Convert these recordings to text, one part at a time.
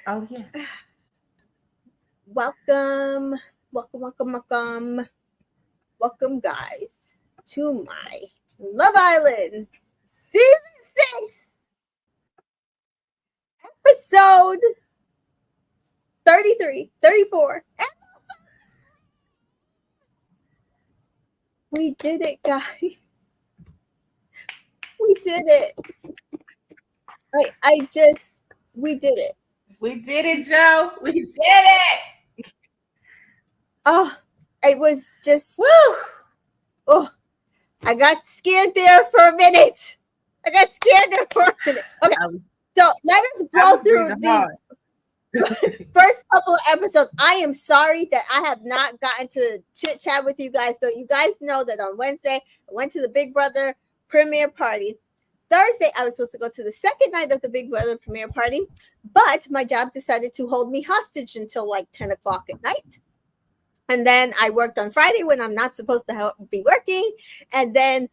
Oh yeah. Welcome, welcome, guys, to my Love Island Season 6, episode 33, 34. We did it, guys. We did it. We did it. We did it, Joe. We did it. Oh, it was just, Woo! oh, I got scared there for a minute. Okay, so let us go through these first couple of episodes. I am sorry that I have not gotten to chit chat with you guys. So you guys know that on Wednesday, I went to the Big Brother premiere party. Thursday, I was supposed to go to the second night of the Big Brother premiere party, but my job decided to hold me hostage until like 10 o'clock at night. And then I worked on Friday when I'm not supposed to be working. And then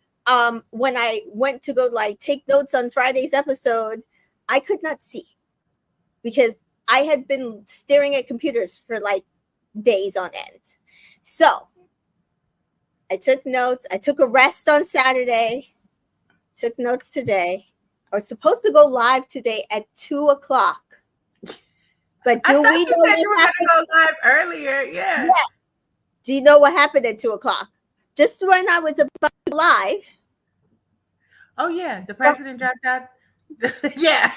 when I went to go like take notes on Friday's episode, I could not see because I had been staring at computers for like days on end. So I took notes. I took a rest on Saturday, took notes today. I was supposed to go live today at 2 o'clock. But do we know what you were going to go live earlier? Yeah. Do you know what happened at 2 o'clock? Just when I was about to live. Oh, yeah. The president dropped out. Yeah.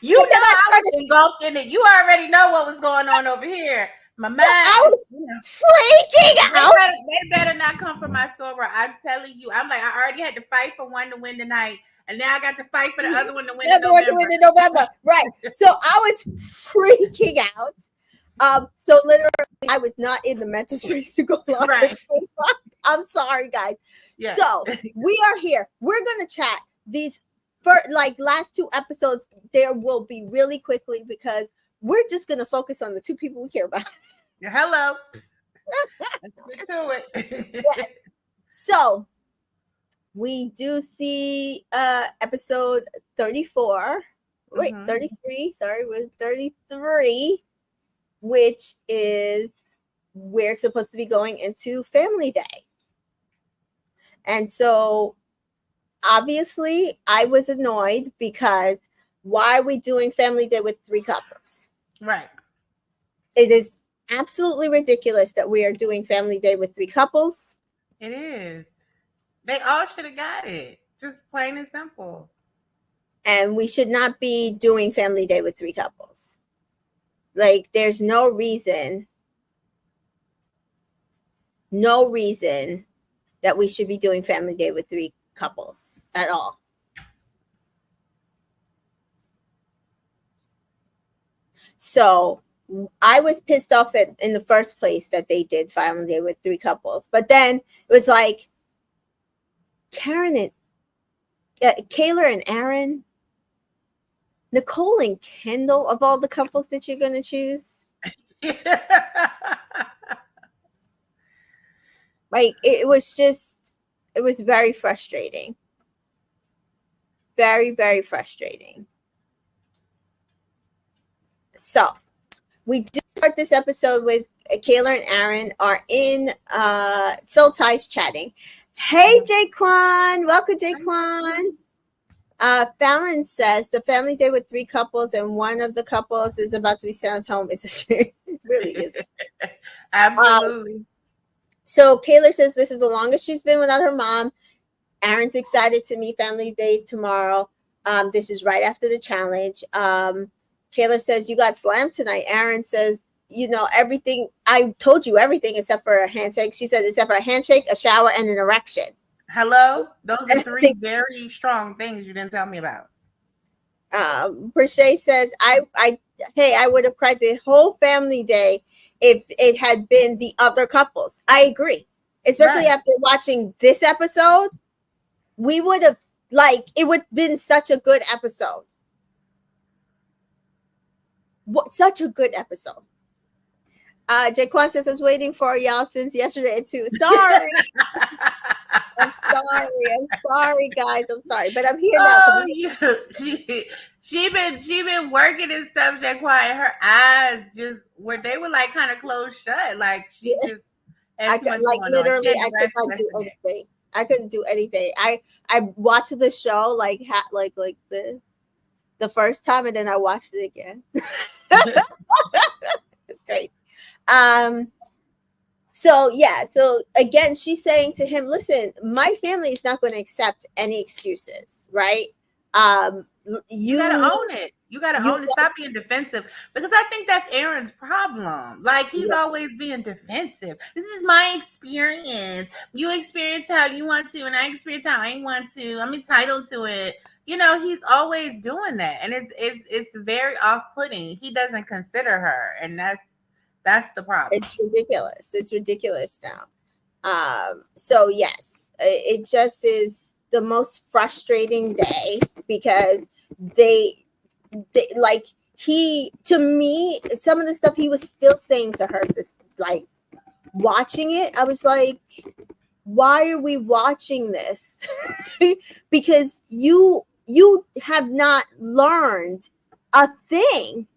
You know I was engulfed in it. You already know what was going on over here. My mind. I was freaking out. They better not come for my sober. I'm telling you. I'm like, I already had to fight for one to win tonight. And now I got to fight for the other one to win in November. Right. So I was freaking out. So literally, I was not in the mental space to go live. Right. I'm sorry, guys. Yeah. So we are here. We're gonna chat these for like last two episodes. There will be really quickly because we're just gonna focus on the two people we care about. Hello. Let's get to it. Yes. So we do see episode 34. Wait, 33. Sorry, we're 33. Which is we're supposed to be going into Family Day. And so obviously I was annoyed because why are we doing Family Day with three couples? Right. It is absolutely ridiculous that we are doing Family Day with three couples. It is. They all should have got it. Just plain and simple. And we should not be doing Family Day with three couples. Like, there's no reason that we should be doing Family Day with three couples at all. So I was pissed off in the first place that they did Family Day with three couples. But then it was like Kaylor and Aaron, Nicole and Kendall, of all the couples that you're going to choose. Like, it was very frustrating. Very, very frustrating. So, we do start this episode with Kaylor and Aaron are in Soul Ties chatting. Hey, Jaquan. Welcome, Jaquan. Fallon says the Family Day with three couples and one of the couples is about to be sent home is a shame. It really is a shame. Absolutely. So Kaylor says this is the longest she's been without her mom. Aaron's excited to meet Family Days tomorrow. This is right after the challenge. Kaylor says you got slammed tonight. Aaron says, you know, everything. I told you everything except for a handshake. She said except for a handshake, a shower, and an erection. Hello? Those are three very strong things you didn't tell me about. Brichet says, I would have cried the whole Family Day if it had been the other couples. I agree. Especially after watching this episode, we would have, like, it would have been such a good episode. Such a good episode. Jaquan says, I was waiting for y'all since yesterday at 2. Sorry. I'm sorry, guys. I'm sorry. But I'm here now. she been working and stuff, Jaquan. Her eyes just they were like kind of closed shut. Like she just had I too could much like going on. She literally had to I could rest not the rest do of it. anything. I couldn't do anything. I watched the show like the first time, and then I watched it again. It's crazy. So yeah, so again, she's saying to him, listen, my family is not going to accept any excuses, right? You gotta own it. You gotta own it. Stop being defensive, because I think that's Aaron's problem. Like, he's always being defensive. This is my experience. You experience how you want to, and I experience how I want to. I'm entitled to it. You know, he's always doing that, and it's very off-putting. He doesn't consider her, and that's the problem. It's ridiculous. It's ridiculous now. So yes, it just is the most frustrating day because they like to me, some of the stuff he was still saying to her, this like watching it, I was like, why are we watching this? Because you have not learned a thing.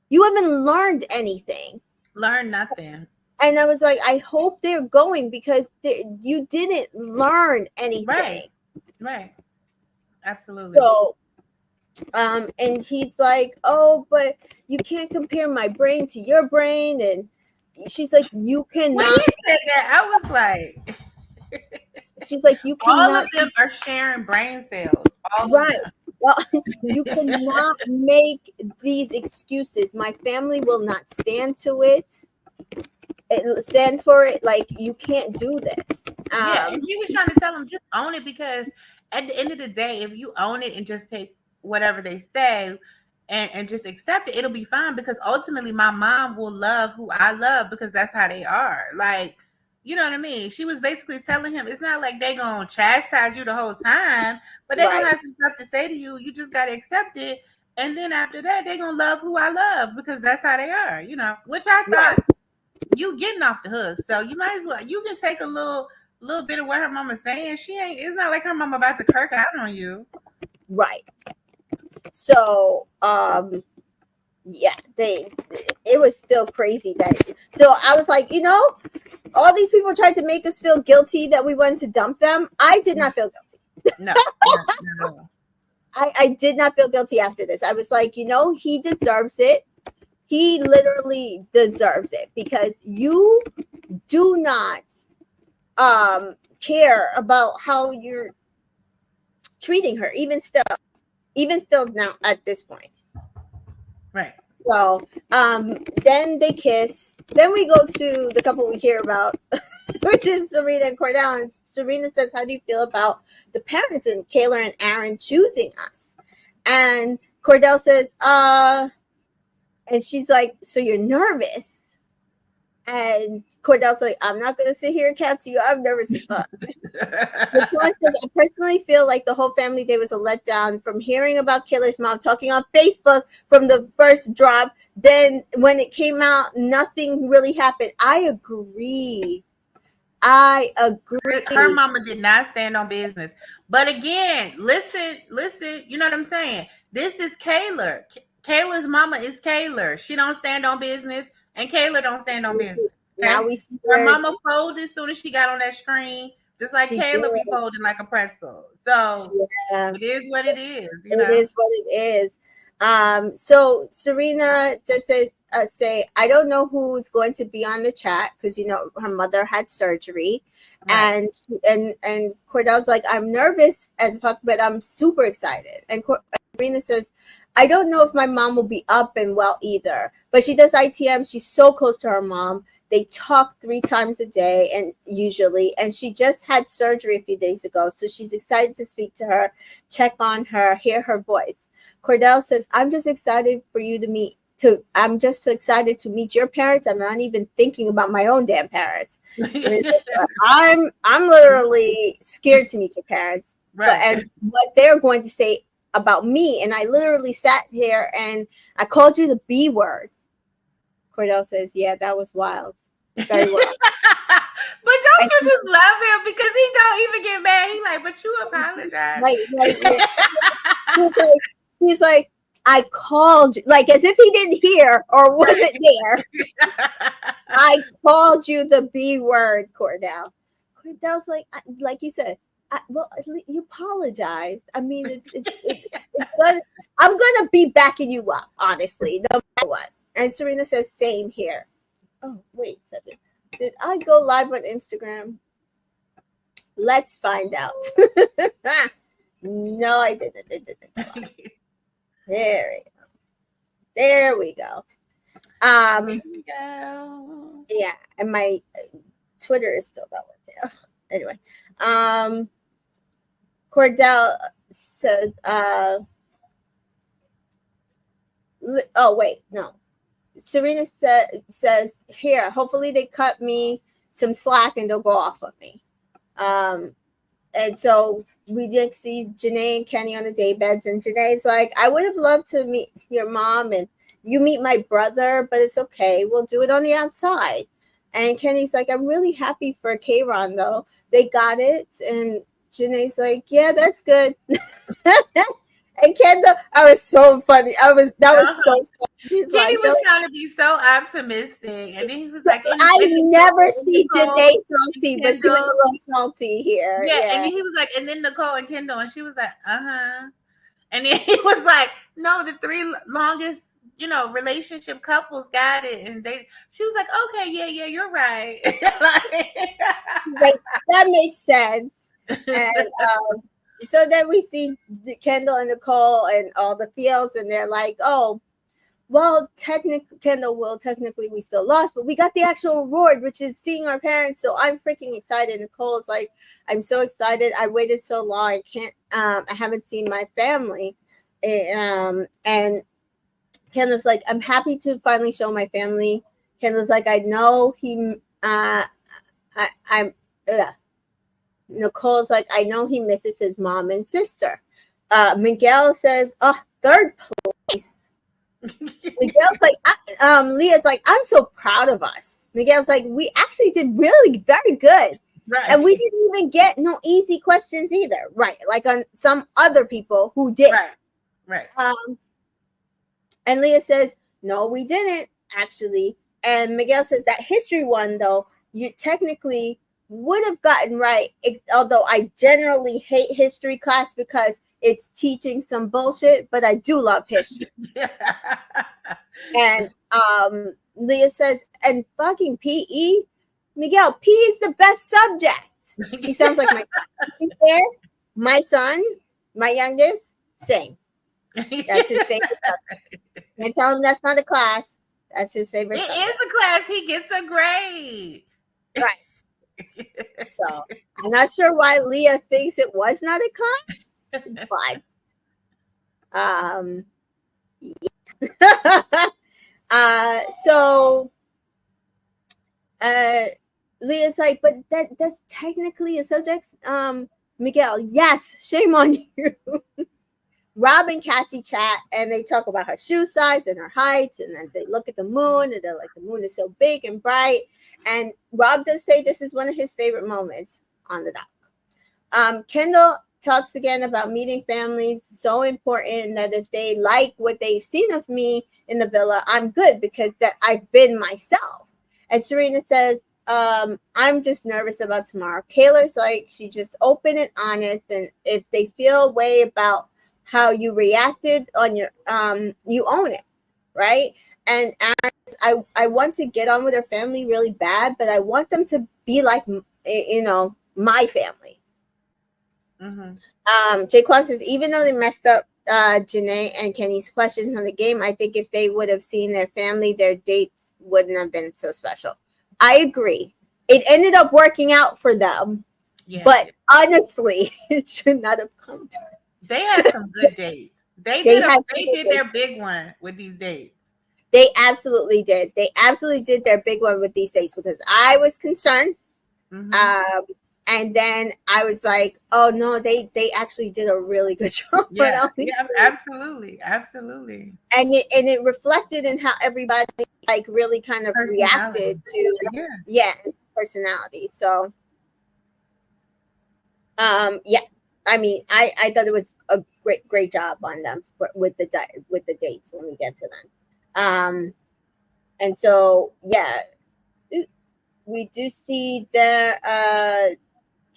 You haven't learned anything. Learn nothing. And I was like, I hope they're going because you didn't learn anything. Right. Absolutely. So, and he's like, oh, but you can't compare my brain to your brain. And she's like, you cannot. When he said that, I was like, she's like, you cannot. All of them are sharing brain cells. Right. Well, you cannot make these excuses. My family will not stand to it. Stand for it. Like, you can't do this. Yeah, and she was trying to tell him, just own it, because at the end of the day, if you own it and just take whatever they say and just accept it, it'll be fine, because ultimately my mom will love who I love because that's how they are. Like, you know what I mean? She was basically telling him, it's not like they gonna chastise you the whole time, but they gonna have some stuff to say to you. You just gotta accept it. And then after that, they gonna love who I love because that's how they are, you know, which I thought you getting off the hook. So you might as well, you can take a little bit of what her mama's saying. It's not like her mama about to kirk out on you. Right. So, yeah, it was still crazy so I was like, all these people tried to make us feel guilty that we went to dump them. I did not feel guilty. No. I did not feel guilty after this. I was like, he deserves it. He literally deserves it, because you do not care about how you're treating her, even still now at this point. Right. So then they kiss. Then we go to the couple we care about, which is Serena and Cordell. And Serena says, how do you feel about the parents and Kaylor and Aaron choosing us? And Cordell says, and she's like, so you're nervous? And Cordell's like, I'm not going to sit here and cap to you. I'm nervous as fuck. I personally feel like the whole family day was a letdown, from hearing about Kaylor's mom talking on Facebook from the first drop. Then when it came out, nothing really happened. I agree. Her mama did not stand on business. But again, listen, you know what I'm saying? This is Kaylor. Kaylor's mama is Kaylor. She don't stand on business, and Kaylor don't stand on business. Okay? Now we see her mama folded as soon as she got on that screen, just like Kaylor be folding like a pretzel. So it is what it is. It is what it is. So Serena just says, I don't know who's going to be on the chat, because her mother had surgery. Right. And Cordell's like, I'm nervous as fuck, but I'm super excited. And Serena says, I don't know if my mom will be up and well either, but she does ITM. She's so close to her mom. They talk 3 times a day and she just had surgery a few days ago. So she's excited to speak to her, check on her, hear her voice. Cordell says, I'm just excited for you to meet. I'm just so excited to meet your parents. I'm not even thinking about my own damn parents. So I'm literally scared to meet your parents. Right. And what they're going to say about me. And I literally sat here and I called you the B word. Cordell says, yeah, that was wild. Very wild. But don't you just love him, because he don't even get mad. He like, but you apologize. He's like, I called you, like as if he didn't hear or wasn't there. I called you the B word, Cordell. Cordell's like you said, well, you apologized. I mean, it's gonna. I'm gonna be backing you up, honestly, no matter what. And Serena says, same here. Oh, wait a second. Did I go live on Instagram? Let's find out. No, I didn't. There we go. Yeah, and my Twitter is still not working. Ugh. Anyway, Cordell says, oh wait, no. Serena says, here, hopefully they cut me some slack and they'll go off of me. And so we did see Janae and Kenny on the day beds, and Janae's like, I would have loved to meet your mom and you meet my brother, but it's okay. We'll do it on the outside. And Kenny's like, I'm really happy for Kayron, though. They got it. And Janae's like, yeah, that's good. And Kendall, I was so funny. That was so funny. She's Kenny was trying to be so optimistic. And then he was like, I never see Janae salty, but she was a little salty here. Yeah, and then he was like, and then Nicole and Kendall, and she was like, uh-huh. And then he was like, no, the 3 longest, relationship couples got it. And she was like, okay, yeah, you're right. Like, that makes sense. And so then we see Kendall and Nicole and all the feels, and they're like, oh, well, Kendall will technically we still lost, but we got the actual reward, which is seeing our parents. So I'm freaking excited. Nicole's like, I'm so excited. I waited so long. I haven't seen my family. And Kendall's like, I'm happy to finally show my family. Kendall's like, I know Nicole's like, I know he misses his mom and sister. Miguel says, oh, 3rd place. Miguel's like, Leah's like, I'm so proud of us. Miguel's like, we actually did really very good. Right. And we didn't even get no easy questions either. Right. Like on some other people who did. Right. And Leah says, no, we didn't actually. And Miguel says that history one, though, you technically would have gotten right. Although I generally hate history class because it's teaching some bullshit, but I do love history. And Leah says, and fucking PE, Miguel, PE is the best subject. He sounds like my son. My son, my youngest, same. That's his favorite subject. I tell him that's not a class. That's his favorite subject. It is a class. He gets a grade. Right. So I'm not sure why Leah thinks it was not a class, but yeah. So Leah's like, but that's technically a subject. Miguel, yes, shame on you. Rob and Cassie chat, and they talk about her shoe size and her heights, and then they look at the moon, and they're like, the moon is so big and bright. And Rob does say this is one of his favorite moments on the dock. Kendall talks again about meeting families, so important that if they like what they've seen of me in the villa, I'm good because that I've been myself. And Serena says, I'm just nervous about tomorrow. Kaylor's like, she just open and honest, and if they feel a way about how you reacted on your you own it, right? And Aaron, I want to get on with her family really bad, but I want them to be like my family. Jaquan says, even though they messed up Janae and Kenny's questions on the game, I think if they would have seen their family, their dates wouldn't have been so special. I agree. It ended up working out for them, but honestly, it should not have come to it. They had some good dates. They did their big one with these dates. They absolutely did. They absolutely did their big one with these dates because I was concerned. And then I was like, oh no, they actually did a really good job. Yeah, absolutely. And it reflected in how everybody like really kind of reacted to personality. So I mean, I thought it was great job on them with the dates when we get to them. And so yeah, we do see there.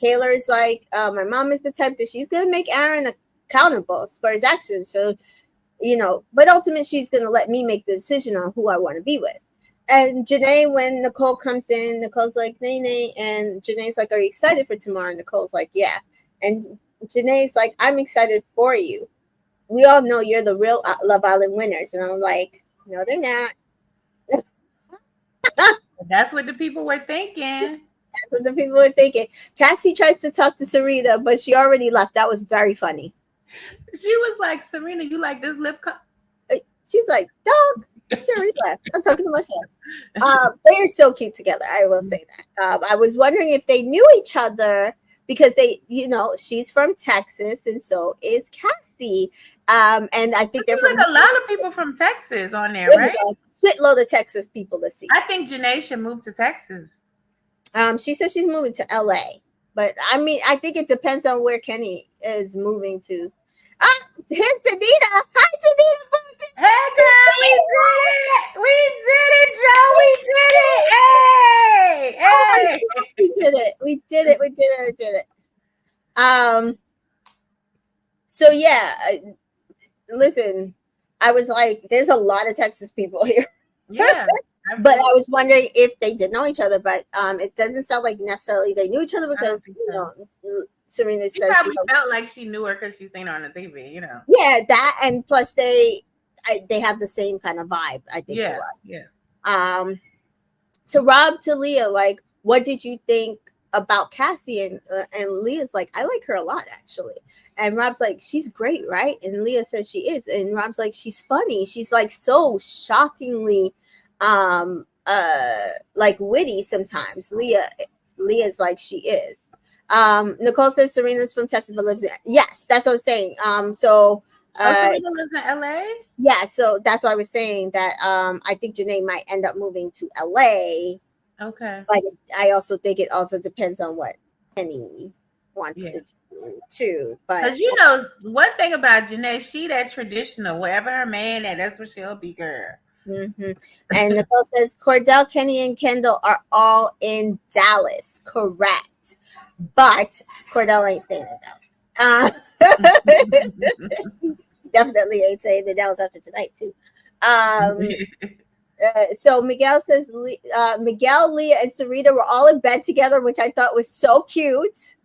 Kaylor is like, my mom is the type that she's gonna make Aaron accountable for his actions. So but ultimately she's gonna let me make the decision on who I want to be with. And Janae, when Nicole comes in, Nicole's like, Nene, and Janae's like, are you excited for tomorrow? And Nicole's like, yeah. And Janae's like, I'm excited for you. We all know you're the real Love Island winners. And I'm like, no, they're not. That's what the people were thinking. That's what the people were thinking. Cassie tries to talk to Serena, but she already left. That was very funny. She was like, Serena, you like this lip color? She's like, dog. She already left. I'm talking to myself. They are so cute together. I will say that. I was wondering if they knew each other because they, she's from Texas and so is Cassie. And I think they're from a lot of people from Texas on there, right? A shitload of Texas people to see. I think Janae should move to Texas. She says she's moving to LA, but I mean, I think it depends on where Kenny is moving to. Here's Tanita. Hi, Tanita. Hey, girl, we did it, Joe. We did it. Hey, hey. We did it. So yeah, listen, I was like, there's a lot of Texas people here. Yeah. But I was wondering if they did know each other, but it doesn't sound like necessarily they knew each other because Serena says probably felt like she knew her because she's seen her on the TV, Yeah, that, and plus they have the same kind of vibe. I think. Yeah. So Rob to Leah, like, what did you think about Cassie? And Leah's like, I like her a lot actually. And Rob's like, she's great, right? And Leah says she is, and Rob's like, she's funny. She's like so shockingly like witty sometimes. Leah's like she is. Nicole says Serena's from Texas but lives in, yes, that's what I'm saying. Serena lives in LA? Yeah, so that's why I was saying that I think Janae might end up moving to LA. Okay. But I also think it also depends on what Kenny wants to do too. But because one thing about Janae, she that traditional. Wherever her man at, that's where she'll be, girl. Mm-hmm. And Nicole says Cordell, Kenny, and Kendall are all in Dallas. Correct. But Cordell ain't staying in Dallas. Definitely ain't staying in Dallas after tonight, too. So Miguel says Miguel, Leah, and Sarita were all in bed together, which I thought was so cute.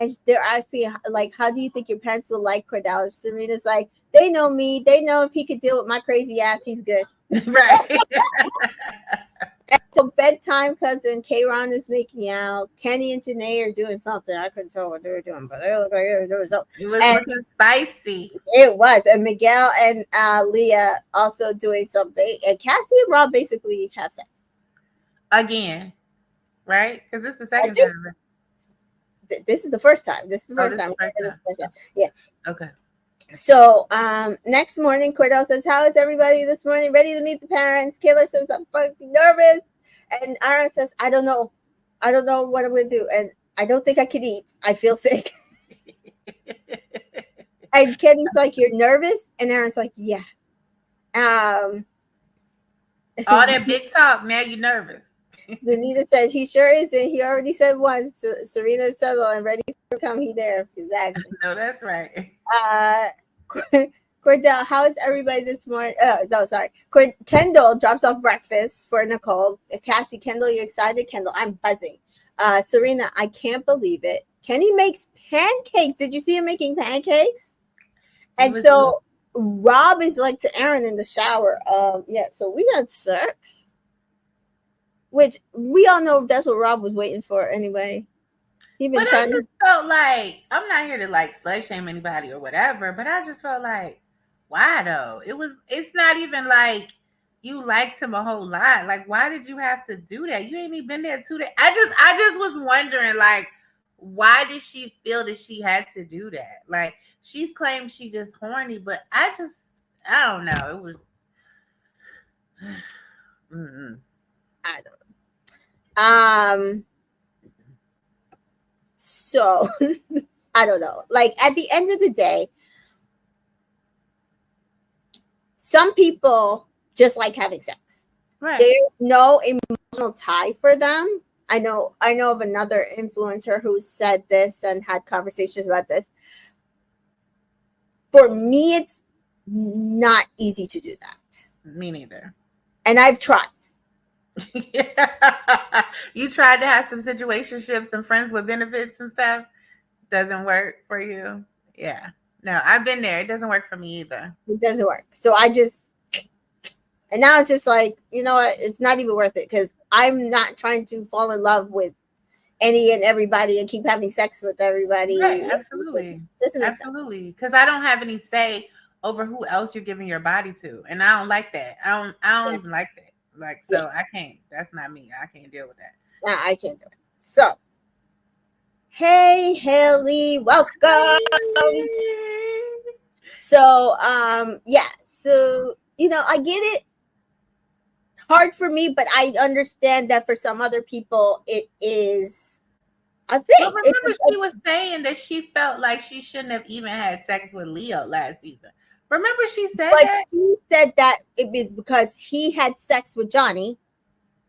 And they're asking, like, how do you think your parents will like Cordell? Serena's like, they know me. They know if he could deal with my crazy ass, he's good. Right. So bedtime, cousin K-Ron is making out. Kenny and Janae are doing something. I couldn't tell what they were doing, but they look like they were doing something. It was looking spicy. It was. And Miguel and Leah also doing something. And Cassie and Rob basically have sex. Again. Right? Because this is the second time. This is the first time. This is the first time. Yeah. Okay. So next morning, Cordell says, how is everybody this morning? Ready to meet the parents? Kaylor says, I'm fucking nervous. And Aaron says, I don't know what I'm going to do. And I don't think I can eat. I feel sick. And Kenny's like, you're nervous? And Aaron's like, yeah. All that big talk, now you're nervous. Zanita said, he sure is. And he already said once, Serena is settled and ready to come. He there. Exactly. No, that's right. Cordell, how is everybody this morning? Sorry. Kendall drops off breakfast for Nicole. Cassie, Kendall, you excited? Kendall, I'm buzzing. Serena, I can't believe it. Kenny makes pancakes. Did you see him making pancakes? And so Rob is like to Aaron in the shower. So we had sex. Which we all know that's what Rob was waiting for anyway. He been trying I just felt like, I'm not here to like slut shame anybody or whatever, but I just felt like, why though? It's not even like you liked him a whole lot. Like, why did you have to do that? You ain't even been there 2 days. I just was wondering, like, why did she feel that she had to do that? Like, she claimed she just horny, but I don't know. It was I don't know. So I don't know. Like, at the end of the day, some people just like having sex. Right. There's no emotional tie for them. I know of another influencer who said this and had conversations about this. For me, it's not easy to do that. Me neither. And I've tried. You tried to have some situationships and friends with benefits and stuff. Doesn't work for you. Yeah. No, I've been there. It doesn't work for me either. It doesn't work. So and now it's just like, you know what? It's not even worth it because I'm not trying to fall in love with any and everybody and keep having sex with everybody. Right, absolutely. Absolutely. Because I don't have any say over who else you're giving your body to. And I don't like that. I don't even like that. Like, so I can't. That's not me. I can't deal with that. Nah, I can't do it. So, hey, Haley, welcome. So, yeah. So, I get it. Hard for me, but I understand that for some other people, it is a thing. Well, remember, she was saying that she felt like she shouldn't have even had sex with Leo last season. Remember, she said that? She said that it was because he had sex with Johnny,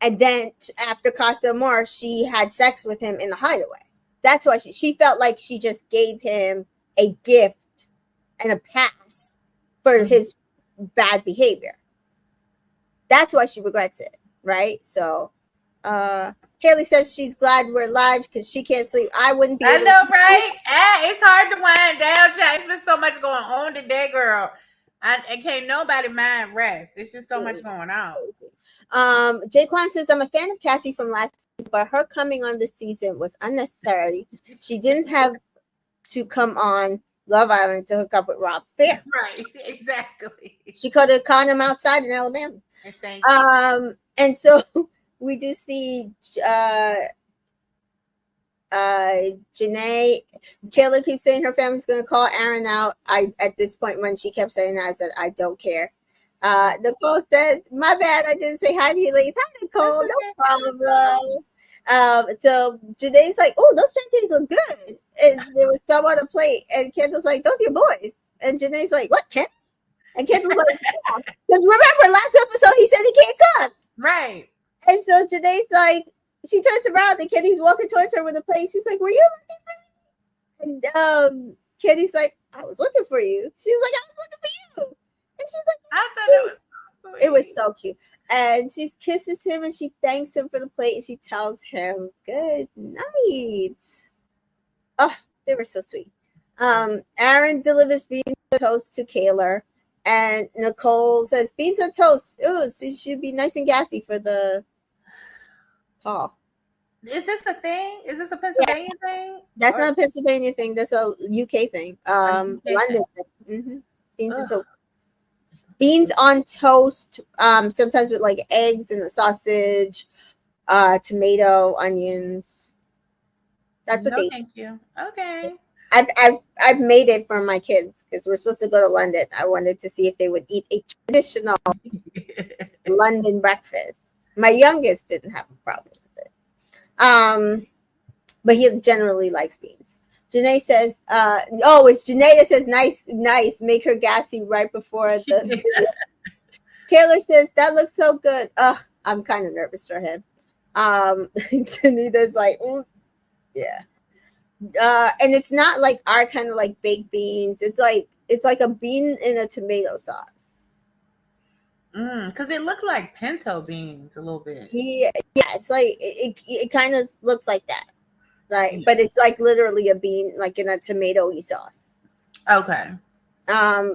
and then after Casa Amor, she had sex with him in the hideaway. That's why she felt like she just gave him a gift and a pass for his bad behavior. That's why she regrets it, right? So, Haley says she's glad we're live because she can't sleep. I wouldn't be. I know, right? It's hard to wind down. It's been so much going on today, girl. I can't nobody mind rest. It's just so much going on. Jaquan says, I'm a fan of Cassie from last season, but her coming on this season was unnecessary. She didn't have to come on Love Island to hook up with Rob. Fair. Right, exactly. She could have caught him outside in Alabama. And so we do see Janae. Kaylor keeps saying her family's going to call Aaron out. At this point, when she kept saying that, I said, I don't care. Nicole said, my bad, I didn't say hi to you ladies. Hi, Nicole. No problem. So Janae's like, oh, those pancakes look good. And there was some on the plate. And Kendall's like, those are your boys. And Janae's like, what, Kendall? And Kendall's like, yeah. Because remember, last episode, he said he can't cook. Right. And so Janae's like, she turns around and Kenny's walking towards her with a plate. She's like, were you looking for me? And Kenny's like, I was looking for you. She was like, I was looking for you. And she's like, I thought it was so cute. And she kisses him and she thanks him for the plate and she tells him good night. Oh, they were so sweet. Aaron delivers beans on toast to Kaylor. And Nicole says, beans on toast. Oh, so it should be nice and gassy for the call. Is this a thing? Is this a Pennsylvania thing? That's not a Pennsylvania thing. That's a UK thing. London thing. Mm-hmm. Beans on toast. Beans on toast. Sometimes with like eggs and a sausage, tomato, onions. That's what they. Thank you. Okay. I've made it for my kids because we're supposed to go to London. I wanted to see if they would eat a traditional London breakfast. My youngest didn't have a problem with it. But he generally likes beans. Janae says, it's Janae that says nice, make her gassy right before the Kaylor says, that looks so good. I'm kind of nervous for him. Janita's like, yeah. And it's not like our kind of like baked beans. It's like a bean in a tomato sauce. Because it looked like pinto beans a little bit. Yeah, it's like it kind of looks like that. Like, but it's like literally a bean, like in a tomato-y sauce. Okay.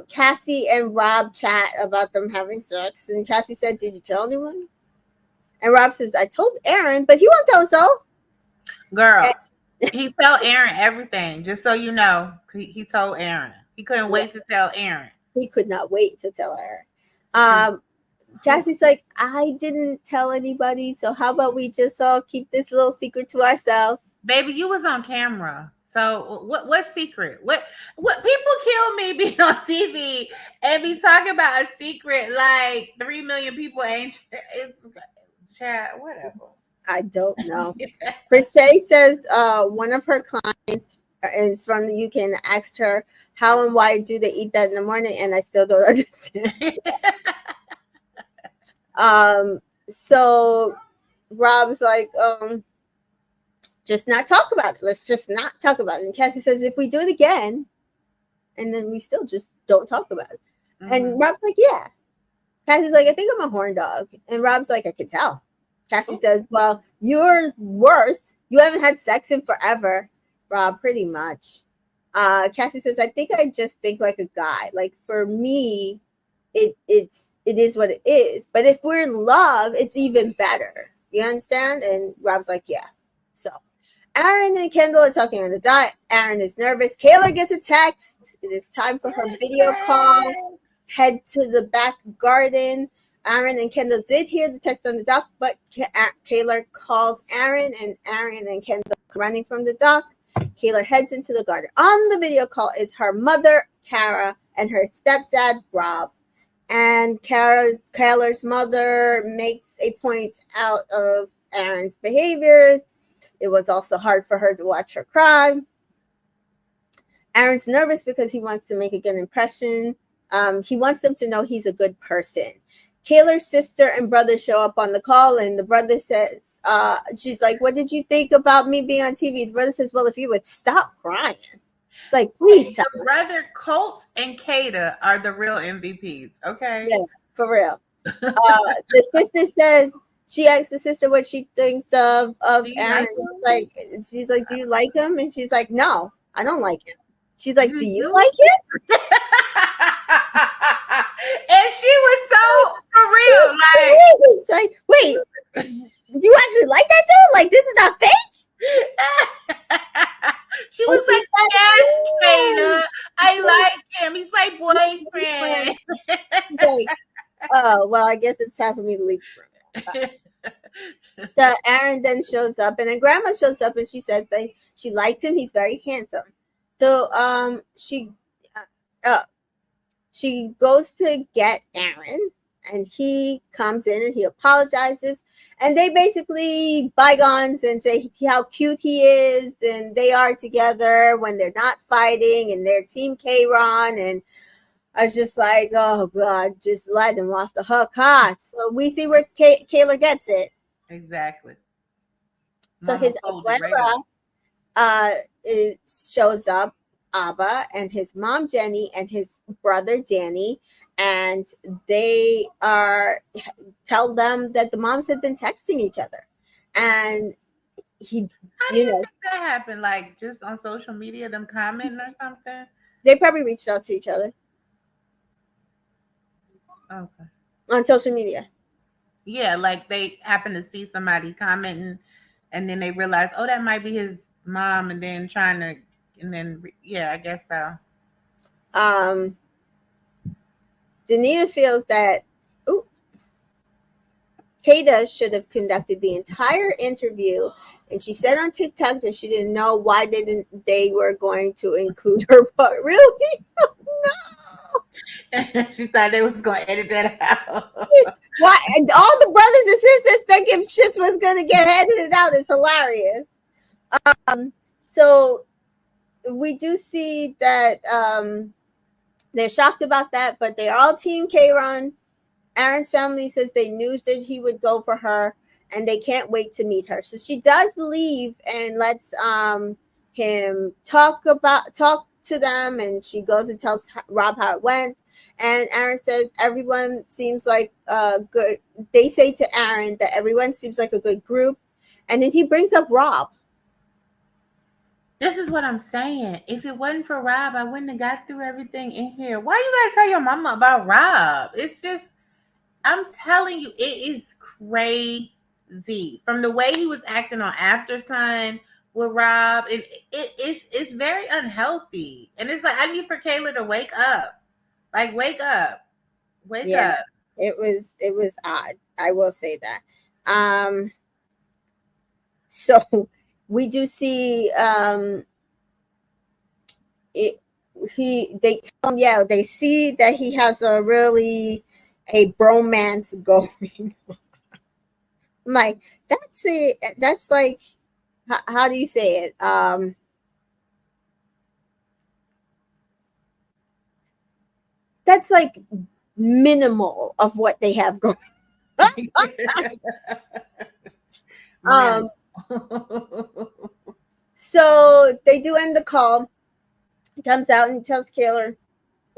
Cassie and Rob chat about them having sex, and Cassie said, "Did you tell anyone?" And Rob says, "I told Aaron, but he won't tell us all." Girl, he told Aaron everything. Just so you know, he told Aaron. He couldn't wait to tell Aaron. He could not wait to tell Aaron. Cassie's like, I didn't tell anybody, so how about we just all keep this little secret to ourselves? Baby, you was on camera. So what secret? What people kill me being on TV and be talking about a secret like 3 million people ain't chat, whatever. I don't know. Prishay says one of her clients is from the UK, and asked her how and why do they eat that in the morning, and I still don't understand. So Rob's like, just not talk about it. Let's just not talk about it. And Cassie says, if we do it again, and then we still just don't talk about it. Mm-hmm. And Rob's like, yeah. Cassie's like, I think I'm a horn dog. And Rob's like, I can tell. Cassie says, well, you're worse. You haven't had sex in forever, Rob, pretty much. Cassie says, I think I just think like a guy. Like, for me, it is what it is. But if we're in love, it's even better. You understand? And Rob's like, yeah. So Aaron and Kendall are talking on the dot. Aaron is nervous. Kaylor gets a text. It is time for her video call. Head to the back garden. Aaron and Kendall did hear the text on the dock, but Kaylor calls Aaron, and Aaron and Kendall running from the dock. Kaylor heads into the garden. On the video call is her mother, Kara, and her stepdad, Rob. And Kaylor's mother makes a point out of Aaron's behaviors. It was also hard for her to watch her cry. Aaron's nervous because he wants to make a good impression. He wants them to know he's a good person. Kaylor's sister and brother show up on the call, and the brother says, she's like, what did you think about me being on TV? The brother says, well, if you would stop crying. It's like, please tell me. Brother Colt and Kata are the real MVPs, okay? Yeah, for real. The sister says, she asks the sister what she thinks of Aaron. She's like, do you like him? And she's like, no, I don't like him. She's like, do you like him? And she was so for real. Like, wait, you actually like that dude? Like, this is not fake? She was like, yes, Kata, I like him. He's my boyfriend. Like, oh, well, I guess it's time for me to leave the room. So Aaron then shows up, and then Grandma shows up, and she says that she liked him. He's very handsome. So she goes to get Aaron, and he comes in and he apologizes, and they basically bygones and say how cute he is, and they are together when they're not fighting, and they're Team K-Ron. And I was just like, oh God, just let him off the hook, huh? So we see where Kaylor gets it. Exactly. So his abuela shows up, Abba, and his mom Jenny and his brother Danny, and they tell them that the moms had been texting each other, and how do you think that happened? Like just on social media, them commenting or something? They probably reached out to each other. Okay. On social media. Yeah, like they happen to see somebody commenting, and then they realize, oh, that might be his mom, and then I guess so. Danita feels that Kata should have conducted the entire interview, and she said on TikTok that she didn't know why they were going to include her, but really, no. She thought they was going to edit that out. Why? All the brothers and sisters thinking shit was going to get edited out is hilarious. So we do see that they're shocked about that, but they're all Team K-Ron. Aaron's family says they knew that he would go for her, and they can't wait to meet her. So she does leave and lets him talk to them, and she goes and tells Rob how it went. And Aaron says everyone seems like good. They say to Aaron that everyone seems like a good group, and then he brings up Rob. This is what I'm saying. If it wasn't for Rob, I wouldn't have got through everything in here. Why you guys tell your mama about Rob? It's just, I'm telling you, it is crazy. From the way he was acting on After Sun with Rob, it's very unhealthy. And it's like, I need for Kaylor to wake up. Like, wake up. Wake up. It was odd. I will say that. So we do see they tell him, they see that he has a bromance going on. I'm like, that's it. That's like, how do you say it? that's like minimal of what they have going. Man. So they do end the call. He comes out and he tells Kaylor,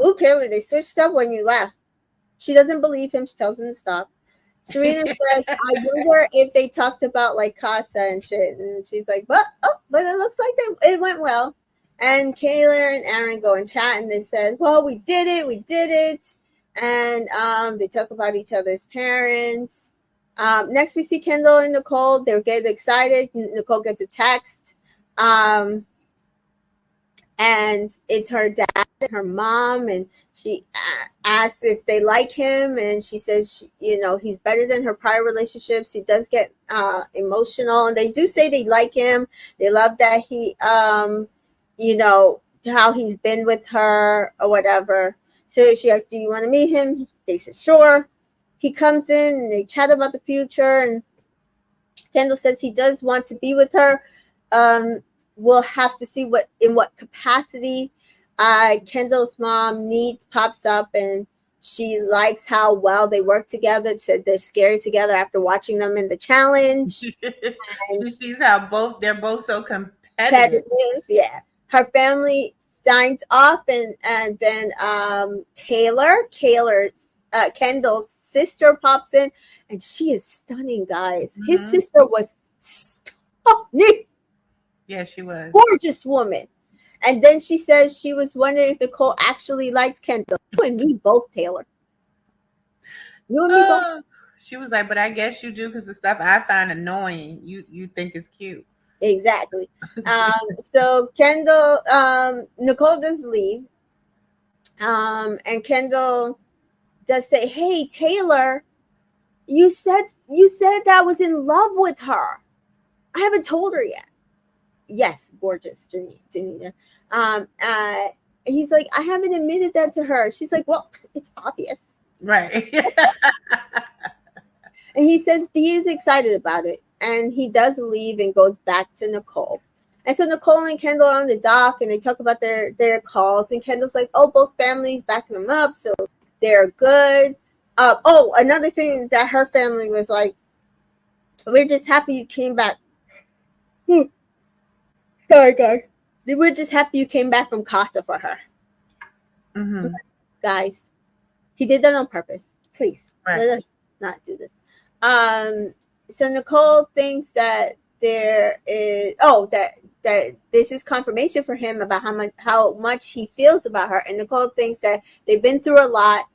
"Ooh, Kaylor, they switched up when you left." She doesn't believe him. She tells him to stop. Serena says, "I wonder if they talked about like Casa and shit." And she's like, but it looks like it went well." And Kaylor and Aaron go and chat, and they said, "Well, we did it," and they talk about each other's parents. Next, we see Kendall and Nicole. They're getting excited. Nicole gets a text. And it's her dad and her mom, and she asks if they like him, and she says, he's better than her prior relationships. He does get emotional, and they do say they like him. They love that he, how he's been with her or whatever. So she asks, "Do you want to meet him?" They said, "Sure." He comes in, and they chat about the future, and Kendall says he does want to be with her. We'll have to see in what capacity. Kendall's mom pops up, and she likes how well they work together. Said they're scary together after watching them in the challenge. She sees how they're both so competitive. Yeah. Her family signs off, and then Kendall's sister pops in, and she is stunning, guys. Mm-hmm. His sister was stunning. Yeah, she was. Gorgeous woman. And then she says she was wondering if Nicole actually likes Kendall. You and me both, Taylor. You and me both. She was like, "But I guess you do, because the stuff I find annoying, you think is cute." Exactly. So Nicole does leave. And Kendall does say, "Hey, Taylor, you said that I was in love with her. I haven't told her yet." Yes, gorgeous, Janita. He's like, "I haven't admitted that to her." She's like, "Well, it's obvious." Right. And he says he is excited about it. And he does leave and goes back to Nicole. And so Nicole and Kendall are on the dock, and they talk about their calls. And Kendall's like, "Oh, both families backing them up, so they're good." Another thing that her family was like, "We're just happy you came back." Sorry, guys. We're just happy you came back from Casa for her. Mm-hmm. Guys, he did that on purpose. Please, right. Let us not do this. So Nicole thinks that there is that this is confirmation for him about how much he feels about her, and Nicole thinks that they've been through a lot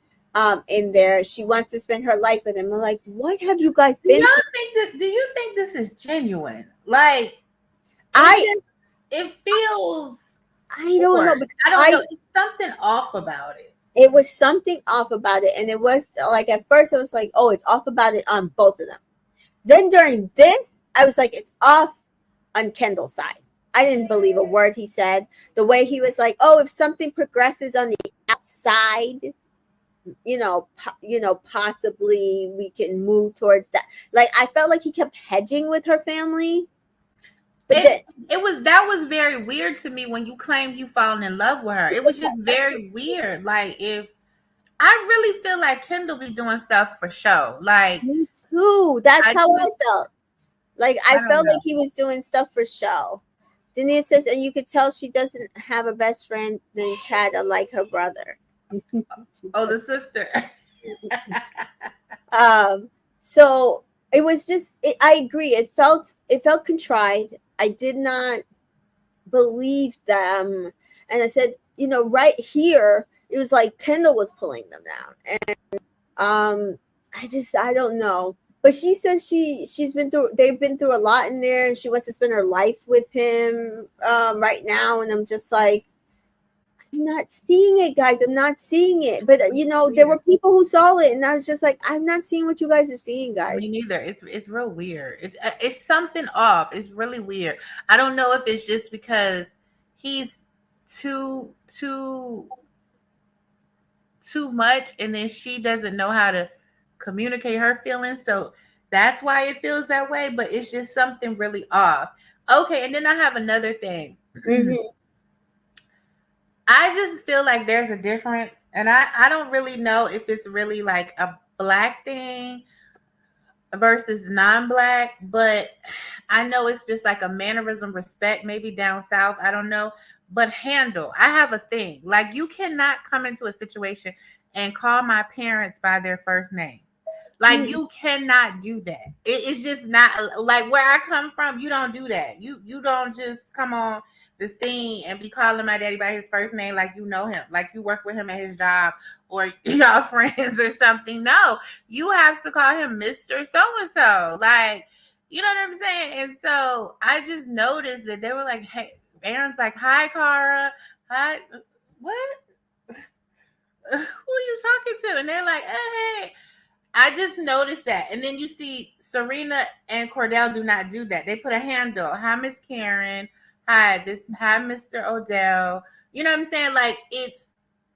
in there. She wants to spend her life with him. I'm like, what have you guys been through? Do you think this is genuine? Like, it feels. I don't know. I don't know. It's something off about it. It was something off about it, and it was like at first I was like, "Oh, it's off about it on both of them." Then during this, I was like, "It's off on Kendall's side." I didn't believe a word he said. The way he was like, "Oh, if something progresses on the outside, possibly we can move towards that." Like, I felt like he kept hedging with her family. But that was very weird to me when you claimed you fallen in love with her. It was just very weird. Like, if I really feel like Kendall be doing stuff for show. Like, me too. That's how I felt. Like, I felt like he was doing stuff for show. Denise says, and you could tell she doesn't have a best friend named Chad, like her brother. Oh, the sister. So it was just, I agree. It felt contrived. I did not believe them. And I said, right here, it was like Kendall was pulling them down. And I don't know. But she says they've been through a lot in there, and she wants to spend her life with him right now. And I'm just like, I'm not seeing it, guys. I'm not seeing it. But there were people who saw it, and I was just like, I'm not seeing what you guys are seeing, guys. Me neither. It's real weird. It's something off. It's really weird. I don't know if it's just because he's too much, and then she doesn't know how to communicate her feelings, so that's why it feels that way. But it's just something really off. Okay, and then I have another thing. Mm-hmm. I just feel like there's a difference And I don't really know if it's really like a black thing versus non-black, but I know it's just like a mannerism, respect, maybe down south. I don't know, but handle. I have a thing like you cannot come into a situation and call my parents by their first name. Like Mm. you cannot do that. It's just not like where I come from. You don't do that. You don't just come on the scene and be calling my daddy by his first name like you know him, like you work with him at his job or y'all friends or something. No, you have to call him Mister So and So. Like you know what I'm saying. And so I just noticed that they were like, "Hey," Aaron's like, "Hi, Cara. Hi, what? Who are you talking to?" And they're like, "Hey." I just noticed that. And then you see Serena and Cordell do not do that. They put a handle. Hi, Miss Karen. Hi, Mr. Odell. You know what I'm saying? Like it's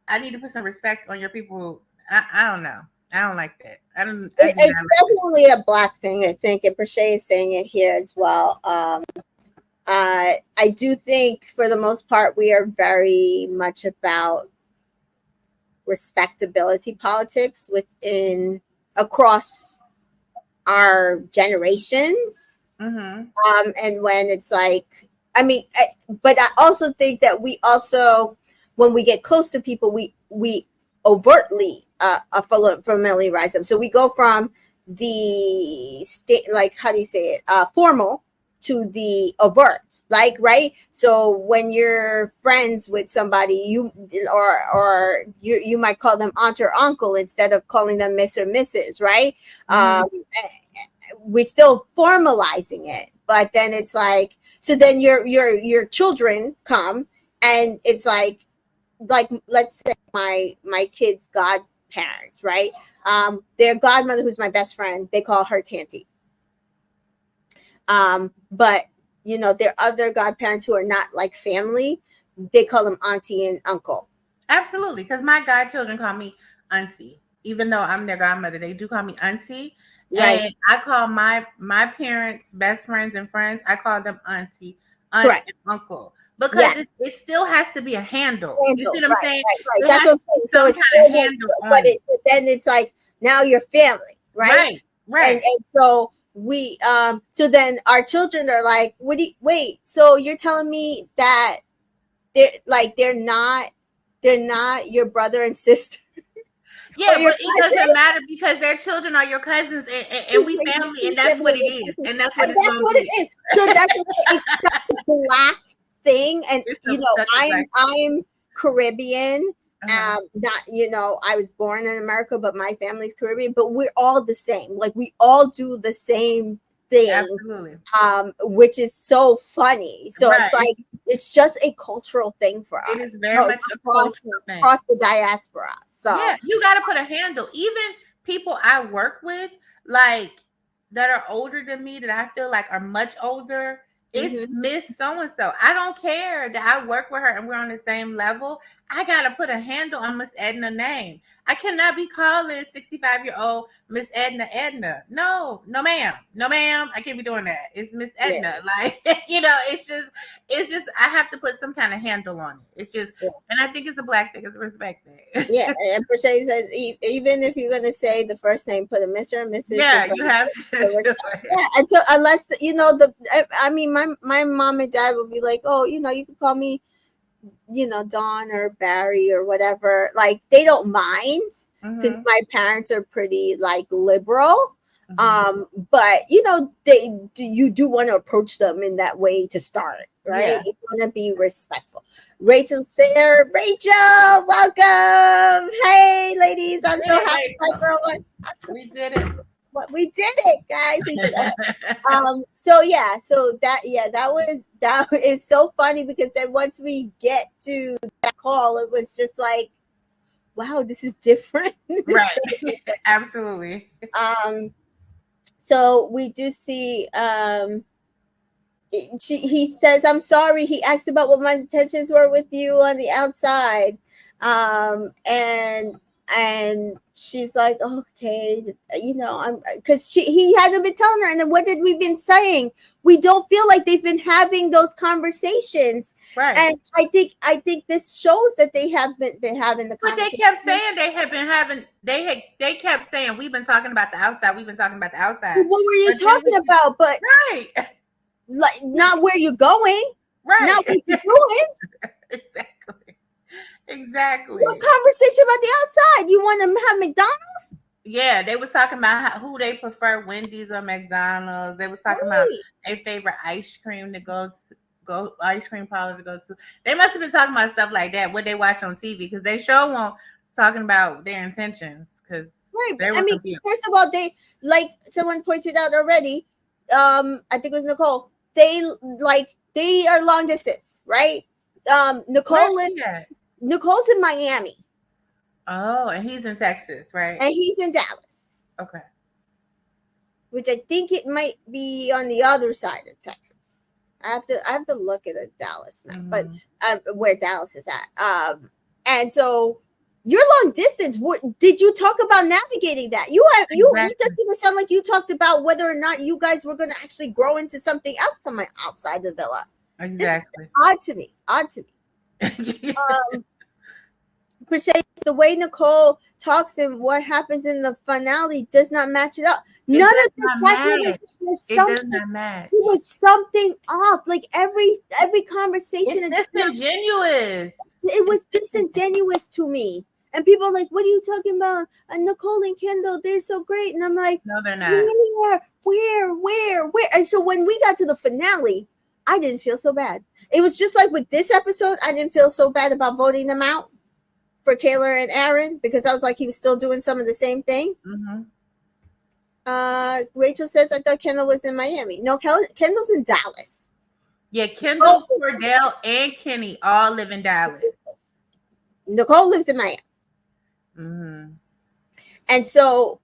I need to put some respect on your people. I don't know. I don't like that. I do It's not like definitely a black thing, I think, and Prochet is saying it here as well. I do think, for the most part, we are very much about respectability politics within across our generations. And when it's like, but I also think that we also, when we get close to people, we overtly familiarize them. So we go from the state, like, how do you say it, formal, to the overt, like, right? So when you're friends with somebody, you might call them aunt or uncle instead of calling them Miss or Mrs., right? We're still formalizing it, but then it's like, so then your children come, and it's like let's say my kids' godparents, right? Their godmother, who's my best friend, they call her Tanty. But their other godparents who are not like family, they call them auntie and uncle. Absolutely, because my godchildren call me auntie, even though I'm their godmother. They do call me auntie, Right. and I call my parents' best friends and friends. I call them auntie, aunt, Correct. and uncle because Yes. it still has to be a handle. You Handle. see what I'm saying? Right. There That's has what I'm to be saying. So some it's kind of still handle but on it. then it's like now you're family, right? Right. Right. And so we so then our children are like, what do you, wait, so you're telling me that they're not your brother and sister? Yeah, but it doesn't matter because their children are your cousins, and we family, and that's what it is, and that's what And it's that's gonna what it be. is. So that's it's such a black thing, and Such a black. I'm Caribbean. Not I was born in America, but my family's Caribbean. But we're all the same. Like we all do the same thing. Absolutely. Which is so funny. So Right. it's like it's just a cultural thing for us. It is very much a cultural thing across the diaspora. So yeah, you got to put a handle. Even people I work with, like that are older than me, that I feel like are much older. It's Miss So and So. I don't care that I work with her and we're on the same level. I gotta put a handle on Miss Edna name. I cannot be calling 65-year-old Miss Edna. No, no, ma'am. No, ma'am. I can't be doing that. It's Miss Edna. Like, it's just I have to put some kind of handle on it. It's just and I think it's a black thing, it's a respect thing. Yeah, and Prochet says even if you're gonna say the first name, put a Mr. and Mrs. Yeah, you have to. Yeah, until unless my mom and dad will be like, oh, you can call me, Dawn or Barry or whatever. Like they don't mind because my parents are pretty like liberal. But you do want to approach them in that way to start, right? Yeah. You want to be respectful. Rachel Singer, Rachel, welcome. Hey, ladies, I'm so happy. We did it. We did it, guys. We did it. So that is so funny because then once we get to that call, it was just like, wow, this is different. Right. Absolutely. So we do see he says, I'm sorry, he asked about what my intentions were with you on the outside. And And she's like, okay, I'm because he hadn't been telling her. And then what did we been saying? We don't feel like they've been having those conversations. Right. And I think this shows that they have been having the But they conversation. kept saying they had been having. They kept saying we've been talking about the outside. We've been talking about the outside. What were you talking about? But right, like not where you're going, right, not what you're doing. Exactly. What conversation about the outside? You want to have McDonald's? Yeah, they was talking about who they prefer, Wendy's or McDonald's. They was talking about their favorite ice cream to go ice cream parlor to go to. They must have been talking about stuff like that, what they watch on TV, because they sure won't talking about their intentions. Because I mean, first of all, they, like someone pointed out already. I think it was Nicole. They are long distance, right? Nicole's in Miami. Oh, and he's in Texas, right? And he's in Dallas. Okay. Which I think it might be on the other side of Texas. I have to look at a Dallas map, but where Dallas is at. And so you're long distance. Did you talk about navigating that? It doesn't even sound like you talked about whether or not you guys were going to actually grow into something else coming outside the villa. Exactly. Odd to me. The way Nicole talks and what happens in the finale does not match it up. None of it does not match. It was something off. Like every conversation is disingenuous. It was disingenuous to me. And people are like, what are you talking about? Nicole and Kendall, they're so great. And I'm like, no, they're not. Where? And so when we got to the finale, I didn't feel so bad. It was just like with this episode, I didn't feel so bad about voting them out for Kaylor and Aaron, because I was like, he was still doing some of the same thing. Rachel says, I thought Kendall was in Miami. No, Kendall's in Dallas. Yeah, Kendall, Cordell, and Kenny all live in Dallas. Nicole lives in Miami. And so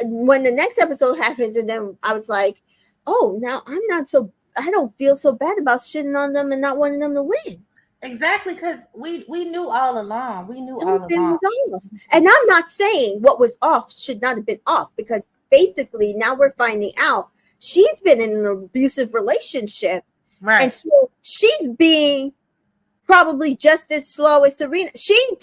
when the next episode happens, and then I was like, oh, now I don't feel so bad about shitting on them and not wanting them to win. Exactly, because we knew all along. Something was off. And I'm not saying what was off should not have been off, because basically now we're finding out she's been in an abusive relationship. Right. And so she's being probably just as slow as Serena. She's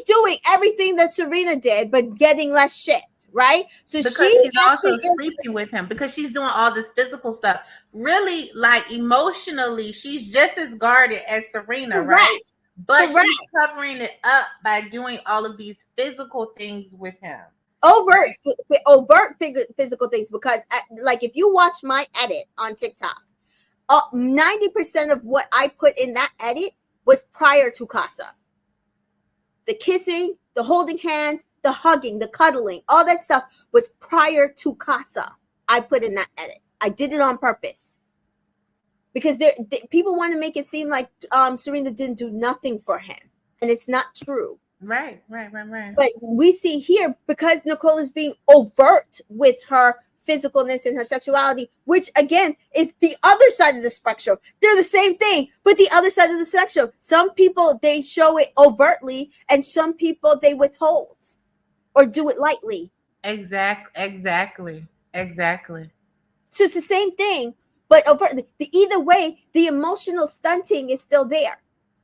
doing everything that Serena did, but getting less shit. Right? So because she's also sleeping with him, because she's doing all this physical stuff. Really, like emotionally, she's just as guarded as Serena, right? But she's covering it up by doing all of these physical things with him. Overt physical things, because like if you watch my edit on TikTok, 90% of what I put in that edit was prior to Casa. The kissing, the holding hands, the hugging, the cuddling, all that stuff was prior to Casa. I put in that edit. I did it on purpose. Because people want to make it seem like Serena didn't do nothing for him. And it's not true. Right. But we see here, because Nicole is being overt with her physicalness and her sexuality, which again is the other side of the spectrum. They're the same thing, but the other side of the spectrum. Some people, they show it overtly, and some people they withhold or do it lightly. Exactly. So it's the same thing, but overtly. Either way, the emotional stunting is still there.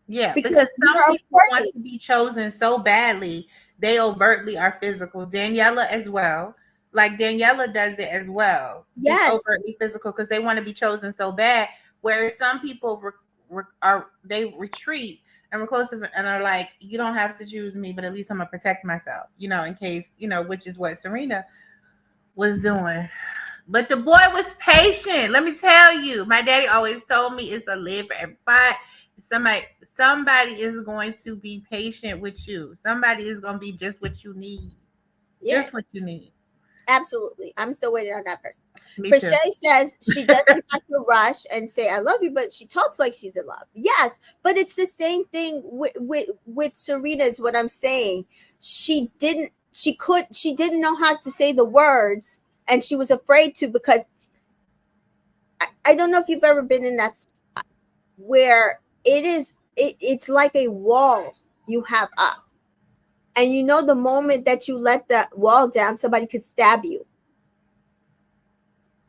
Yeah, because some people want to be chosen so badly, they overtly are physical. Daniela as well. Like Daniela does it as well. Yes, it's overtly physical because they want to be chosen so bad. Whereas some people they retreat and we're close to them and are like, you don't have to choose me, but at least I'm gonna protect myself, in case, which is what Serena was doing. But the boy was patient. Let me tell you, my daddy always told me it's a live for everybody. Somebody is going to be patient with you. Somebody is going to be just what you need. Yeah. Just what you need. Absolutely. I'm still waiting on that person. Shay says she doesn't have to rush and say I love you, but she talks like she's in love. Yes, but it's the same thing with Serena is what I'm saying. She didn't know how to say the words, and she was afraid to, because I don't know if you've ever been in that spot where it's like a wall you have up. And you know, the moment that you let that wall down, somebody could stab you.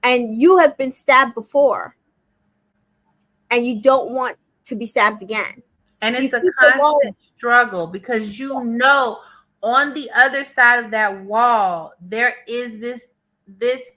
And you have been stabbed before. And you don't want to be stabbed again. And So you it's a keep the wall. constant struggle because you know on the other side of that wall there is this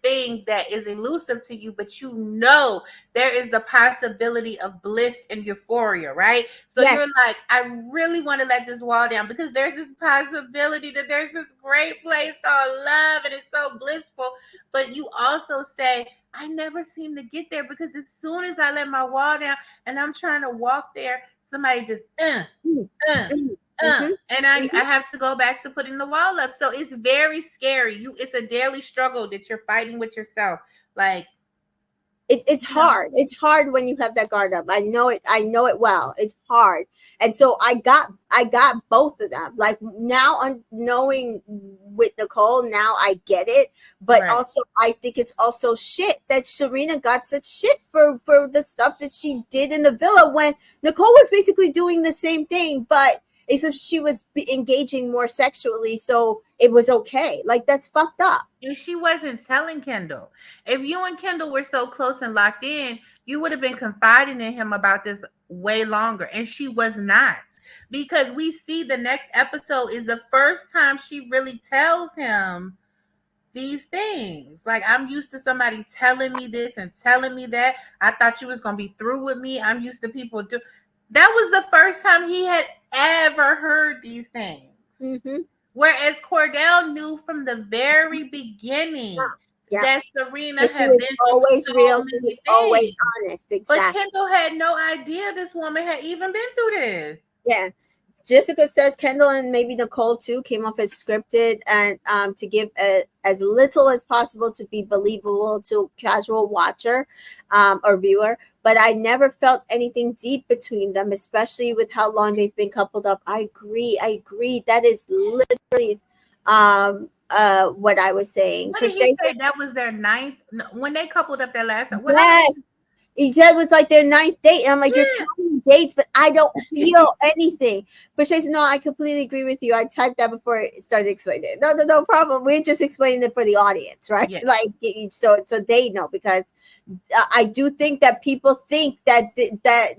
thing that is elusive to you, but you know there is the possibility of bliss and euphoria, right? So Yes. you're like, I really want to let this wall down because there's this possibility that there's this great place called love and it's so blissful. But you also say, I never seem to get there because as soon as I let my wall down and I'm trying to walk there, somebody just and I have to go back to putting the wall up. So it's very scary. It's a daily struggle that you're fighting with yourself. Like it's hard. It's hard when you have that guard up. I know it well. It's hard. And so I got both of them. Like now, on knowing with Nicole, now I get it. But also I think it's also shit that Serena got such shit for the stuff that she did in the villa when Nicole was basically doing the same thing, but except she was engaging more sexually, so it was okay. Like, that's fucked up. And she wasn't telling Kendall. If you and Kendall were so close and locked in, you would have been confiding in him about this way longer. And she was not. Because we see the next episode is the first time she really tells him these things. Like, I'm used to somebody telling me this and telling me that. I thought you was going to be through with me. I'm used to people do. That was the first time he had ever heard these things. Mm-hmm. Whereas Cordell knew from the very beginning that Serena had was been always through real. so She many was things. always honest. Exactly. But Kendall had no idea this woman had even been through this. Yeah. Jessica says Kendall and maybe Nicole too came off as scripted and to give as little as possible to be believable to a casual watcher or viewer. But I never felt anything deep between them, especially with how long they've been coupled up. I agree. That is literally what I was saying. What did he say? That was their ninth when they coupled up their last time. Yes. He said it was like their ninth date. And I'm like, you're counting dates, but I don't feel anything. But she says, no, I completely agree with you. I typed that before it started explaining it. No problem. We're just explaining it for the audience, right? Yeah. Like, so they know, because I do think that people think that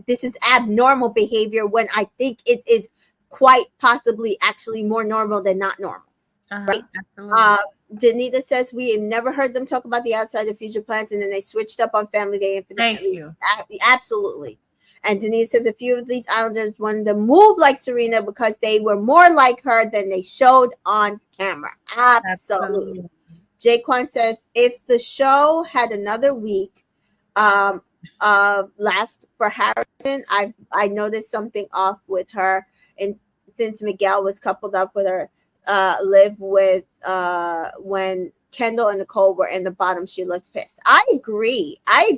this is abnormal behavior when I think it is quite possibly actually more normal than not normal. Right? Absolutely. Danita says we have never heard them talk about the outside of future plans, and then they switched up on Family Day Infinitely. Thank you. Absolutely. And Danita says a few of these Islanders wanted to move like Serena because they were more like her than they showed on camera. Absolutely. Jaquan says if the show had another week left for Harrison, I noticed something off with her, and since Miguel was coupled up with her. Live with when Kendall and Nicole were in the bottom, she looked pissed. I agree. I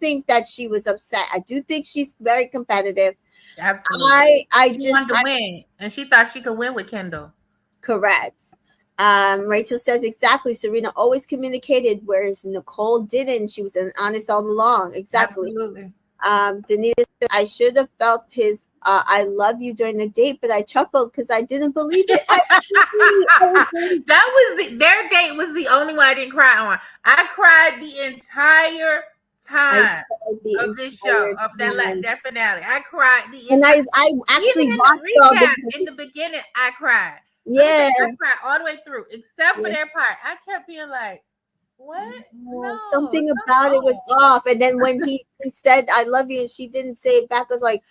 think that she was upset. I do think she's very competitive. Absolutely. She wanted to win, and she thought she could win with Kendall. Correct. Rachel says exactly. Serena always communicated, whereas Nicole didn't. She was honest all along. Exactly. Absolutely. Danita said, I should have felt his I love you during the date, but I chuckled because I didn't believe it. Their date was the only one I didn't cry on. I cried the entire time of this show, of that finale. I cried and I actually watched in the beginning. I cried. Yeah, I cried all the way through, except for their part. I kept being like, what? No, something about it was off. And then when he said I love you and she didn't say it back, I was like,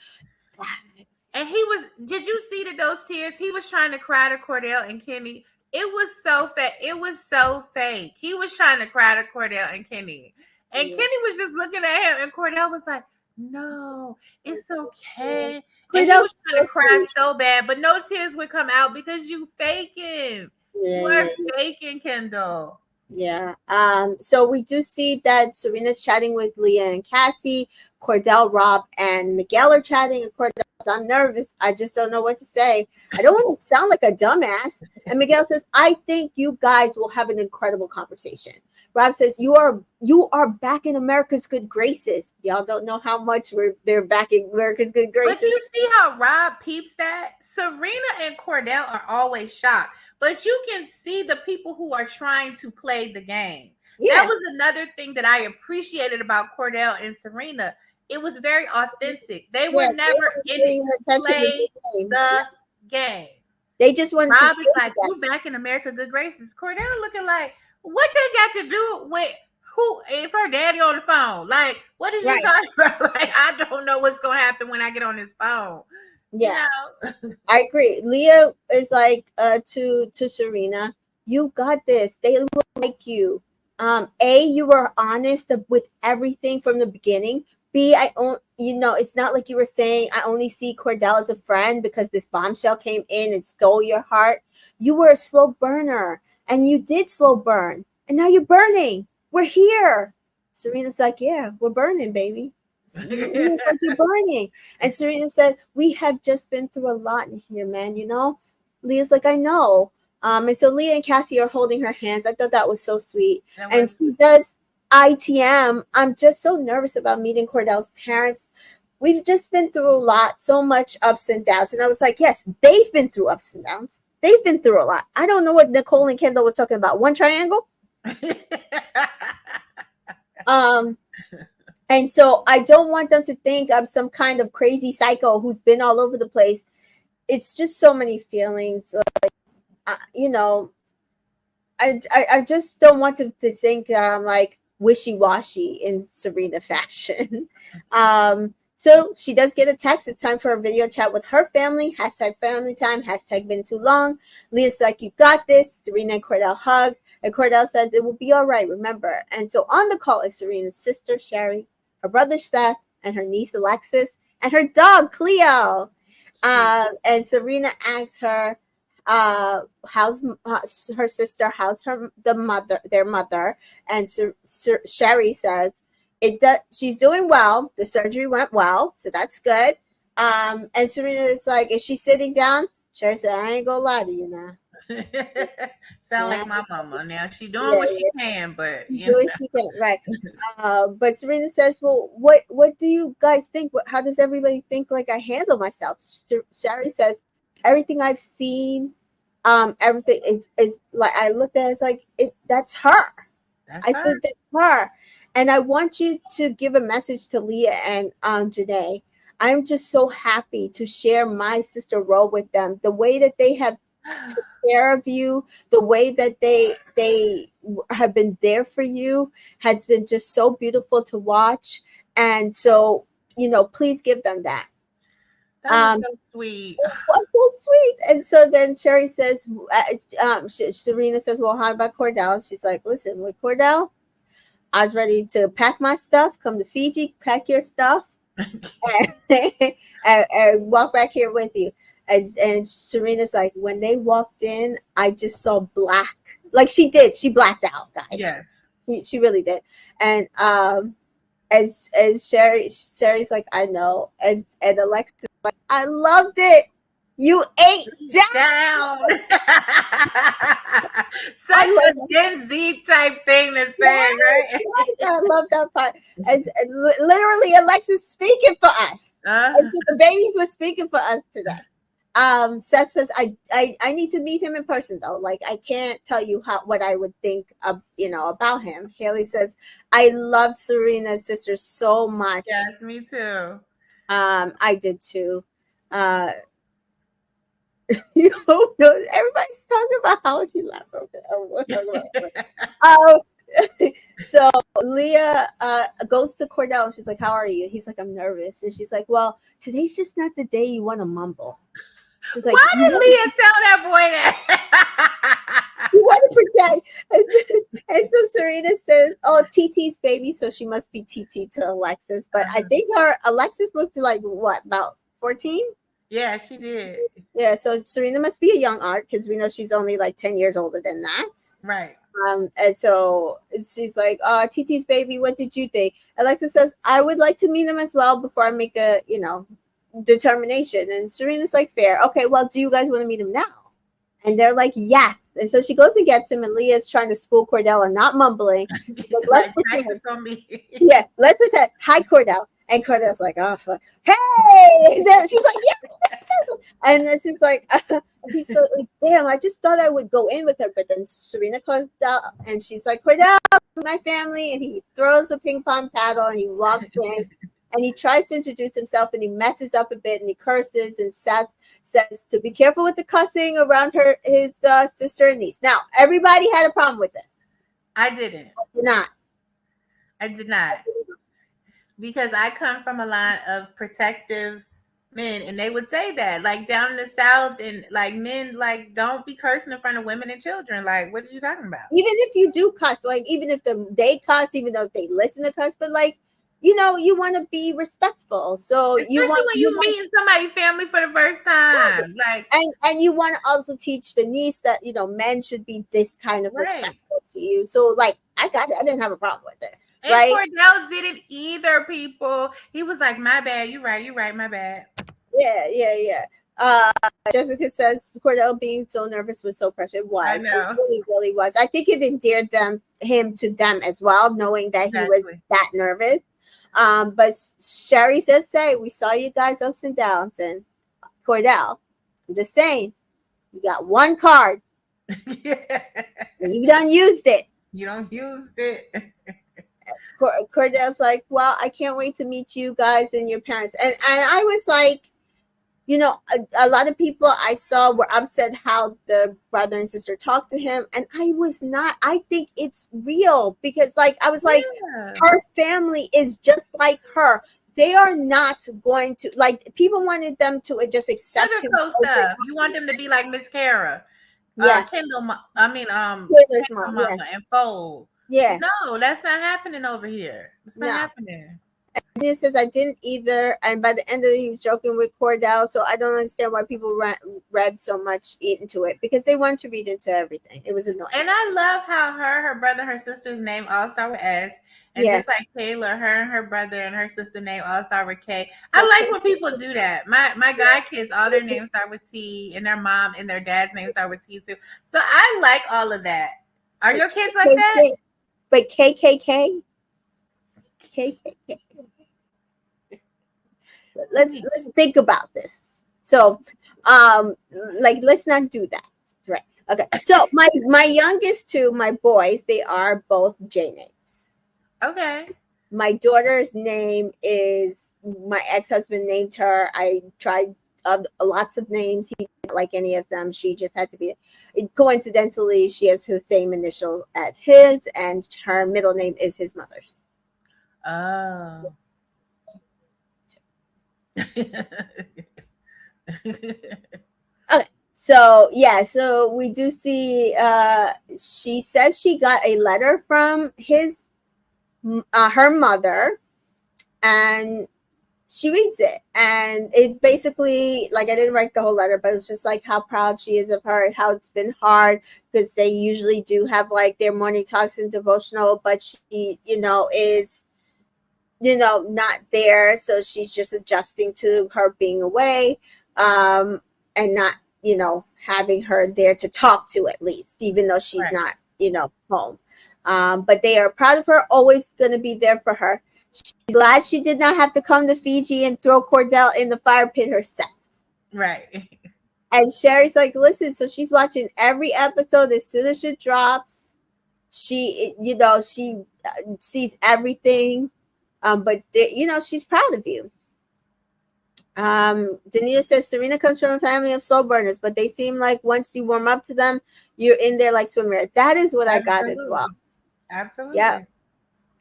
and did you see those tears? He was trying to cry to Cordell and Kenny. It was so fake. It was so fake. He was trying to cry to Cordell and Kenny. And Kenny was just looking at him, and Cordell was like, no, it's okay. And he was trying to cry so bad, but no tears would come out because you faking. You are faking, Kendall. Yeah. So we do see that Serena's chatting with Leah and Cassie, Cordell, Rob, and Miguel are chatting. And Cordell says, I'm nervous. I just don't know what to say. I don't want to sound like a dumbass. And Miguel says, I think you guys will have an incredible conversation. Rob says, you are back in America's good graces. Y'all don't know how much they're back in America's good graces. But you see how Rob peeps that? Serena and Cordell are always shocked. But you can see the people who are trying to play the game. Yeah. That was another thing that I appreciated about Cordell and Serena. It was very authentic. They were never in it to play the game. They just wanted Rob is like, you back in America, good graces. Cordell looking like, what they got to do with who? If her daddy on the phone, like, what is you talking about? Like, I don't know what's gonna happen when I get on his phone. Yeah, you know? I agree. Leah is like to Serena, you got this. They will like you. You were honest with everything from the beginning. B, it's not like you were saying I only see Cordell as a friend because this bombshell came in and stole your heart. You were a slow burner, and you did slow burn, and now you're burning. We're here. Serena's like, yeah, we're burning, baby. Serena's like, you're burning. And Serena said, we have just been through a lot in here, man, you know? Leah's like, I know. And so Leah and Cassie are holding her hands. I thought that was so sweet. And she does ITM. I'm just so nervous about meeting Cordell's parents. We've just been through a lot, so much ups and downs. And I was like, yes, they've been through ups and downs. They've been through a lot. I don't know what Nicole and Kendall was talking about. One triangle? And so I don't want them to think I'm some kind of crazy psycho who's been all over the place. It's just so many feelings. Like, I just don't want them to think I'm like wishy-washy in Serena fashion. So she does get a text. It's time for a video chat with her family. #family time. #been too long. Leah's like, you got this. Serena and Cordell hug. And Cordell says, it will be all right, remember. And so on the call is Serena's sister, Sherry, her brother, Seth, and her niece, Alexis, and her dog, Cleo. And Serena asks her, how's her sister, how's their mother. And Sherry says, she's doing well. The surgery went well, so that's good. And Serena is like, is she sitting down? Sherry said, I ain't gonna lie to you now. Sound like my mama. Now she doing what she can, but she can, right? But Serena says, "Well, what do you guys think? How does everybody think like I handle myself?" Sherry says, "Everything I've seen, everything is like I looked at it as like that's her." I said that's her, and I want you to give a message to Leah and Janae. I'm just so happy to share my sister role with them. The way that they have took care of you, the way that they have been there for you has been just so beautiful to watch. And so, please give them that. That was so sweet. Was so sweet. And so then Sherry says, Serena says, well, how about Cordell? She's like, listen, with Cordell, I was ready to pack my stuff, come to Fiji, pack your stuff, and walk back here with you. And Serena's like, when they walked in, I just saw black. Like she did. She blacked out, guys. Yes. She really did. And as Sherry's like, I know. And Alexis is like, I loved it. You ate down. Such a Gen Z type thing to say, right? I love that part. And literally Alexis speaking for us. And so the babies were speaking for us today. Seth says, I need to meet him in person though. Like I can't tell you what I would think of, about him. Haley says, I love Serena's sister so much. Yes, me too. I did too. Everybody's talking about how he laughed. So Leah goes to Cordell and she's like, how are you? He's like, I'm nervous. And she's like, well, today's just not the day you want to mumble. She's like, why did Leah tell that boy that? You want to protect. And so Serena says, oh, TT's baby. So she must be TT to Alexis. But I think Alexis looked like what, about 14? Yeah, she did. Yeah, so Serena must be a young art because we know she's only like 10 years older than that. Right. And so she's like, TT's baby, what did you think? Alexa says, I would like to meet him as well before I make a, determination. And Serena's like, fair. Okay, well, do you guys want to meet him now? And they're like, yes. And so she goes and gets him, and Leah's trying to school Cordell, not mumbling. Like, let's pretend. Yeah, let's pretend. Hi, Cordell. And Cordell's like, oh, fuck. Hey! And then she's like, yeah. And then she's like, he's like, damn, I just thought I would go in with her. But then Serena calls out, and she's like, Cordell, my family. And he throws a ping pong paddle, and he walks in. And he tries to introduce himself, and he messes up a bit, and he curses. And Seth says to be careful with the cussing around his sister and niece. Now, everybody had a problem with this. I didn't. I did not. Because I come from a line of protective men, and they would say that, like, down in the South, and like men, like, don't be cursing in front of women and children. Like, what are you talking about? Even if you do cuss, like, even if they cuss, even though if they listen to cuss, but like, you want to be respectful. So especially when you meeting somebody's family for the first time, like, and you want to also teach the niece that men should be this kind of respectful to you. So like, I didn't have a problem with it. And right? Cordell didn't either, people. He was like, my bad, you're right, my bad. Yeah. Jessica says Cordell being so nervous was so precious. It was. I know. It really, really was. I think it endeared him to them as well, knowing that he was that nervous. But Sherry says, we saw you guys ups and downs, and Cordell, I'm just saying, you got one card. And you done used it. Cordell's like, well, I can't wait to meet you guys and your parents. And I was like, a lot of people I saw were upset how the brother and sister talked to him. And I was not. I think it's real because, like, I was like, her family is just like her. They are not going to, like, people wanted them to just accept him. You want them to be like Miss Kara. Kendall, Taylor's mom, and Fold. Yeah. No, that's not happening over here. It's not happening. And he says, I didn't either. And by the end of it, he was joking with Cordell. So I don't understand why people read so much into it, because they want to read into everything. It was annoying. And I love how her brother, her sister's name all start with S. And just like Kaylor, her and her brother and her sister name all start with K. I like when people do that. My god kids, all their names start with T, and their mom and their dad's name start with T too. So I like all of that. Are your kids like that? But KKK. Let's think about this. So, let's not do that. Right. Okay. So my youngest two, my boys, they are both J names. Okay. My daughter's name is, my ex-husband named her. I tried lots of names. He didn't like any of them. She just had to be. Coincidentally, she has the same initial as his, and her middle name is his mother's. Oh. Okay. So we do see. She says she got a letter from her mother, and she reads it, and it's basically like, I didn't write the whole letter, but it's just like how proud she is of her, how it's been hard, because they usually do have like their morning talks and devotional, but she is not there, so she's just adjusting to her being away, and not having her there to talk to, at least, even though she's not home. But they are proud of her, always going to be there for her. She's glad she did not have to come to Fiji and throw Cordell in the fire pit herself. Right. And Sherry's like, listen, so she's watching every episode as soon as it drops. She sees everything. But she's proud of you. Danita says Serena comes from a family of slow burners, but they seem like once you warm up to them, you're in there like swimwear. That is what I got as well. Absolutely. Yeah.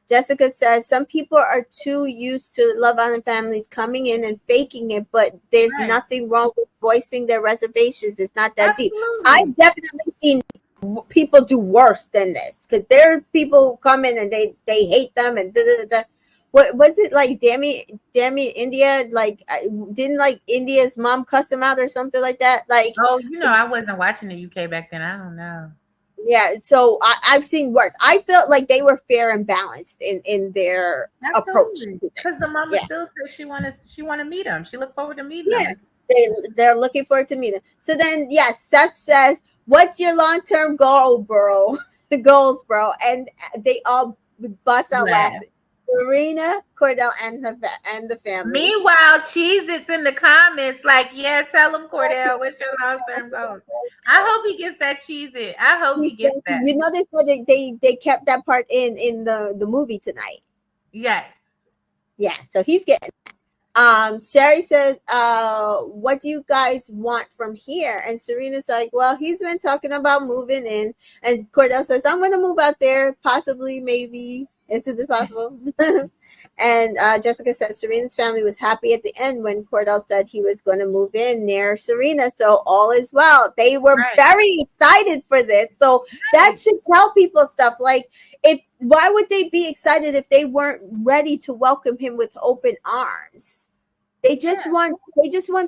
Jessica says some people are too used to Love Island families coming in and faking it, but there's nothing wrong with voicing their reservations. It's not that deep. I've definitely seen people do worse than this, because there are people come in and they hate them and da-da-da-da. What was it like? Damn India! Like, didn't like India's mom cuss him out or something like that? Like, I wasn't watching the UK back then. I don't know. Yeah, so I've seen worse. I felt like they were fair and balanced in their approach Absolutely. to Because this. the mama Yeah, still says she wanna meet him. She look forward to meeting yeah, him. they're looking forward to meeting. So then, yes, Seth says, "What's your long term goal, bro? Goals, bro?" And they all bust out Laugh. laughing. Serena, Cordell, and and the family. Meanwhile, Cheese it's in the comments like, yeah, tell him Cordell, what's your long term goals? I hope he gets that cheese it. I hope he gets that. You notice that they kept that part in the movie tonight. Yes. Yeah, so he's getting. Sherry says, what do you guys want from here? And Serena's like, well, he's been talking about moving in. And Cordell says, I'm going to move out there, possibly, maybe, as soon as possible. And Jessica said, Serena's family was happy at the end when Cordell said he was going to move in near Serena. So all is well. They were Right. very excited for this. So that should tell people stuff like, if why would they be excited if they weren't ready to welcome him with open arms? They just want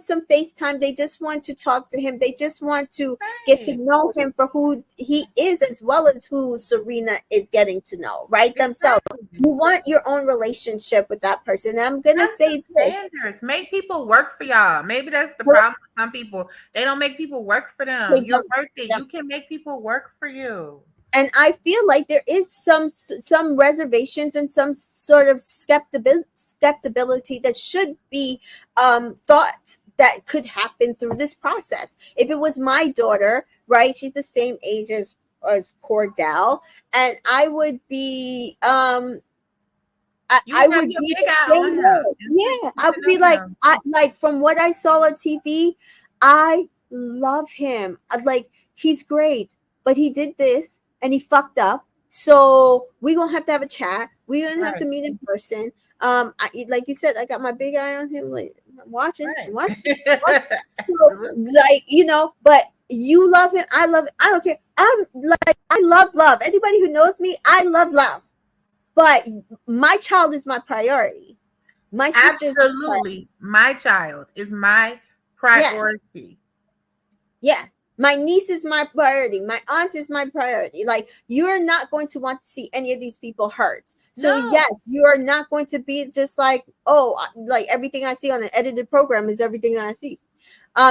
some FaceTime. They just want to talk to him. They just want to get to know him for who he is, as well as who Serena is getting to know, right? Themselves. You want your own relationship with that person. And I'm gonna say this. Standards. Make people work for y'all. Maybe that's the problem with some people. They don't make people work for them. You're worth it. You can make people work for you. And I feel like there is some reservations and some sort of skepticism that should be thought that could happen through this process. If it was my daughter, right, she's the same age as Cordell, and I would be I would be the same way. Yeah, I would be like from what I saw on TV, I love him. Like, he's great, but he did this and he fucked up. So we gonna have to have a chat. We gonna have to meet in person. Like you said, I got my big eye on him. Like, I'm watching. Like, but you love him. I love him. I don't care. I love. Anybody who knows me, I love. But my child is my priority. My sister's absolutely my child is my priority. Yeah. My niece is my priority. My aunt is my priority. Like, you're not going to want to see any of these people hurt. So yes, you are not going to be just like, oh, like everything I see on an edited program is everything that I see.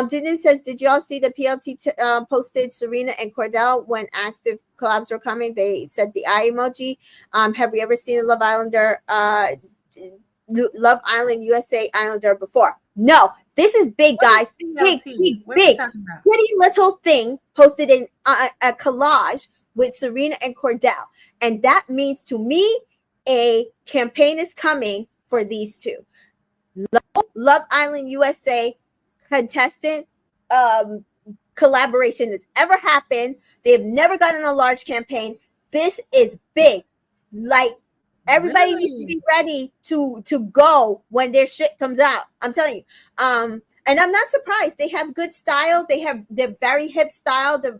Denise says, did y'all see the PLT posted Serena and Cordell when asked if collabs were coming? They said the eye emoji. Have we ever seen a Love Island USA Islander before? No, this is big, guys. Big. Pretty little thing posted in a collage with Serena and Cordell. And that means to me, a campaign is coming for these two. Love Island USA contestant collaboration has ever happened. They've never gotten a large campaign. This is big. Like, everybody needs to be ready to go when their shit comes out. I'm telling you. And I'm not surprised. They have good style. They're very hip style. They're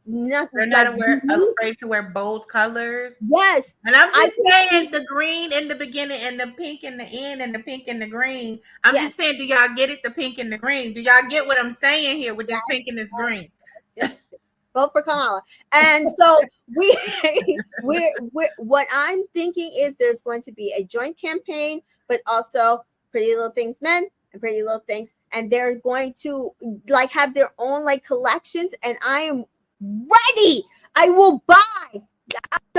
not afraid to wear bold colors. Yes. And I'm just saying, the green in the beginning and the pink in the end and the pink and the green. I'm just saying, do y'all get it? The pink and the green. Do y'all get what I'm saying here with this pink and this green? Yes. Vote for Kamala. And so we're what I'm thinking is there's going to be a joint campaign, but also Pretty Little Things Men and Pretty Little Things, and they're going to like have their own like collections, and I am ready. I will buy.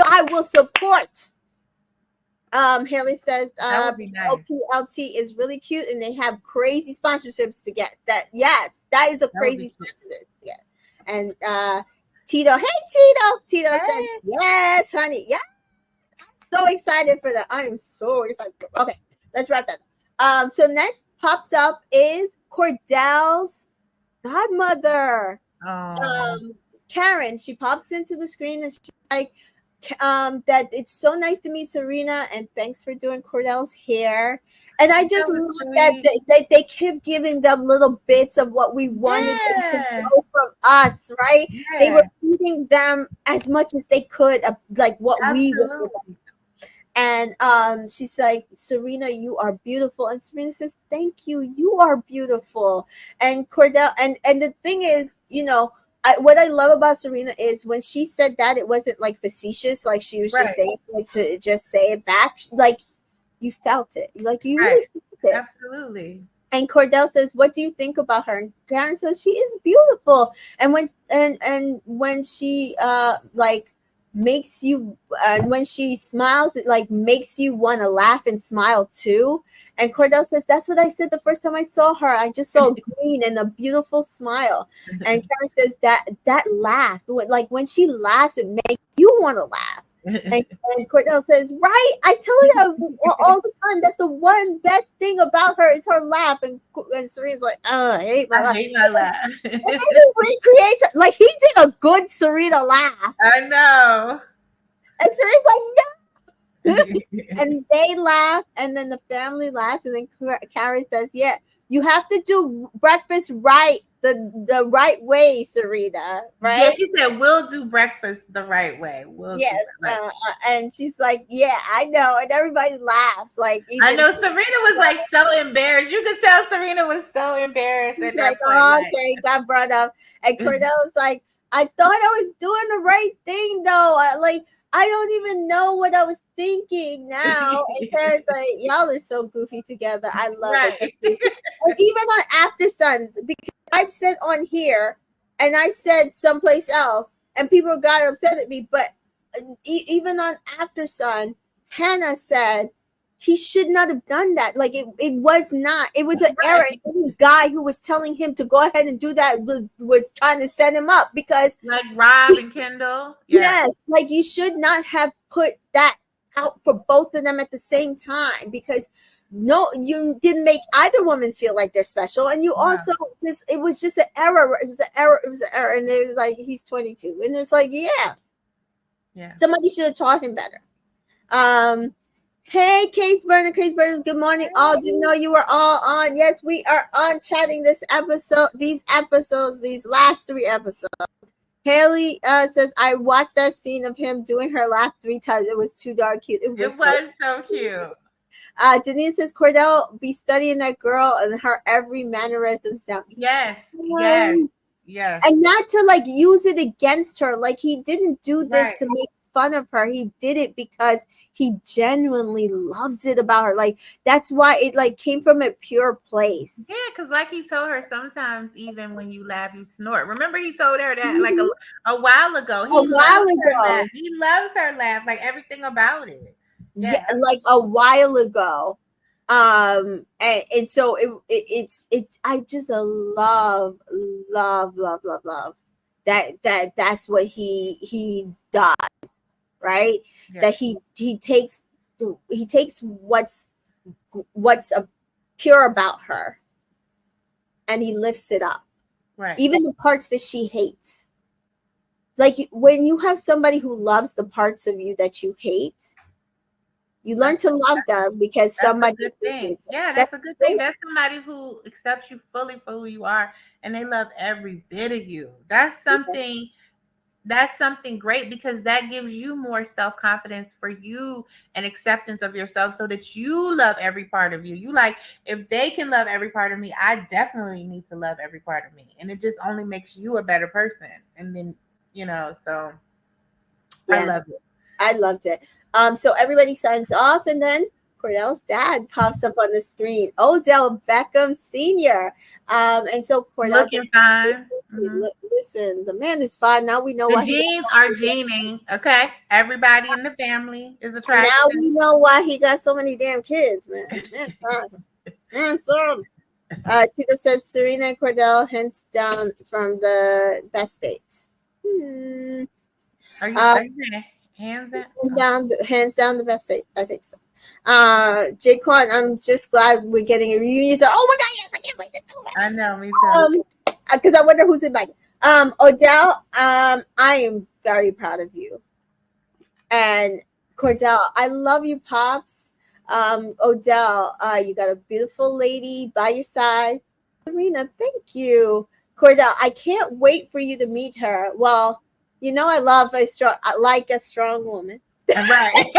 I will support. Haley says nice. OPLT is really cute, and they have crazy sponsorships to get that. Yes, that is a crazy sponsorship. Yeah. And Tito, hey Tito says, yes, honey. Yeah. I'm so excited for that. I am so excited. Okay, let's wrap that up. So next pops up is Cordell's godmother. Karen. She pops into the screen and she's like, that it's so nice to meet Serena and thanks for doing Cordell's hair. And I just love that they kept giving them little bits of what we wanted them to know from us, right? Yeah. They were feeding them as much as they could of like what we were. And she's like, Serena, you are beautiful. And Serena says, thank you. You are beautiful. And Cordell, and the thing is, what I love about Serena is when she said that, it wasn't like facetious, like she was just saying it to just say it back. Like you felt it, like you really felt it. Absolutely. And Cordell says, "What do you think about her?" And Karen says, "She is beautiful." And when she like makes you when she smiles, it like makes you want to laugh and smile too. And Cordell says, "That's what I said the first time I saw her. I just saw green and a beautiful smile." And Karen says that laugh, like when she laughs, it makes you want to laugh. And Cordell says, "Right, I tell you all the time. That's the one best thing about her is her laugh." And Serena's like, "Oh, I hate my laugh." And then he recreates, like he did a good Serena laugh. I know. And Serena's like, "No." And they laugh, and then the family laughs, and then Karen says, "Yeah, you have to do breakfast right, the right way, Serena." Right? Yeah, she said, "We'll do breakfast the right way." Yes, and she's like, "Yeah, I know," and everybody laughs. Like, even I know Serena was like so embarrassed. You could tell Serena was so embarrassed at that like, point. "Oh, okay, got brought up." And Cordell was like, "I thought I was doing the right thing, though. I don't even know what I was thinking now." And Karen's like, "Y'all are so goofy together. I love it." And even on After Sun, because I've said on here and I said someplace else, and people got upset at me, but even on After Sun, Hannah said he should not have done that. Like it was not. It was an error. The guy who was telling him to go ahead and do that was trying to set him up, because like Rob and Kendall. Yes, like you should not have put that out for both of them at the same time, because no, you didn't make either woman feel like they're special, and you also it was just an error. It was an error. It was an error, and it was like, he's 22, and it's like, yeah. Somebody should have taught him better. Hey, Case Burner, good morning. All didn't know you were all on. Yes, we are on chatting these last 3 episodes. Haley says, "I watched that scene of him doing her laugh 3 times. It was too darn cute." It was so cute. Denise says, "Cordell be studying that girl and her every mannerisms down." Yes. And not to like use it against her. Like he didn't do this to make fun of her. He did it because he genuinely loves it about her. Like that's why it like came from a pure place. Yeah, because like he told her, sometimes even when you laugh, you snort. Remember, he told her that like a while ago. He loves her laugh, like everything about it. Yeah, like a while ago. And so it's I just love that's what he does, right? That he takes what's pure about her and he lifts it up, right? Even the parts that she hates. Like when you have somebody who loves the parts of you that you hate, you learn to love them because somebody. That's a good thing. Yeah, that's a good thing. That's somebody who accepts you fully for who you are, and they love every bit of you. That's something. That's something great, because that gives you more self-confidence for you and acceptance of yourself, so that you love every part of you. You like, if they can love every part of me, I definitely need to love every part of me, and it just only makes you a better person. And then so I love it. I loved it. So everybody signs off, and then Cordell's dad pops up on the screen. Odell Beckham Sr. And so Cordell looking fine. Listen, the man is fine. Now we know the genes are gening. Okay, everybody in the family is attracted. Now we know why he got so many damn kids, man. Handsome. Tita says Serena and Cordell hands down from the best date. Are you saying hands down? Hands down the best date. I think so. Jaquan, I'm just glad we're getting a reunion. So, oh my god, yes, I can't wait to talk about it. I know, me too. Because I wonder who's invited. Odell, I am very proud of you. And Cordell, I love you, Pops. Odell, you got a beautiful lady by your side. Serena, thank you. Cordell, I can't wait for you to meet her. Well, I like a strong woman. Right.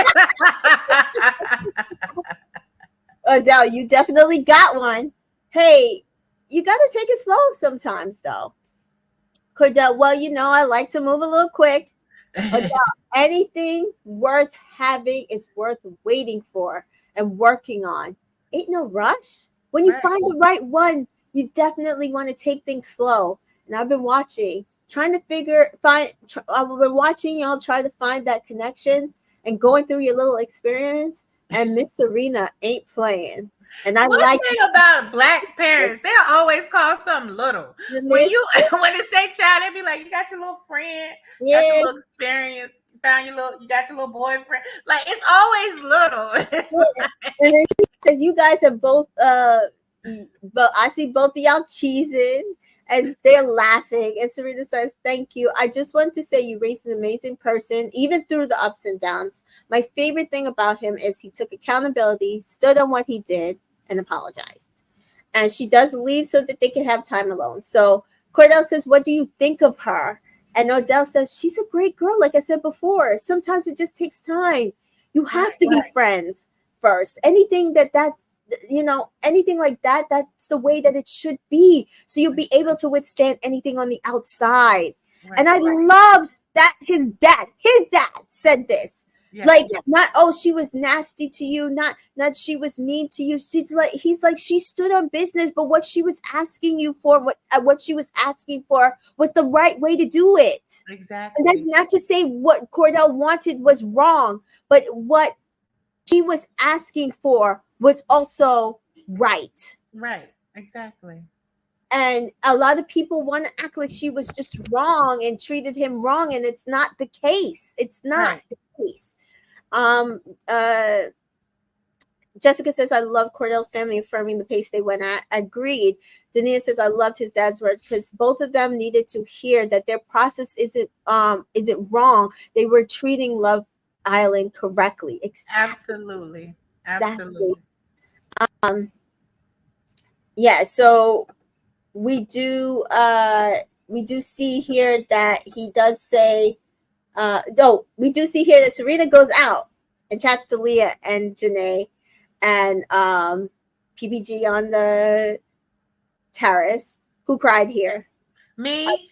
Odell, you definitely got one. Hey, you got to take it slow sometimes, though. Cordell, well, I like to move a little quick. But anything worth having is worth waiting for and working on. Ain't no rush. When you find the right one, you definitely want to take things slow. And I've been watching, I've been watching y'all try to find that connection and going through your little experience. And Miss Serena ain't playing. And I One like thing about Black parents, they'll always call something little. When it's their child, they be like, "You got your little friend, got your little experience, you got your little boyfriend." Like, it's always little. And then she says, "You guys have both, but I see both of y'all cheesing." And they're laughing. And Serena says, "Thank you. I just want to say you raised an amazing person, even through the ups and downs. My favorite thing about him is he took accountability, stood on what he did, and apologized." And she does leave so that they can have time alone. So Cordell says, "What do you think of her?" And Odell says, "She's a great girl. Like I said before, sometimes it just takes time. You have to be friends first. Anything anything like that, that's the way that it should be. So you'll be able to withstand anything on the outside." And I loved that his dad said this. Not, she was nasty to you, not she was mean to you. He's like, she stood on business, but what she was asking you for, what she was asking for was the right way to do it. Exactly. And that's not to say what Cordell wanted was wrong, but what she was asking for was also right. Right. Exactly. And a lot of people want to act like she was just wrong and treated him wrong, and it's not the case. It's not the case. Jessica says, "I love Cordell's family affirming the pace they went at." Agreed. Dania says, "I loved his dad's words because both of them needed to hear that their process isn't wrong. They were treating Love Island correctly." Absolutely. Yeah, so we do see here that he does say we do see here that Serena goes out and chats to Leah and Janae and PBG on the terrace. Who cried here? Me.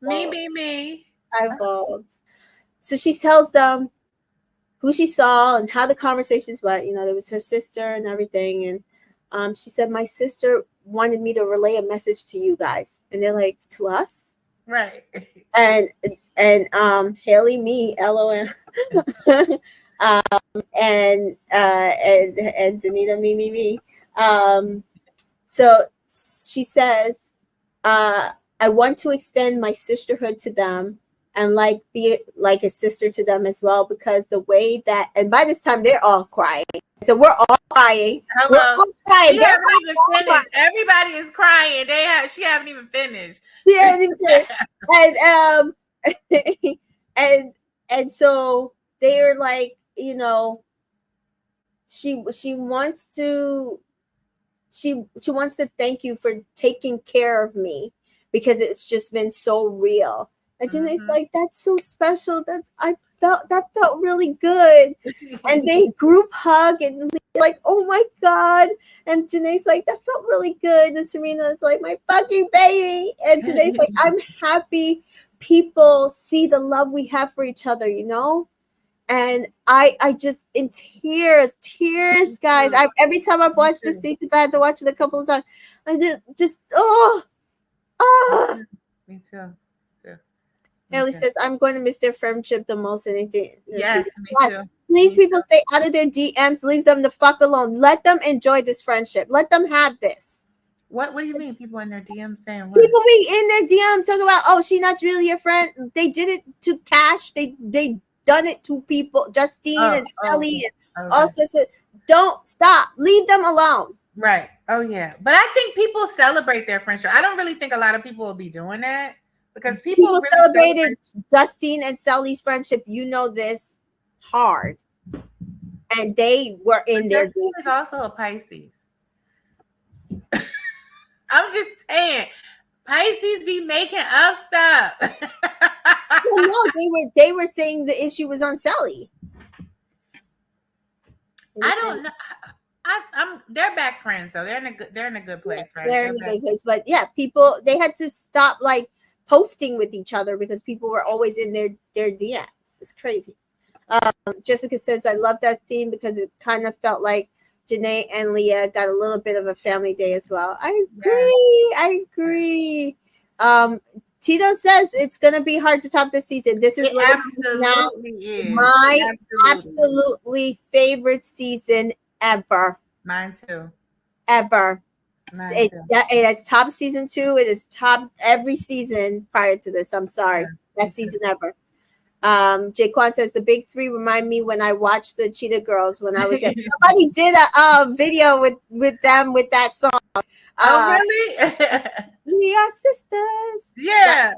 I bawled. So she tells them who she saw and how the conversations went. There was her sister and everything. And she said, "My sister wanted me to relay a message to you guys." And they're like, "To us?" Right. And Haley, me, LOL. And Danita, me. So she says, "I want to extend my sisterhood to them and be like a sister to them as well, because the way that," and by this time they're all crying. So we're all crying. Hello. We're all crying. She haven't even finished. Everybody is crying. She haven't even finished. She hasn't even finished. And so they're like, she wants to thank you for taking care of me, because it's just been so real. And Janae's like, "That's so special. That felt really good." And they group hug and like, "Oh my God." And Janae's like, "That felt really good." And Serena's like, "My fucking baby." And Janae's like, "I'm happy people see the love we have for each other, And I just in tears, guys. Every time I've watched this scene, because I had to watch it a couple of times, I did just Me too. Haley says, "I'm going to miss their friendship the most." Anything? Yes, me too. Please, people, stay out of their DMs. Leave them the fuck alone. Let them enjoy this friendship. Let them have this. What do you mean? People in their DMs saying what? People being in their DMs talking about, "Oh, she's not really your friend." They did it to Cash. They done it to people, Justine and Shelly, and also said, "Don't stop. Leave them alone." Right. Oh yeah. But I think people celebrate their friendship. I don't really think a lot of people will be doing that, because people really celebrated Justine and Sally's friendship. This hard, and they were in their. Justine is also a Pisces. I'm just saying, Pisces be making up stuff. Well, no, they were saying the issue was on Sally. I don't know. They're back friends though. They're in a good place, right? They're in a good place, but yeah, people, they had to stop posting with each other because people were always in their DMs. It's crazy. Jessica says, I love that theme because it kind of felt like Janae and Leah got a little bit of a family day as well. I agree. Yeah. I agree. Tito says it's going to be hard to top this season. This is now my absolutely favorite season ever. Mine too. Ever. It is top season 2. It is top every season prior to this. I'm sorry. Yeah, best season ever. Jaquan says the big 3 remind me when I watched the Cheetah Girls when I was at somebody did a video with them with that song. Oh really? We are sisters. Yeah.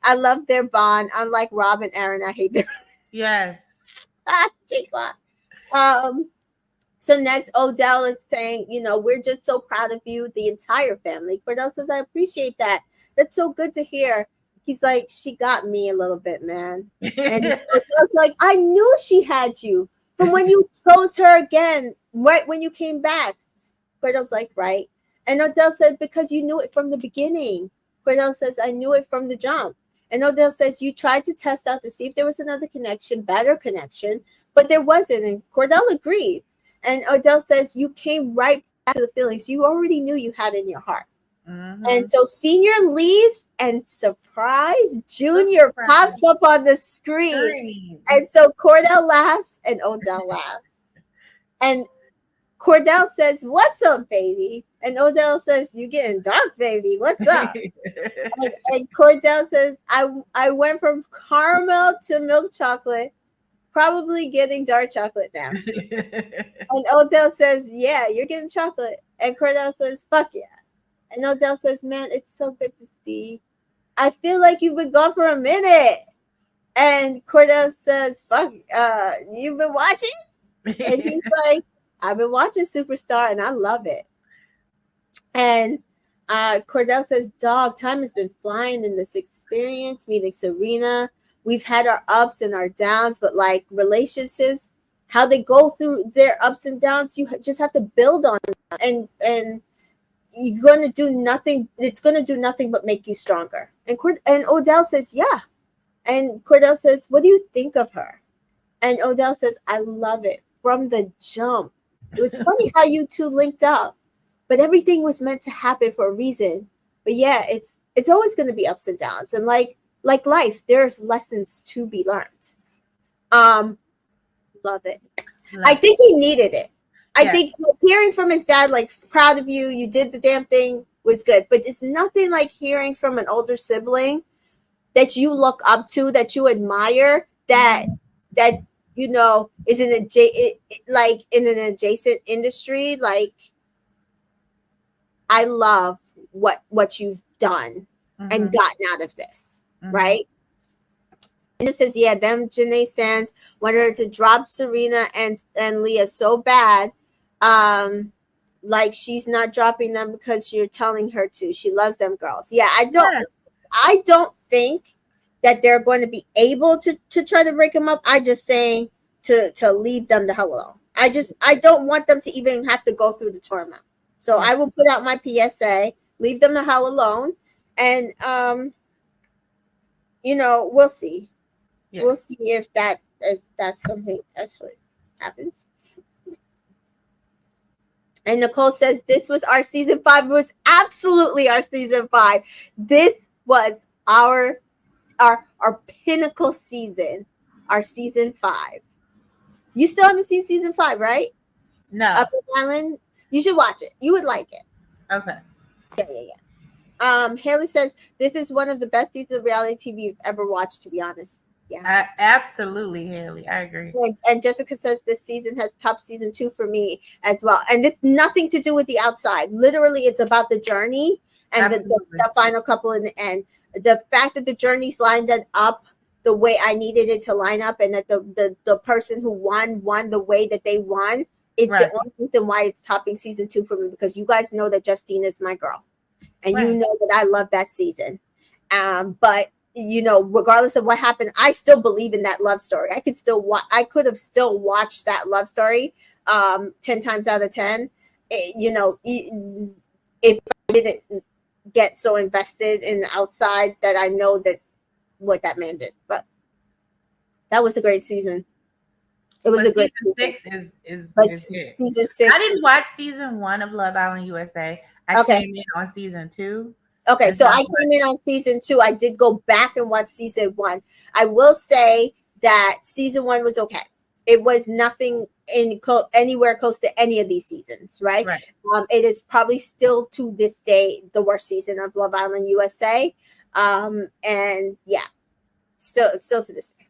I love their bond. Unlike Rob and Aaron, I hate their yes. Jaquan. So next, Odell is saying, we're just so proud of you, the entire family. Cordell says, I appreciate that. That's so good to hear. He's like, she got me a little bit, man. And Odell's like, I knew she had you from when you chose her again, right when you came back. Cordell's like, right. And Odell said, because you knew it from the beginning. Cordell says, I knew it from the jump. And Odell says, you tried to test out to see if there was another connection, better connection, but there wasn't. And Cordell agrees. And Odell says, you came right back to the feelings you already knew you had in your heart. Mm-hmm. And so Senior leaves and surprise, Junior pops up on the screen. And so Cordell laughs and Odell laughs. And Cordell says, what's up, baby? And Odell says, you getting dark, baby. What's up? and Cordell says, I went from caramel to milk chocolate. Probably getting dark chocolate now. And Odell says, yeah, you're getting chocolate. And Cordell says, fuck yeah. And Odell says, man, it's so good to see. I feel like you've been gone for a minute. And Cordell says, fuck, you've been watching? And he's like, I've been watching Superstar and I love it. And Cordell says, dog, time has been flying in this experience, meeting Serena. We've had our ups and our downs, but like relationships, how they go through their ups and downs, you just have to build on them. And you're going to do nothing. It's going to do nothing but make you stronger. And Odell says, yeah. And Cordell says, what do you think of her? And Odell says, I love it from the jump. It was funny how you two linked up, but everything was meant to happen for a reason. But yeah, it's always going to be ups and downs. And like life, there's lessons to be learned. Love it. I think he needed it. I think hearing from his dad, like, proud of you, you did the damn thing, was good. But it's nothing like hearing from an older sibling that you look up to, that you admire, that is in an adjacent industry. Like, I love what you've done and gotten out of this, right? And it says, yeah, them Janae stands wanted her to drop Serena and Leah so bad. Like she's not dropping them because you're telling her to. She loves them girls. Yeah, I don't think that they're going to be able to try to break them up. I just saying to leave them the hell alone. I don't want them to even have to go through the tournament. So I will put out my PSA, leave them the hell alone. And we'll see. Yeah. We'll see if that's something actually happens. And Nicole says, this was our season 5. It was absolutely our season 5. This was our pinnacle season, our season 5. You still haven't seen season 5, right? No. Up in Island. You should watch it. You would like it. Okay. Yeah. Haley says, this is one of the best seasons of reality TV you've ever watched, to be honest. Yeah, absolutely, Haley. I agree. And Jessica says this season has topped season 2 for me as well. And it's nothing to do with the outside. Literally, it's about the journey and the final couple in the end. The fact that the journeys lined it up the way I needed it to line up, and that the person who won the way that they won is the only reason why it's topping season 2 for me, because you guys know that Justine is my girl. And you know that I love that season. But regardless of what happened, I still believe in that love story. I could have still watched that love story 10 times out of 10. If I didn't get so invested in the outside that I know that what that man did. But that was a great season. It was a great season. 6 is good. Season 6. I didn't watch season 1 of Love Island USA. I came in on season 2. Okay, so I came in on season 2. I did go back and watch season 1. I will say that season 1 was okay. It was nothing anywhere close to any of these seasons, right? It is probably still to this day the worst season of Love Island USA. And yeah, still to this day.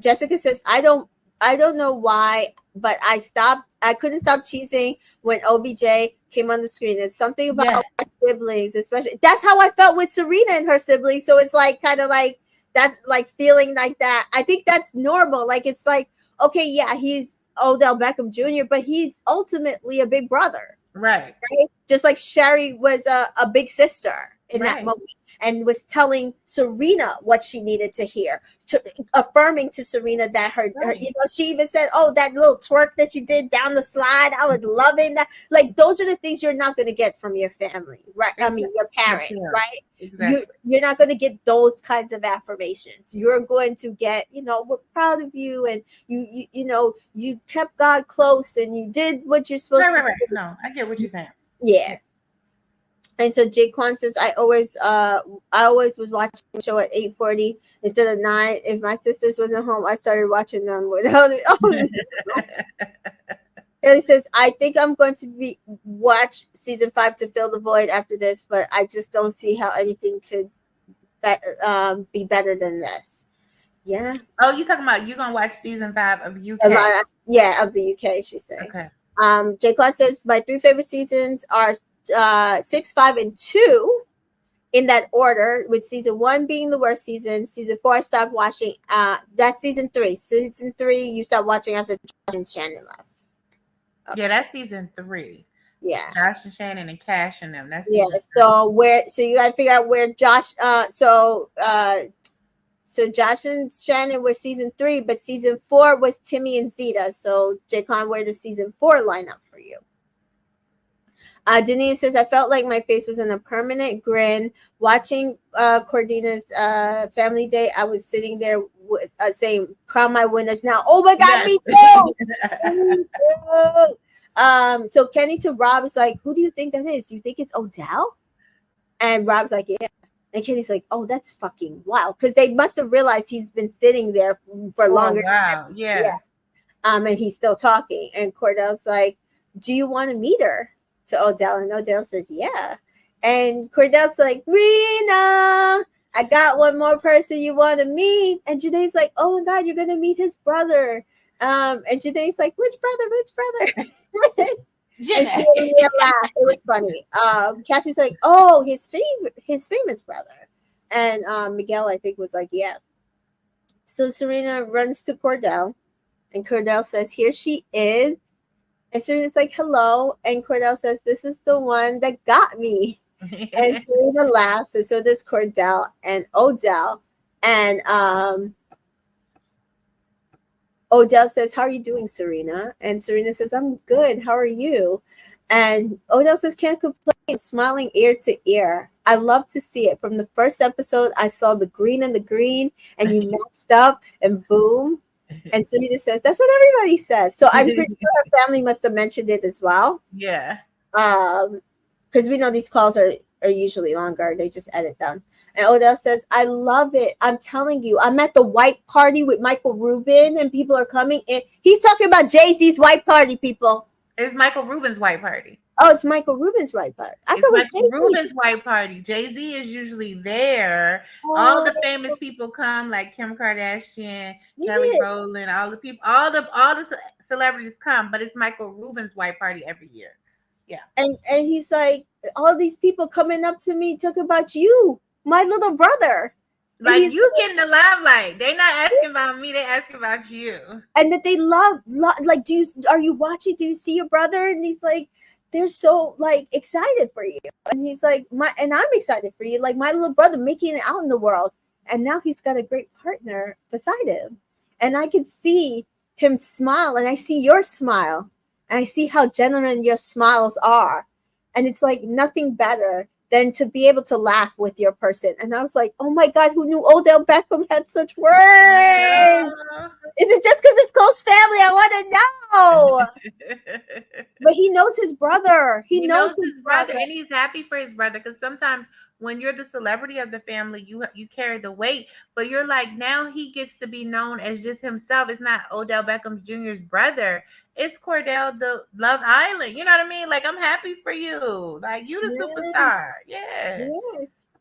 Jessica says, I don't know why, but I couldn't stop cheesing when OBJ came on the screen. It's something about my siblings, especially. That's how I felt with Serena and her siblings. So it's like kind of like that's like feeling like that. I think that's normal. Like it's like, okay, yeah, he's Odell Beckham Jr., but he's ultimately a big brother. Right? Just like Sherry was a big sister in that moment and was telling Serena what she needed to hear, affirming to Serena that her she even said, oh, that little twerk that you did down the slide, I was loving that. Like those are the things you're not going to get from your family, right? I mean, your parents, right? Exactly. You're not going to get those kinds of affirmations. You're going to get, we're proud of you, and you kept God close and you did what you're supposed to do. No, I get what you're saying. Yeah. And so Jaquan says, I always was watching the show at 8:40 instead of 9. If my sisters wasn't home, I started watching them without it. And he says, I think I'm going to watch season 5 to fill the void after this, but I just don't see how anything could be better than this. Yeah. Oh, you talking about you're gonna watch season 5 of UK? Of the UK, she said. Okay. Jaquan says, my 3 favorite seasons are 6, 5, and 2 in that order, with season 1 being the worst season. Season 4 I stopped watching. That's season 3. Season 3 you stopped watching after Josh and Shannon left. Okay. Yeah, that's season 3. Yeah, Josh and Shannon and Cash and them. That's so you gotta figure out where Josh. So Josh and Shannon were season 3, but season 4 was Timmy and Zeta. So Jaquan, where does season 4 line up for you? Denise says, I felt like my face was in a permanent grin watching Cordina's family day. I was sitting there saying, crown my winners now. Oh my God, me too. Me too. So Kenny to Rob is like, who do you think that is? You think it's Odell? And Rob's like, yeah. And Kenny's like, oh, that's fucking wild. Because they must have realized he's been sitting there for longer. Wow. Yeah. And he's still talking. And Cordell's like, do you want to meet her? To Odell, and Odell says, yeah. And Cordell's like, Rena, I got one more person you want to meet. And Janae's like, oh my God, you're going to meet his brother. And Janae's like, which brother? And she made me laugh. It was funny. Cassie's like, oh, his famous brother. And Miguel, I think, was like, yeah. So Serena runs to Cordell, and Cordell says, here she is. And Serena's like, hello. And Cordell says, this is the one that got me. And Serena laughs. And so does Cordell and Odell. And Odell says, how are you doing, Serena? And Serena says, I'm good. How are you? And Odell says, can't complain, smiling ear to ear. I love to see it. From the first episode, I saw the green and the green, and you matched up, and boom. And Serena says, that's what everybody says. So I'm pretty sure her family must have mentioned it as well. Yeah. Because we know these calls are usually longer. They just edit them. And Odell says, I love it. I'm telling you, I'm at the white party with Michael Rubin, and people are coming in. He's talking about Jay-Z's white party, people. It's Michael Rubin's white party. Oh, it's Michael Rubin's white party. I thought it was Michael Rubin's white party. Jay-Z is usually there. All the famous people come, like Kim Kardashian, Kelly Rowland, all the people, all the celebrities come, but it's Michael Rubin's white party every year. Yeah. And he's like, all these people coming up to me talking about you, my little brother. Like, you getting the limelight. They're not asking about me, they're asking about you. And that they love like, are you watching? Do you see your brother? And he's like, they're so like excited for you. And he's like, and I'm excited for you. Like, my little brother making it out in the world. And now he's got a great partner beside him. And I can see him smile, and I see your smile. And I see how genuine your smiles are. And it's like nothing better than to be able to laugh with your person. And I was like, oh my God, who knew Odell Beckham had such words? Is it just because it's close family? I want to know. But he knows his brother. He knows his brother. And he's happy for his brother, because sometimes when you're the celebrity of the family, you carry the weight. But you're like, now he gets to be known as just himself. It's not Odell Beckham Jr.'s brother. It's Cordell, the Love Island. You know what I mean? Like, I'm happy for you. Like, you the superstar. Yeah.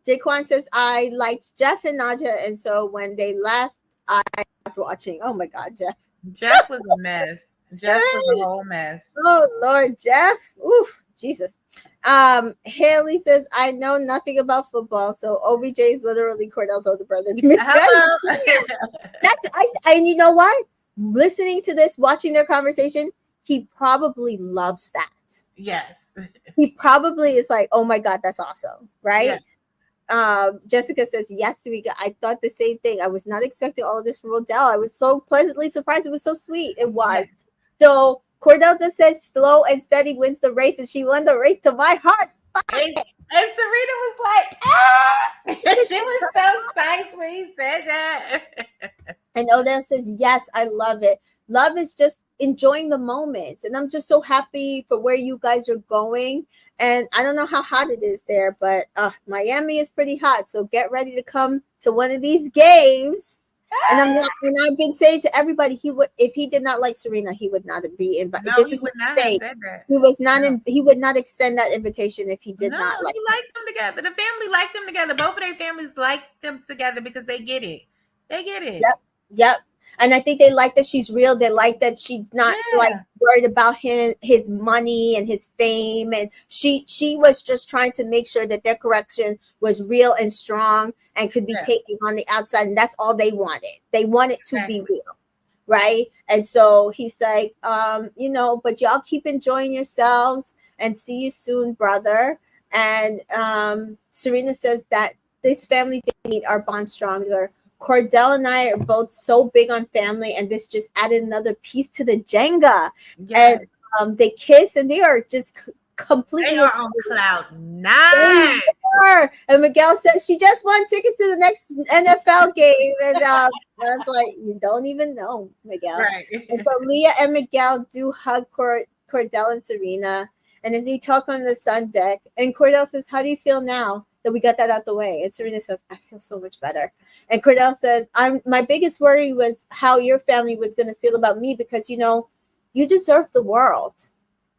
Jaquan says, I liked Jeff and Nadia, and so when they left, I stopped watching. Oh my God, Jeff. Jeff was a mess. Jeff was a whole mess. Oh Lord, Jeff. Oof, Jesus. Haley says, I know nothing about football, so OBJ is literally Cordell's older brother to me. And you know what? Listening to this, watching their conversation, he probably loves that. Yes. He probably is like, oh my God, that's awesome, right? Yeah. Jessica says, yes, Tamika, I thought the same thing. I was not expecting all of this from Odell. I was so pleasantly surprised. It was so sweet. It was. Yes. So Cordell just says slow and steady wins the race, and she won the race to my heart. And Serena was like, ah! She was so psyched when he said that. And Odell says, yes, I love it. Love is just enjoying the moments. And I'm just so happy for where you guys are going. And I don't know how hot it is there, but Miami is pretty hot. So get ready to come to one of these games. And I've been saying to everybody, he would, if he did not like Serena, he would not be invited. No, he would not have said that. He was not. No. He would not extend that invitation if he did not like. He liked them together. The family liked them together. Both of their families liked them together because they get it. They get it. Yep. And I think they like that she's real. They like that she's not like worried about his money and his fame. And she was just trying to make sure that their correction was real and strong and could be taken on the outside. And that's all they wanted. They wanted to be real. Right. And so he's like, but y'all keep enjoying yourselves and see you soon, brother. And Serena says that this family did meet our bond stronger. Cordell and I are both so big on family, and this just added another piece to the Jenga. Yes. And they kiss, and they are just completely. They are on cloud nine. And Miguel said she just won tickets to the next NFL game, and I was like, you don't even know, Miguel. Right. And so Leah and Miguel do hug Cordell and Serena, and then they talk on the sun deck. And Cordell says, "How do you feel now that we got that out the way?" And Serena says, "I feel so much better." And Cordell says, my biggest worry was how your family was going to feel about me, because, you deserve the world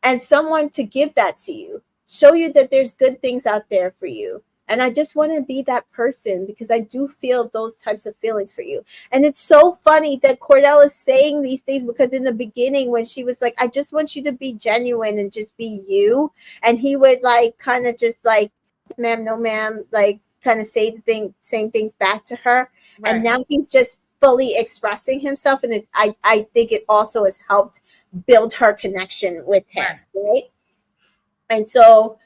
and someone to give that to you, show you that there's good things out there for you. And I just want to be that person, because I do feel those types of feelings for you. And it's so funny that Cordell is saying these things, because in the beginning when she was like, I just want you to be genuine and just be you. And he would like kind of just like, ma'am, no ma'am, like kind of say the same things back to her. Right. And now he's just fully expressing himself. And I think it also has helped build her connection with him. Right. And so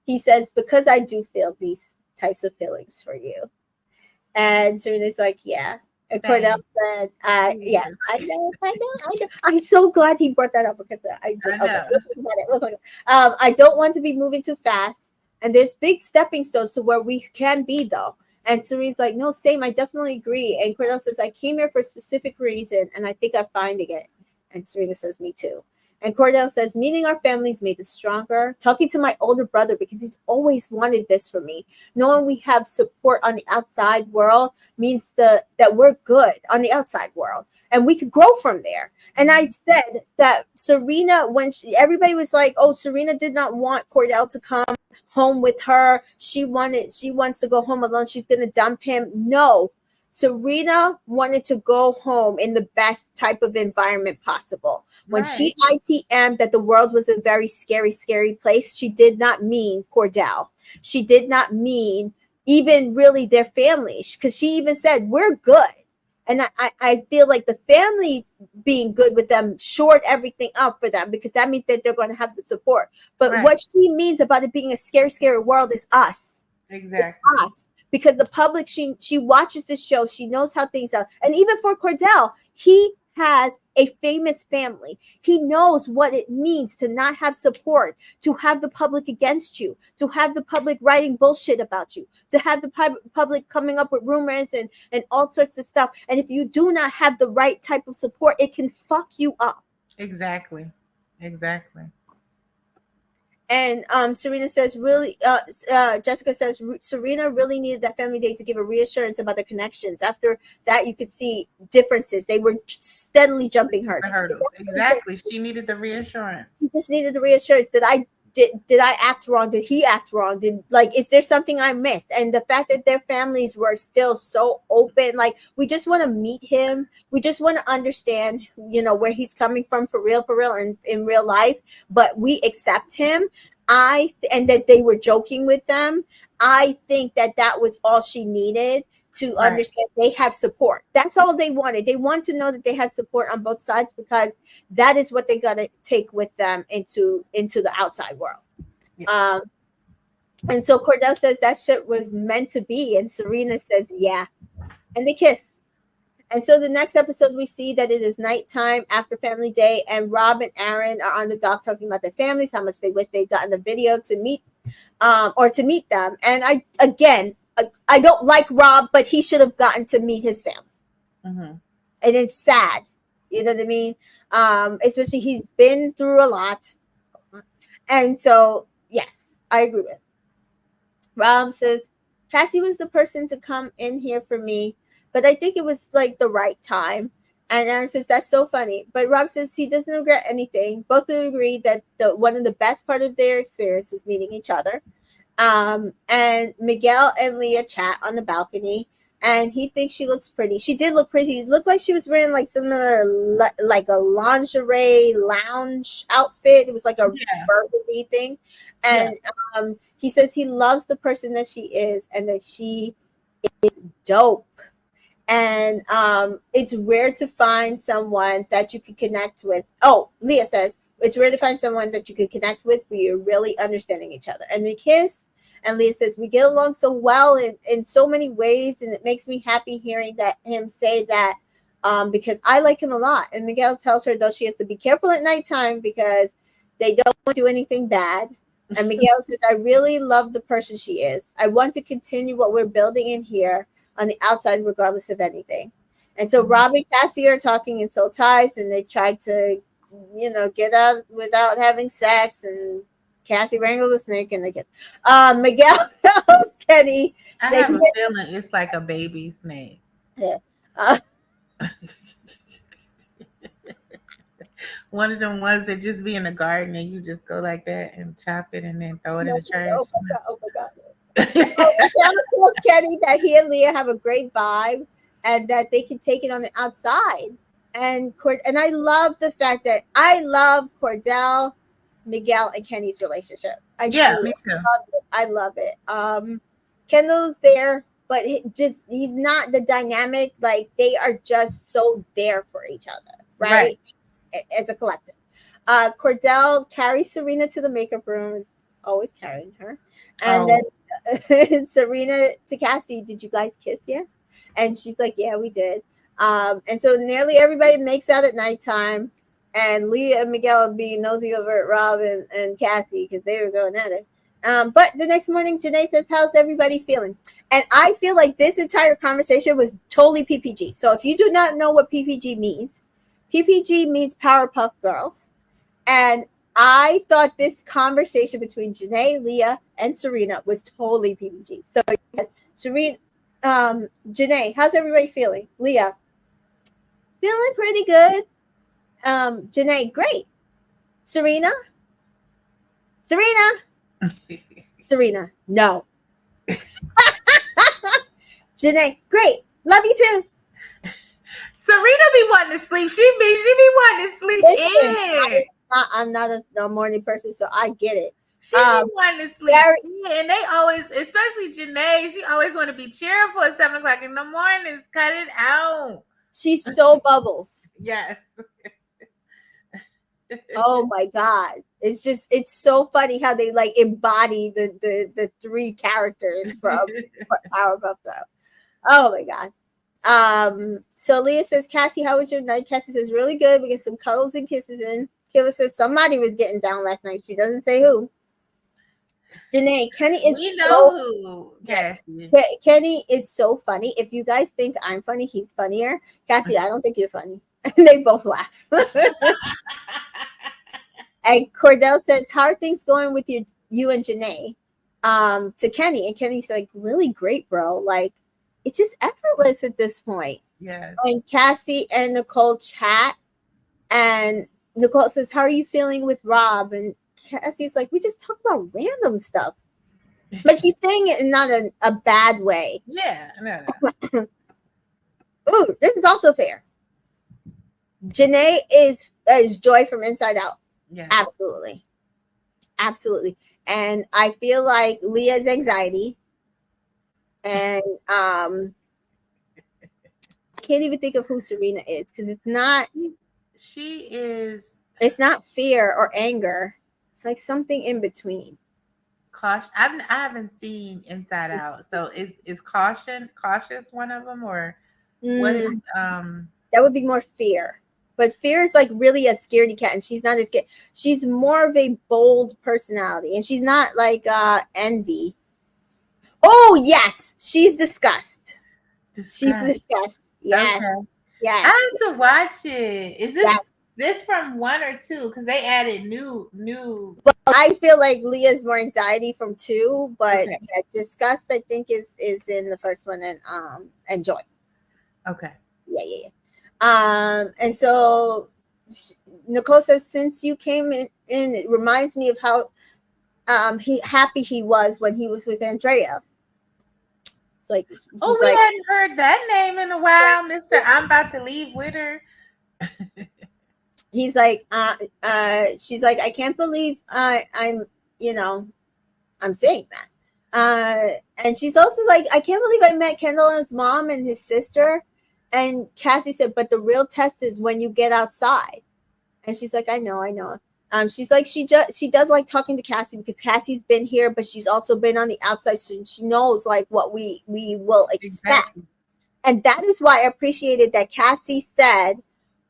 he says, because I do feel these types of feelings for you. And Serena's like, yeah. And Cordell said, I know. I'm so glad he brought that up, because I don't want to be moving too fast. And there's big stepping stones to where we can be, though. And Serena's like, no, same. I definitely agree. And Cordell says, I came here for a specific reason, and I think I'm finding it. And Serena says, me too. And Cordell says, meeting our families made us stronger. Talking to my older brother, because he's always wanted this for me. Knowing we have support on the outside world means that we're good on the outside world. And we could grow from there. And I said that Serena, when everybody was like, oh, Serena did not want Cordell to come home with her. She wants to go home alone. She's going to dump him. No. Serena wanted to go home in the best type of environment possible. When she ITM'd that the world was a very scary, scary place, she did not mean Cordell. She did not mean even really their family, because she even said, we're good. And I feel like the family being good with them shored everything up for them, because that means that they're going to have the support. But what she means about it being a scary, scary world is us. Exactly. It's us. Because the public, she watches this show. She knows how things are. And even for Cordell, he has a famous family. He knows what it means to not have support, to have the public against you, to have the public writing bullshit about you, to have the public coming up with rumors and all sorts of stuff. And if you do not have the right type of support, it can fuck you up. Exactly. And Serena says, really, Jessica says, Serena really needed that family day to give a reassurance about the connections. After that, you could see differences. They were steadily jumping hurdles. Exactly. She needed the reassurance. She just needed the reassurance that did I act wrong? Did he act wrong? Is there something I missed? And the fact that their families were still so open, like, we just want to meet him. We just want to understand, where he's coming from for real, in real life. But we accept him. And that they were joking with them. I think that was all she needed to understand they have support. That's all they wanted. They want to know that they had support on both sides, because that is what they got to take with them into the outside world. Yeah. And so Cordell says that shit was meant to be, and Serena says yeah, and they kiss. And so the next episode, we see that it is nighttime after family day, and Rob and Aaron are on the dock talking about their families, how much they wish they'd gotten the video to meet them. And I don't like Rob, but he should have gotten to meet his family. Mm-hmm. And it's sad. You know what I mean? Especially he's been through a lot. And so, yes, I agree with. Rob says, Cassie was the person to come in here for me, but I think it was like the right time. And Aaron says, that's so funny. But Rob says he doesn't regret anything. Both of them agree that one of the best part of their experience was meeting each other. And Miguel and Leah chat on the balcony, and he thinks she looks pretty. She did look pretty. It looked like she was wearing like like a lingerie lounge outfit. It was like a burgundy thing. And he says he loves the person that she is, and that she is dope. And it's rare to find someone that you can connect with. Oh, Leah says, it's rare to find someone that you can connect with where you're really understanding each other. And they kiss, and Leah says, we get along so well in so many ways, and it makes me happy hearing him say that, because I like him a lot. And Miguel tells her, though, she has to be careful at nighttime because they don't want to do anything bad. And Miguel says, I really love the person she is. I want to continue what we're building in here on the outside, regardless of anything. And so Rob and Cassie are talking in soul ties, and they try to, get out without having sex, and Cassie wrangled the snake, and they get Miguel tells Kenny. I have a feeling it's like a baby snake. Yeah. One of them ones that just be in the garden and you just go like that and chop it and then throw it in the trash. Oh my God. Miguel tells Kenny that he and Leah have a great vibe and that they can take it on the outside. And I love the fact that I love Cordell, Miguel, and Kenny's relationship. Me too. I love it. Kendall's there, but he's not the dynamic. Like, they are just so there for each other, right? As a collective. Cordell carries Serena to the makeup room. Is always carrying her. And then Serena to Cassie, did you guys kiss yet? And she's like, yeah, we did. And so nearly everybody makes out at nighttime. And Leah and Miguel are being nosy over at Rob and Cassie because they were going at it. But the next morning, Janae says, how's everybody feeling? And I feel like this entire conversation was totally PPG. So if you do not know what PPG means Powerpuff Girls. And I thought this conversation between Janae, Leah, and Serena was totally PPG. So Serena, Janae, how's everybody feeling? Leah, feeling pretty good. Janae, great. Serena, no. Janae, great. Love you too. Serena be wanting to sleep. She be wanting to sleep. Listen, I'm not a morning person, so I get it. She be wanting to sleep. And they always, especially Janae, she always want to be cheerful at 7 o'clock in the morning. Cut it out. She's so bubbles. Yes. Oh my God. It's so funny how they like embody the 3 characters from Powerpuff Girls. Oh my God. So Leah says, Cassie, how was your night? Cassie says, really good. We get some cuddles and kisses in. Kaylor says, somebody was getting down last night. She doesn't say who. Janae, Kenny is we know who. Cassie. Kenny is so funny. If you guys think I'm funny, he's funnier. Cassie, I don't think you're funny. And they both laugh. And Cordell says, how are things going with you and Janae? To Kenny. And Kenny's like, really great, bro. Like, it's just effortless at this point. Yeah. And Cassie and Nicole chat. And Nicole says, how are you feeling with Rob? And Cassie's like, we just talk about random stuff. But she's saying it in not a bad way. Yeah, no. Ooh, this is also fair. Janae is Joy from Inside Out. Yeah. Absolutely. Absolutely. And I feel like Leah's anxiety. And I can't even think of who Serena is because it's not. She is. It's not fear or anger. It's like something in between. Caution. I haven't seen Inside Out, so is cautious one of them, or what is That would be more fear. But fear is like really a scaredy cat, and she's not as scared. She's more of a bold personality, and she's not like envy. Oh yes, she's disgust. She's disgust. Yes. Okay. Yes. I have to watch it. Is this from 1 or 2? Because they added new. Well, I feel like Leah's more anxiety from 2, but okay. Yeah, disgust I think is in the first one, and Joy. Okay. Yeah. And so Nicole says, since you came in, it reminds me of how happy he was when he was with Andrea. It's like, we hadn't heard that name in a while, Mr. I'm about to leave with her. He's like, she's like, I can't believe I'm saying that. And she's also like, I can't believe I met Kendall and his mom and his sister. And Cassie said, but the real test is when you get outside. And she's like, I know. She's like, she does like talking to Cassie because Cassie's been here, but she's also been on the outside. So she knows like what we will expect. Exactly. And that is why I appreciated that Cassie said,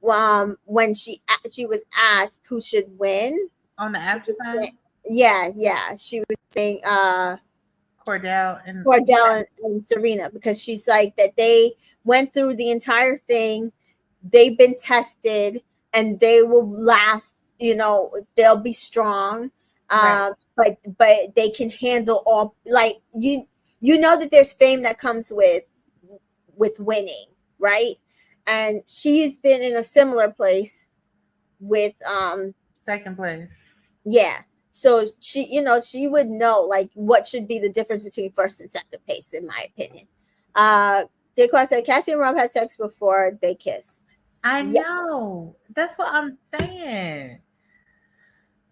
when she was asked who should win on the after time. Yeah. She was saying Cordell and Serena, because she's like that they went through the entire thing, they've been tested, and they will last, they'll be strong, right. but they can handle all, like you know that there's fame that comes with winning, right? And she's been in a similar place with second place. Yeah. So she would know like what should be the difference between first and second place, in my opinion. Daquan said Cassie and Rob had sex before they kissed. I know. That's what I'm saying.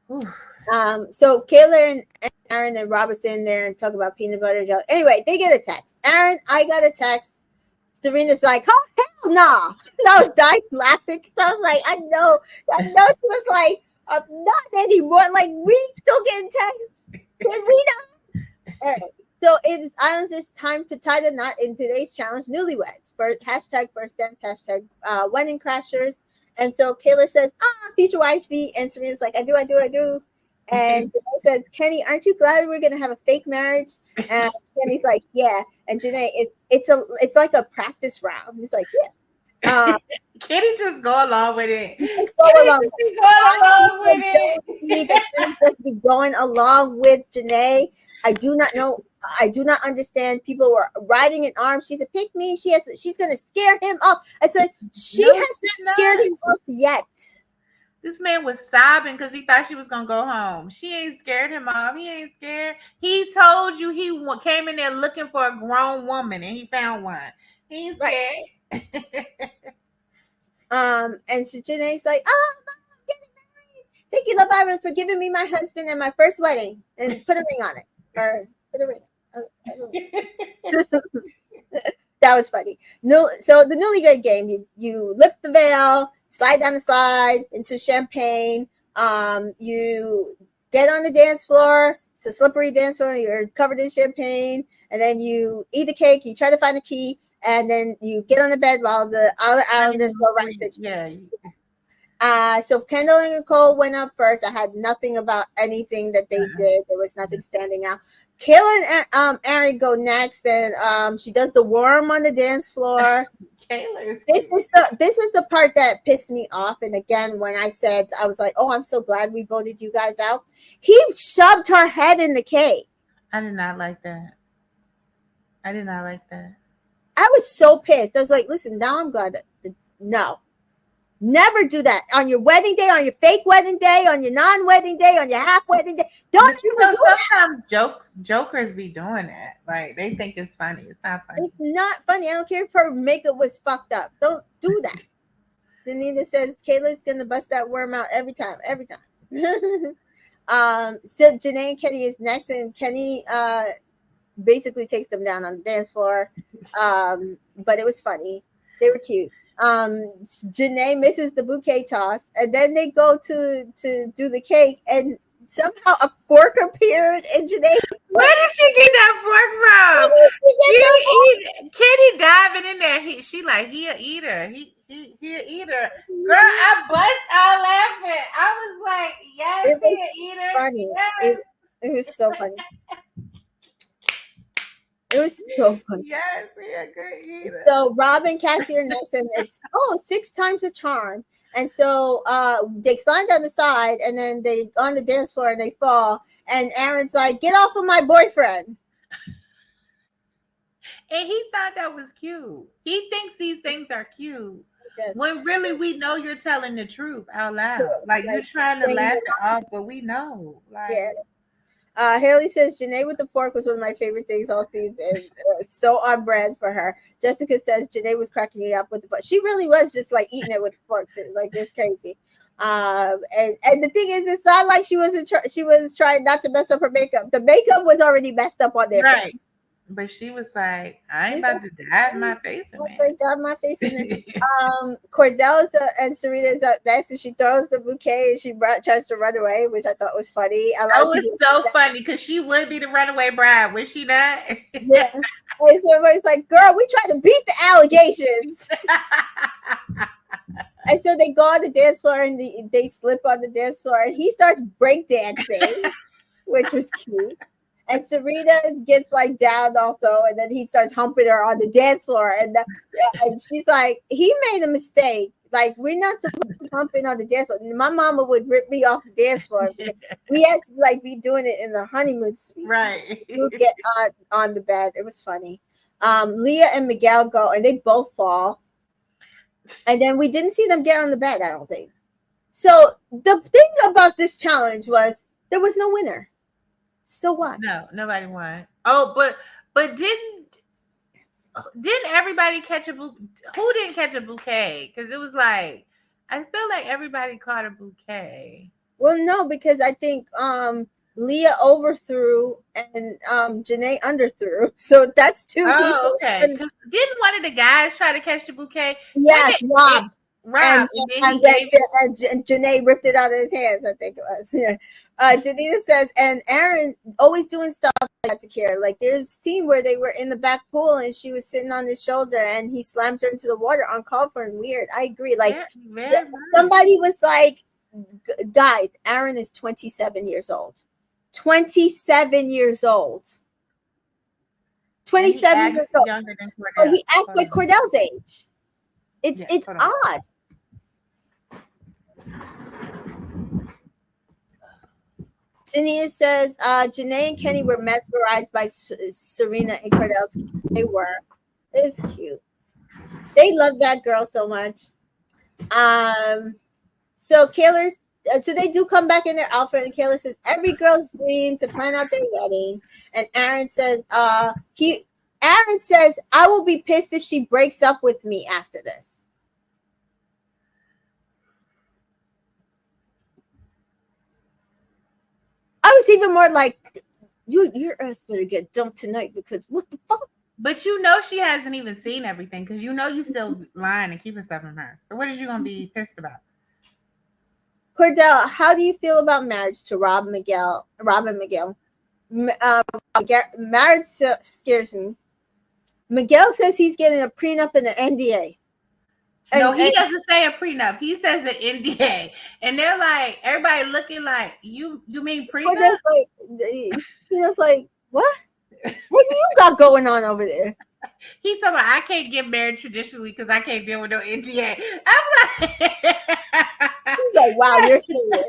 So Kaylor and Aaron and Rob are sitting there and talk about peanut butter jelly. Anyway, they get a text. Aaron, I got a text. Serena's like, oh hell no. I was dying laughing because I was like, I know she was like, not anymore. Like, we still getting texts. Can we not? All right. So it is Islanders' time to tie the knot in today's challenge, Newlyweds. Hashtag first dance, hashtag wedding crashers. And so Kaylor says, future wifey. And Serena's like, I do. And Janae says, Kenny, aren't you glad we're going to have a fake marriage? And Kenny's like, yeah. And Janae, it's like a practice round. He's like, yeah. Kenny just go along with it. Just go along with it. Just be going along with Janae. I do not understand. People were riding in arms. She's a pick me. She's going to scare him off. I said, has not scared him off yet. This man was sobbing because he thought she was going to go home. She ain't scared him off. He ain't scared. He told you he came in there looking for a grown woman and he found one. He's scared. And so Janae's like, Mom, I'm getting married. Thank you, Love Island, for giving me my husband and my first wedding. And put a ring on it. Or put a ring. That was funny. No, so the Newlywed game, you lift the veil, slide down the slide into champagne. You get on the dance floor. It's a slippery dance floor. You're covered in champagne. And then you eat the cake. You try to find a key. and then you get on the bed while the other islanders go right to so Kendall and Nicole went up first. I had nothing about anything that they did. There was nothing standing out. Kaylor and Aaron go next, and she does the worm on the dance floor. This is the part that pissed me off. And again, when I said, I was like, oh, I'm so glad we voted you guys out. He shoved her head in the cake. I did not like that. I was so pissed. I was like, listen, now I'm glad that no. Never do that on your wedding day, on your fake wedding day, on your non-wedding day, on your half wedding day. Don't you know, sometimes jokers be doing that. Like they think it's funny. It's not funny. It's not funny. I don't care if her makeup was fucked up. Don't do that. Danita says Kaylor's gonna bust that worm out every time. So Janae and Kenny is next, and Kenny basically takes them down on the dance floor. But it was funny. They were cute. Janae misses the bouquet toss, and then they go to do the cake, and somehow a fork appeared in Janae. Where did she get that fork from? Kenny diving in there. She like he a eater. He a eater. Girl, I bust out laughing. I was like, yes, he a eater. Funny. Yes. It was so funny. It was so funny. Yes, yeah, good eater. So Rob and Cassie are next, and it's 6 times a charm. And so they slide down the side, and then they on the dance floor and they fall. And Aaron's like, "Get off of my boyfriend." And he thought that was cute. He thinks these things are cute. When really we know you're telling the truth out loud. Like you're trying to laugh it off, but we know. Like yeah. Haley says Janae with the fork was one of my favorite things all season. So on brand for her. Jessica says Janae was cracking me up with the fork. She really was just like eating it with the fork too. Like it was crazy. And the thing is, it's not like she was trying not to mess up her makeup. The makeup was already messed up on their face. But she was like, I ain't about to dab my face in it. Dab my face in it. Cordell and Serena next, and she throws the bouquet and she tries to run away, which I thought was funny. That was so funny because she would be the runaway bride, would she not? Yeah. And so everybody's like, girl, we try to beat the allegations. And so they go on the dance floor and they slip on the dance floor and he starts breakdancing, which was cute. And Serena gets like down also, and then he starts humping her on the dance floor. And she's like, he made a mistake. Like, we're not supposed to hump in on the dance floor. My mama would rip me off the dance floor. We had to like be doing it in the honeymoon suite. Right. We'll get on the bed. It was funny. Leah and Miguel go, and they both fall. And then we didn't see them get on the bed, I don't think. So the thing about this challenge was there was no winner. So what? No, nobody won. Oh, but didn't everybody catch a bouquet? Who didn't catch a bouquet? Because it was like, I feel like everybody caught a bouquet. Well, no, because I think Leah overthrew and Janae underthrew. So that's two. Oh, okay. Didn't one of the guys try to catch the bouquet? Yes, Rob. And Janae ripped it out of his hands, I think it was. Yeah. Danita says, and Aaron always doing stuff like that to Kira. Like there's a scene where they were in the back pool and she was sitting on his shoulder and he slams her into the water uncalled for and weird. I agree. Like somebody was like, guys, Aaron is 27 years old. 27 years old. 27 years old. Younger than Cordell. He acts like Cordell's age. It's odd. Cynthia says Janae and Kenny were mesmerized by Serena and Cordell's. They were. It's cute. They love that girl so much. So they do come back in their outfit, and Kaylor says every girl's dream to plan out their wedding. And Aaron says Aaron says I will be pissed if she breaks up with me after this. I was even more like, your ass better get dumped tonight because what the fuck? But you know she hasn't even seen everything because you know you still lying and keeping stuff from her. So what is you gonna be pissed about? Cordell, how do you feel about marriage to Rob and Miguel? Marriage scares me. Miguel says he's getting a prenup and an NDA. No, he doesn't say a prenup. He says an NDA, and they're like, everybody looking like, you mean prenup? He's like, what? What do you got going on over there? He's talking about, I can't get married traditionally because I can't deal with no NDA. I'm like, he's like, wow, you're serious.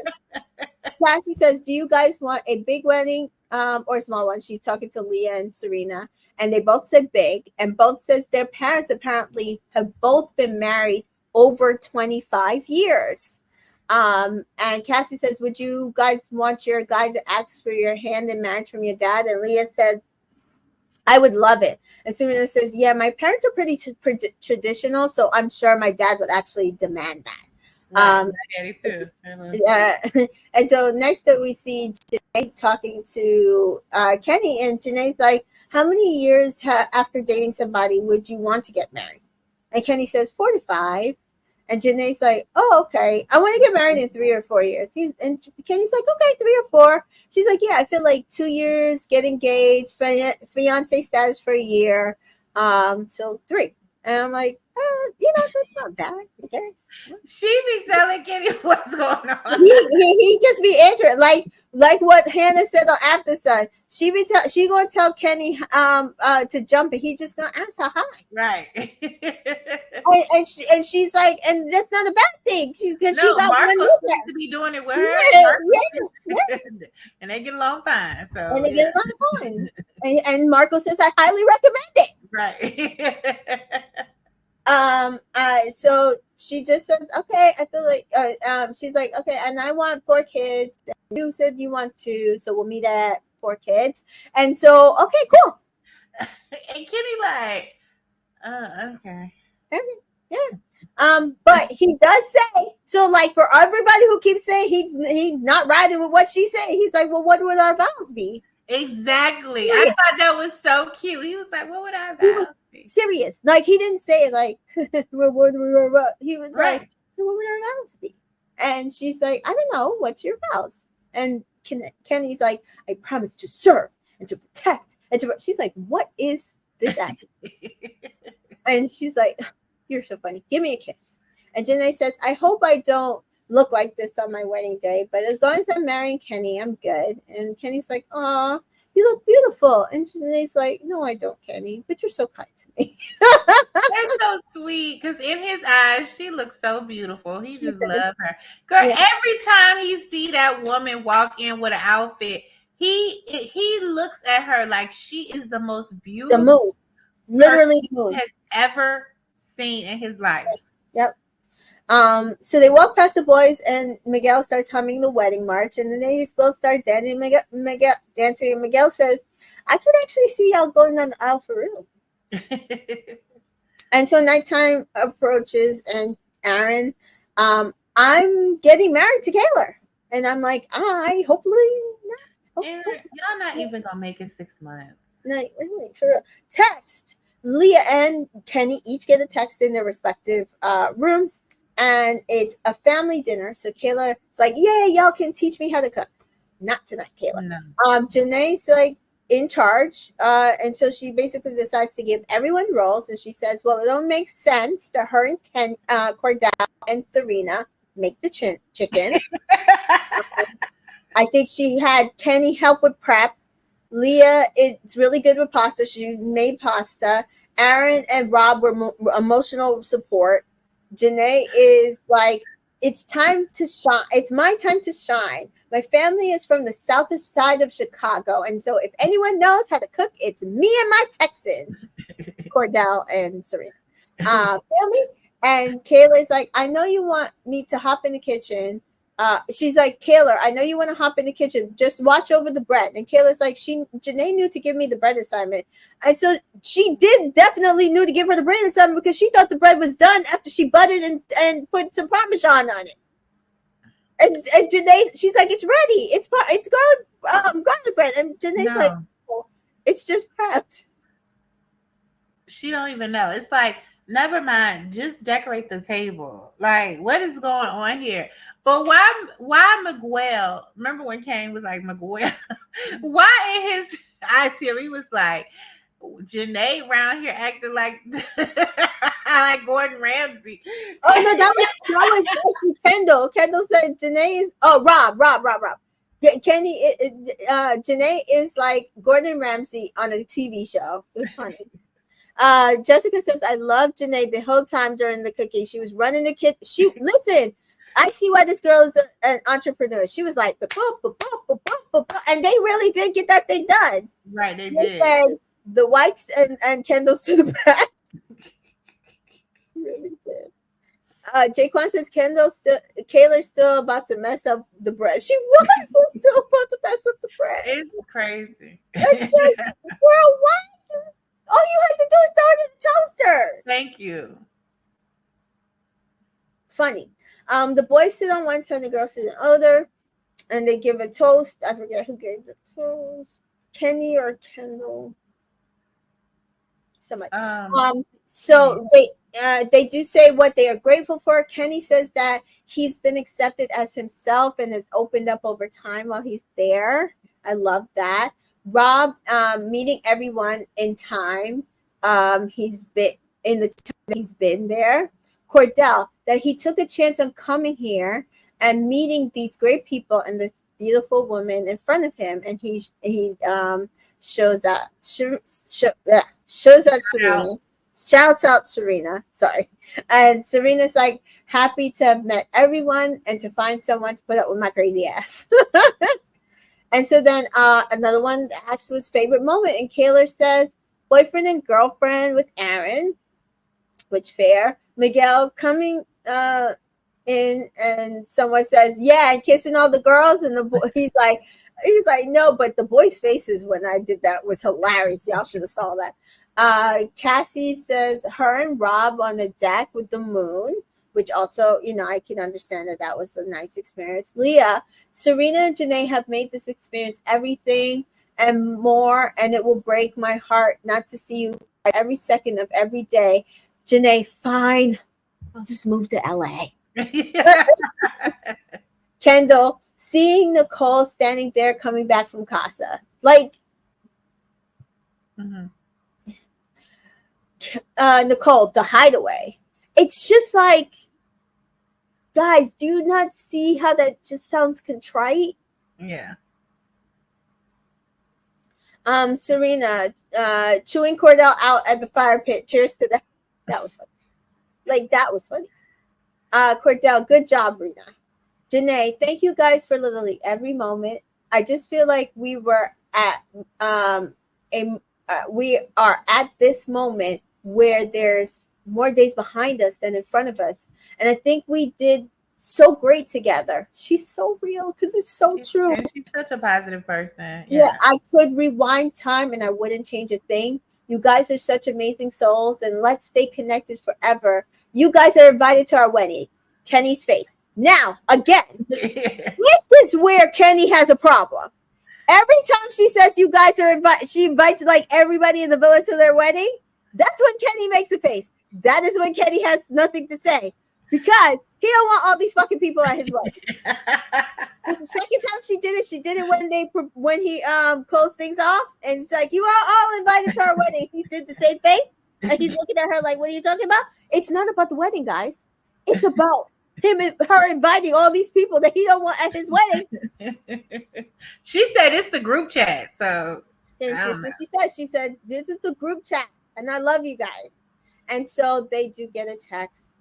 Cassie says, do you guys want a big wedding or a small one? She's talking to Leah and Serena, and they both said big, and both says their parents apparently have both been married over 25 years. And Cassie says, would you guys want your guy to ask for your hand in marriage from your dad? And Leah said, I would love it. And Serena says, yeah, my parents are pretty traditional, so I'm sure my dad would actually demand that. Right, yeah. And so next up we see Janae talking to Kenny, and Janae's like, how many years after dating somebody would you want to get married? And Kenny says 45. And Janae's like, oh, okay, I want to get married in 3 or 4 years. And Kenny's like, okay, 3 or 4. She's like, yeah, I feel like 2 years, get engaged, fiance status for a year, so 3. And I'm like, that's not bad. I guess. She be telling Kenny what's going on. He just be answering like what Hannah said on After Sun. She gonna tell Kenny to jump, and he just gonna ask how high. Right. and she's like, and that's not a bad thing because she got Marco one seems to be doing it with her. Yeah. And they get along fine. And Marco says, I highly recommend it. Right. So she just says, okay, I feel like she's like, okay, and I want 4 kids. You said you want 2, so we'll meet at 4 kids. And so, okay, cool. And Kenny like, okay. Yeah. But he does say, so like for everybody who keeps saying he's not riding with what she's saying, he's like, well, what would our vows be? Exactly. Yeah. I thought that was so cute. He was like, what would our vows be? He was serious. Like he didn't say it like he was right. Like, so what would our vows be? And she's like, I don't know, what's your vows? And Kenny's like, I promise to serve and to protect and to. She's like, what is this accent? And she's like, you're so funny. Give me a kiss. And Janae says, I hope I don't look like this on my wedding day, but as long as I'm marrying Kenny, I'm good. And Kenny's like, aw, you look beautiful. And Janae's like, no, I don't, Kenny, but you're so kind to me. That's so sweet, because in his eyes, she looks so beautiful. He just loves her. Girl, yeah. Every time he see that woman walk in with an outfit, he looks at her like she is the most beautiful the moon. Literally the moon. He has ever seen in his life. Yep. So they walk past the boys, and Miguel starts humming the wedding march, and then they both start dancing. Dancing, and Miguel says, I can actually see y'all going on the aisle for real. And so nighttime approaches, and Aaron, I'm getting married to Kaylor. And I'm like, hopefully not. Aaron, y'all not even gonna make it 6 months. No, really, for real. Text. Leah and Kenny each get a text in their respective rooms, and it's a family dinner. So Kaylor is like, yeah, y'all can teach me how to cook. Not tonight, Kaylor. No. Janae's like in charge, and so she basically decides to give everyone roles, and she says, well, it don't make sense that her and Cordell and Serena make the chicken. I think she had Kenny help with prep. Leah is really good with pasta. She made pasta. Aaron and Rob were emotional support. Janae is like, it's time to shine. It's my time to shine. My family is from the south side of Chicago. And so if anyone knows how to cook, it's me and my Texans, Cordell and Serena. Family. And Kaylor's like, I know you want me to hop in the kitchen. She's like, Kaylor, I know you want to hop in the kitchen. Just watch over the bread. And Kaylor's like, Janae knew to give me the bread assignment. And so she did definitely knew to give her the bread assignment because she thought the bread was done after she buttered and put some Parmesan on it. And Janae, she's like, it's ready. It's garlic bread. And Janae's like, oh, it's just prepped. She don't even know. It's like, never mind. Just decorate the table. Like, what is going on here? But why Miguel? Remember when Kane was like, Miguel? Why in his itinerary he was like, Janae around here acting like like Gordon Ramsay. Oh no, that was actually Kendall. Kendall said Janae is Rob. Yeah, Janae is like Gordon Ramsay on a TV show. It was funny. Jessica says, I love Janae the whole time during the cooking. She was running the kitchen. Listen, I see why this girl is an entrepreneur. She was like, "Ba-boop, ba-boop, ba-boop, ba-boop," and they really did get that thing done. Right, they did. And the whites and Kendall's to the back. Really did. Jaquan says Kaylor's still about to mess up the bread. She was still about to mess up the bread. It's crazy. It's like, girl, what? All you had to do is throw it in the toaster. Thank you. Funny. The boys sit on one side and the girls sit on the other, and they give a toast. I forget who gave the toast. Kenny or Kendall. Somebody. So they do say what they are grateful for. Kenny says that he's been accepted as himself and has opened up over time while he's there. I love that. Rob meeting everyone in time. He's been in the time he's been there. Cordell, that he took a chance on coming here and meeting these great people and this beautiful woman in front of him, and he shows out Serena. Shouts out Serena. Sorry. And Serena's like, happy to have met everyone and to find someone to put up with my crazy ass. And so then another one asks his favorite moment, and Kaylor says, boyfriend and girlfriend with Aaron, which fair. Miguel coming in, and someone says, yeah, and kissing all the girls, and the boy, he's like, no, but the boys' faces when I did that was hilarious. Y'all should have saw that. Cassie says her and Rob on the deck with the moon, which also, I can understand that was a nice experience. Leah, Serena and Janae have made this experience everything and more, and it will break my heart not to see you every second of every day. Janae, fine. I'll just move to LA. Kendall, seeing Nicole standing there coming back from Casa. Like, Nicole, the hideaway. It's just like, guys, do you not see how that just sounds contrite? Yeah. Serena, chewing Cordell out at the fire pit. Cheers to that. That was funny. That was funny. Cordell, good job, Rena. Janae, thank you guys for literally every moment. I just feel like we were at we are at this moment where there's more days behind us than in front of us, and I think we did so great together. She's so real because it's so true. And she's such a positive person. Yeah, I could rewind time and I wouldn't change a thing. You guys are such amazing souls, and let's stay connected forever. You guys are invited to our wedding. Kenny's face. Now, again, this is where Kenny has a problem. Every time she says you guys are invited, she invites like everybody in the village to their wedding. That's when Kenny makes a face. That is when Kenny has nothing to say because he don't want all these fucking people at his wedding. It's the second time she did it when he closed things off, and it's like, you are all invited to our wedding. He did the same face, and he's looking at her like, what are you talking about? It's not about the wedding, guys. It's about him and her inviting all these people that he don't want at his wedding. She said it's the group chat, so that's what she said. She said this is the group chat, and I love you guys. And so they do get a text.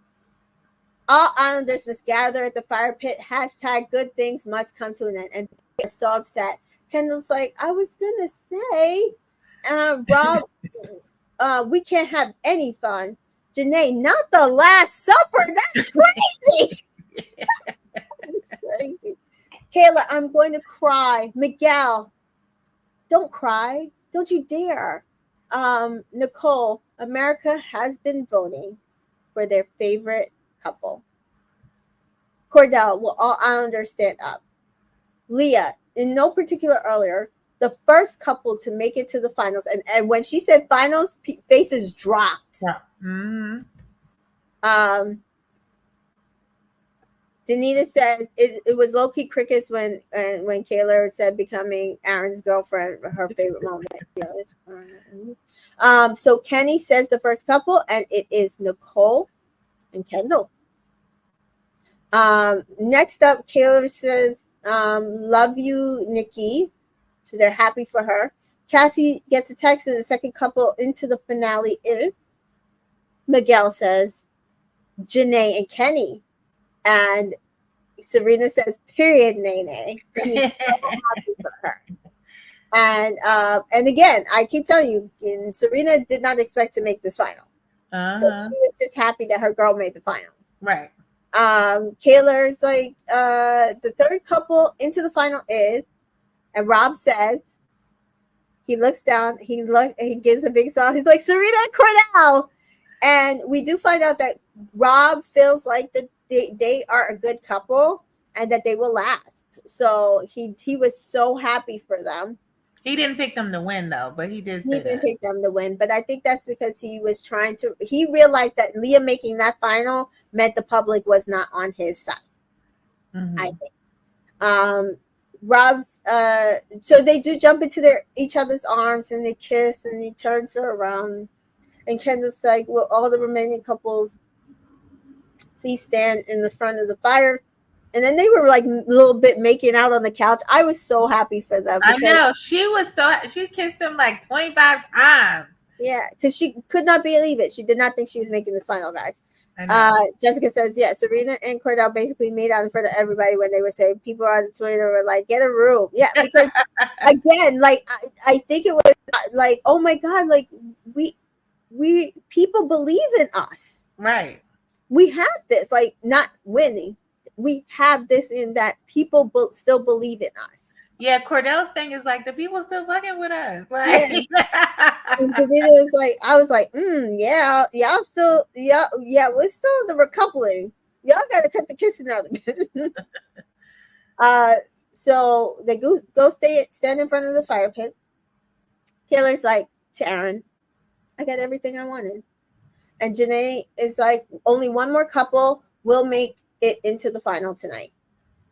All Islanders must gather at the fire pit. # good things must come to an end. And they're so upset. Kendall's like, I was gonna say, Rob, we can't have any fun. Janae, not the Last Supper. That's crazy. That's crazy. Kayla, I'm going to cry. Miguel, don't cry. Don't you dare. Nicole, America has been voting for their favorite couple. Cordell, will all Islanders stand up? Leah, in no particular order, the first couple to make it to the finals. And when she said finals, faces dropped. Yeah. Mm-hmm. Danita says it was low-key crickets when Kaylor said becoming Aaron's girlfriend her favorite moment. So Kenny says the first couple, and it is Nicole and Kendall. Next up, Kaylor says, love you, Nikki. So they're happy for her. Cassie gets a text, and the second couple into the finale is Miguel says, Janae and Kenny. And Serena says, period, Nene. She's so happy for her. And again, I keep telling you, Serena did not expect to make this final. So she was just happy that her girl made the final. Right. Kaylor's like, the third couple into the final is, and Rob says, he looks down, he gives a big smile. He's like, Serena and Cordell. And we do find out that Rob feels like that they are a good couple and that they will last. So he was so happy for them. He didn't pick them to win though, but he did. He didn't pick them to win, but I think that's because he realized that Leah making that final meant the public was not on his side. Mm-hmm. I think. Rob's so they do jump into each other's arms and they kiss and he turns her around and Kendall's like, well, all the remaining couples, please stand in the front of the fire. And then they were like a little bit making out on the couch. I was so happy for them. I know. She kissed him like 25 times. Yeah, because she could not believe it. She did not think she was making this final, guys. Jessica says, yeah, Serena and Cordell basically made out in front of everybody when they were saying people on Twitter were like, get a room. Yeah, because again, like I think it was like, oh my God, like we people believe in us. Right. We have this, like not winning. We have this in that people still believe in us. Yeah, Cordell's thing is like the people still fucking with us. Like, and Danita was like, I was like, yeah, y'all still, yeah, we're still in the recoupling. Y'all gotta cut the kissing out of it. So they go stand in front of the fire pit. Kaylor's like to Aaron, I got everything I wanted, and Janae is like, only one more couple will make it into the final tonight.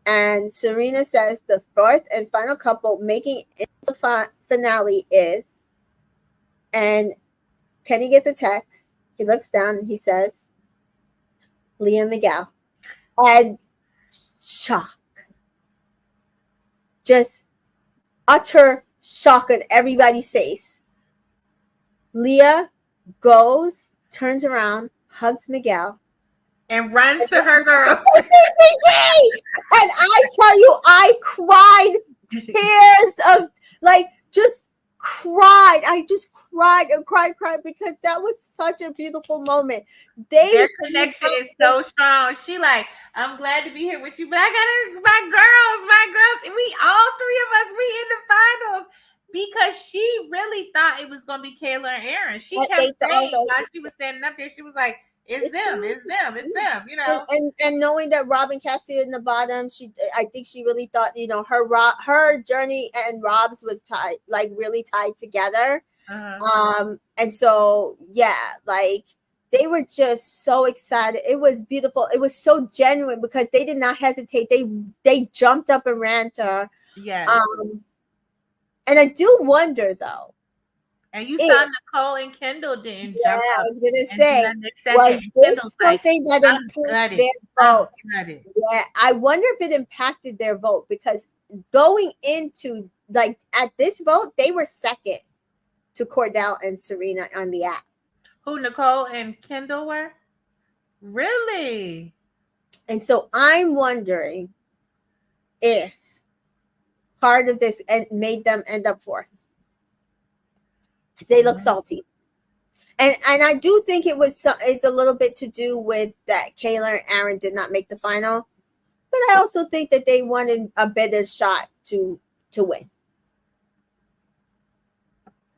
And Serena says the fourth and final couple making it into the finale is, and Kenny gets a text. He looks down and he says, Leah and Miguel. And shock. Just utter shock on everybody's face. Leah goes, turns around, hugs Miguel, and runs to her girl. And I tell you, I cried tears of like just cried. I just cried and cried because that was such a beautiful moment. Their connection is so strong. She like, I'm glad to be here with you, but I got my girls, and we all three of us, we in the finals. Because she really thought it was gonna be Kaylor and Aaron. She kept saying while she was standing up there, she was like, it's them, you know. And knowing that Rob and Cassie in the bottom, I think she really thought, you know, her journey and Rob's was really tied together. And so yeah, like they were just so excited. It was beautiful. It was so genuine because they did not hesitate. They jumped up and ran to her. Yeah. And I do wonder though. And you saw Nicole and Kendall didn't jump up. I was gonna say, was this something that impacted their vote? Yeah, I wonder if it impacted their vote because going into like at this vote, they were second to Cordell and Serena on the app. Who Nicole and Kendall were? Really? And so I'm wondering if part of this made them end up fourth. They look salty, and I do think it's a little bit to do with that Kaylor and Aaron did not make the final, but I also think that they wanted a better shot to win.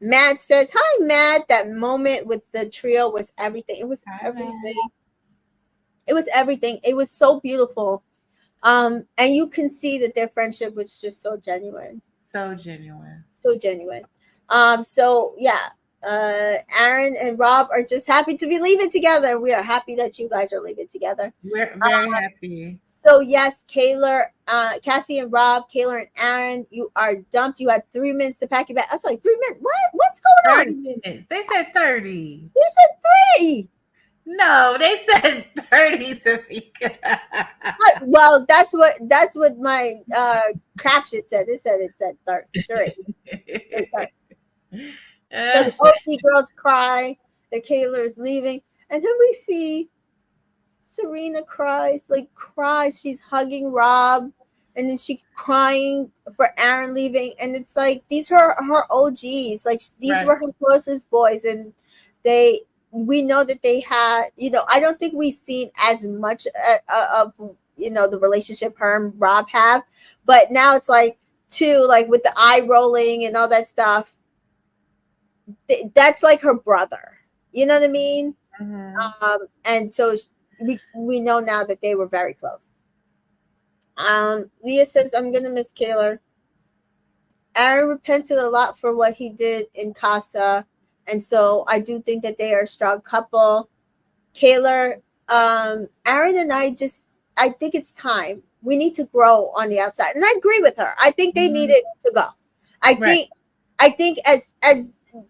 Matt says, "Hi, Matt." That moment with the trio was everything. It was everything. It was everything. It was so beautiful, and you can see that their friendship was just so genuine. So genuine. So genuine. So yeah, Aaron and Rob are just happy to be leaving together. We are happy that you guys are leaving together. We're very happy. So yes, Cassie and Rob, Kaylor and Aaron, you are dumped. You had 3 minutes to pack your bag. I was like, 3 minutes? What? What's going 30 on? minutes. They said 30. You said 3. No, they said 30, Tamika. Well, that's what my caption said. It said 3. So the OT girls cry that Kaylor is leaving, and then we see Serena cries. She's hugging Rob, and then she's crying for Aaron leaving. And it's like these are her OGs. Like these were her closest boys, and we know that they had. I don't think we've seen as much of the relationship her and Rob have, but now it's like too, like with the eye rolling and all that stuff. That's like her brother. You know what I mean? Mm-hmm. And so we know now that they were very close. Leah says, I'm gonna miss Kaylor. Aaron repented a lot for what he did in Casa, and so I do think that they are a strong couple. Kaylor, Aaron and I think it's time. We need to grow on the outside, and I agree with her. I think they needed to go. I think as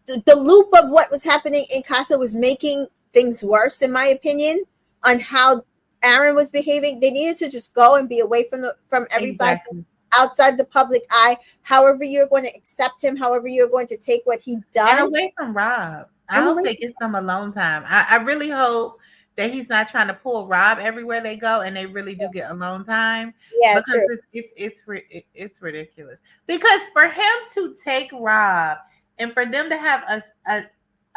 the loop of what was happening in Casa was making things worse, in my opinion, on how Aaron was behaving. They needed to just go and be away from everybody, outside the public eye. However you're going to accept him, however you're going to take what he done, and away from Rob. I hope they get some alone time. I really hope that he's not trying to pull Rob everywhere they go, and they really do get alone time. Yeah, because it's ridiculous. Because for him to take Rob and for them to have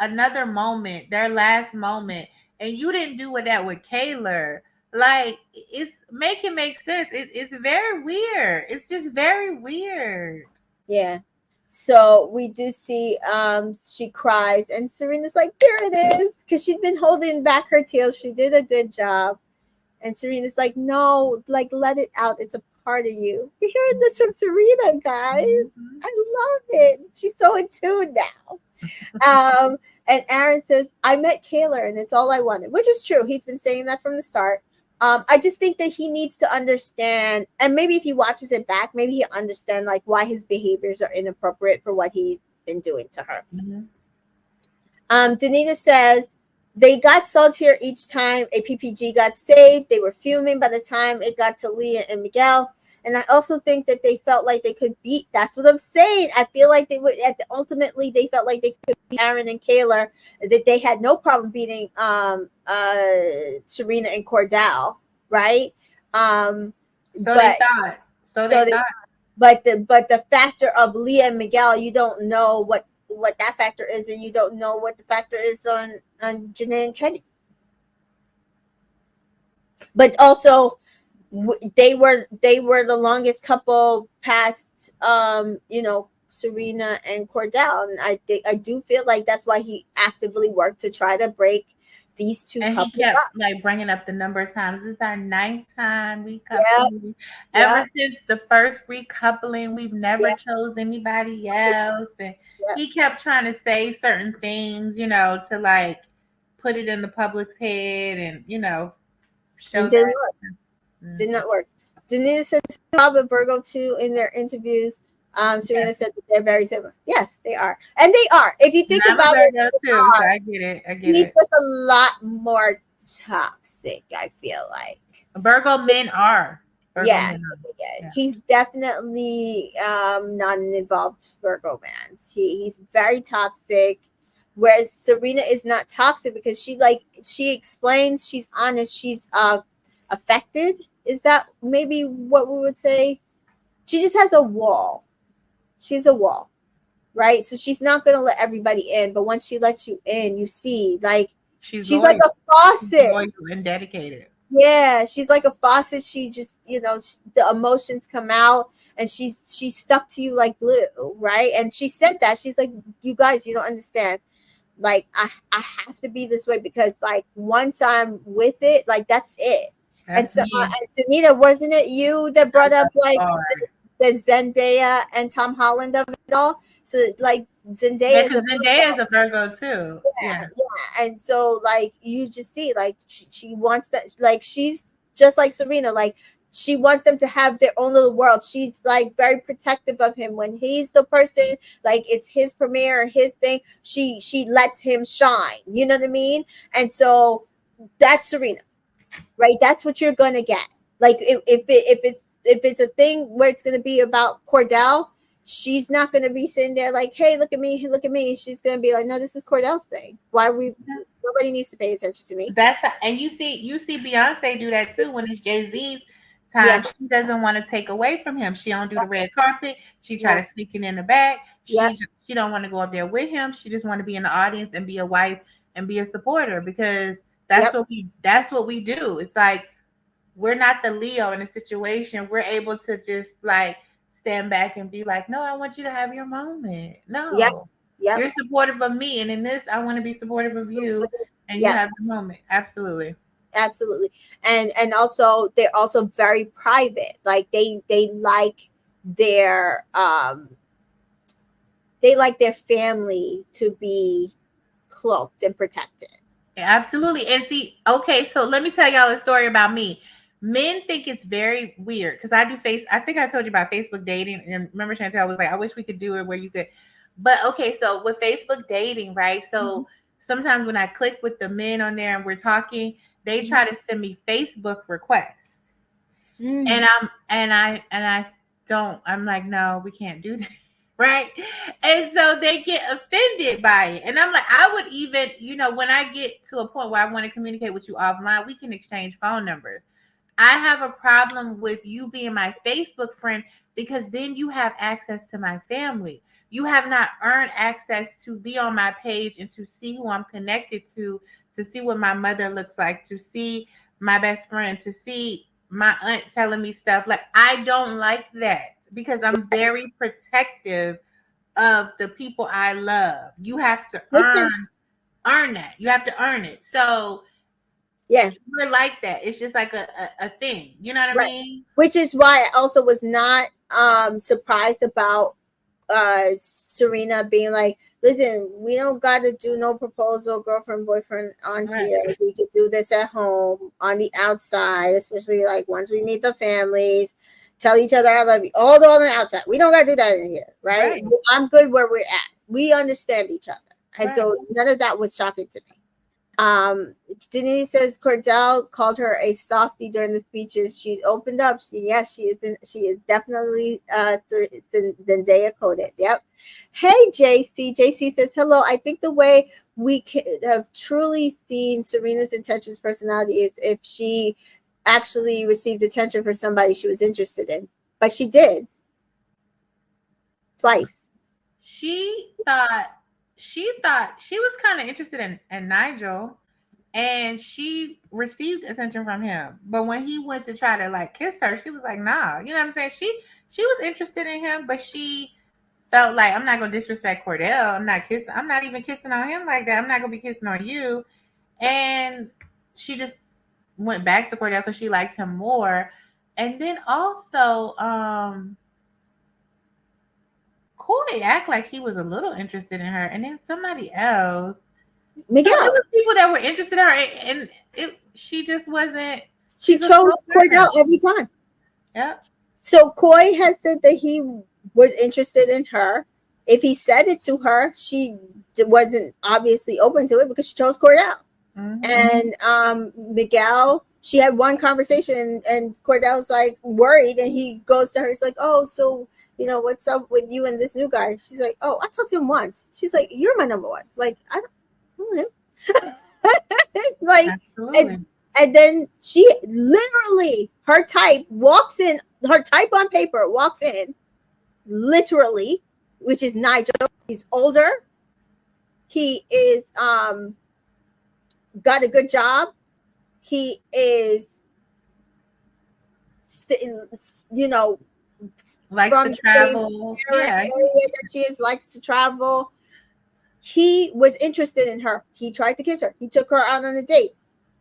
another moment, their last moment, and you didn't do that with Kaylor, like make sense. It's very weird. It's just very weird. Yeah. So we do see she cries, and Serena's like, there it is, because she'd been holding back her tears. She did a good job. And Serena's like, no, like, let it out. It's a part of you. You're hearing this from Serena, guys. Mm-hmm. I love it. She's so in tune now. And Aaron says, I met Kaylor and it's all I wanted, which is true. He's been saying that from the start. I just think that he needs to understand, and maybe if he watches it back, maybe he'll understand like why his behaviors are inappropriate for what he's been doing to her. Mm-hmm. Danita says, they got saltier each time a PPG got saved. They were fuming by the time it got to Leah and Miguel. And I also think that they felt like they could beat. That's what I'm saying. I feel like they would. Ultimately, they felt like they could beat Aaron and Kaylor. That they had no problem beating Serena and Cordell, right? They thought. But the factor of Leah and Miguel, you don't know what that factor is, and you don't know what the factor is on Janae and Kenny. But also, they were the longest couple past Serena and Cordell, and I do feel like that's why he actively worked to try to break these two and couples he kept up. like bringing up the number of times. This is our 9th time recoupling. Ever since the first recoupling, we've never chose anybody else, and he kept trying to say certain things, to like put it in the public's head, and show that. Did not work. Danita said Rob and Virgo too in their interviews. Serena said that they're very similar. Yes, they are, and they are. If you think about it, too, so I get it. He's just a lot more toxic. I feel like Virgo men are. Yeah. He's definitely not an involved Virgo man. He's very toxic. Whereas Serena is not toxic because she explains, she's honest, she's affected. Is that maybe what we would say? She just has a wall. She's a wall, right? So she's not going to let everybody in, but once she lets you in, you see, like, she's like a faucet. She's loyal and dedicated. Yeah, she's like a faucet. She just, the emotions come out, and she's stuck to you like glue, right? And she said that. She's like, you guys, you don't understand. Like, I have to be this way because, like, once I'm with it, like, that's it. That's and so, Danita, wasn't it you that brought up, like, the Zendaya and Tom Holland of it all? So like Yeah, Zendaya is because a Zendaya is a Virgo too. Yeah. yeah. And so like you just see like she wants that, like she's just like Serena, like she wants them to have their own little world. She's like very protective of him when he's the person, like it's his premiere, his thing. She lets him shine. You know what I mean? And so that's Serena, right? That's what you're gonna get. Like if it's a thing where it's gonna be about Cordell, she's not gonna be sitting there like, hey, look at me, look at me. She's gonna be like, no, this is Cordell's thing. Why are we? Nobody needs to pay attention to me. And you see Beyonce do that too when it's Jay-Z's Yeah, time. She doesn't want to take away from him. She don't do the red carpet. She try yeah, to sneak it in the back. yeah. She don't want to go up there with him. She just want to be in the audience and be a wife and be a supporter because Yep. that's what we do. It's like we're not the Leo in a situation. We're able to just like stand back and be like, no, I want you to have your moment. Yep. No, Yep. you're supportive of me. And in this, I want to be supportive of you. And you Yeah, have your moment. Absolutely. absolutely. And also they're also very private. Like they like their they like their family to be cloaked and protected. Absolutely. And see, okay, so let me tell y'all a story about me. Men think it's very weird because I think I told you about Facebook dating. And remember, Chantel was like, I wish we could do it where you could. But okay, so with Facebook dating, right? Mhm. So sometimes when I click with the men on there and we're talking, they try to send me Facebook requests. Mm. And I don't, I'm like, no, we can't do that. Right. And so they get offended by it. And I'm like, I would even, when I get to a point where I want to communicate with you offline, we can exchange phone numbers. I have a problem with you being my Facebook friend because then you have access to my family. You have not earned access to be on my page and to see who I'm connected to see what my mother looks like, to see my best friend, to see my aunt telling me stuff. Like, I don't like that because I'm very protective of the people I love. You have to Listen, earn that. You have to earn it. So yeah, we're like that. It's just like a thing. You know what I right. mean? Which is why I also was not surprised about Serena being like, listen, we don't got to do no proposal, girlfriend, boyfriend on Right. here. We could do this at home on the outside, especially like once we meet the families, tell each other I love you, all on the outside. We don't got to do that in here, right? Right. I'm good where we're at. We understand each other. And Right. so none of that was shocking to me. Denise says Cordell called her a softie during the speeches. She's opened up. Yes, she is. She is definitely Zendaya coded. Yep. Hey, JC. JC says hello. I think the way we could have truly seen Serena's intentions, personality is if she actually received attention for somebody she was interested in, but she did twice. She thought she was kind of interested in Nigel, and she received attention from him. But when he went to try to like kiss her, she was like, nah. You know what I'm saying? She was interested in him, but she felt like, I'm not gonna disrespect Cordell. I'm not even kissing on him like that. I'm not gonna be kissing on you. And she just went back to Cordell because she liked him more. And then also, Coy act like he was a little interested in her, and then somebody else. So it Miguel. was people that were interested in her, and she just wasn't. She She's a chose slow Cordell burner. every time. Yep. So Coy has said that he was interested in her. If he said it to her, she wasn't obviously open to it because she chose Cordell. Mm-hmm. And Miguel, she had one conversation, and Cordell's like worried, and he goes to her. He's like, "Oh, so what's up with you and this new guy?" She's like, "Oh, I talked to him once." She's like, "You're my number one." Like, I don't know him. Like, Absolutely. and then she literally, her type walks in, her type on paper walks in, literally, which is Nigel. He's older. He is got a good job. He is, Likes from to the same travel. area Yeah. that she is, likes to travel. He was interested in her. He tried to kiss her. He took her out on a date.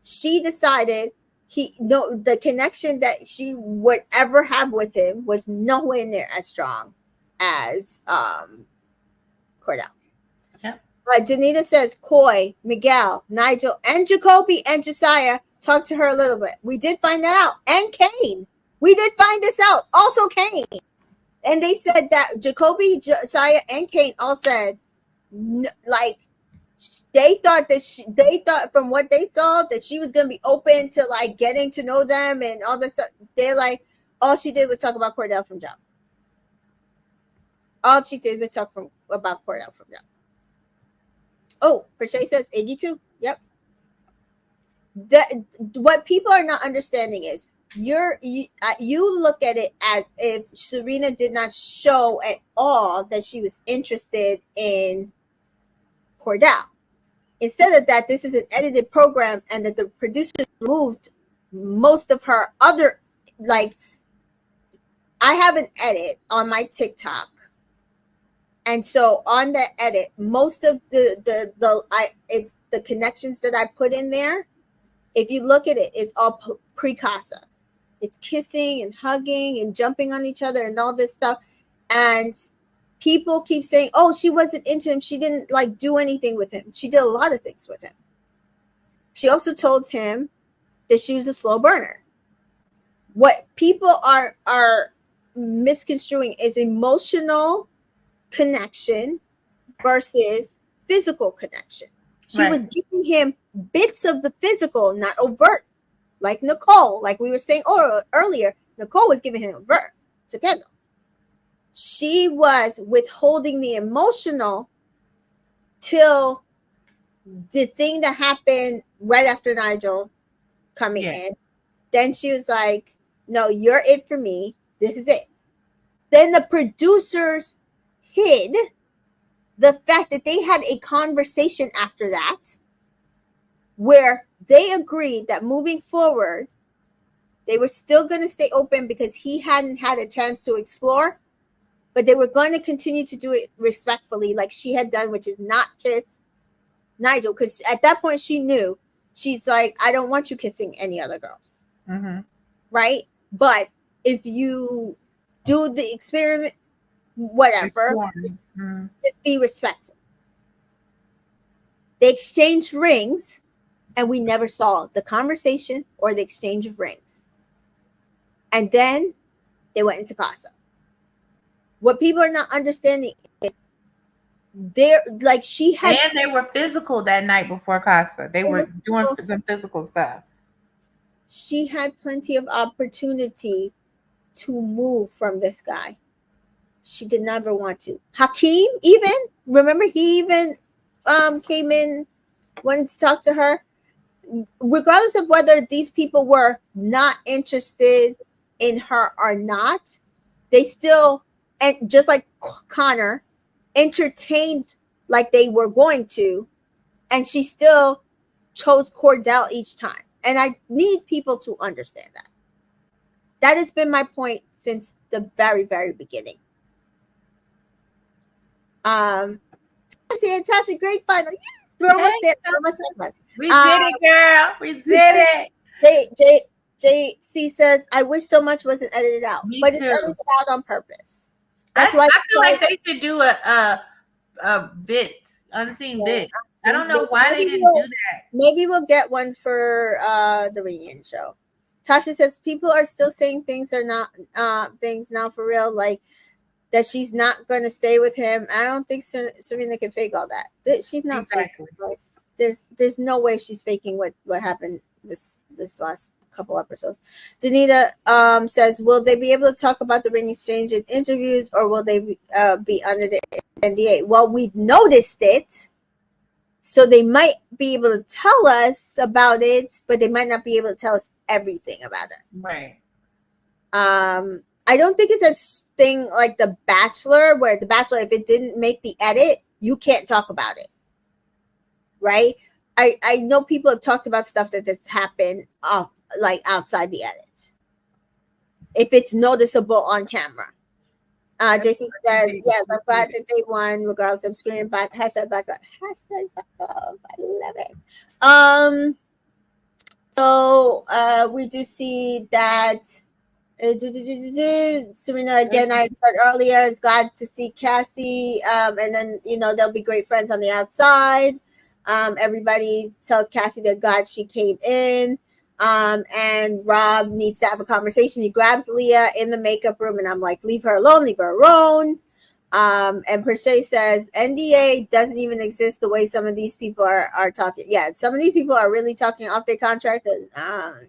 She decided the connection that she would ever have with him was nowhere near as strong as Cordell. Yep. Danita says Coy, Miguel, Nigel, and Jacoby and Josiah talked to her a little bit. We did find that out. And Kane. We did find this out. Also Kane. And they said that Jacoby, Josiah, and Kane all said, like, they thought from what they saw that she was going to be open to like getting to know them and all this stuff. They're like, all she did was talk about Cordell from Jump. All she did was talk about Cordell from Jump. Oh, Pershay says 82. Yep. What people are not understanding is you look at it as if Serena did not show at all that she was interested in Cordell. Instead of that, this is an edited program, and that the producers removed most of her other, like, I have an edit on my TikTok, and so on that edit, most of it's the connections that I put in there. If you look at it, it's all pre-casa. It's kissing and hugging and jumping on each other and all this stuff, and people keep saying, oh, she wasn't into him. She didn't like do anything with him. She did a lot of things with him. She also told him that she was a slow burner. What people are misconstruing is emotional connection versus physical connection. She was giving him bits of the physical, not overt. Like Nicole, like we were saying earlier, Nicole was giving him overt to Kendall. She was withholding the emotional till the thing that happened right after Nigel coming in. Then she was like, no, you're it for me. This is it. Then the producers hid the fact that they had a conversation after that where they agreed that moving forward, they were still going to stay open because he hadn't had a chance to explore. But they were going to continue to do it respectfully, like she had done, which is not kiss Nigel. Because at that point, she knew. She's like, I don't want you kissing any other girls. Mm-hmm. Right? But if you do the experiment, whatever, just be respectful. They exchanged rings, and we never saw the conversation or the exchange of rings. And then they went into Casa. What people are not understanding is they're like she had, and they were physical that night before Casa. They were doing some physical stuff. She had plenty of opportunity to move from this guy. She did never want to. Hakeem, even remember, he even came in, wanted to talk to her. Regardless of whether these people were not interested in her or not, they still, and just like Connor, entertained like they were going to, and she still chose Cordell each time. And I need people to understand that. That has been my point since the very, very beginning. I see Tasha, great final. Yes, throw us there. We did it, girl. We did it. JC says, I wish so much wasn't edited out. Me but too. It's edited out on purpose. That's why I feel like they should do a bits, unseen bits. I don't know why they didn't do that. Maybe we'll get one for the reunion show. Tasha says people are still saying things are not things now for real, like that she's not going to stay with him. I don't think Serena can fake all that. She's not faking. There's no way she's faking what happened this last couple episodes. Danita says, will they be able to talk about the ring exchange in interviews, or will they be under the NDA? Well, we've noticed it, so they might be able to tell us about it, but they might not be able to tell us everything about it. Right. I don't think it's a thing like The Bachelor, where The Bachelor, if it didn't make the edit, you can't talk about it. Right? I know people have talked about stuff that's happened like outside the edit, if it's noticeable on camera. Jason says, yes, I'm glad that they won, regardless. I'm screaming back, hashtag back up. Hashtag back up. I love it. So we do see that Serena, again, I said earlier, it's glad to see Cassie. And then, they'll be great friends on the outside. Everybody tells Cassie they're glad she came in. And Rob needs to have a conversation. He grabs Leah in the makeup room, and I'm like, leave her alone, leave her alone. And Per se says NDA doesn't even exist the way some of these people are talking. Yeah, some of these people are really talking off their contract. And,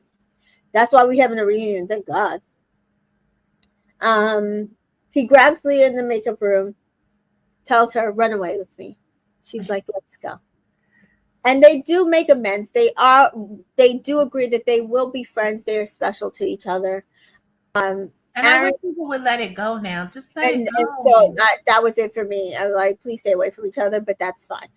that's why we having a reunion. Thank God. He grabs Leah in the makeup room, tells her, run away with me. She's like, let's go. And they do make amends. They do agree that they will be friends. They are special to each other. And I wish people would let it go now. Just let it go. And so that was it for me. I was like, please stay away from each other, but that's fine.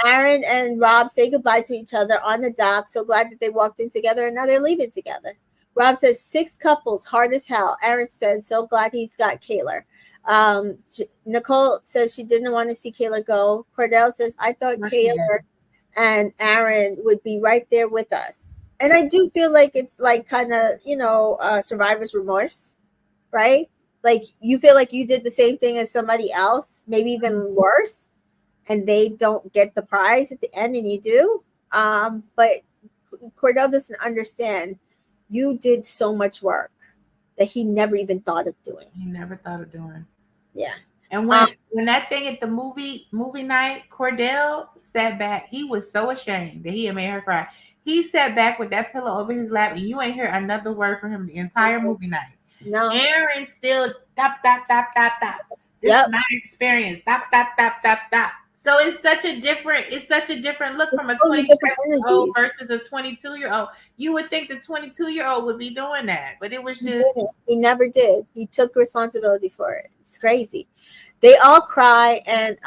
Aaron and Rob say goodbye to each other on the dock. So glad that they walked in together, and now they're leaving together. Rob says 6 couples, hard as hell. Aaron said, so glad he's got Kaylor. Nicole says she didn't want to see Kaylor go. Cordell says, I thought Kaylor and Aaron would be right there with us. And I do feel like it's like kind of, survivor's remorse, right? Like you feel like you did the same thing as somebody else, maybe even worse, and they don't get the prize at the end and you do. But Cordell doesn't understand. You did so much work that he never even thought of doing. He never thought of doing. Yeah. And when that thing at the movie night, Cordell sat back. He was so ashamed that he had made her cry. He sat back with that pillow over his lap, and you ain't hear another word from him the entire movie night. No. Aaron still tap. This is my experience. Tap. So it's such a different look from a 20-year-old versus a 22-year-old. You would think the 22-year-old would be doing that, but it was just he never did. He took responsibility for it. It's crazy. They all cry, and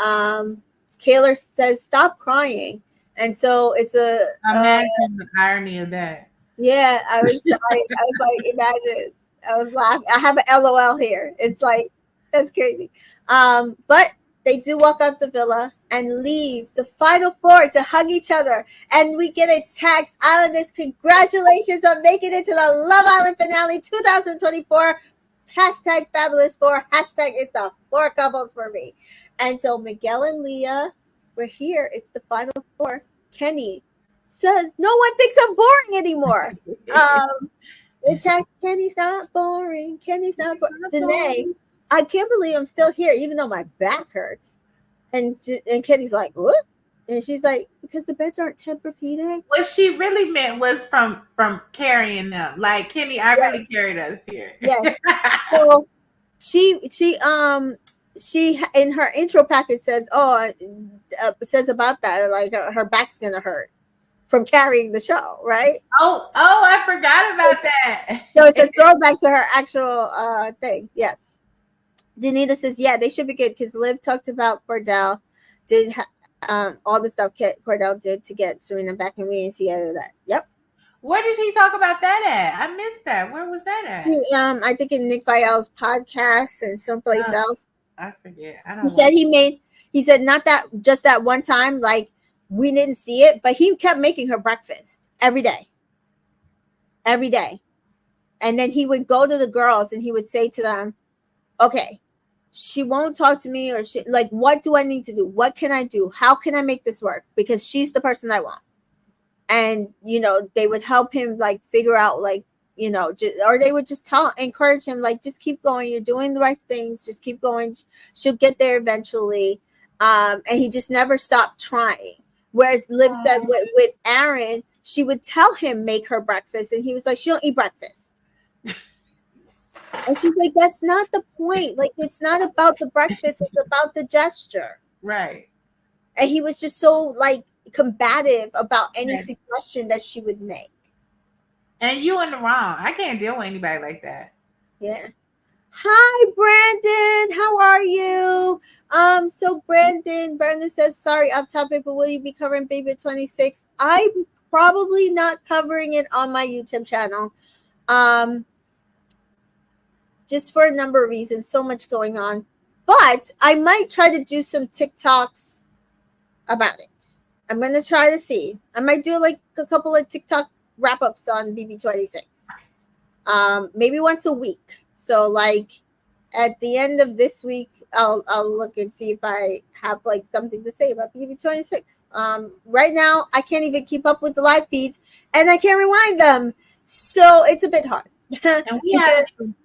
Kaylor says, "Stop crying." And so it's imagine the irony of that. Yeah, I was like, imagine. I was laughing. I have an LOL here. It's like that's crazy. But they do walk out the villa and leave the final 4 to hug each other. And we get a text. Islanders, congratulations on making it to the Love Island finale 2024. #Fabulous4. #It's the 4 couples for me. And so Miguel and Leah, we're here. It's the final 4. Kenny said, no one thinks I'm boring anymore. The text, Kenny's not boring. Kenny's not boring. Janae, I can't believe I'm still here, even though my back hurts. And Kenny's like, what? And she's like, because the beds aren't Tempur-Pedic. What she really meant was from carrying them. Like, Kenny, I really carried us here. Yes. So she in her intro package says, says about that, like her back's gonna hurt from carrying the show, right? Oh, I forgot about that. So it's a throwback to her actual thing. Yeah. Danita says, yeah, they should be good because Liv talked about Cordell did all the stuff Cordell did to get Serena back in me, and she added that. Yep. Where did he talk about that at? I missed that. Where was that at? I think in Nick Vial's podcast and someplace else. I forget. He said not that just that one time, like we didn't see it, but he kept making her breakfast every day. And then he would go to the girls and he would say to them, okay, she won't talk to me, or what do I need to do? What can I do? How can I make this work? Because she's the person I want. And, they would help him like figure out or they would just encourage him, like, just keep going. You're doing the right things. Just keep going. She'll get there eventually. And he just never stopped trying. Whereas Liv said with Aaron, she would tell him make her breakfast. And he was like, she don't eat breakfast. And she's like, that's not the point. Like, it's not about the breakfast. It's about the gesture. Right. And he was just so like combative about any suggestion that she would make. And you in the wrong. I can't deal with anybody like that. Yeah. Hi, Brandon. How are you? So Brandon says, sorry, off topic, but will you be covering Baby 26? I'm probably not covering it on my YouTube channel. Just for a number of reasons, so much going on. But I might try to do some TikToks about it. I'm going to try to see. I might do like a couple of TikTok wrap-ups on BB26. maybe once a week. So like at the end of this week, I'll look and see if I have like something to say about BB26. Right now I can't even keep up with the live feeds, and I can't rewind them, so it's a bit hard. And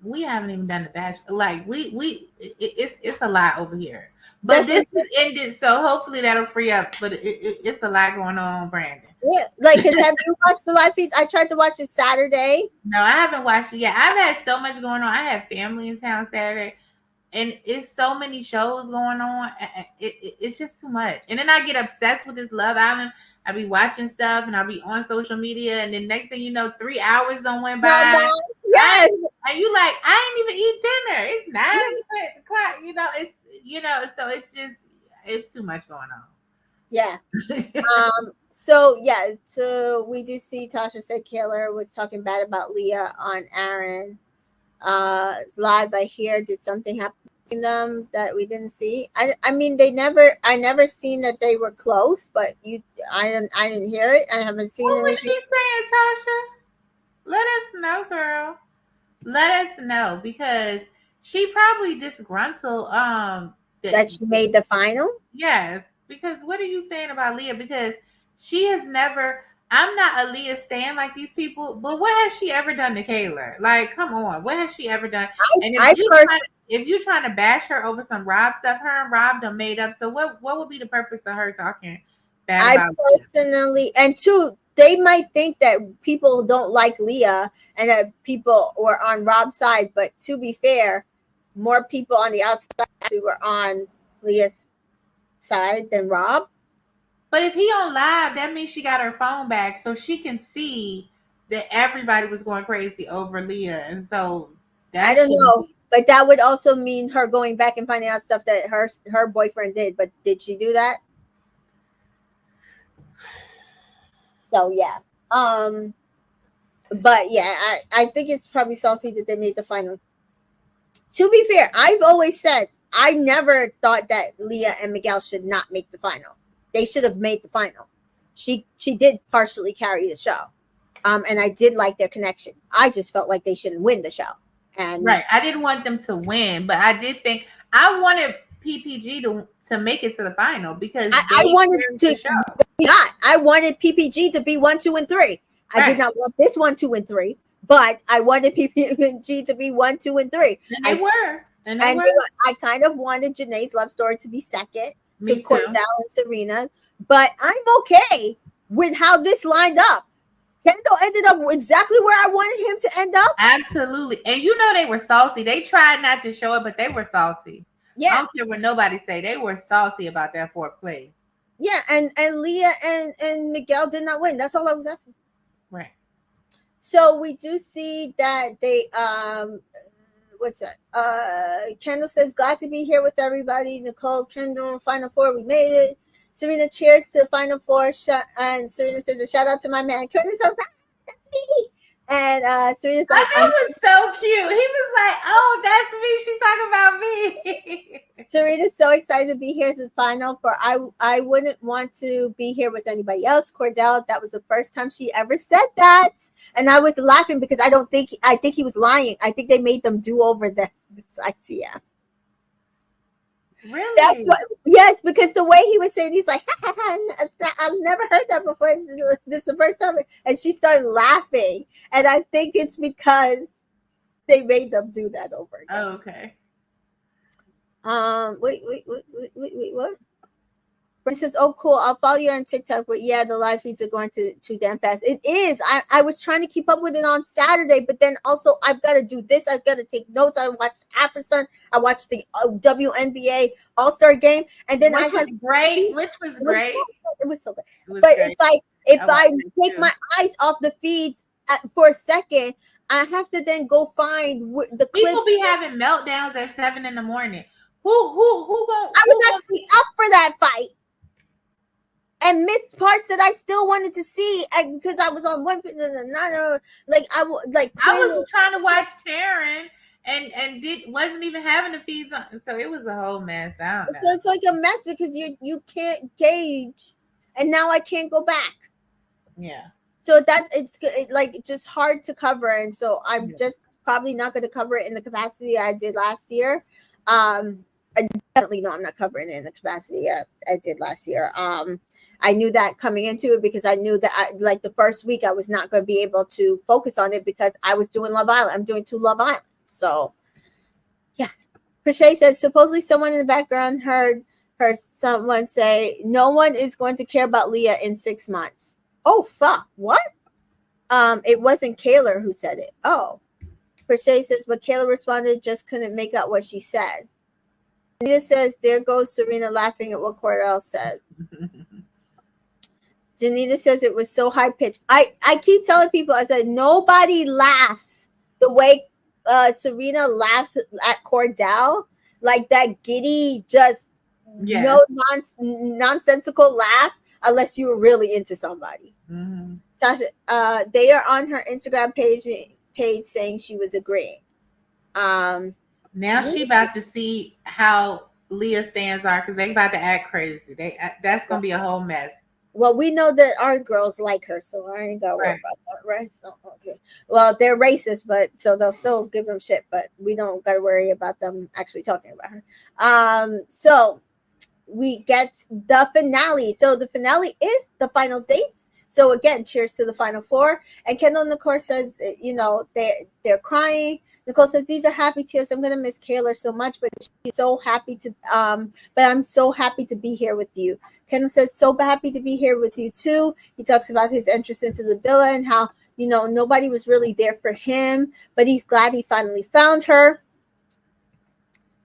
we haven't even done the batch. Like it's a lot over here. But this is ended, so hopefully that'll free up. But it's a lot going on, Brandon. Yeah, like, cause have you watched the live feeds? I tried to watch it Saturday. No, I haven't watched it yet. I've had so much going on. I have family in town Saturday, and it's so many shows going on. It's just too much. And then I get obsessed with this Love Island. I be watching stuff, and I'll be on social media, and then next thing you know, 3 hours don't went by. Yes. And you like, I ain't even eat dinner. It's 9 o'clock. So it's too much going on. Yeah. So we do see Tasha said Kaylor was talking bad about Leah on Aaron. Live, I hear, did something happen to them that we didn't see? I mean, I never seen that they were close, but I didn't hear it. I haven't seen What was she saying, Tasha? Let us know, girl. Let us know, because she probably disgruntled that she made the final. Yes, because what are you saying about Leah? Because she has never. I'm not a Leah stan like these people, but what has she ever done to Kaylor? Like, come on, what has she ever done? And if you're trying to bash her over some Rob stuff, her and Rob done made up. So what would be the purpose of her talking bad about personally, and two, they might think that people don't like Leah and that people were on Rob's side, but to be fair, more people on the outside were on Leah's side than Rob. But if he on live, that means she got her phone back, so she can see that everybody was going crazy over Leah, and so I don't know, but that would also mean her going back and finding out stuff that her boyfriend did. But did she do that? So yeah, but yeah, I think it's probably salty that they made the final. To be fair, I've always said I never thought that Leah and Miguel should not make the final. They should have made the final. She did partially carry the show, and I did like their connection. I just felt like they shouldn't win the show. And right, I didn't want them to win, but I did think I wanted PPG to make it to the final, because I wanted to. I wanted PPG to be 1, 2, and 3. Right. I did not want this 1, 2, and 3, but I wanted PPG to be 1, 2, and 3. And they were. I kind of wanted Janae's love story to be second to Cordell and Serena, but I'm okay with how this lined up. Kendall ended up exactly where I wanted him to end up. Absolutely. And they were salty. They tried not to show it, but they were salty. Yeah. I don't care what nobody say. They were salty about that 4th place. Yeah, and Leah and Miguel did not win. That's all I was asking. Right. So we do see that they what's that? Kendall says, glad to be here with everybody. Nicole, Kendall, Final Four, we made it. Serena, cheers to the Final Four. And Serena says, a shout out to my man. Curtis, that's me. And Serena's like, that was so cute. He was like, oh, that's me. She's talking about me. Serena's so excited to be here at the final. For I wouldn't want to be here with anybody else. Cordell, that was the first time she ever said that. And I was laughing because I think he was lying. I think they made them do over this idea. Really? That's what. Yes, because the way he was saying, he's like, I've never heard that before. This is the first time, and she started laughing, and I think it's because they made them do that over again. Oh, okay. Wait, what? He says, oh, cool. I'll follow you on TikTok, but yeah, the live feeds are going too damn fast. It is. I was trying to keep up with it on Saturday, but then also I've got to do this. I've got to take notes. I watched AfroSun. I watched the WNBA All-Star Game, and then which was great. It was so good. But great. It's like if I take my eyes off the feeds for a second, I have to then go find the clips. People be having meltdowns at 7 a.m. Who going? I was actually up for that fight. And missed parts that I still wanted to see because I was on one and another. I was trying to watch Taryn and wasn't even having the feeds on, so it was a whole mess. I don't know. So it's like a mess because you can't gauge, and now I can't go back. Yeah. So it's like just hard to cover, and so I'm just probably not going to cover it in the capacity I did last year. I definitely know I'm not covering it in the capacity I did last year. I knew that coming into it because I knew that like the first week I was not going to be able to focus on it because I was doing Love Island. I'm doing 2 Love Islands. So yeah. Crochet says supposedly someone in the background heard someone say no one is going to care about Leah in 6 months. Oh fuck, what? It wasn't Kaylor who said it. Oh. Crochet says, but Kaylor responded, just couldn't make out what she said. Anita says, there goes Serena laughing at what Cordell says. Janita says it was so high pitched. I keep telling people, I said, nobody laughs the way Serena laughs at Cordell, like that giddy, just no nonsensical laugh, unless you were really into somebody. Mm-hmm. Tasha, they are on her Instagram page saying she was agreeing. Now she about to see how Leah stands are because they about to act crazy. That's gonna be a whole mess. Well, we know that our girls like her, so I ain't gotta worry about that, right? So okay. Well, they're racist, but so they'll still give them shit, but we don't gotta worry about them actually talking about her. So we get the finale. So the finale is the final dates. So again, cheers to the final 4. And Kendall Nicole says, you know, they're crying. Nicole says, these are happy tears. I'm gonna miss Kaylor so much, but she's so happy to but I'm so happy to be here with you. Kendall says, so happy to be here with you too. He talks about his entrance into the villa and how, you know, nobody was really there for him, but he's glad he finally found her.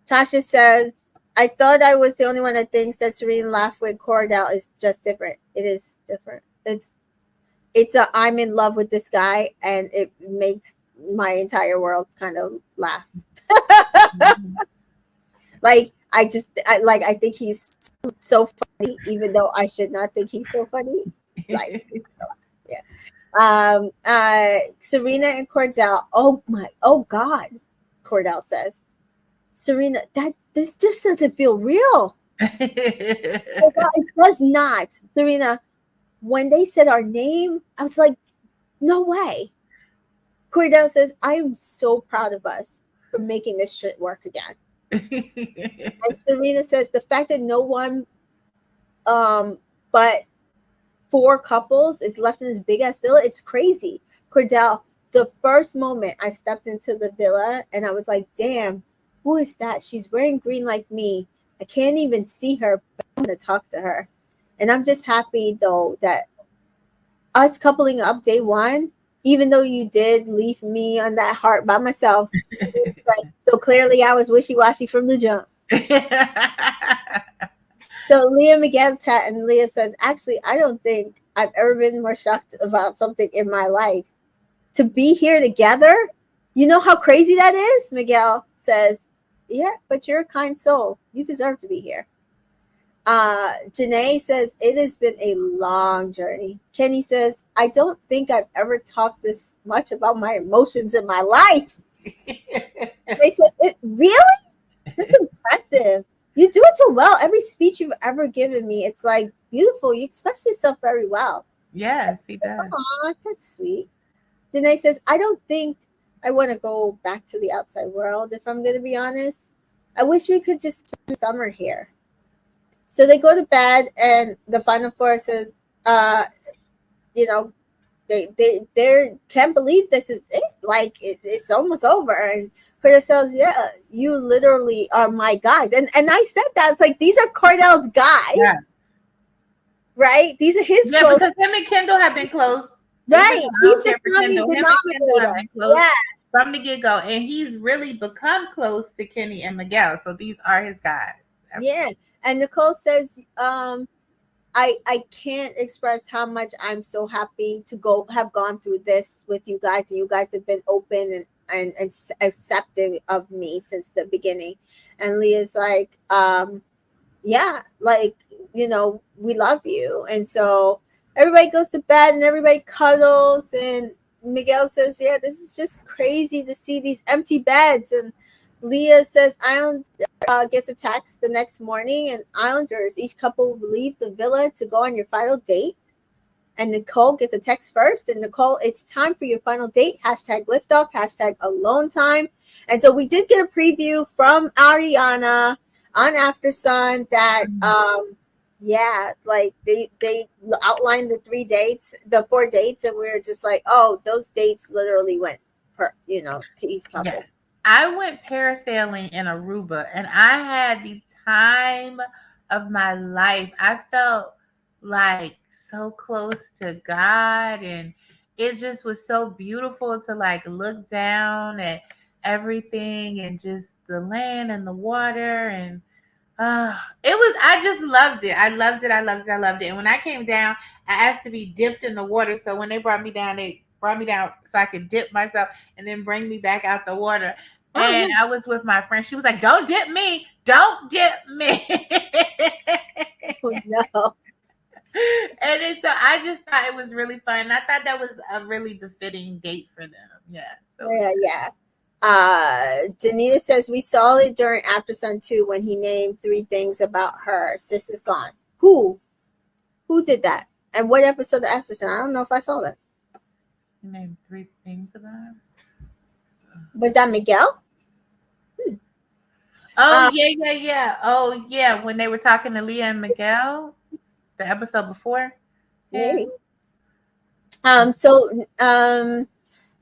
Tasha says, I thought I was the only one that thinks that Serena laugh with Cordell is just different. It is different. It's a I'm in love with this guy, and it makes my entire world kind of laugh. Like I think he's so funny, even though I should not think he's so funny. Like yeah. Serena and Cordell. Oh God, Cordell says, Serena, this just doesn't feel real. It does not. Serena, when they said our name, I was like, no way. Cordell says, I am so proud of us for making this shit work again. And Serena says, the fact that no one but 4 couples is left in this big ass villa, it's crazy. Cordell, the first moment I stepped into the villa and I was like, damn, who is that? She's wearing green like me. I can't even see her, but I'm going to talk to her. And I'm just happy, though, that us coupling up day 1, even though you did leave me on that heart by myself, so clearly I was wishy-washy from the jump. So Leah Miguel chat, and Leah says, actually, I don't think I've ever been more shocked about something in my life. To be here together, you know how crazy that is? Miguel says, yeah, but you're a kind soul. You deserve to be here. Janae says, it has been a long journey. Kenny says, I don't think I've ever talked this much about my emotions in my life. They says, really? That's impressive. You do it so well. Every speech you've ever given me, it's like beautiful. You express yourself very well. Yes, he does. Aw, that's sweet. Janae says, I don't think I want to go back to the outside world, if I'm going to be honest. I wish we could just spend summer here. So they go to bed, and the final 4 says, you know, they can't believe this is it. Like, it's almost over. And Cordell says, yeah, you literally are my guys. And I said that. It's like, these are Cordell's guys. Yeah. Right? These are his close. Because him and Kendall have been close. Right. He's the common denominator. Yeah. From the get-go. And he's really become close to Kenny and Miguel. So these are his guys. Yeah. And Nicole says, I can't express how much I'm so happy to have gone through this with you guys. And you guys have been open and accepting of me since the beginning. And Leah's like, yeah, like, you know, we love you. And so everybody goes to bed and everybody cuddles. And Miguel says, yeah, this is just crazy to see these empty beds. And Leah says, Island gets a text the next morning, and Islanders, each couple will leave the villa to go on your final date. And Nicole gets a text first. And Nicole, it's time for your final date. Hashtag liftoff. Hashtag alone time. And so we did get a preview from Ariana on After Sun that yeah, like they outlined the 4 dates, and we were just like, oh, those dates literally went to each couple. Yeah. I went parasailing in Aruba, and I had the time of my life. I felt like so close to God, and it just was so beautiful to like look down at everything and just the land and the water, and I just loved it. I loved it. I loved it. I loved it. And when I came down, I asked to be dipped in the water. So when they brought me down so I could dip myself and then bring me back out the water. And I was with my friend. She was like, "Don't dip me. Don't dip me." Oh, no. And so I just thought it was really fun. I thought that was a really befitting date for them. Yeah. So. Yeah. Danita says we saw it during After Sun 2 when he named 3 things about her. Sis is gone. Who did that? And what episode of After Sun? I don't know if I saw that. He named 3 things about her. Was that Miguel? Oh, yeah. Oh, yeah. When they were talking to Leah and Miguel, the episode before. Maybe.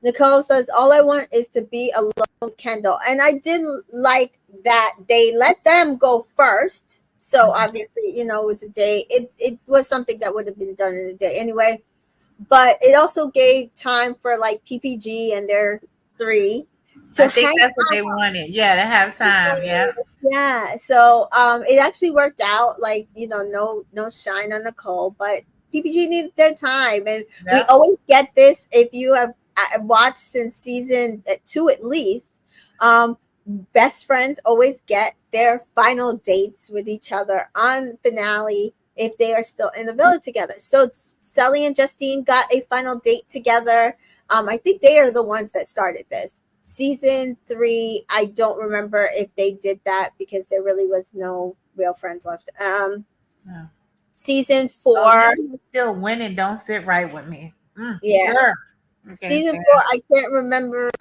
Nicole says, all I want is to be alone with Kendall. And I did like that they let them go first. So obviously, it was a day. It was something that would have been done in a day anyway. But it also gave time for like PPG and their 3 to I think that's what they wanted. Yeah, to have time. Yeah. Yeah. So it actually worked out. Like, no shine on Nicole, but PPG needed their time. And we always get this if you have watched since season 2 at least. Best friends always get their final dates with each other on finale if they are still in the villa together. So Sally and Justine got a final date together. I think they are the ones that started this. Season 3, I don't remember if they did that because there really was no real friends left. Season 4, still winning. Don't sit right with me. Yeah. Sure. Okay, season 4, I can't remember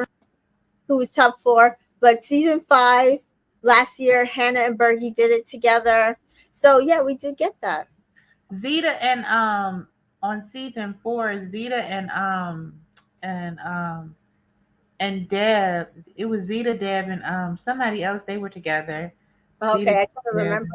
who was top 4, but season 5 last year, Hannah and Bergie did it together. So yeah, we did get that. Zeta and on season 4, Zeta and Deb. It was Zeta, Deb, and somebody else. They were together. Okay, Zeta, I can't remember.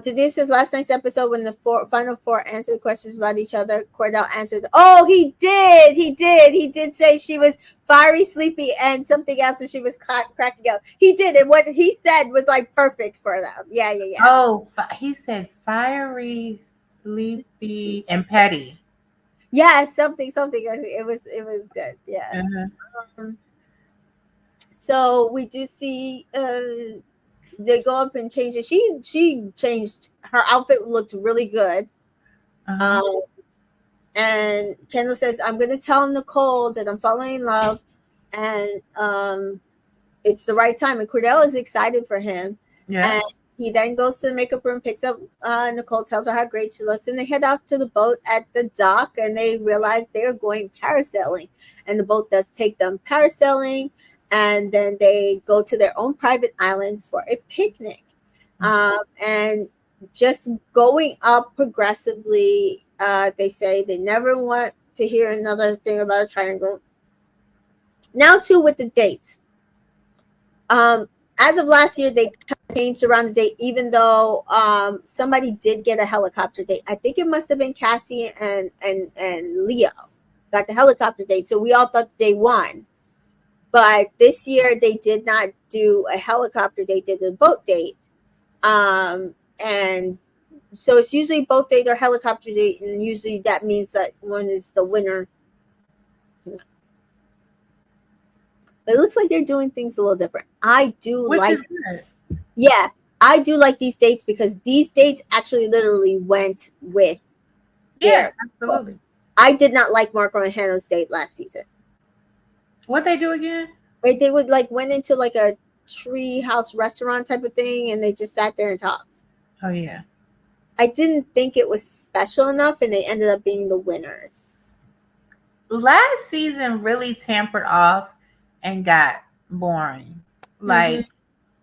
Denise says last night's episode when the final 4 answered questions about each other, Cordell answered. Oh, he did say she was fiery, sleepy, and something else, and she was cracking up. He did, and what he said was like perfect for them. Yeah. Oh, he said fiery, sleepy, and petty. Yeah, something. It was good. Yeah. So we do see. They go up and change it. She changed her outfit, looked really good. And Kendall says, I'm gonna tell Nicole that I'm falling in love, and it's the right time. And Cordell is excited for him. Yeah. And he then goes to the makeup room, picks up Nicole, tells her how great she looks, and they head off to the boat at the dock, and they realize they're going parasailing, and the boat does take them parasailing. And then they go to their own private island for a picnic. And just going up progressively, they say they never want to hear another thing about a triangle. Now, too, with the dates. As of last year, they changed around the date, even though somebody did get a helicopter date. I think it must have been Cassie and Leo got the helicopter date. So we all thought they won. But this year they did not do a helicopter date, they did a boat date. And so it's usually boat date or helicopter date, and usually that means that one is the winner. But it looks like they're doing things a little different. I do like these dates because these dates actually literally went with absolutely. I did not like Marco and Hannah's date last season. What they do again? Right, they would went into like a tree house restaurant type of thing, and they just sat there and talked. Oh yeah. I didn't think it was special enough, and they ended up being the winners. Last season really tampered off and got boring. Like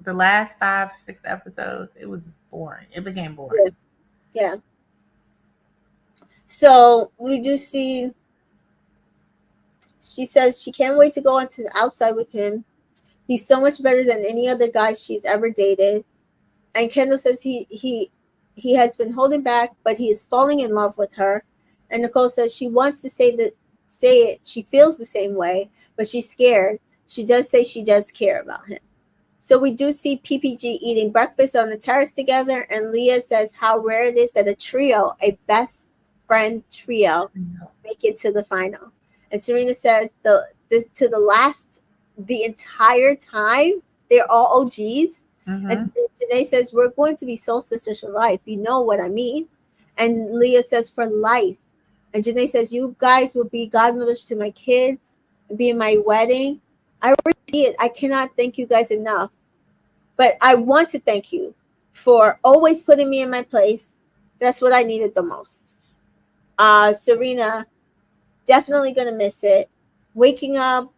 the last 5-6 episodes, it was boring. It became boring. Yeah. So we do see. She says she can't wait to go onto the outside with him. He's so much better than any other guy she's ever dated. And Kendall says he has been holding back, but he is falling in love with her. And Nicole says she wants to say it. She feels the same way, but she's scared. She does say she does care about him. So we do see PPG eating breakfast on the terrace together, and Leah says how rare it is that a best friend trio, make it to the final. And Serena says the entire time they're all OGs. And Janae says we're going to be soul sisters for life. You know what I mean? And Leah says for life. And Janae says you guys will be godmothers to my kids and be in my wedding. I already see it. I cannot thank you guys enough. But I want to thank you for always putting me in my place. That's what I needed the most. Serena, definitely going to miss it. Waking up,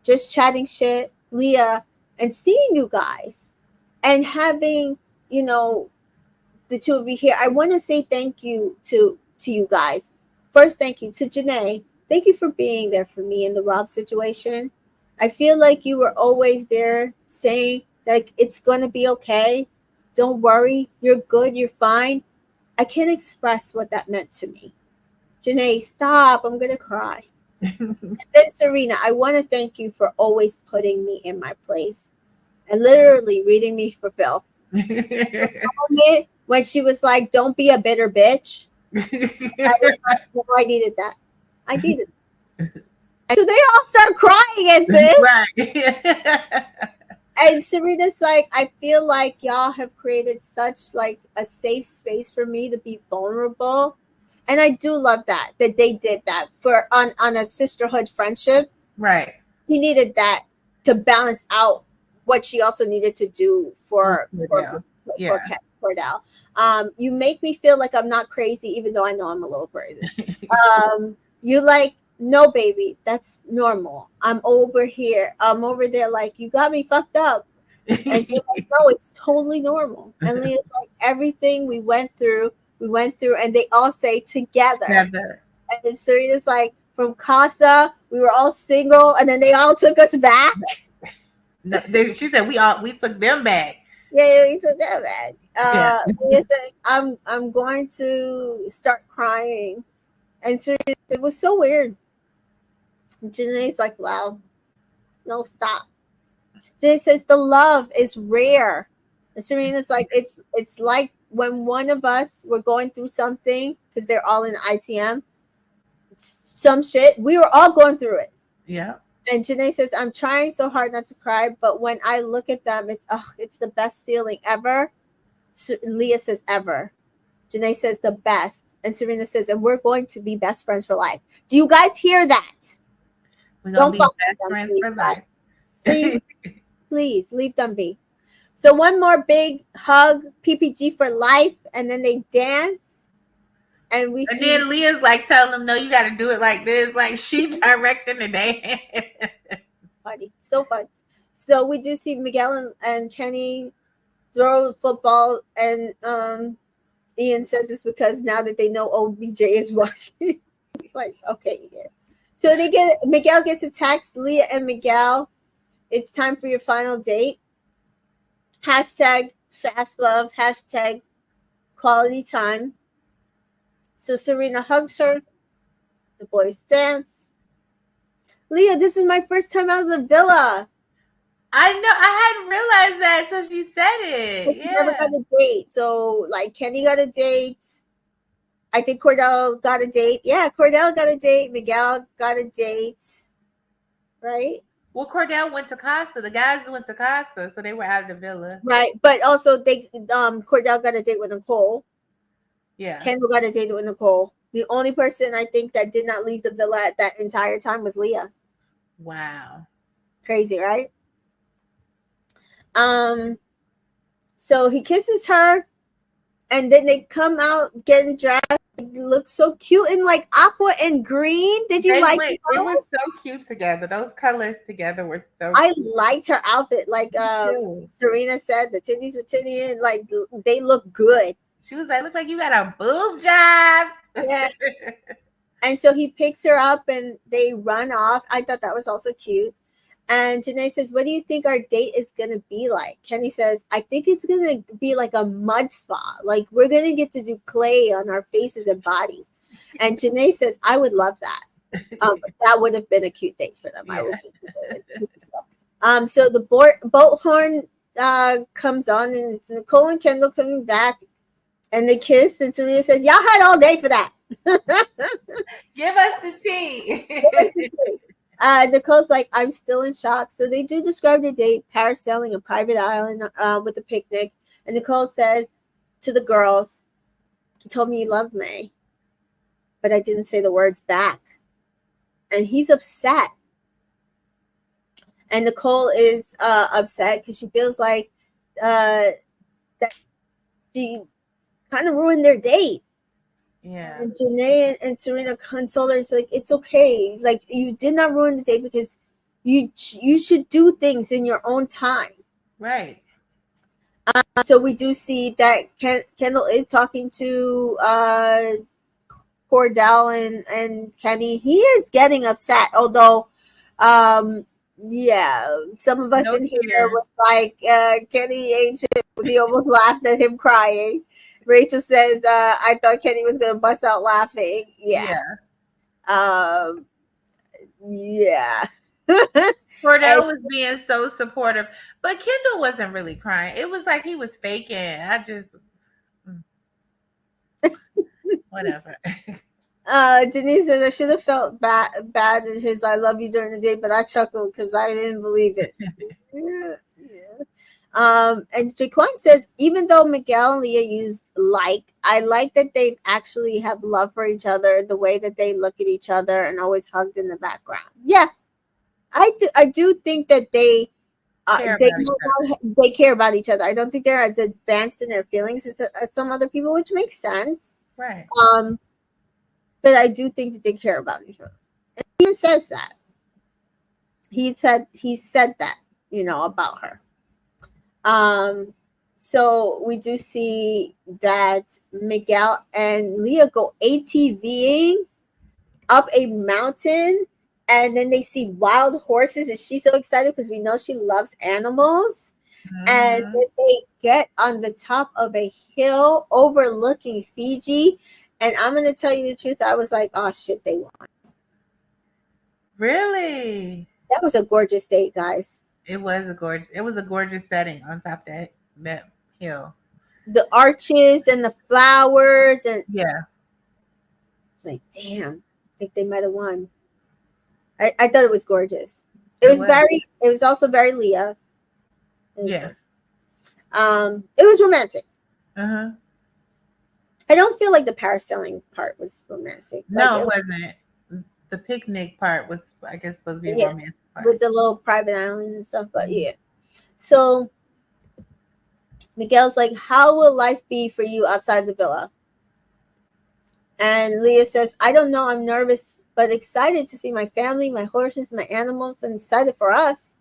just chatting shit, Leah, and seeing you guys and having, the two of you here. I want to say thank you to you guys. First, thank you to Janae. Thank you for being there for me in the Rob situation. I feel like you were always there saying, like, it's going to be okay. Don't worry. You're good. You're fine. I can't express what that meant to me. Janae, stop. I'm going to cry. And then Serena, I want to thank you for always putting me in my place and literally reading me for filth. When she was like, don't be a bitter bitch. I needed that. I needed it. So they all start crying at this. Right. And Serena's like, I feel like y'all have created such like a safe space for me to be vulnerable. And I do love that they did that for on a sisterhood friendship. Right. She needed that to balance out what she also needed to do for Cordell. You make me feel like I'm not crazy, even though I know I'm a little crazy. You like, no, baby, that's normal. I'm over here. I'm over there. Like, you got me fucked up. And you're like, no, it's totally normal. And Leah's like, everything we went through, and they all say together. And then Serena's like, from Casa, we were all single, and then they all took us back. No, she said we took them back. Yeah, we took them back. Leah said, I'm going to start crying. And Serena, it was so weird. Janae's like, wow, no, stop. Janae says the love is rare. And Serena's like, it's like when one of us were going through something, because they're all in ITM, some shit, we were all going through it. Yeah. And Janae says, I'm trying so hard not to cry, but when I look at them, it's the best feeling ever. Leah says, ever. Janae says, the best. And Serena says, and we're going to be best friends for life. Do you guys hear that? We're going to be best friends for life. Please leave them be. So one more big hug, PPG for life, and then they dance. And then Leah's like telling them, no, you got to do it like this. Like she directing the dance. Funny. So fun. So we do see Miguel and Kenny throw football, and Ian says this because now that they know OBJ is watching. Like, okay, yeah. So Miguel gets a text, Leah and Miguel, it's time for your final date. Hashtag fast love, hashtag quality time. So Serena hugs her. The boys dance. Leah, this is my first time out of the villa. I know. I hadn't realized that until she said it. She never got a date. So, like, Kenny got a date. I think Cordell got a date. Yeah, Cordell got a date. Miguel got a date. Right? Well, Cordell went to Casa. The guys went to Casa, so they were out of the villa. Right. But also, Cordell got a date with Nicole. Yeah. Kendall got a date with Nicole. The only person I think that did not leave the villa at that entire time was Leah. Wow. Crazy, right? So he kisses her, and then they come out getting dressed. They look so cute in like aqua and green. Did you like the They were colors? so cute together. Those colors together were so I cute. liked her outfit. Like Too. Serena said, the titties were tittying. Like they look good. She was like, "Look like you got a boob job." Yeah. And so he picks her up and they run off. I thought that was also cute. And Janae says, "What do you think our date is going to be like?" Kenny says, "I think it's going to be like a mud spa. Like we're going to get to do clay on our faces and bodies." And Janae says, "I would love that. That would have been a cute date for them. I would be." So the boat horn comes on, and it's Nicole and Kendall coming back, and they kiss. And Serena says, "Y'all had all day for that." Give us the tea. Nicole's like, "I'm still in shock." So they do describe their date, parasailing a private island with a picnic. And Nicole says to the girls, "He told me he loved me, but I didn't say the words back." And he's upset. And Nicole is upset because she feels like that she kind of ruined their date. Yeah. And Janae and Serena console her. It's like, it's okay. Like, you did not ruin the date because you should do things in your own time. Right. So we do see that Kendall is talking to Cordell and Kenny. He is getting upset, although yeah, some of us No in here tears. was like, Kenny ain't shit. He almost laughed at him crying. Rachel says, "I thought Kenny was gonna bust out laughing." Yeah. Yeah. Cordell was being so supportive, but Kendall wasn't really crying. It was like he was faking. I just whatever. Denise says, "I should have felt bad in his 'I love you' during the day, but I chuckled because I didn't believe it." Yeah. And Jaquan says, "Even though Miguel and Leah used like, I like that they actually have love for each other, the way that they look at each other and always hugged in the background." Yeah, I do think that they care about each other. I don't think they're as advanced in their feelings as some other people, which makes sense. Right. But I do think that they care about each other. And he even says that. He said that, about her. So we do see that Miguel and Leah go ATVing up a mountain, and then they see wild horses, and she's so excited because we know she loves animals. Mm-hmm. And then they get on the top of a hill overlooking Fiji. And I'm going to tell you the truth. I was like, oh, shit, they won. Really? That was a gorgeous date, guys. It was a gorgeous setting on top of that hill. The arches and the flowers. And yeah. It's like, damn, I think they might have won. I thought it was gorgeous. It was also very Leah. Yeah. It was romantic. Uh-huh. I don't feel like the parasailing part was romantic. No, it wasn't. The picnic part was, I guess, supposed to be a romantic part. With the little private island and stuff, but yeah. So Miguel's like, "How will life be for you outside the villa?" And Leah says, "I don't know. I'm nervous, but excited to see my family, my horses, my animals, and excited for us."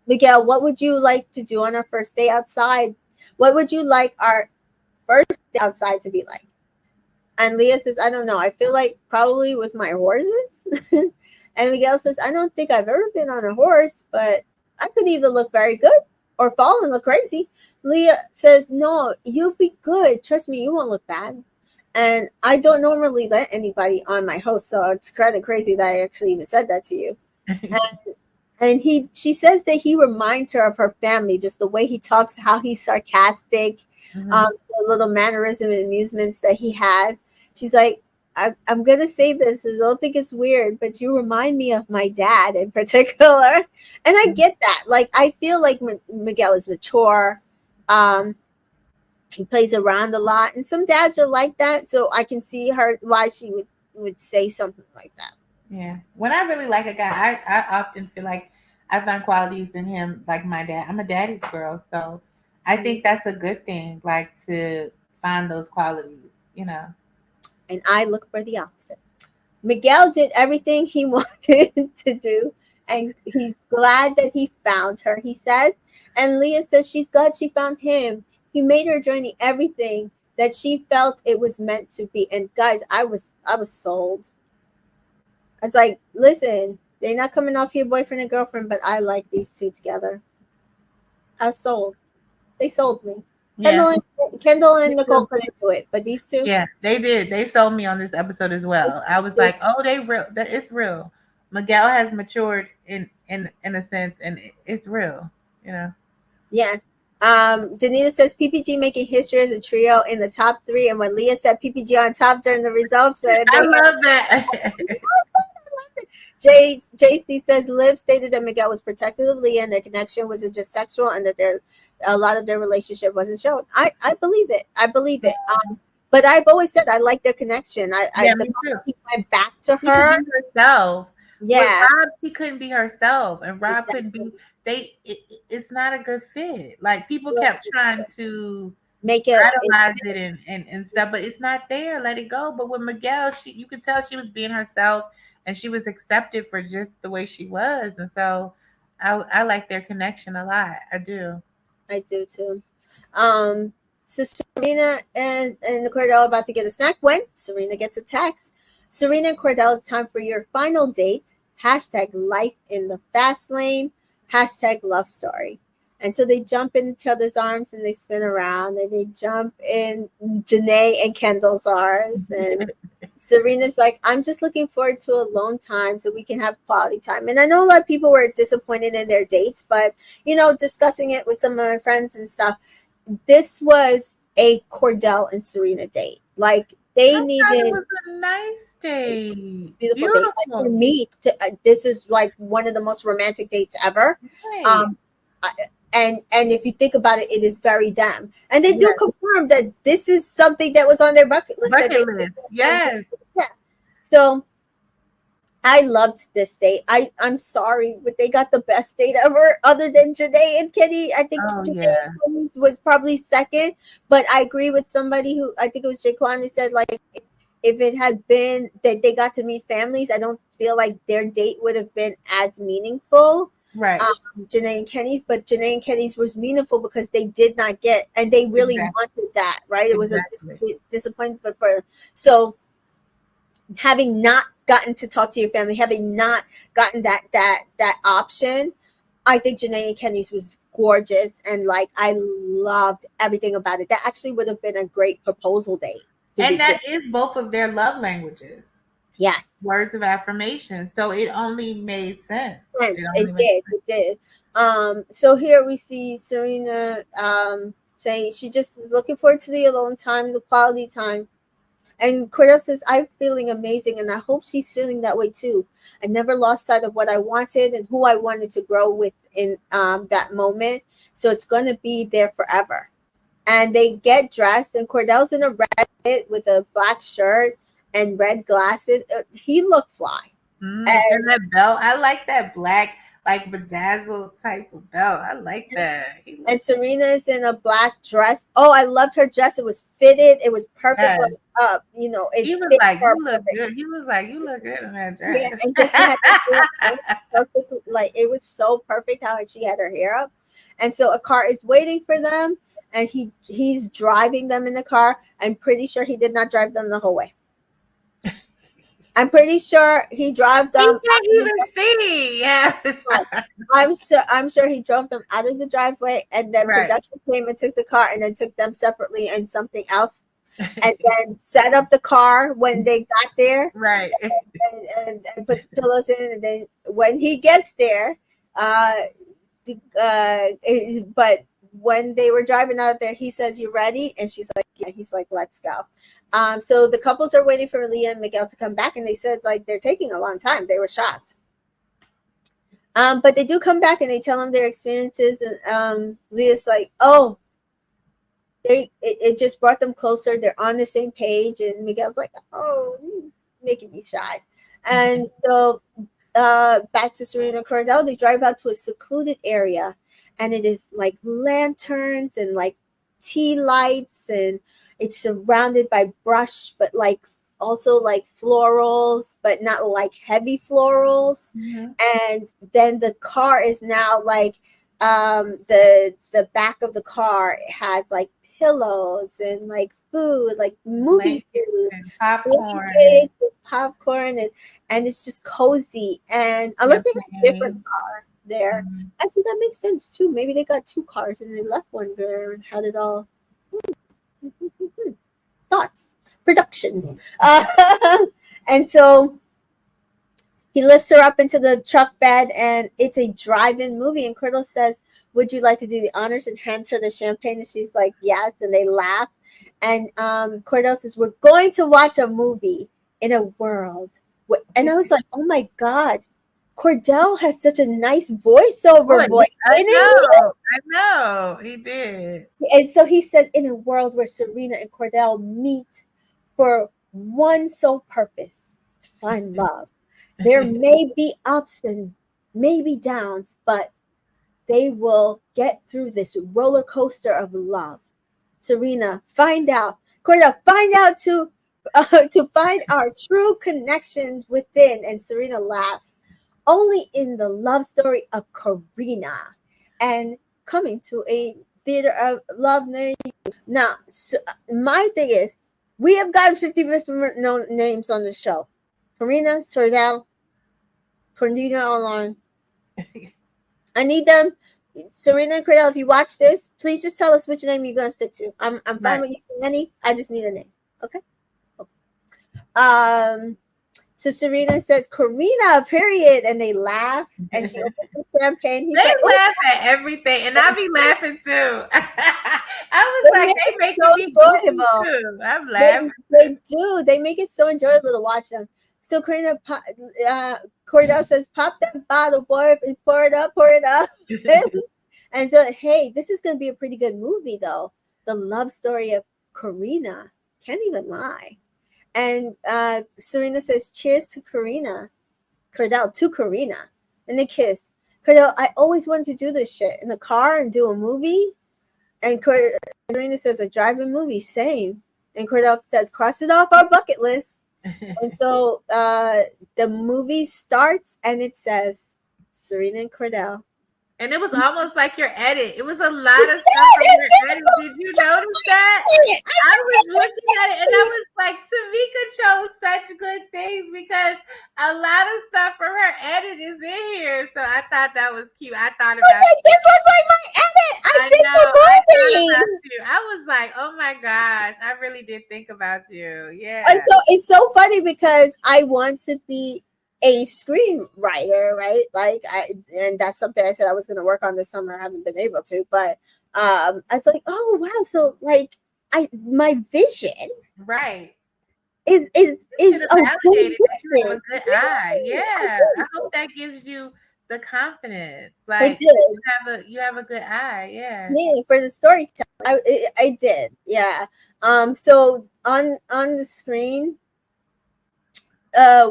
Miguel, what would you like to do on our first day outside? What would you like our first day outside to be like? And Leah says, "I don't know. I feel like probably with my horses." And Miguel says, "I don't think I've ever been on a horse, but I could either look very good or fall and look crazy." Leah says, "No, you'll be good. Trust me, you won't look bad." And I don't normally let anybody on my host, so it's kind of crazy that I actually even said that to you. And she says that he reminds her of her family, just the way he talks, how he's sarcastic, the little mannerism and amusements that he has. She's like, I'm going to say this, so don't think it's weird, but you remind me of my dad in particular. And I get that. Like, I feel like Miguel is mature. He plays around a lot. And some dads are like that, so I can see why she would say something like that. Yeah. When I really like a guy, I often feel like I find qualities in him like my dad. I'm a daddy's girl, so I think that's a good thing, like to find those qualities, And I look for the opposite. Miguel did everything he wanted to do, and he's glad that he found her, he says. And Leah says she's glad she found him. He made her journey everything that she felt it was meant to be. And guys, I was sold. I was like, listen, they're not coming off your boyfriend and girlfriend, but I like these two together. I was sold. They sold me. Yeah. Kendall and Nicole couldn't do it, but these two. Yeah, they did. They sold me on this episode as well. I was like, oh, they real. That it's real. Miguel has matured in a sense, and it's real. Yeah. Danita says PPG making history as a trio in the top 3, and when Leah said PPG on top during the results, I love that. JC says Liv stated that Miguel was protective of Leah and their connection wasn't just sexual, and that a lot of their relationship wasn't shown. I believe it. I believe it. But I've always said I like their connection. Me too. He went back to She her. could be herself. Yeah. With Rob, she couldn't be herself, and Rob couldn't be. It's not a good fit. Like people kept trying to make it idolize it and stuff, but it's not there. Let it go. But with Miguel, you could tell she was being herself, and she was accepted for just the way she was. And so I like their connection a lot. I do. I do too. So Serena and Cordell are about to get a snack when Serena gets a text. Serena and Cordell, it's time for your final date. Hashtag life in the fast lane. Hashtag love story. And so they jump in each other's arms and they spin around and they jump in Janae and Kendall's arms. And Serena's like, I'm just looking forward to alone time so we can have quality time. And I know a lot of people were disappointed in their dates, but, discussing it with some of my friends and stuff, this was a Cordell and Serena date. Like, they needed. It was a nice date. Beautiful date. Like, for me, this is like one of the most romantic dates ever. Right. And if you think about it, it is very them. And they do confirm that this is something that was on their bucket list. Yes. Yeah. So I loved this date. I'm sorry, but they got the best date ever other than Janae and Kenny. I think Janae and Kenny was probably second. But I agree with somebody who, I think it was Jaquan, who said, like, if it had been that they got to meet families, I don't feel like their date would have been as meaningful. Right. Janae and Kenny's, but Janae and Kenny's was meaningful because they did not get, and they really wanted that, right? It was a disappointment for, so having not gotten to talk to your family, having not gotten that option, I think Janae and Kenny's was gorgeous, and like I loved everything about it. That actually would have been a great proposal date. And that is both of their love languages. Yes. Words of affirmation. So it only made sense. It did. So here we see Serena saying she just is looking forward to the alone time, the quality time. And Cordell says, I'm feeling amazing, and I hope she's feeling that way too. I never lost sight of what I wanted and who I wanted to grow with in that moment. So it's going to be there forever. And they get dressed, and Cordell's in a red fit with a black shirt and red glasses. He looked fly. And that belt, I like that black, like bedazzled type of belt. I like that. And Serena's in a black dress. Oh, I loved her dress. It was fitted. It was perfect. Yes. Like, he was like, you look good. He was like, you look good in that dress. Yeah, and just had perfect, like it was so perfect how she had her hair up. And so a car is waiting for them, and he's driving them in the car. I'm pretty sure he did not drive them the whole way. I'm pretty sure he drove them. You can't even see. Yeah. I'm sure he drove them out of the driveway, and then production came and took the car, and then took them separately and something else, and then set up the car when they got there. Right. And put the pillows in, and then when he gets there, but when they were driving out there, he says, "You ready?" And she's like, "Yeah." He's like, "Let's go." So the couples are waiting for Leah and Miguel to come back, and they said like they're taking a long time. They were shocked. But they do come back and they tell them their experiences, and Leah's like, "Oh, it just brought them closer. They're on the same page." And Miguel's like, "Oh, making me shy." And so back to Serena and Cordell, they drive out to a secluded area, and it is like lanterns and like tea lights, and It's surrounded by brush, but like also like florals, but not like heavy florals. Mm-hmm. And then the car is now like the back of the car has like pillows and like food, like movie Blankets food, and popcorn and blankets with popcorn, and it's just cozy. And unless they have a different champagne. car there, Mhm. actually that makes sense too. Maybe they got two cars and they left one there and had it all. Thoughts, production. And so he lifts her up into the truck bed, and it's a drive-in movie. And Cordell says, "Would you like to do the honors?" and hands her the champagne. And she's like, "Yes." And they laugh. And Cordell says, "We're going to watch a movie in a world." And I was like, "Oh my God, Cordell has such a nice voiceover voice." I know, he did. And so he says, "In a world where Serena and Cordell meet for one sole purpose, to find love. There may be ups and maybe downs, but they will get through this roller coaster of love. Serena, find out. Cordell, find out to find our true connections within." And Serena laughs. "Only in the love story of Karina, and coming to a theater of love near you." Now, so my thing is, we have gotten 50 different names on the show. Karina, Cordell, Cornelia online. I need them. Serena and Cordell, if you watch this, please just tell us which name you're gonna stick to. I'm fine Right. with using any. I just need a name. Okay. Um. So Serena says, "Karina, period," and they laugh. And she opens the champagne. He's They like, "Oh, laugh at everything, and I be laughing too. I was they like, make they it making so me goofy enjoyable." too. I'm They laughing. they do. They make it so enjoyable to watch them. So Cordell says, "Pop that bottle, boy, and pour it up, pour it up." And so, hey, this is going to be a pretty good movie, though. The love story of Karina. Can't even lie. And Serena says, "Cheers to Karina." Cordell, to Karina. And they kiss. Cordell, "I always wanted to do this shit in the car and do a movie." And Serena says, "A drive-in movie, same." And Cordell says, "Cross it off our bucket list." And so the movie starts and it says Serena and Cordell. And it was almost like your edit. It was a lot of stuff from your edit. Did you notice that? I was looking at it and I was like, Tamika chose such good things because a lot of stuff from her edit is in here. So I thought that was cute. I thought about Like, this looks like my edit. I did know. the I thought movie. about you. I was like, oh my gosh. I really did think about you. Yeah. And so it's so funny because I want to be a screenwriter, right? And that's something I said I was going to work on this summer. I haven't been able to, but I was like, oh wow, so like my vision Right. is Should have a validated that you have a vision. good Yeah, eye. I Yeah. did. I hope that gives you the confidence. I Like did. you have a good eye. Yeah. Yeah, for the storytelling, I did. Yeah. So on the screen,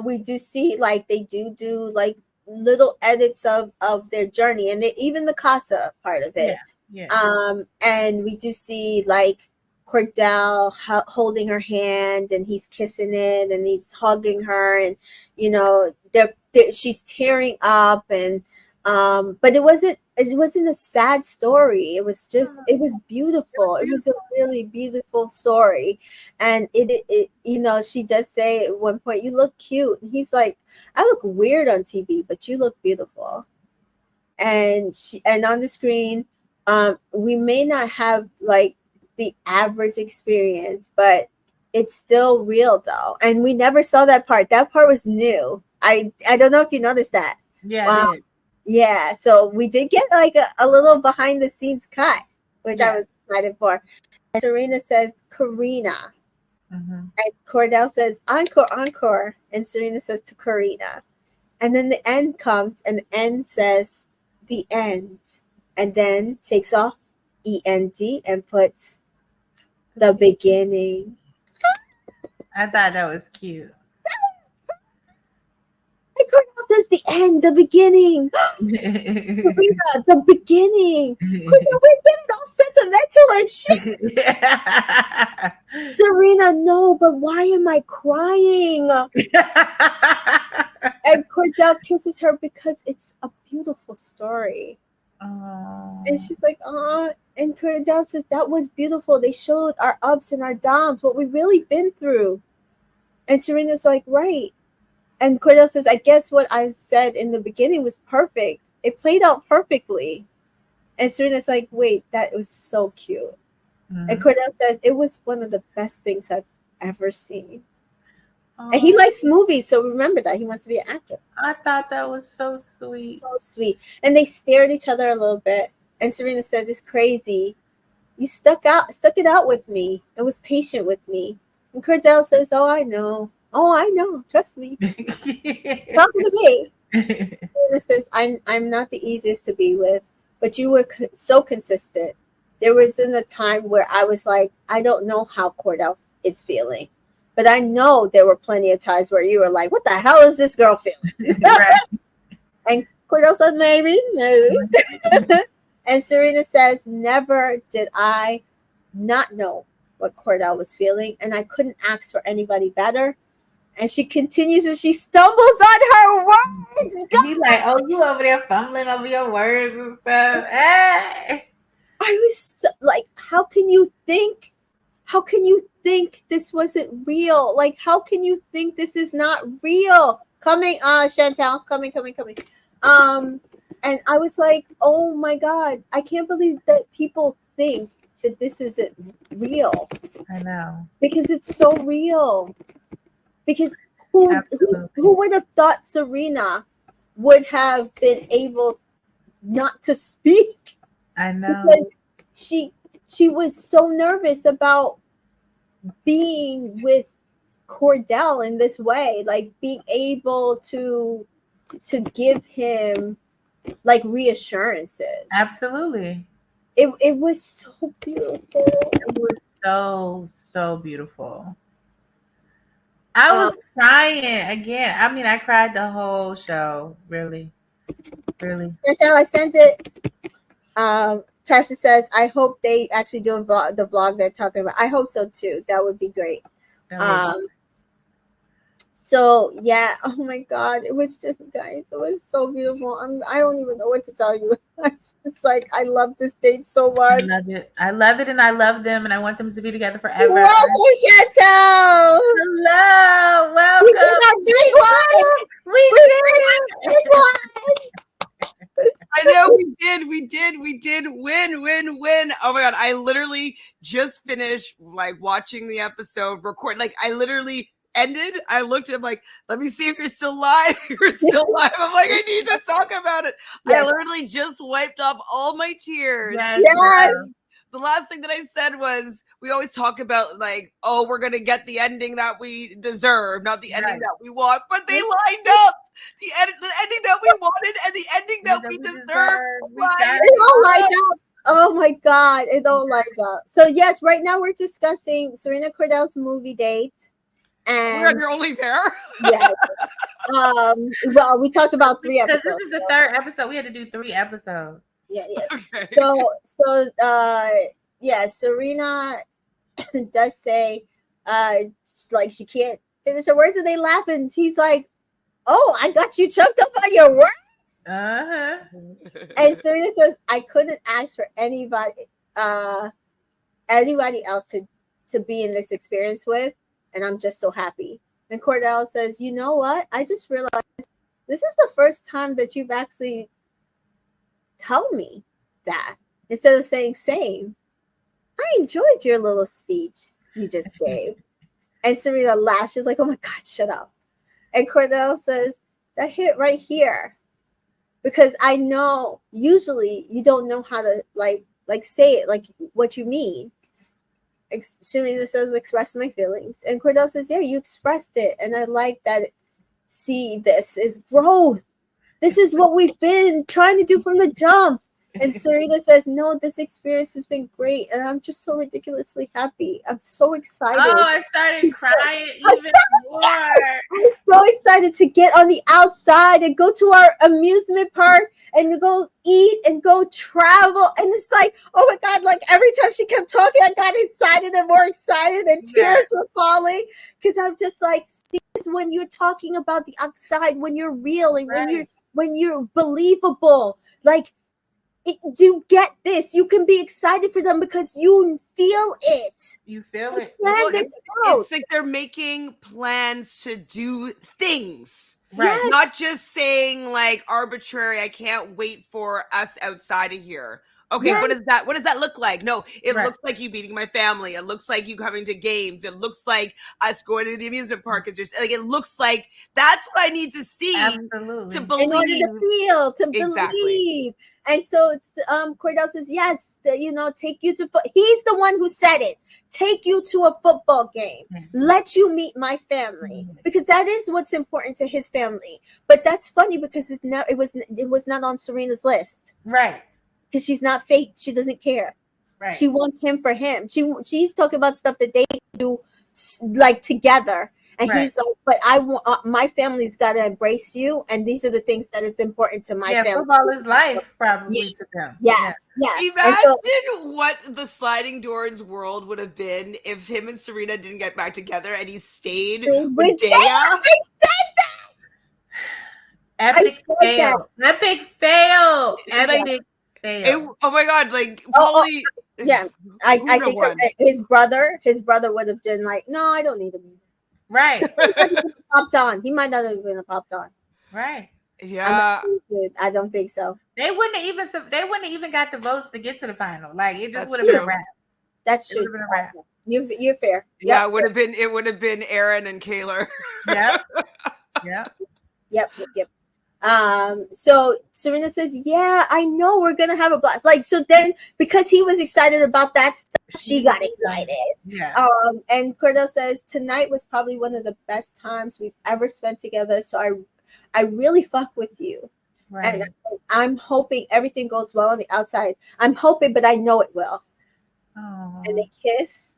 we do see like they do like little edits of their journey, and even the casa part of Yeah. it. Yeah. And we do see like Cordell holding her hand, and he's kissing it, and he's hugging her, and you know she's tearing up, and but it wasn't a sad story. It was just, it was beautiful. It was a really beautiful story. And it she does say at one point, "You look cute." And he's like, "I look weird on TV, but you look beautiful." And on the screen, we may not have like the average experience, but it's still real though. And we never saw that part. That part was new. I don't know if you noticed that. Yeah, I did. Yeah, so we did get like a little behind the scenes cut, which I was excited for. And Serena says, "Karina." Mm-hmm. And Cordell says, "Encore, encore." And Serena says to Karina. And then the end comes, and the end says, "The end." And then takes off END and puts the beginning. I thought that was cute. And Cordell says the end, the beginning. Serena, the beginning. We're getting all sentimental and shit. Serena, no, but why am I crying? And Cordell kisses her because it's a beautiful story. And she's like, oh. And Cordell says, that was beautiful. They showed our ups and our downs, what we've really been through. And Serena's like, right. And Cordell says, I guess what I said in the beginning was perfect. It played out perfectly. And Serena's like, wait, that was so cute. Mm-hmm. And Cordell says, it was one of the best things I've ever seen. And he likes movies, so remember that. He wants to be an actor. I thought that was so sweet. So sweet. And they stare at each other a little bit. And Serena says, it's crazy. You stuck it out with me and was patient with me. And Cordell says, oh, I know. Trust me. Talk to me. Serena says, I'm not the easiest to be with, but you were so consistent. There was in a time where I was like, I don't know how Cordell is feeling. But I know there were plenty of times where you were like, what the hell is this girl feeling? Right. And Cordell said, maybe. And Serena says, never did I not know what Cordell was feeling. And I couldn't ask for anybody better. And she continues and she stumbles on her words. She's like, oh, you over there fumbling over your words and stuff. Hey. I was so, like, how can you think this wasn't real? Like, how can you think this is not real? Coming, Chantal, coming. And I was like, oh my God, I can't believe that people think that this isn't real. I know. Because it's so real. Because who would have thought Serena would have been able not to speak? I know. Because she was so nervous about being with Cordell in this way, like being able to give him like reassurances. Absolutely. It was so beautiful. It was so beautiful. I was crying again. I mean, I cried the whole show. Really. Until I sent it. Tasha says, I hope they actually do the vlog they're talking about. I hope so too. That would be great. So yeah, oh my God, it was just, guys, it was so beautiful. I don't even know what to tell you. I'm just like, I love this date so much. I love it, and I love them, and I want them to be together forever. Welcome, Chantal. Hello, welcome. We did our big one. We did our big one. I know we did win. Oh my God, I literally just finished like watching the episode, record. Like I literally ended. I looked at him like, let me see if you're still live. You're still live. I'm like, I need to talk about it. Yes. I literally just wiped off all my tears. Yes. The last thing that I said was, we always talk about like, oh, we're gonna get the ending that we deserve, not the ending that we want. But they lined up the ending that we wanted and the ending that we deserve. It all lined up. Oh my God, it all lined up. So yes, right now we're discussing Serena Cordell's movie date. And you're only there. Yeah. Well, we talked about 3 episodes. This is the 3rd episode. We had to do 3 episodes. Yeah. Okay. So yeah, Serena does say like she can't finish her words and they laugh and he's like, oh, I got you choked up on your words. Uh-huh. And Serena says, I couldn't ask for anybody else to be in this experience with. And I'm just so happy. And Cordell says, you know what? I just realized this is the first time that you've actually told me that. Instead of saying same. I enjoyed your little speech you just gave. And Serena laughs. She's like, oh my God, shut up. And Cordell says, that hit right here. Because I know usually you don't know how to like say it, like what you mean. Serena says, express my feelings. And Cordell says, yeah, you expressed it. And I like that. See, this is growth. This is what we've been trying to do from the jump. And Serena says, no, this experience has been great. And I'm just so ridiculously happy. I'm so excited. Oh, I started crying even more. I'm so excited to get on the outside and go to our amusement park and go eat and go travel. And it's like, oh my God, like every time she kept talking, I got excited and more excited and tears were falling. Because I'm just like, see, this when you're talking about the outside, when you're real and when you're believable, like, you get this. You can be excited for them because you feel it. You feel it. Well, it's like they're making plans to do things. Right. Not just saying like arbitrary, I can't wait for us outside of here. Okay, what does that look like? No, it looks like you meeting my family. It looks like you coming to games. It looks like us going to the amusement park. It looks like that's what I need to see. Absolutely. To believe. In order to feel, to believe. And so it's Cordell says, yes, take you to he's the one who said it. Take you to a football game. Let you meet my family. Because that is what's important to his family. But that's funny because it was not on Serena's list. Right. Because she's not fake. She doesn't care. Right. She wants him for him. She's talking about stuff that they do like together. And he's like, but I want my family's got to embrace you, and these are the things that is important to my family. Football is life, probably to them. Yes. Imagine what the sliding doors world would have been if him and Serena didn't get back together and he stayed with Dea. I said that. Epic fail. Epic fail. Epic fail. Oh my God! Like Polly. Yeah, I think his brother would have been like, no, I don't need him. Right. Popped on. He might not have been popped on. Right. Yeah. I don't think so. They wouldn't even got the votes to get to the final. Like it just would have been a wrap. That's true. Been a wrap. You're fair. Yeah, it would have been Aaron and Kaylor. Yep. So Serena says, yeah, I know we're gonna have a blast. Like, so then because he was excited about that stuff, she got excited. Yeah. And Cordell says tonight was probably one of the best times we've ever spent together. So I really fuck with you. Right. And I'm hoping everything goes well on the outside. I'm hoping, but I know it will. Oh. And they kiss.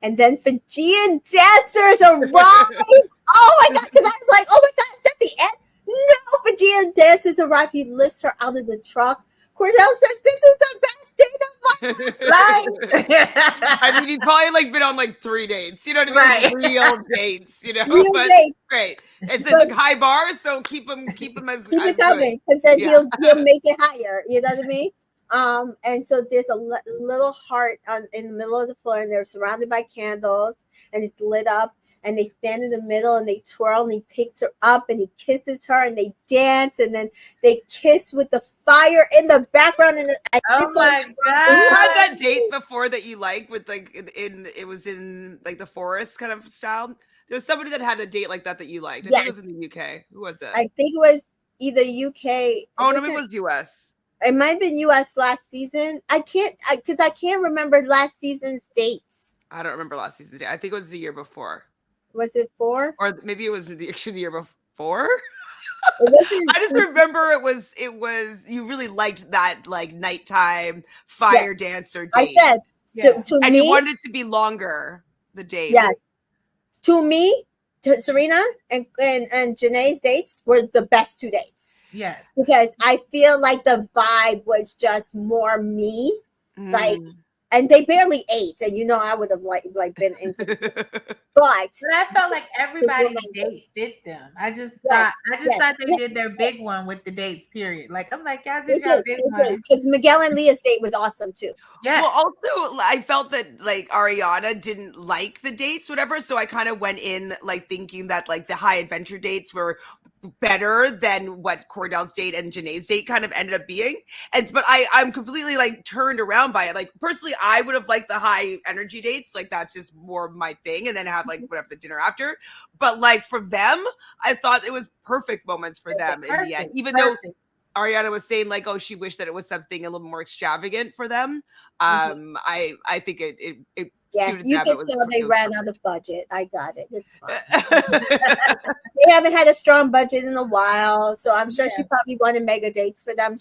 And then Fijian dancers arrive. Oh my God, because I was like, oh my God, is that the end? No, Fijian dancers arrive. He lifts her out of the truck. Cordell says, this is the best date of my life. I mean, he's probably like been on like 3 dates. You know what I mean? Right. Real dates, you know? Real but dates. Great. It says like high bar, so keep him as keep it coming, because then he'll make it higher. You know what I mean? And so there's a little heart in the middle of the floor, and they're surrounded by candles, and it's lit up. And they stand in the middle and they twirl, and he picks her up and he kisses her, and they dance, and then they kiss with the fire in the background. And oh my God! You had that date before that you liked with like it was in like the forest kind of style. There was somebody that had a date like that you liked. I think it was in the UK. Who was it? I think it was either UK. Oh no, it was US. It might have been US last season. I can't remember last season's dates. I don't remember last season's date. I think it was the year before. Was it 4? Or maybe it was actually the year before. I just remember it was you really liked that like nighttime fire dancer date. I said to and me, you wanted it to be longer, the date. Yes. To me, Serena and Janae's dates were the best 2 dates. Yes. Because I feel like the vibe was just more me. Like, and they barely ate, and I would have like been into it. But I felt like everybody's date fit them. I just thought they did their big one with the dates, period. Like, I'm like, y'all did your big one. Because Miguel and Leah's date was awesome too. Yeah. Well, also, I felt that like Ariana didn't like the dates, whatever. So I kind of went in like thinking that like the high adventure dates were better than what Cordell's date and Janae's date kind of ended up being. But I'm completely like turned around by it. Like personally, I would have liked the high energy dates. Like that's just more my thing. And then have like whatever the dinner after. But like for them, I thought it was perfect moments for them in the end. Even though Ariana was saying like, oh, she wished that it was something a little more extravagant for them. I think it suited you them. can tell they ran out of budget. I got it. It's fine. They haven't had a strong budget in a while, so I'm sure she probably wanted mega dates for them.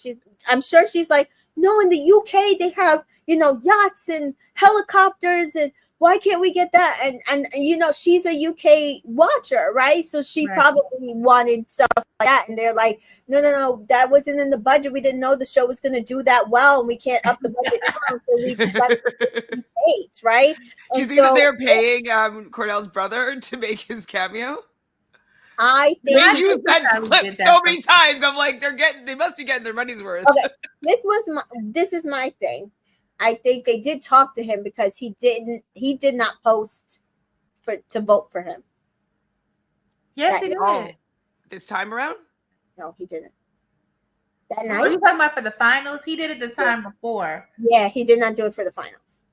I'm sure she's like, no, in the UK they have, you know, yachts and helicopters, and why can't we get that? And you know, she's a UK watcher, right? So she probably wanted stuff like that. And they're like, no, that wasn't in the budget. We didn't know the show was going to do that well, and we can't up the budget now, so we paid, right? Do you think that they're paying Cordell's brother to make his cameo? I think they used that clip so many times. I'm like, they must be getting their money's worth. Okay, this is my thing. I think they did talk to him because he did not post to vote for him. Yes, he did. This time around? No, he didn't. That night? What are you talking about for the finals? He did it the time before. Yeah, he did not do it for the finals.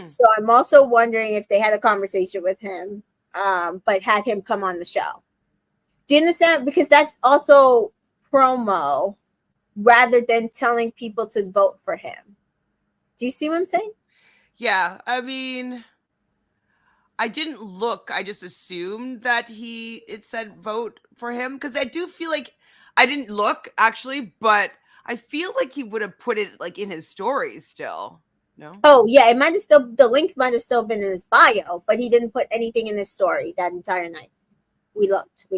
So I'm also wondering if they had a conversation with him, but had him come on the show. Do you understand? Because that's also promo rather than telling people to vote for him. Do you see what I'm saying? Yeah. I mean, I didn't look. I just assumed that it said vote for him, because I do feel like I didn't look actually, but I feel like he would have put it like in his stories still. No? Oh, yeah. It might have still, the link might have still been in his bio, but he didn't put anything in his story that entire night. We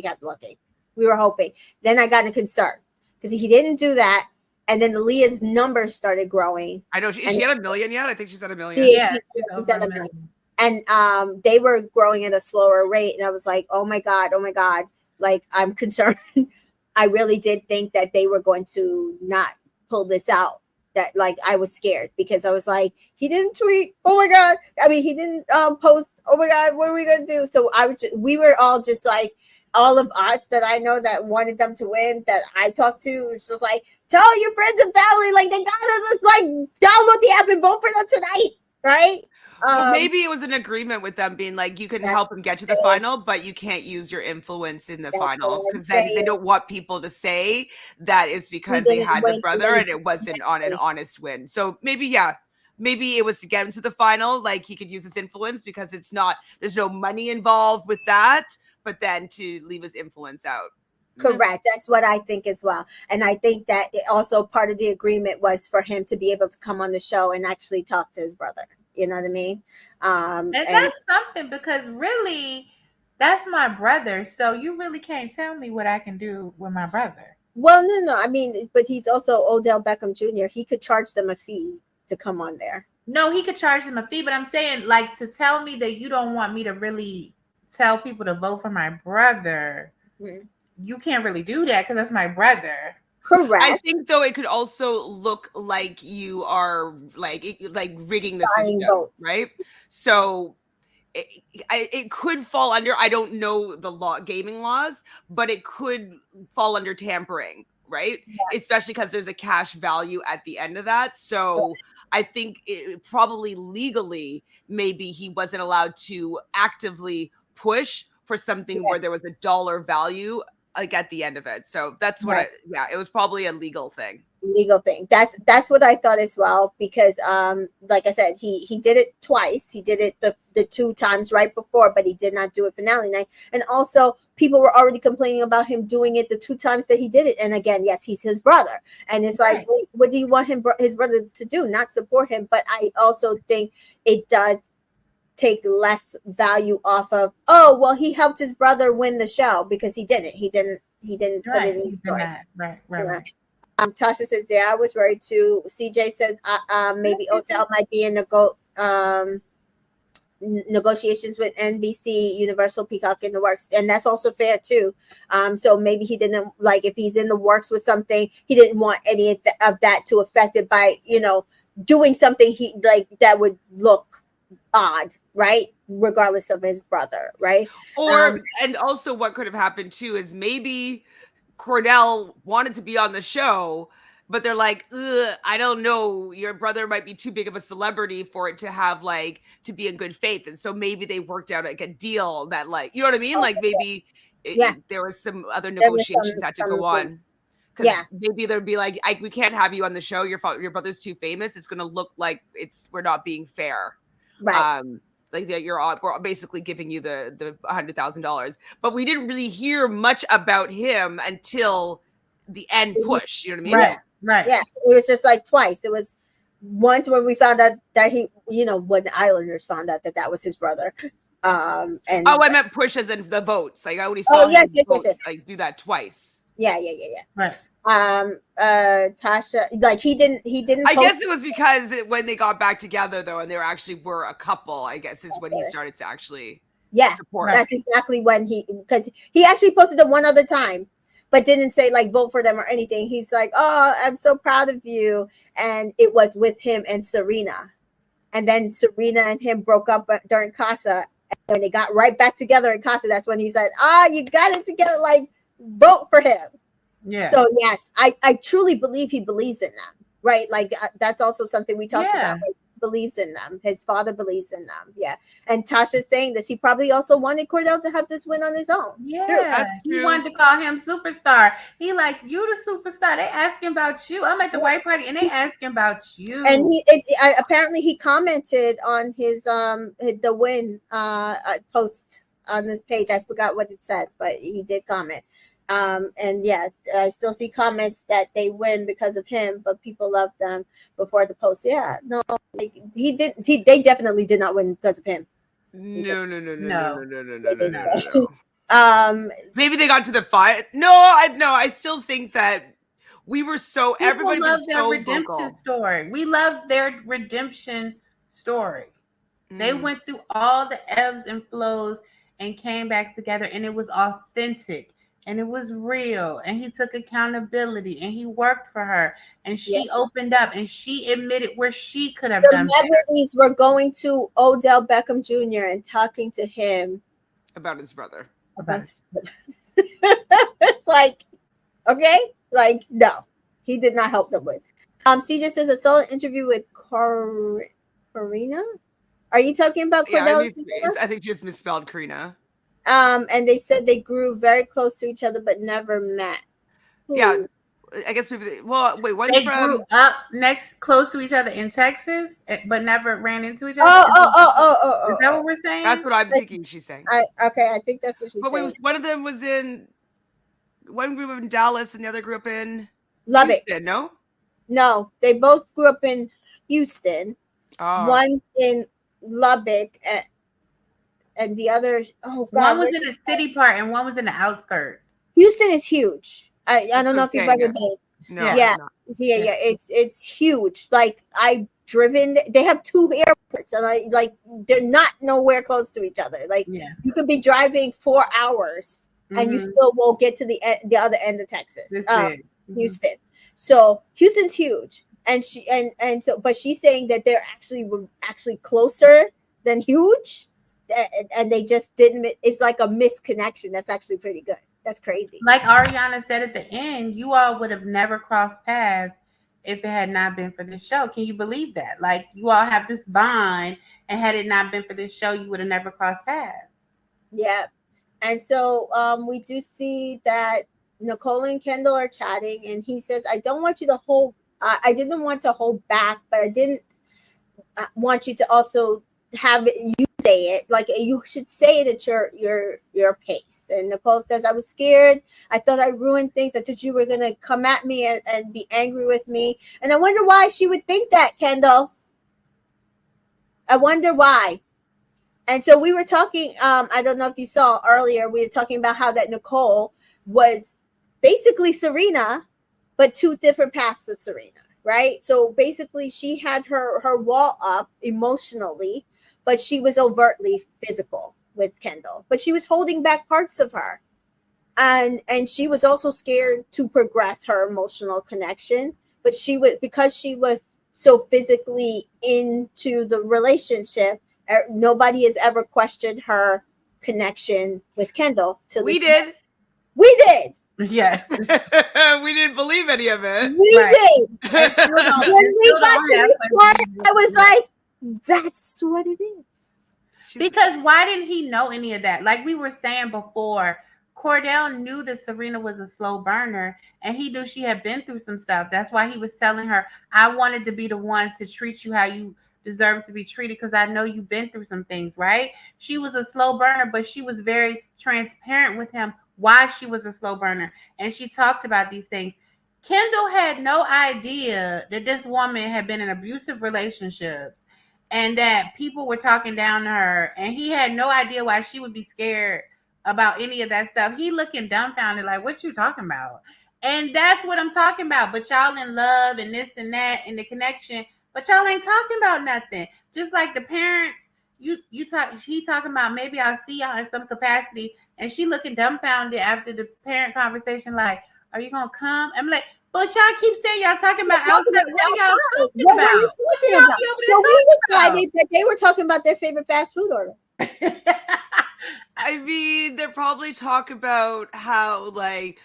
kept looking. We were hoping. Then I got in concern because he didn't do that. And then Leah's numbers started growing. I know. Is she at 1 million yet? I think she's at 1 million. She's at 1 million. And they were growing at a slower rate. And I was like, oh my God. Like, I'm concerned. I really did think that they were going to not pull this out. That, like, I was scared because I was like, he didn't tweet. Oh my God. I mean, he didn't post. Oh my God, what are we going to do? So we were all just like, all of us that I know that wanted them to win, that I talked to, was just like, tell your friends and family, like, they gotta just like download the app and vote for them tonight, right? Well, maybe it was an agreement with them being like, you can help them get to the final, but you can't use your influence in the final, because they don't want people to say that it's because they had the brother and it wasn't on an honest win. So maybe it was to get him to the final, like he could use his influence, because there's no money involved with that, but then to leave his influence out. Correct. That's what I think as well. And I think that also part of the agreement was for him to be able to come on the show and actually talk to his brother. You know what I mean? And that's something, because really, that's my brother. So you really can't tell me what I can do with my brother. Well, no. I mean, but he's also Odell Beckham Jr. He could charge them a fee to come on there. No, he could charge them a fee. But I'm saying, like, to tell me that you don't want me to really tell people to vote for my brother, you can't really do that because that's my brother. Correct. I think though it could also look like you are like rigging the system, right? So it could fall under, I don't know the gaming laws, but it could fall under tampering, right? Yeah. Especially because there's a cash value at the end of that. So I think probably legally, maybe he wasn't allowed to actively push for something where there was a dollar value like at the end of it. So that's what it was probably a legal thing. That's what I thought as well, because like I said, he did it twice. He did it the 2 times right before, but he did not do it finale night. And also people were already complaining about him doing it the 2 times that he did it. And again, yes, he's his brother. And it's like, wait, what do you want his brother to do? Not support him. But I also think it does take less value off of, oh, well, he helped his brother win the show, because he didn't put it in his story. Right. Tasha says, yeah, I was worried too. CJ says, maybe Odell might be in negotiations with NBC, Universal, Peacock in the works. And that's also fair too. So maybe he didn't, like, if he's in the works with something, he didn't want any of that to affect it by, doing something he like that would look odd, right? Regardless of his brother, right? Or and also what could have happened too is maybe Cordell wanted to be on the show, but they're like, I don't know, your brother might be too big of a celebrity for it to have like to be in good faith. And so maybe they worked out like a deal that, like, you know what I mean? Like maybe there was some other negotiations that to go on. Because maybe there'd be like, we can't have you on the show. Your brother's too famous. It's going to look like we're not being fair. Right. Like we're basically giving you the $100,000, but we didn't really hear much about him until the end push. You know what I mean? Right. Right. Yeah, it was just like twice. It was once when we found out that he, when the Islanders found out that that was his brother. And Oh, I meant push as in the votes. Like I already saw oh him yes, yes, yes, vote, yes. like do that twice. Yeah. Right. Tasha, like he didn't I post guess it was because when they got back together though, and they were a couple. I guess is when he started to actually support. That's exactly when because he actually posted it one other time, but didn't say like vote for them or anything. He's like, oh, I'm so proud of you, and it was with him and Serena, and then Serena and him broke up during Casa, and when they got right back together in Casa, that's when he said, you got it together, like vote for him. Yeah. So yes, I truly believe he believes in them, right? Like that's also something we talked about. Like, believes in them. His father believes in them. Yeah. And Tasha's saying this. He probably also wanted Cordell to have this win on his own. Yeah. He wanted to call him superstar. He like, you the superstar. They asking about you. I'm at the white party and they asking about you. And apparently he commented on his the win post on this page. I forgot what it said, but he did comment. And yeah, I still see comments that they win because of him, but people love them before the post. Yeah, no, like, they definitely did not win because of him. No. Maybe they got to the fight. No, I still think that we were so everybody was their so redemption vocal. story. We loved their redemption story. They went through all the ebbs and flows and came back together, and it was authentic and it was real, and he took accountability and he worked for her, and she opened up and she admitted where she could have done better. Celebrities were going to Odell Beckham Jr. and talking to him about his brother. It's like, okay, like no, he did not help them win. CJ says a solid interview with Karina. Are you talking about Cordell? I think just misspelled Karina. And they said they grew very close to each other but never met. Yeah, I guess maybe. They grew up close to each other in Texas, but never ran into each other. Oh! Is that what we're saying? That's what I'm thinking. She's saying. I think that's what she's saying. But one of them was in one grew up in Dallas and the other grew up in Lubbock. Houston, No, they both grew up in Houston. Oh. One in Lubbock and the other, one was in the city part and one was in the outskirts. Houston is huge. I don't know if you've ever been. No, yeah. It's huge. Like I've driven. They have 2 airports, and they're not nowhere close to each other. Like you could be driving 4 hours, and you still won't get to the other end of Texas, Houston. So Houston's huge, and but she's saying that they're actually closer than huge. And they just didn't. It's like a misconnection. That's actually pretty good. That's crazy. Like Ariana said at the end, you all would have never crossed paths if it had not been for this show. Can you believe that? Like you all have this bond, and had it not been for this show, you would have never crossed paths. Yeah, and so we do see that Nicole and Kendall are chatting, and he says, "I don't want you to hold. I didn't want to hold back, but I didn't want you to also." Have you say it like you should say it at your pace. And Nicole says, I was scared. I thought I ruined things. I thought you were gonna come at me and be angry with me. And I wonder why she would think that, Kendall. I wonder why. And so we were talking, I don't know if you saw earlier, we were talking about how that Nicole was basically Serena, but 2 different paths of Serena, right? So basically she had her wall up emotionally, but she was overtly physical with Kendall. But she was holding back parts of her. And she was also scared to progress her emotional connection. But because she was so physically into the relationship, nobody has ever questioned her connection with Kendall. We did. We did. Yes. We didn't believe any of it. We did. When we got to this part, I was like, that's what it is. Because why didn't he know any of that? Like we were saying before, Cordell knew that Serena was a slow burner, and he knew she had been through some stuff. That's why he was telling her, I wanted to be the one to treat you how you deserve to be treated, because I know you've been through some things, right? She was a slow burner, but she was very transparent with him why she was a slow burner. And she talked about these things. Kendall had no idea that this woman had been in abusive relationships and that people were talking down to her, and he had no idea why she would be scared about any of that stuff. He looking dumbfounded like, what you talking about? And that's what I'm talking about. But y'all in love and this and that and the connection, but y'all ain't talking about nothing. Just like the parents, he talking about maybe I'll see y'all in some capacity, and she looking dumbfounded after the parent conversation like, are you gonna come? I'm like, but y'all keep saying y'all talking about outside. What y'all talking What about? were you talking about? So we decided that they were talking about their favorite fast food order. I mean, they're probably talk about how like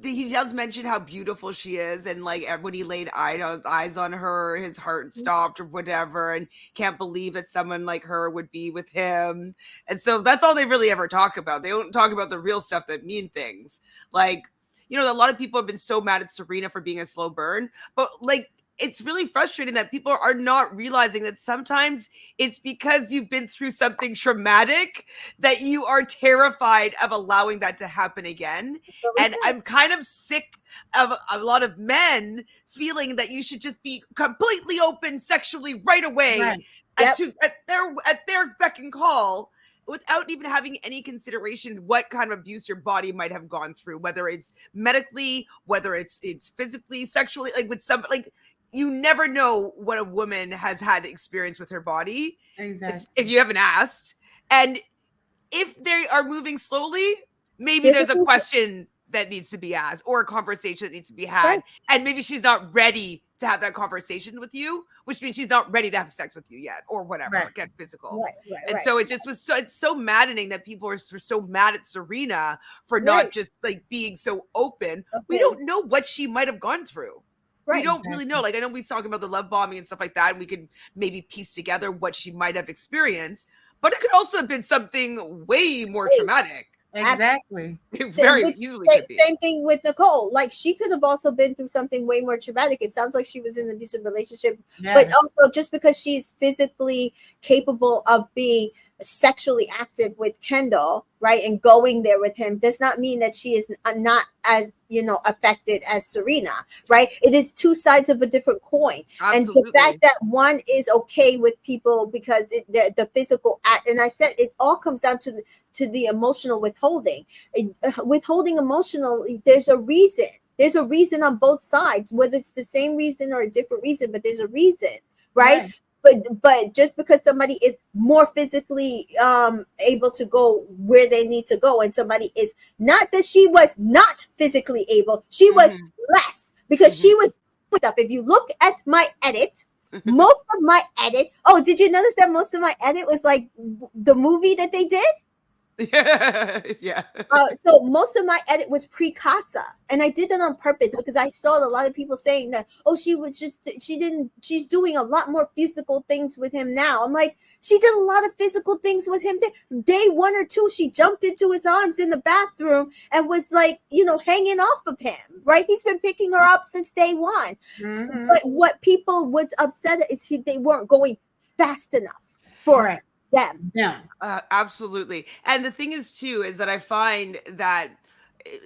he does mention how beautiful she is, and like when he laid eyes on her, his heart stopped or whatever, and can't believe that someone like her would be with him. And so that's all they really ever talk about. They don't talk about the real stuff that mean things. Like, you know, a lot of people have been so mad at Serena for being a slow burn, but like, it's really frustrating that people are not realizing that sometimes it's because you've been through something traumatic that you are terrified of allowing that to happen again. And I'm kind of sick of a lot of men feeling that you should just be completely open sexually right away, right. At their beck and call, without even having any consideration what kind of abuse your body might have gone through, whether it's medically, whether it's physically, sexually, like with some, like, you never know what a woman has had experience with her body, exactly. If you haven't asked. And if they are moving slowly, maybe there's a question that needs to be asked or a conversation that needs to be had. Right. And maybe she's not ready to have that conversation with you, which means she's not ready to have sex with you yet or whatever, right. Get physical. Right. And so it just was it's so maddening that people were so mad at Serena for not just like being so open. Okay. We don't know what she might have gone through. Right, we don't really know. Like, I know we talk about the love bombing and stuff like that, and we could maybe piece together what she might have experienced, but it could also have been something way more traumatic. Exactly. Very easily could be. Same thing with Nicole. Like, she could have also been through something way more traumatic. It sounds like she was in an abusive relationship, but also just because she's physically capable of being sexually active with Kendall, right, and going there with him does not mean that she is not as, you know, affected as Serena, right? It is two sides of a different coin. Absolutely. And the fact that one is okay with people because the physical act, and I said it all comes down to the emotional withholding. Withholding emotionally, there's a reason. There's a reason on both sides, whether it's the same reason or a different reason, but there's a reason, right? But just because somebody is more physically able to go where they need to go, and somebody is not, that she was not physically able, she was less because she was stuff. If you look at my edit, most of my edit. Oh, did you notice that most of my edit was like the movie that they did? Yeah. So most of my edit was pre-Casa, and I did that on purpose because I saw a lot of people saying that, oh, she's doing a lot more physical things with him now. I'm like, she did a lot of physical things with him. Day 1 or 2, she jumped into his arms in the bathroom and was like, you know, hanging off of him, right? He's been picking her up since day 1. Mm-hmm. But what people was upset at is they weren't going fast enough for it. Yeah. Absolutely. And the thing is too, is that I find that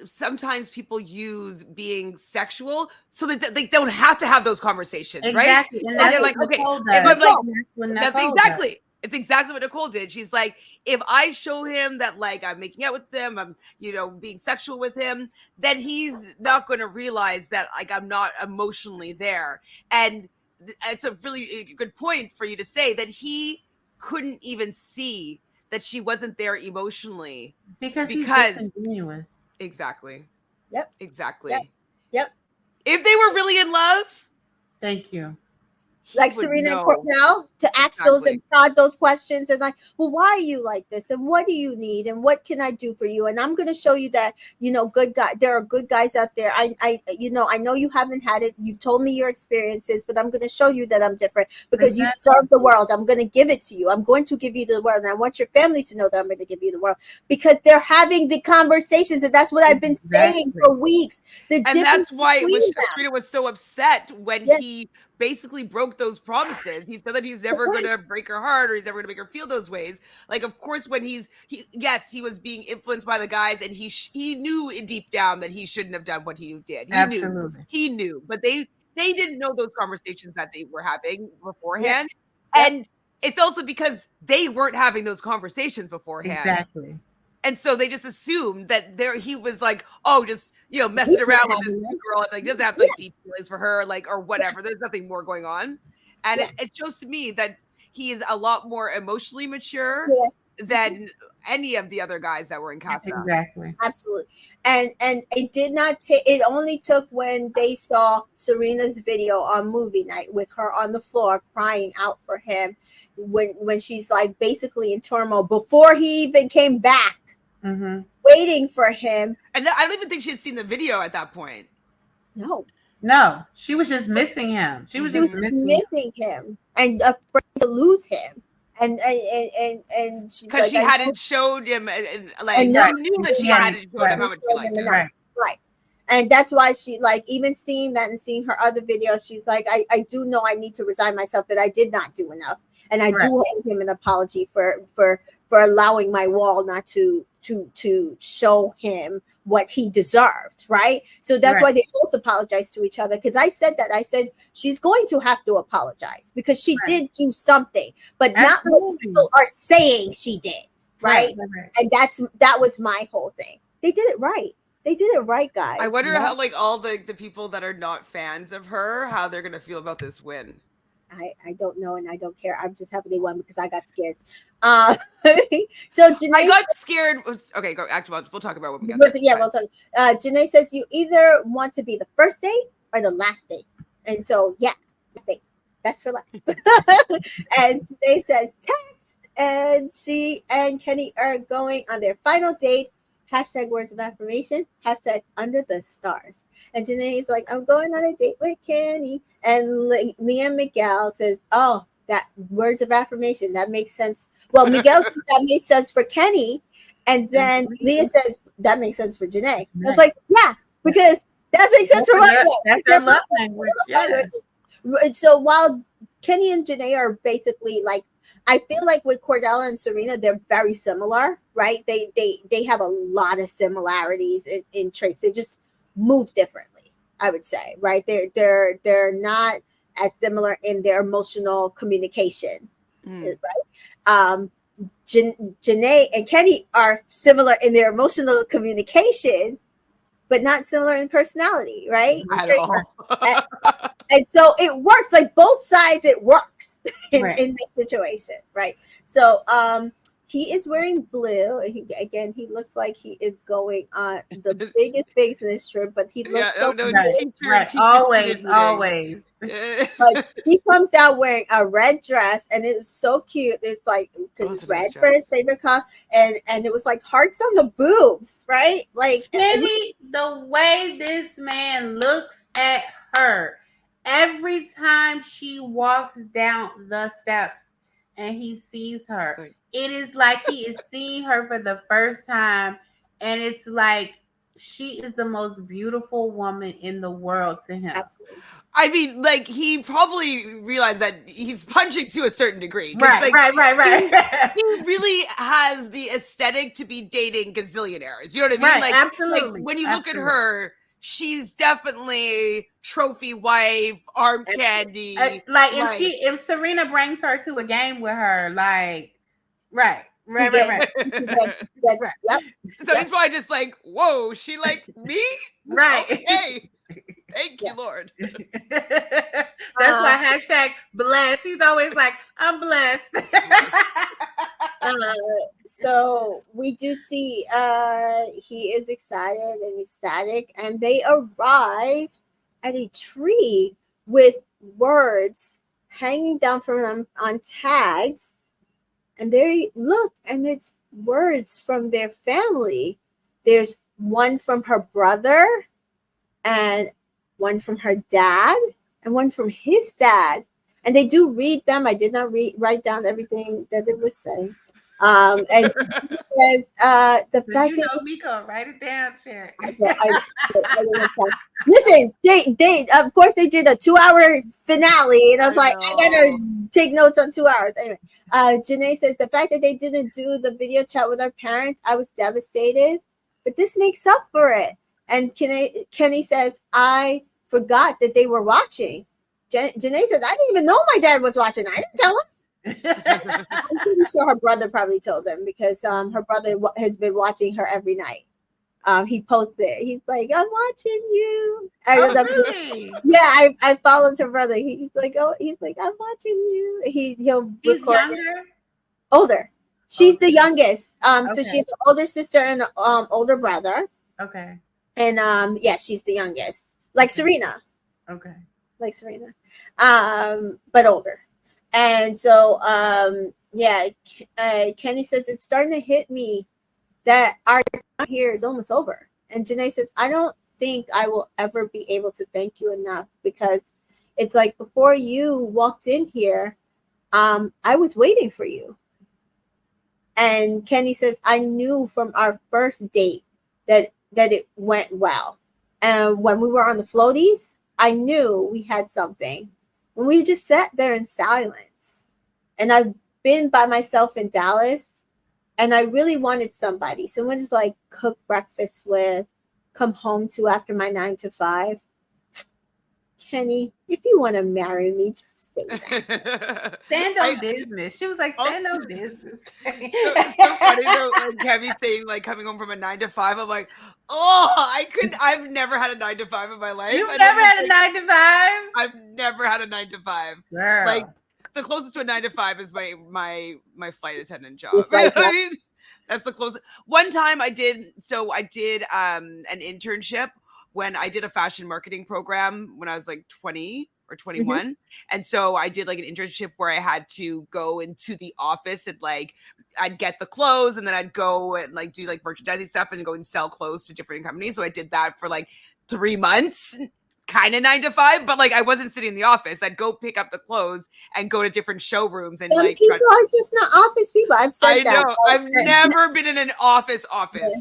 sometimes people use being sexual so that they don't have to have those conversations, exactly. Right? And that's they're like, okay, if I'm like, that's exactly. It's exactly what Nicole did. She's like, if I show him that, like, I'm making out with them, I'm, you know, being sexual with him, then he's not going to realize that, like, I'm not emotionally there. And it's a really good point for you to say that he couldn't even see that she wasn't there emotionally because he's disingenuous. Exactly. Yep. Exactly. Yep. If they were really in love, thank you. Like Serena and Cornell, to ask those and prod those questions and like, well, why are you like this? And what do you need? And what can I do for you? And I'm going to show you that, you know, there are good guys out there. I know you haven't had it. You've told me your experiences, but I'm going to show you that I'm different because you deserve the world. I'm going to give it to you. I'm going to give you the world. And I want your family to know that I'm going to give you the world because they're having the conversations. And that's what I've been saying for weeks. And that's why Serena was so upset when he basically broke those promises. He said that he's never going to break her heart or he's never going to make her feel those ways. Like, of course, when he was being influenced by the guys, and he knew deep down that he shouldn't have done what he did. He knew, but they didn't know those conversations that they were having beforehand. Yeah. And it's also because they weren't having those conversations beforehand. Exactly. And so they just assumed that he was like, oh, just, messing around with this girl. Like, doesn't have like deep feelings for her, like, or whatever. There's nothing more going on. And it shows to me that he is a lot more emotionally mature than any of the other guys that were in Casa. Exactly. Absolutely. And it did not take, it only took when they saw Serena's video on movie night with her on the floor crying out for him when she's like basically in turmoil before he even came back. Mm-hmm. Waiting for him. And I don't even think she had seen the video at that point. No, she was just missing him. She was just missing him and afraid to lose him. And because she hadn't showed him, and knew that she hadn't showed him how much she liked him. Right. And that's why she, like, even seeing that and seeing her other videos, she's like, I do know I need to resign myself that I did not do enough, and I do owe him an apology for allowing my wall not to show him what he deserved, right? So that's why they both apologized to each other, because I said she's going to have to apologize because she did do something, but not what people are saying she did, right? And that was my whole thing. They did it right, guys. I wonder how, like, all the people that are not fans of her, how they're gonna feel about this win. I don't know, and I don't care. I'm just happy they won because I got scared. So Janae, I got scared. Okay, go. Actually, we'll talk about what we got. We'll talk. Janae says you either want to be the first date or the last date, and so last date. Best for last. And Janae says text, and she and Kenny are going on their final date. # words of affirmation. # under the stars. And Janae is like, I'm going on a date with Kenny. And Leah Miguel says, oh, that words of affirmation. That makes sense. Well, Miguel says that makes sense for Kenny. And then Leah says that makes sense for Janae. I was like, yeah, because that makes sense for one of them. That's their love language. Yeah. So while Kenny and Janae are basically like, I feel like with Cordella and Serena, they're very similar, right? They have a lot of similarities in traits. They just move differently, I would say, right? They're not as similar in their emotional communication, right? Janae and Kenny are similar in their emotional communication, but not similar in personality, right? And so it works, like both sides, it works in this situation, right? So he is wearing blue. He looks like he is going on the biggest business trip, but he looks always. But he comes out wearing a red dress, and it was so cute. It's like, because it's red for his favorite color, and it was like hearts on the boobs, right? Like, Maybe the way this man looks at her every time she walks down the steps and he sees her, it is like he is seeing her for the first time, and it's like she is the most beautiful woman in the world to him. Absolutely. I mean, like, he probably realized that he's punching to a certain degree. Right. He really has the aesthetic to be dating gazillionaires. You know what I mean? Right, absolutely. Like, when you look at her, she's definitely trophy wife, arm candy. If Serena brings her to a game with her, like, right. Yep. So he's probably just like, whoa, she likes me? Right. Okay. Thank you, Lord. That's why # blessed. He's always like, I'm blessed. So we do see he is excited and ecstatic, and they arrive at a tree with words hanging down from them on tags, and they look, and it's words from their family. There's one from her brother, and one from her dad, and one from his dad. And they do read them. I did not write down everything that it was saying. And says the So fact you that know Mika, write it down, Sharon. listen, they of course they did a 2-hour finale, and I was like, I gotta take notes on 2 hours. Anyway, Janae says the fact that they didn't do the video chat with our parents, I was devastated, but this makes up for it. And Kenny says, I forgot that they were watching. Janae says, I didn't even know my dad was watching. I didn't tell him. I'm pretty sure her brother probably told him because her brother has been watching her every night. He posted, he's like, I'm watching you. Oh, really? Yeah, I followed her brother. He's like, I'm watching you. He's record younger? Older. She's the youngest. Okay. So she has an older sister and older brother. Okay. And yeah, she's the youngest. Like Serena. Okay. Like Serena. But older. And so yeah, Kenny says it's starting to hit me that our time here is almost over. And Janae says, I don't think I will ever be able to thank you enough, because it's like before you walked in here, I was waiting for you. And Kenny says, I knew from our first date that it went well. And when we were on the floaties, I knew we had something. When we just sat there in silence. And I've been by myself in Dallas, and I really wanted somebody. Someone to like cook breakfast with, come home to after my 9 to 5. Kenny, if you want to marry me, just say that. Stand on business. She was like, stand on business. It's so funny though, when Kevin saying like coming home from a 9 to 5. I'm like, I've never had a 9 to 5 in my life. You've never had a 9 to 5? I've never had a 9 to 5. Girl. Like the closest to a 9 to 5 is my flight attendant job. Like I mean, that's the closest. One time I did an internship when I did a fashion marketing program when I was like 20 or 21. Mm-hmm. And so I did like an internship where I had to go into the office and like I'd get the clothes, and then I'd go and like do like merchandising stuff and go and sell clothes to different companies. So I did that for like 3 months. Kind of 9 to 5, but like I wasn't sitting in the office. I'd go pick up the clothes and go to different showrooms. And some like people are just not office people. I've said that. I know. I've never been in an office.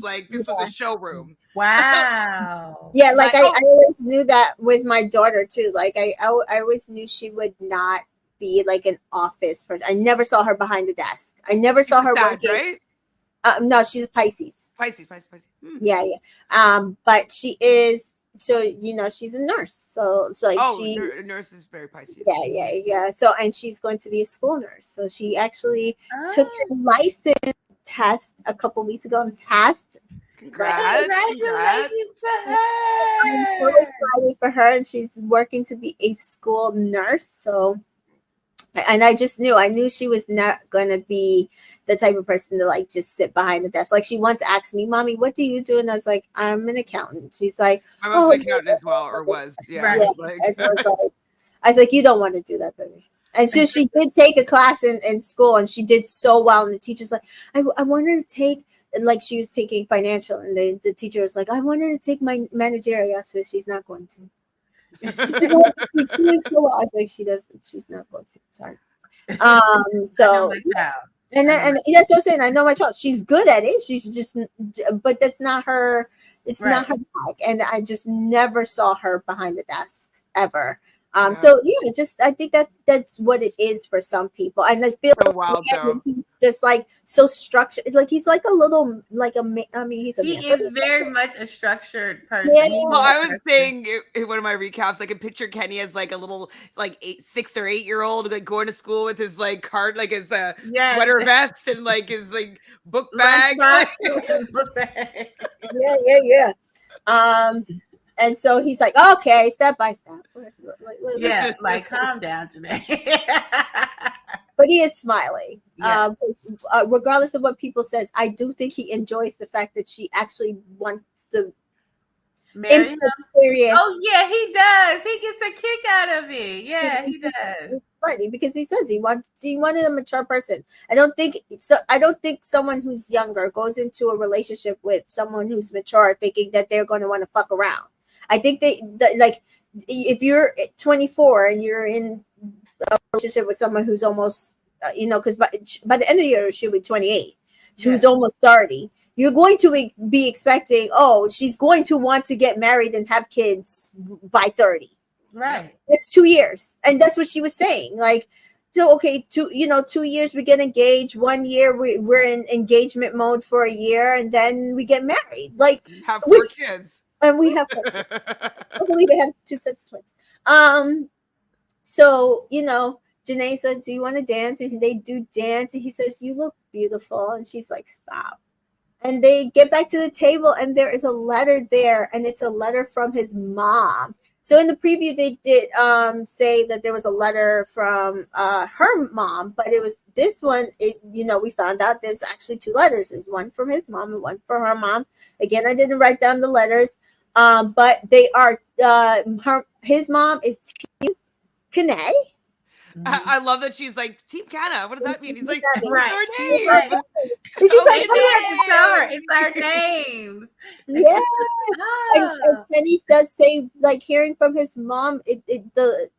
Like this was a showroom. Wow. Yeah, like I always knew that with my daughter too. Like I always knew she would not be like an office person. I never saw her behind the desk. I never saw her working. Right? No, she's a Pisces. Pisces. Yeah. But she is. So she's a nurse. So like nurse is very Pisces. Yeah. So and she's going to be a school nurse. So she actually took her license test a couple weeks ago and passed. Congratulations to her. I'm so excited for her, and she's working to be a school nurse. So, and I knew she was not going to be the type of person to like just sit behind the desk. Like she once asked me, Mommy, what do you do? And I was like, I'm an accountant. She's like, I was an accountant as well, or was. Yeah. Like, I was like, you don't want to do that, baby. And so she did take a class in school, and she did so well. And the teacher's like, I want her to take, like she was taking financial, and the teacher was like, I want her to take my managerial. I said, she's not going to. She's doing so well. I was like, she's not going to. Sorry. So and that's what I'm saying. I know my child. She's good at it. She's just, but that's not her. It's not her bag. And I just never saw her behind the desk ever. So yeah, I think that's what it is for some people, and I feel so wild though. Just like so structured. Like he's like a little like a. I mean, he is very much a structured person. Yeah. Well, I was saying in one of my recaps, I could picture Kenny as like a little like 6 or 8 year old like going to school with his like card, like his sweater vest and like his like book bag. Yeah. And so he's like, okay, step by step. Yeah, like calm down today. But he is smiling. Yeah. Regardless of what people says, I do think he enjoys the fact that she actually wants to marry him. Serious. Oh yeah, he does. He gets a kick out of it. Yeah, he does. It's funny because he says he wanted a mature person. I don't think someone who's younger goes into a relationship with someone who's mature thinking that they're going to want to fuck around. I think like if you're 24 and you're in a relationship with someone who's almost because by the end of the year she'll be 28. She's Yeah. almost 30. You're going to be expecting, oh, she's going to want to get married and have kids by 30. Right. It's 2 years, and that's what she was saying. Like, so okay, 2 years we get engaged. 1 year we're in engagement mode for a year, and then we get married. Like, Have 4 kids. and we have. Hopefully, they have 2 sets of twins. So Janae said, "Do you want to dance?" And they do dance, and he says, "You look beautiful," and she's like, "Stop." And they get back to the table, and there is a letter there, and it's a letter from his mom. So in the preview, they did say that there was a letter from her mom, but it was this one. We found out there's actually 2 letters. There's one from his mom and one from her mom. Again, I didn't write down the letters, but they are his mom is Team Kanae. I love that she's like, Team Canna. What does that mean? He's like, what's Right. our name? Right. She's like, it's our names. yeah. Ah. And Kenny does say, like, hearing from his mom, the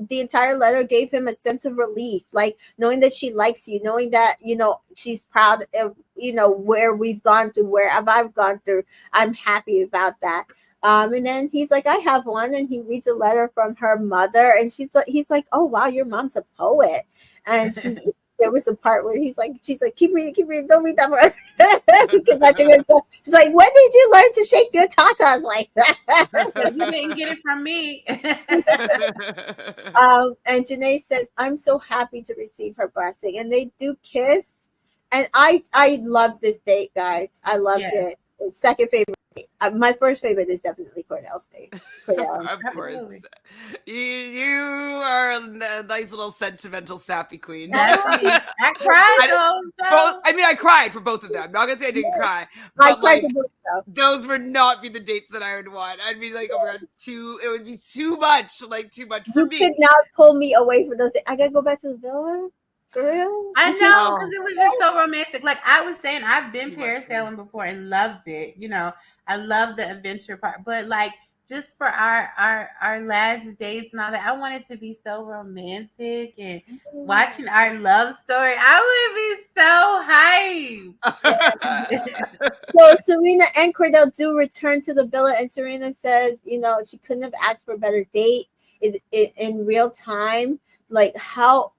entire letter gave him a sense of relief, like knowing that she likes you, knowing that she's proud of where we've gone through, where I've gone through. I'm happy about that. And then he's like, I have one, and he reads a letter from her mother, and he's like, oh wow, your mom's a poet. And there was a part where she's like, keep reading, don't read that part. Because I think she's like, when did you learn to shake your tatas like that? You didn't get it from me. And Janae says, I'm so happy to receive her blessing, and they do kiss, and I love this date, guys. I loved it. Second favorite. My first favorite is definitely Cordell's date. Of course. You are a nice little sentimental sappy queen. I cried though. I cried for both of them. I'm not gonna say I didn't cry. I cried for both of them. Those would not be the dates that I would want. I'd be like, oh my god, it would be too much. Like too much for me. You could not pull me away from those. I gotta go back to the villa. For real? I know, because it was just so romantic. Like I was saying, I've been parasailing before and loved it. I love the adventure part, but like just for our last dates and all that, I want it to be so romantic and watching our love story. I would be so hyped. So Serena and Cordell do return to the villa, and Serena says, she couldn't have asked for a better date in real time, like how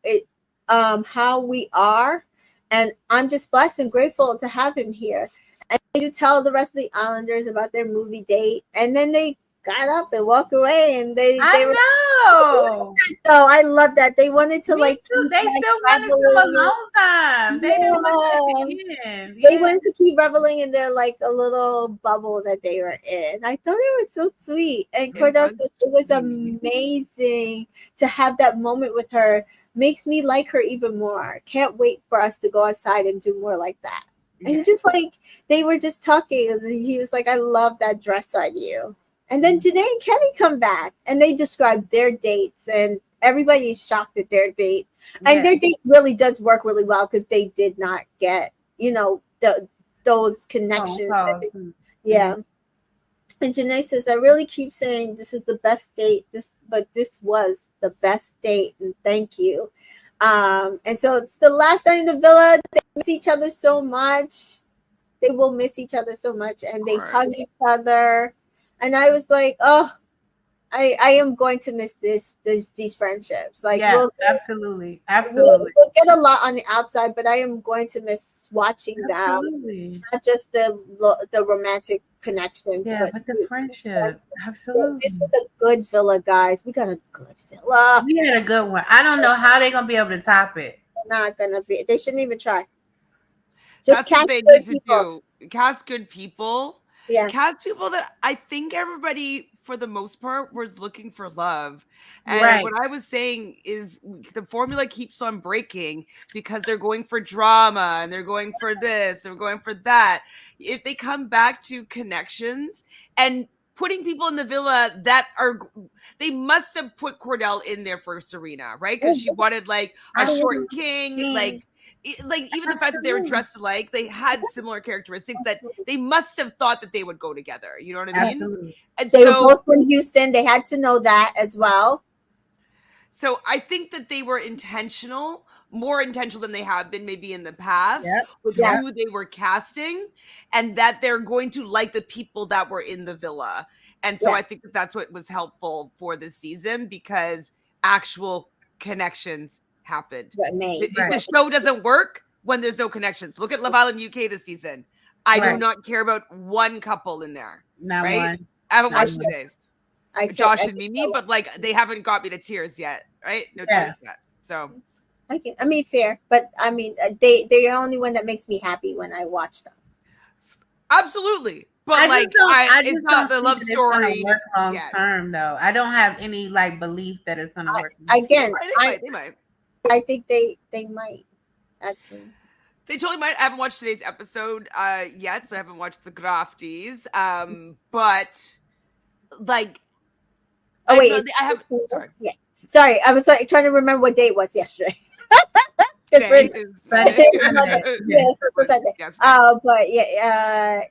we are, and I'm just blessed and grateful to have him here. And you tell the rest of the Islanders about their movie date, and then they got up and walked away, and they were know. So I love that they wanted to they still wanted some alone time. They didn't want to end. They wanted to keep reveling in their like a little bubble that they were in. I thought it was so sweet, and Cordell said it was amazing to have that moment with her. Makes me like her even more. Can't wait for us to go outside and do more like that. And it's just like they were just talking, and he was like, I love that dress on you. And then Janae and Kenny come back, and they describe their dates, and everybody's shocked at their date. And their date really does work really well, because they did not get those connections. And Janae says, I really keep saying this is the best date, but this was the best date, and thank you. And so it's the last night in the villa. They miss each other so much. They will miss each other so much, and they hug each other. And I was like, oh, I am going to miss these friendships. Like, absolutely. We'll get a lot on the outside, but I am going to miss watching them. Not just the romantic connections, but the friendship. Absolutely. This was a good villa, guys. We got a good villa. We had a good one. I don't know how they're gonna be able to top it. Not gonna be. They shouldn't even try. Just cast good people. Cast good people. Yeah. Cast people that I think everybody, for the most part, was looking for love. And what I was saying is the formula keeps on breaking because they're going for drama and they're going for this, they're going for that. If they come back to connections and putting people in the villa they must have put Cordell in there for Serena, right? Because she wanted like a short king, like even the fact that they were dressed alike, they had similar characteristics that they must have thought that they would go together. You know what I mean? Absolutely. And they were both from Houston. They had to know that as well. So I think that they were intentional, more intentional than they have been maybe in the past with who they were casting, and that they're going to like the people that were in the villa. And so I think that that's what was helpful for this season, because actual connections happened. The show doesn't work when there's no connections. Look at Love Island UK this season. I do not care about one couple in there. Not right? one. I haven't watched today's. Josh and Mimi, but like they haven't got me to tears yet, right? No tears yet. So I mean, fair, but I mean, they're the only one that makes me happy when I watch them. Absolutely, but it's not the love story long term, though. I don't have any like belief that it's gonna work. Again, they might. I think they might actually. They totally might. I haven't watched today's episode yet, so I haven't watched the Grafties. But like. Oh wait, I have. Sorry. Yeah, sorry. I was trying to remember what day it was yesterday. Today is Sunday. Yes, Sunday. But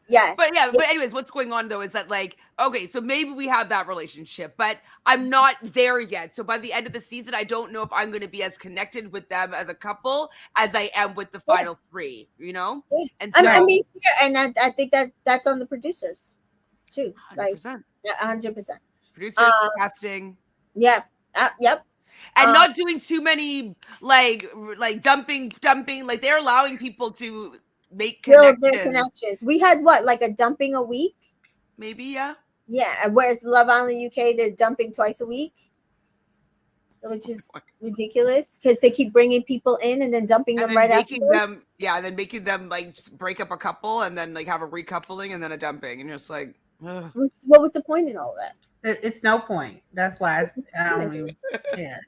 yeah. But anyways, what's going on though is that like, okay, so maybe we have that relationship, but I'm not there yet. So by the end of the season, I don't know if I'm going to be as connected with them as a couple as I am with the final three. You know, and so I mean, and I think that's on the producers too. 100%. Like 100%. Producers, casting. Yeah. Yep. And not doing too many like dumping. Like they're allowing people to make connections. We had what, like a dumping a week? Maybe, yeah. Yeah. Whereas Love Island UK, they're dumping twice a week, which is ridiculous because they keep bringing people in and then dumping them right after. And then making them like just break up a couple and then like have a recoupling and then a dumping, and you're just like, ugh. What was the point in all that? It's no point. That's why I don't even care.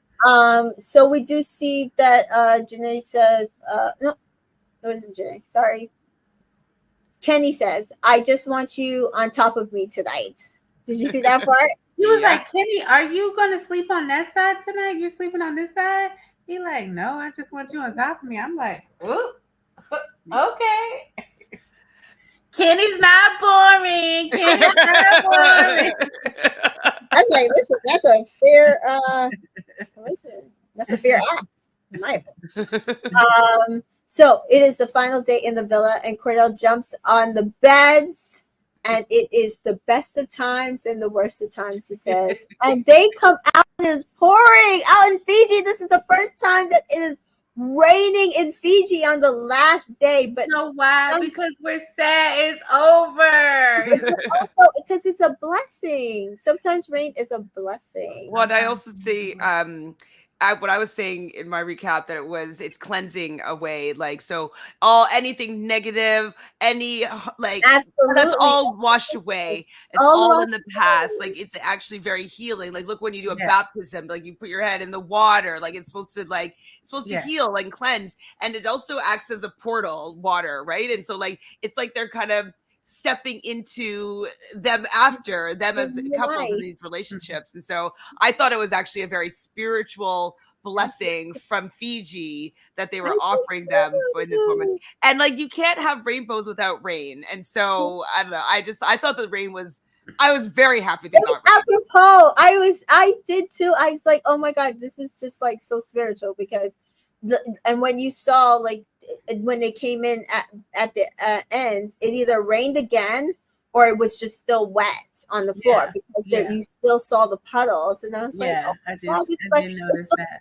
So we do see that Janae says, no, it wasn't Janae. Sorry. Kenny says, I just want you on top of me tonight. Did you see that part? He was like, Kenny, are you going to sleep on that side tonight? You're sleeping on this side? He like, no, I just want you on top of me. I'm like, oh, okay. Kenny's not boring. Kenny's not boring. I was like, listen, that's a fair that's a fair act, in my opinion. So it is the final day in the villa, and Cordell jumps on the beds, and it is the best of times and the worst of times, he says. And they come out, it is pouring out in Fiji. This is the first time that it is raining in Fiji on the last day. But you know why? Because we're sad it's over. Because it's a blessing. Sometimes rain is a blessing. Well, I also see what I was saying in my recap, that it's cleansing away, like, so anything negative, any like absolutely, that's all washed away. It's all in the past. Like, it's actually very healing. Like, look, when you do a baptism, like you put your head in the water, like it's supposed to heal and cleanse, and it also acts as a portal, water, right? And so like it's like they're kind of stepping into them after them as couples in these relationships. And so I thought it was actually a very spiritual blessing from Fiji that they were offering them in this moment. And like, you can't have rainbows without rain. And so I don't know. I thought the rain was, I was very happy they got rain. Apropos, I did too. I was like, oh my God, this is just like so spiritual, because and when you saw, like, when they came in at the end, it either rained again or it was just still wet on the floor, because you still saw the puddles. And I was like, it's like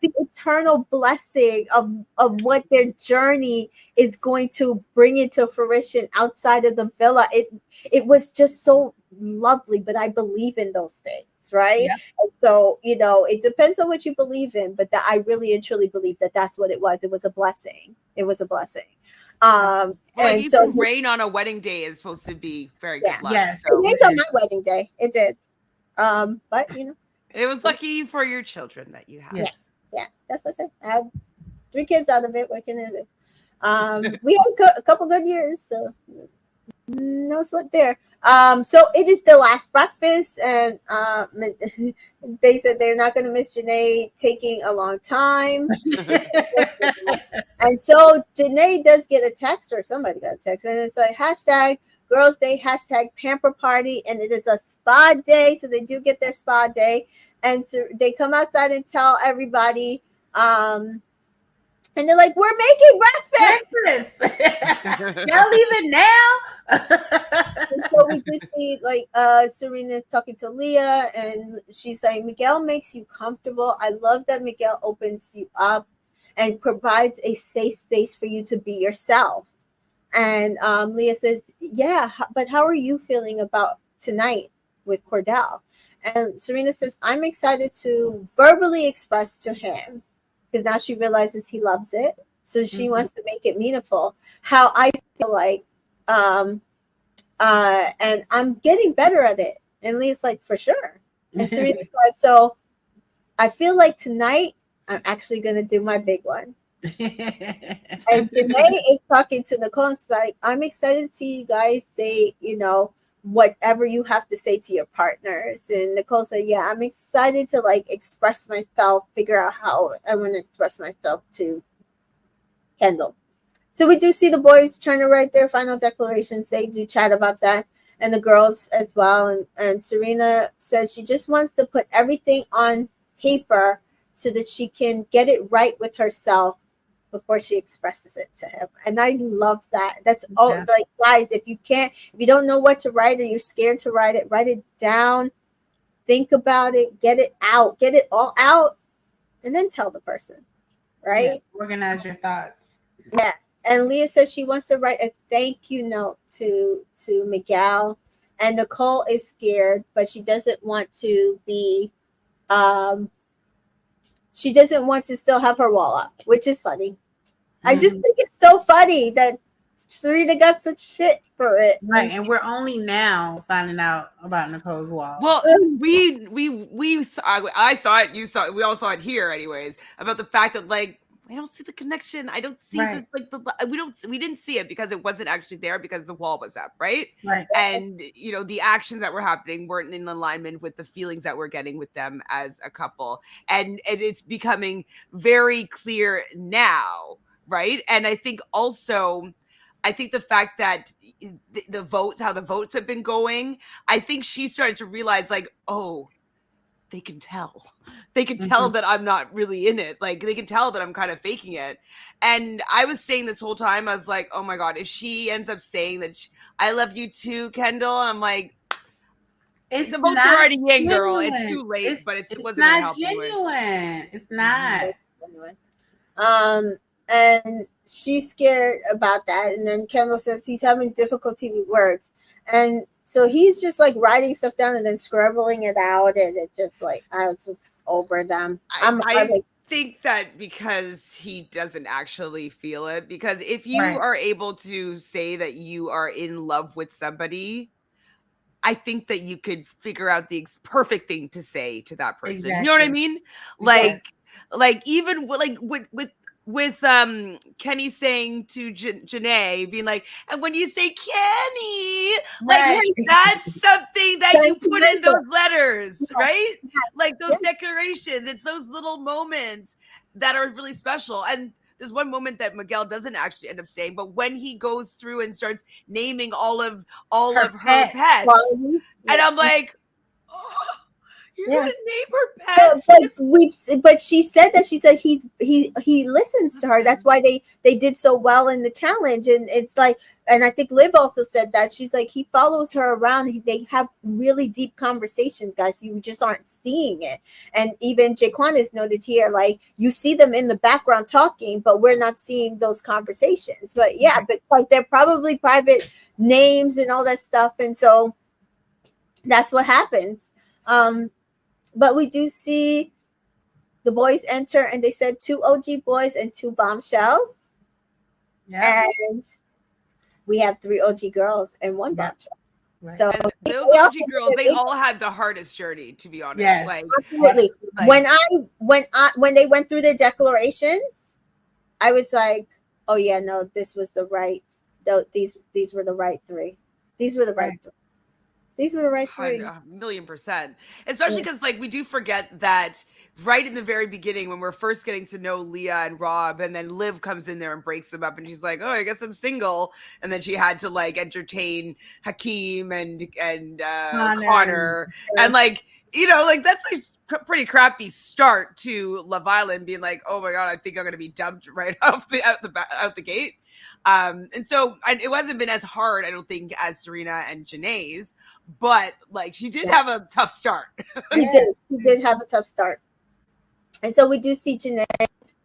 the eternal blessing of what their journey is going to bring into fruition outside of the villa. It was just so lovely, but I believe in those things, right? Yeah. And so, it depends on what you believe in, but that I really and truly believe that that's what it was. It was a blessing. It was a blessing. And so rain on a wedding day is supposed to be very good luck. Yeah. So it rained on my wedding day. It did. But it was lucky for your children that you have. Yes. Yeah. That's what I said. I have 3 kids out of it. What can I do? We had a couple good years, so no sweat there. So it is the last breakfast, and they said they're not going to miss Janae taking a long time. And so Janae does get a text, or somebody got a text, and it's like hashtag Girls Day, hashtag Pamper Party, and it is a spa day, so they do get their spa day. And so they come outside and tell everybody, and they're like, "We're making breakfast." Y'all leaving now? So we just see like Serena's talking to Leah, and she's saying, "Miguel makes you comfortable. I love that Miguel opens you up and provides a safe space for you to be yourself." And Leah says, "Yeah, but how are you feeling about tonight with Cordell?" And Serena says, "I'm excited to verbally express to him," because now she realizes he loves it. So she wants to make it meaningful. How I feel like, and I'm getting better at it. And Leah's like, "For sure." And Serena says, "So I feel like tonight I'm actually going to do my big one." And Janae is talking to Nicole and she's like, "I'm excited to see you guys say, whatever you have to say to your partners." And Nicole said, "Yeah, I'm excited to like express myself, figure out how I want to express myself to Kendall." So we do see the boys trying to write their final declarations. They do chat about that, and the girls as well. And Serena says she just wants to put everything on paper so that she can get it right with herself before she expresses it to him. And I love that. That's all. Like, guys, if you don't know what to write or you're scared to write it down, think about it, get it out, get it all out, and then tell the person, right? Yeah, organize your thoughts. Yeah. And Leah says she wants to write a thank you note to Miguel. And Nicole is scared, but she doesn't want to be she doesn't want to still have her wall up, which is funny. I just think it's so funny that Serena got such shit for it. Right, and we're only now finding out about Nicole's wall. Well, I saw it, you saw it, we all saw it here anyways, about the fact that like I don't see the connection. I don't see we didn't see it because it wasn't actually there because the wall was up, right? Right. And the actions that were happening weren't in alignment with the feelings that we're getting with them as a couple. And it's becoming very clear now, right? And I think also the fact that the votes, how the votes have been going, I think she started to realize like, oh, they can tell. They can tell that I'm not really in it. Like, they can tell that I'm kind of faking it. And I was saying this whole time, I was like, oh my God, if she ends up saying that I love you too, Kendall, and I'm like, the votes are already in, girl. It's too late, but it wasn't going to help genuine. It's not. And she's scared about that. And then Kendall says he's having difficulty with words. And so he's just like writing stuff down and then scribbling it out. And it's just like, I was just over them. I think that because he doesn't actually feel it, because if you are able to say that you are in love with somebody, I think that you could figure out the perfect thing to say to that person. Exactly. You know what I mean? Like even like with Kenny saying to Janae, being like, and when you say Kenny, like that's something that you put in those letters, right? Like those declarations. It's those little moments that are really special. And there's one moment that Miguel doesn't actually end up saying, but when he goes through and starts naming all of her pets, and I'm like, oh, you're gonna name her pets. But she said he listens to her. That's why they did so well in the challenge. And it's like, and I think Liv also said that. She's like, he follows her around. They have really deep conversations, guys. You just aren't seeing it. And even Jaquan is noted here, like you see them in the background talking, but we're not seeing those conversations. But yeah, because they're probably private names and all that stuff. And so that's what happens. But we do see the boys enter, and they said 2 OG boys and 2 bombshells. Yeah. And we have 3 OG girls and 1 bombshell. Right. So and those OG girls, they all had the hardest journey, to be honest. Yes, like, absolutely. Like, when they went through their declarations, I was like, oh yeah, no, this was the right. These were the right 3. These were the right 3. These were the right 3. 1,000,000%. Especially because like we do forget that right in the very beginning when we're first getting to know Leah and Rob, and then Liv comes in there and breaks them up, and she's like, oh, I guess I'm single. And then she had to like entertain Hakeem and Connor. And like you know, like that's a pretty crappy start to Love Island, being like, oh my god, I think I'm gonna be dumped right out the gate. And so it wasn't been as hard, I don't think, as Serena and Janae's, but like she did have a tough start. He did have a tough start. And so we do see Janae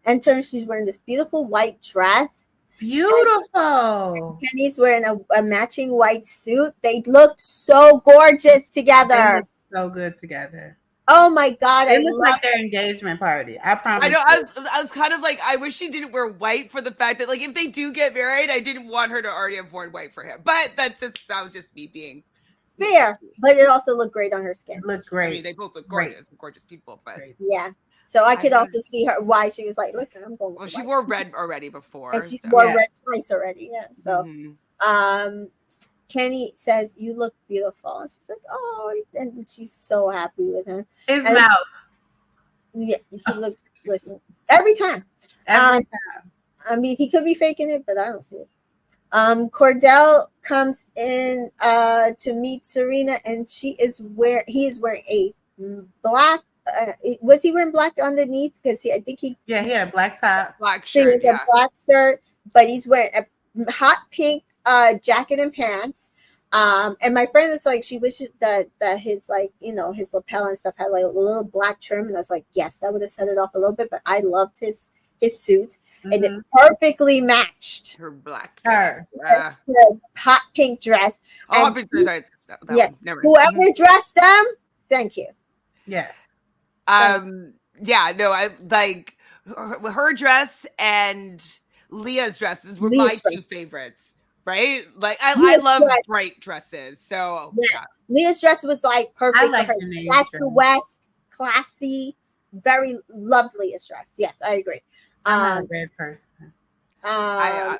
enter, and she's wearing this beautiful white dress. Beautiful. And Kenny's wearing a matching white suit. They looked so gorgeous together. They look so good together. Oh my god! It looks like their engagement party. I promise. I know. I was kind of like, I wish she didn't wear white, for the fact that, like, if they do get married, I didn't want her to already have worn white for him. But that was just me being fair. But it also looked great on her skin. It looked great. I mean, they both look gorgeous people. But yeah. So I could also see her why she was like, listen, I'm going. Well, she wore red already before, and she's wore red twice already. Yeah. So, Kenny says, "You look beautiful." And she's like, "Oh," and she's so happy with him. His mouth. Yeah, he looked. Listen, every time. I mean, he could be faking it, but I don't see it. Cordell comes in to meet Serena, and he is wearing a black. Was he wearing black underneath? Because I think he had a black top, black shirt, a black shirt, but he's wearing a hot pink jacket and pants. And my friend was like, she wishes that his, like, you know, his lapel and stuff had like a little black trim, and I was like, yes, that would have set it off a little bit. But I loved his suit, and it perfectly matched her black dress, her hot pink dress. Oh, pink dress! Whoever dressed them, thank you. Yeah. Yeah, no, I like her dress and Leah's dresses were my two favorites, right? Like I love bright dresses. So yeah. Leah's dress was like perfect for her. Statuesque, classy, very loved Leah's dress. Yes, I agree. I'm a red person. I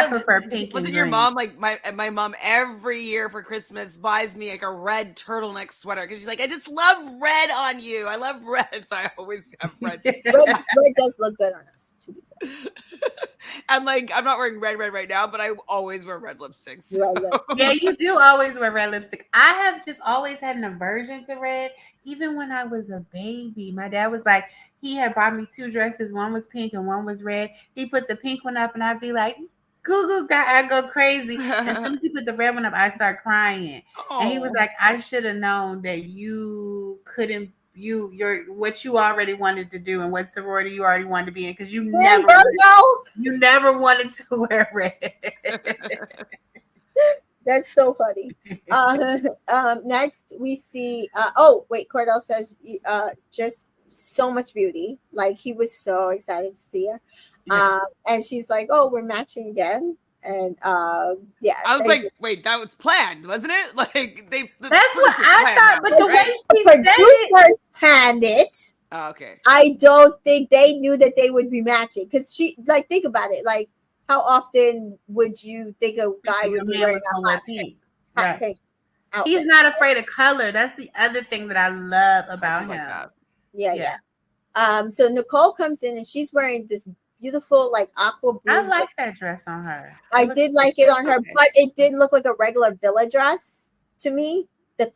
prefer pink. Wasn't your mom like my mom every year for Christmas buys me like a red turtleneck sweater because she's like, I just love red on you. I love red, so I always have red. red does look good on us. And like, I'm not wearing red right now, but I always wear red lipstick. So. Yeah, you do always wear red lipstick. I have just always had an aversion to red. Even when I was a baby, my dad was like, he had bought me two dresses. One was pink and one was red. He put the pink one up and I'd be like, goo, I go crazy. And as soon as he put the red one up, I start crying. Oh. And he was like, I should have known that you couldn't, you're what you already wanted to do and what sorority you already wanted to be in, because you never wanted to wear red. That's so funny. Next we see Cordell says just so much beauty. Like, he was so excited to see her. And she's like, oh, we're matching again. And I was like, wait, that was planned, wasn't it? Like that's what I thought, but the way she producers planned it. Oh, okay. I don't think they knew that they would be matching, because she, like, think about it, like, how often would you think a guy would be wearing a hot pink outfit? He's not afraid of color. That's the other thing that I love about him. Yeah. So Nicole comes in and she's wearing this beautiful, like, aqua blue. I like that dress on her. I did like it on her, but it did look like a regular villa dress to me,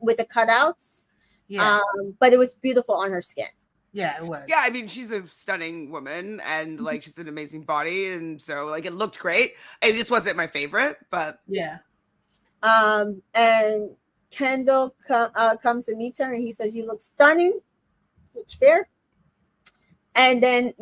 with the cutouts. Yeah. But it was beautiful on her skin. Yeah, it was. Yeah, I mean, she's a stunning woman, and like, she's an amazing body, and so like, it looked great. It just wasn't my favorite, but yeah. And Kendall comes and meets her, and he says, "You look stunning," which fair. And then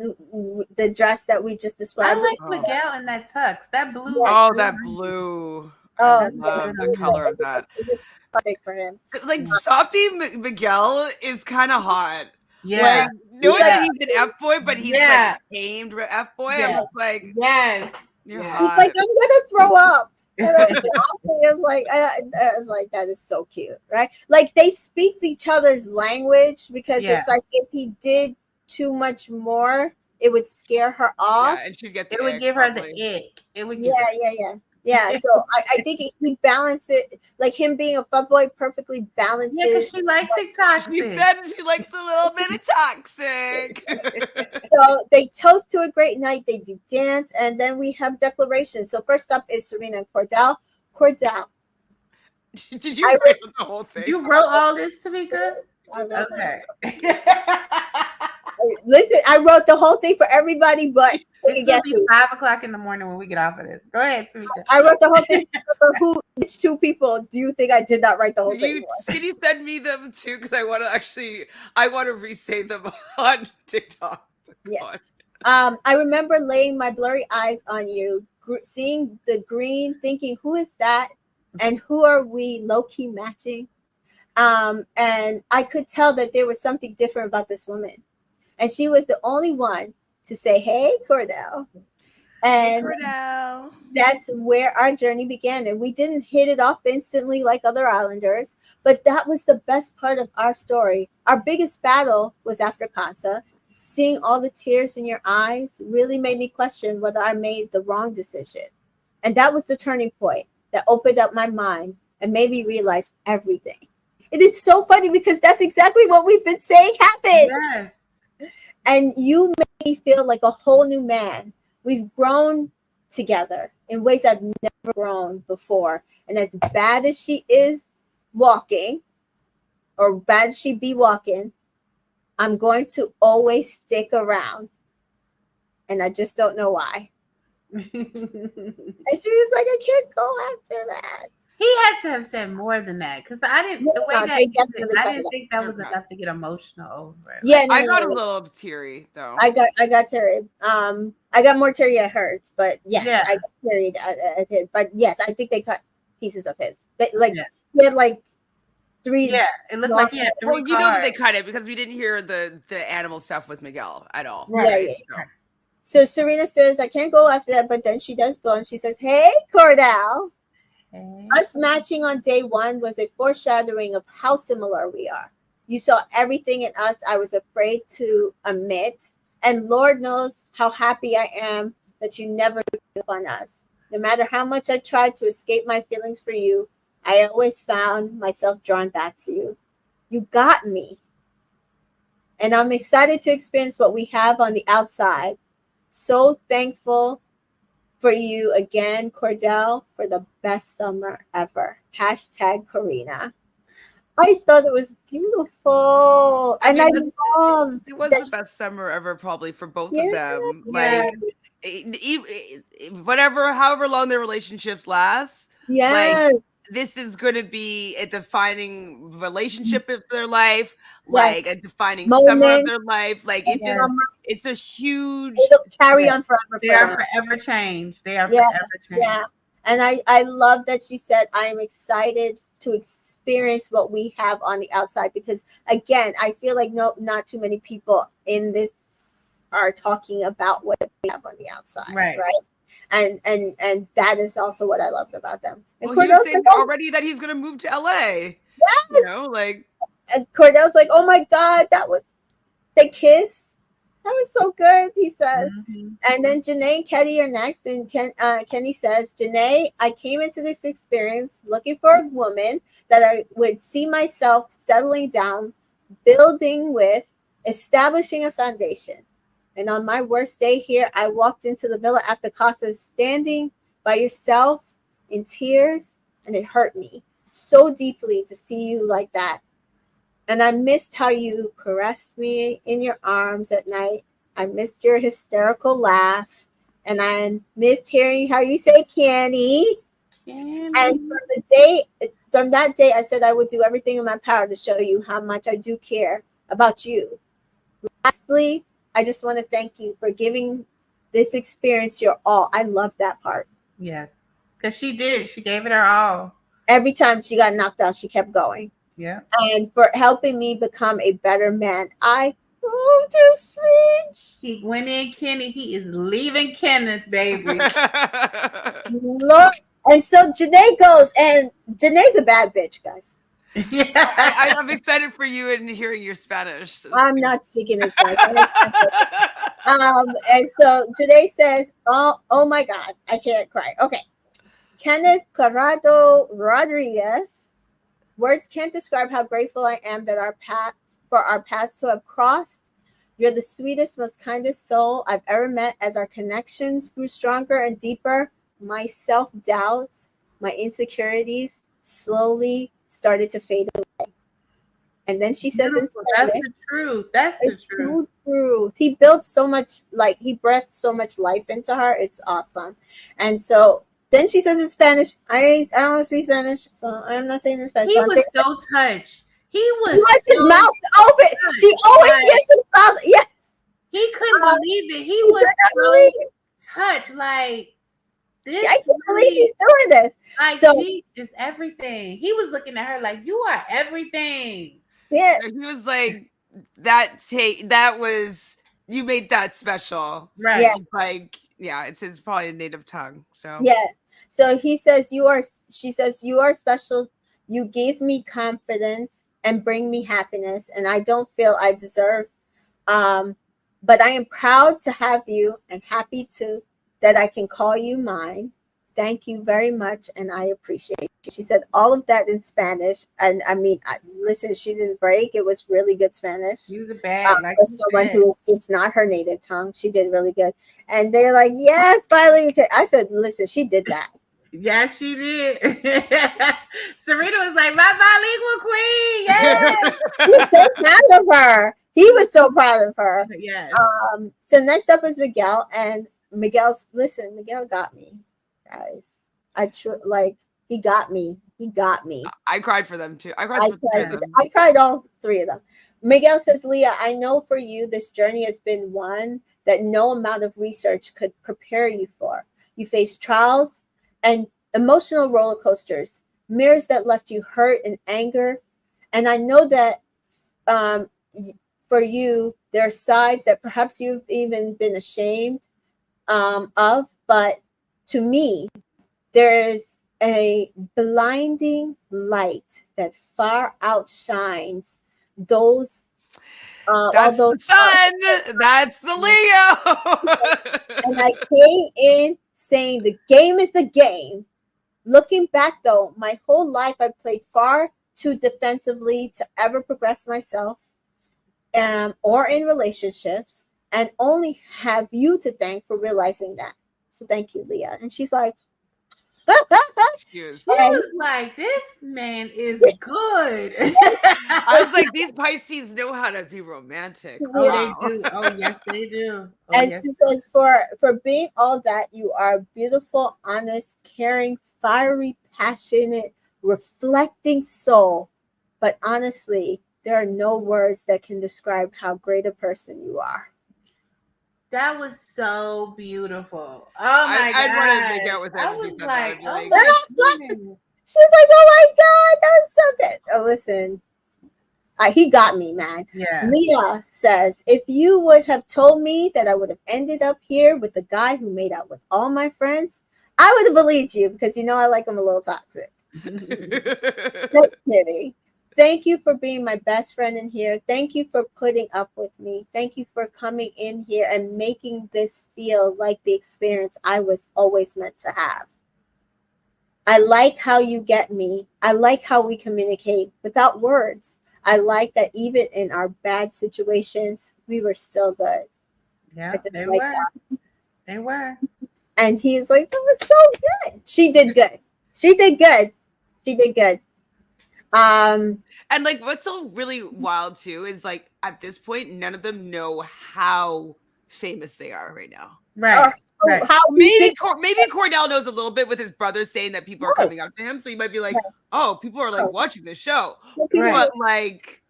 the dress that we just described. I like Miguel in that tux. That blue. Oh, that blue. I love the color of that. It was perfect for him. Like, Sophie Miguel is kind of hot. Yeah. Like, knowing that he's an F-boy, but he's like tamed F-boy. I'm just like, you're hot. He's like, I'm gonna throw up. And I was like, that is so cute, right? Like, they speak each other's language, because it's like, if he did too much more, it would scare her off. Yeah, and she'd get it would give her the ick. It would. Yeah. So I think he balanced it, like, him being a fuckboy perfectly balances. Yeah, because she likes it toxic. She said she likes a little bit of toxic. So they toast to a great night. They do dance, and then we have declarations. So first up is Serena and Cordell. Cordell. Did you write the whole thing? You wrote all this, Tamika? Okay. Listen, I wrote the whole thing for everybody, but It's gonna be 5 o'clock in the morning when we get off of this. Go ahead, Tamika. I wrote the whole thing for which two people do you think I did not write the whole thing for? Can you send me them too? Because I want to re-say them on TikTok. Yeah. I remember laying my blurry eyes on you, seeing the green, thinking, who is that? And who are we low-key matching? And I could tell that there was something different about this woman. And she was the only one to say, hey, Cordell. And that's where our journey began. And we didn't hit it off instantly like other Islanders, but that was the best part of our story. Our biggest battle was after Casa. Seeing all the tears in your eyes really made me question whether I made the wrong decision. And that was the turning point that opened up my mind and made me realize everything. It is so funny because that's exactly what we've been saying happened. Yes. And you made me feel like a whole new man. We've grown together in ways I've never grown before. And as bad as she is walking, or bad as she be walking, I'm going to always stick around. And I just don't know why. And she was like, I can't go after that. He had to have said more than that because I didn't. The way that I didn't think that was enough to get emotional over it. Yeah, I got a little teary though. I got teary. I got more teary at hers, but yes, I got teary at his. But yes, I think they cut pieces of his. He had like 3. Yeah, it looked like he had 3. Well, you know that they cut it because we didn't hear the animal stuff with Miguel at all. Right. Yeah. So Serena says, I can't go after that, but then she does go and she says, hey, Cordell. Us matching on day 1 was a foreshadowing of how similar we are. You saw everything in us I was afraid to admit. And Lord knows how happy I am that you never gave up on us. No matter how much I tried to escape my feelings for you, I always found myself drawn back to you. You got me. And I'm excited to experience what we have on the outside. So thankful for you again, Cordell, for the best summer ever. # Karina. I thought it was beautiful. And I loved it was the best summer ever, probably for both of them. Like however long their relationships last. Yes. Like, this is going to be a defining relationship of their life, like a defining summer of their life. Like it's a huge. It'll carry on forever. They are forever changed. They are forever changed. Yeah, and I love that she said, "I am excited to experience what we have on the outside," because again, I feel like not too many people in this are talking about what they have on the outside, right? And that is also what I loved about them. And well, Cordell's saying already that he's going to move to LA. Yes. You know, like. And Cordell's like, oh my God, they kiss. That was so good, he says. Mm-hmm. And then Janae and Kenny are next. And Kenny says, Janae, I came into this experience looking for a woman that I would see myself settling down, building with, establishing a foundation. And on my worst day here, I walked into the villa after Casa, standing by yourself in tears, and it hurt me so deeply to see you like that. And I missed how you caressed me in your arms at night. I missed your hysterical laugh, and I missed hearing how you say Kenny. And from that day, I said I would do everything in my power to show you how much I do care about you. Lastly, I just want to thank you for giving this experience your all. I love that part. Yes, because she did. She gave it her all. Every time she got knocked out, she kept going. Yeah. And for helping me become a better man. I love this speech. He went in Kenny. He is leaving Kenneth, baby. Lord. And so Janae goes, and Janae's a bad bitch, guys. Yeah. I'm excited for you and hearing your Spanish. So I'm not speaking in Spanish. And so Janae says, oh my God, I can't cry. Okay. Kenneth Corrado Rodriguez. Words can't describe how grateful I am that our paths to have crossed. You're the sweetest, most kindest soul I've ever met. As our connections grew stronger and deeper, my self-doubts, my insecurities slowly started to fade away. And then she says in Beautiful. That's Spanish, the truth. That's the it's truth. true. He built so much, like he breathed so much life into her. It's awesome. And so then she says in Spanish, I don't want to speak Spanish, so I'm not saying in Spanish. He But I'm was saying so touched. He he was wants his so mouth open. touched. She always Like, gets his mouth. Yes. he couldn't believe it. He He was could not so believe it. touched. Like, this I can't believe really, she's doing this. like, So she is everything. He was looking at her like, you are everything. yeah, He was like, that was, you made that special. Right. Yeah. Like, yeah, it's his probably native tongue. So yeah. So he says she says, you are special. You gave me confidence and bring me happiness, and I don't feel I deserve. But I am proud to have you and happy to that I can call you mine. Thank you very much, and I appreciate you. She said all of that in Spanish, and I mean, listen, she didn't break. It was really good Spanish. Use it bad. Like For you someone said. who it's not her native tongue, she did really good. And they're like, "Yes, finally." I said, "Listen, she did that." Yeah, she did. Serena was like, my bilingual queen. Yes. He was so proud of her. He was so proud of her. Yes. So next up is Miguel, and Miguel got me, guys. He got me. He got me. I cried for them too. I cried for three of them. I cried all three of them. Miguel says, Leah, I know for you this journey has been one that no amount of research could prepare you for. You faced trials and emotional roller coasters, mirrors that left you hurt and anger. And I know that for you, there are sides that perhaps you've even been ashamed of. But to me, there is a blinding light that far outshines those. That's all the those sun. That's the Leo. and I came in saying the game is the game. Looking back, though, my whole life I played far too defensively to ever progress myself or in relationships, and only have you to thank for realizing that. So thank you, Leah. And she's like, She was like, this man is good. I was like, these Pisces know how to be romantic. Oh, Wow. they do. Oh, yes, they do. Oh, and yes. she says, for being all that, you are beautiful, honest, caring, fiery, passionate, reflecting soul. But honestly, there are no words that can describe how great a person you are. That was so beautiful. Oh my god! I'd want to make out with him I if he was said like, that. I'd be oh like, my goodness. She's like, oh my God, that's so good. Oh, listen, he got me, man. Yeah. Leah says, if you would have told me that I would have ended up here with the guy who made out with all my friends, I would have believed you because I like him a little toxic. Just kidding. Thank you for being my best friend in here. Thank you for putting up with me. Thank you for coming in here and making this feel like the experience I was always meant to have. I like how you get me. I like how we communicate without words. I like that even in our bad situations, we were still good. Yeah, they were. They were. And he's like, that was so good. She did good. She did good. She did good. And like what's so really wild too is like at this point none of them know how famous they are right now. Right. Right. Maybe Cordell knows a little bit with his brother saying that people are coming up to him, so he might be like, "Oh, people are like watching this show," but like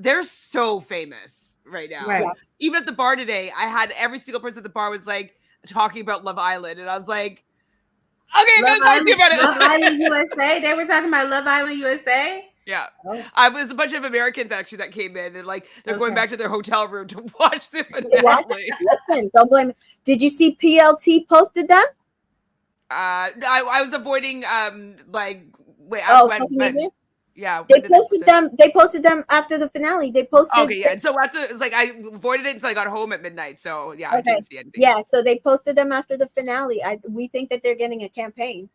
they're so famous right now. Right. Even at the bar today, I had every single person at the bar was like talking about Love Island, and I was like, "Okay, I'm gonna talk to you about it." Love Island USA. They were talking about Love Island USA. Yeah, I was a bunch of Americans actually that came in and like they're going back to their hotel room to watch the finale. Listen, don't blame me. Did you see PLT posted them? I was avoiding social media? Yeah, they posted them. They posted them after the finale. They posted. Okay, yeah. So after it's like I avoided it until I got home at midnight. So yeah, I didn't see anything. Yeah, so they posted them after the finale. We think that they're getting a campaign.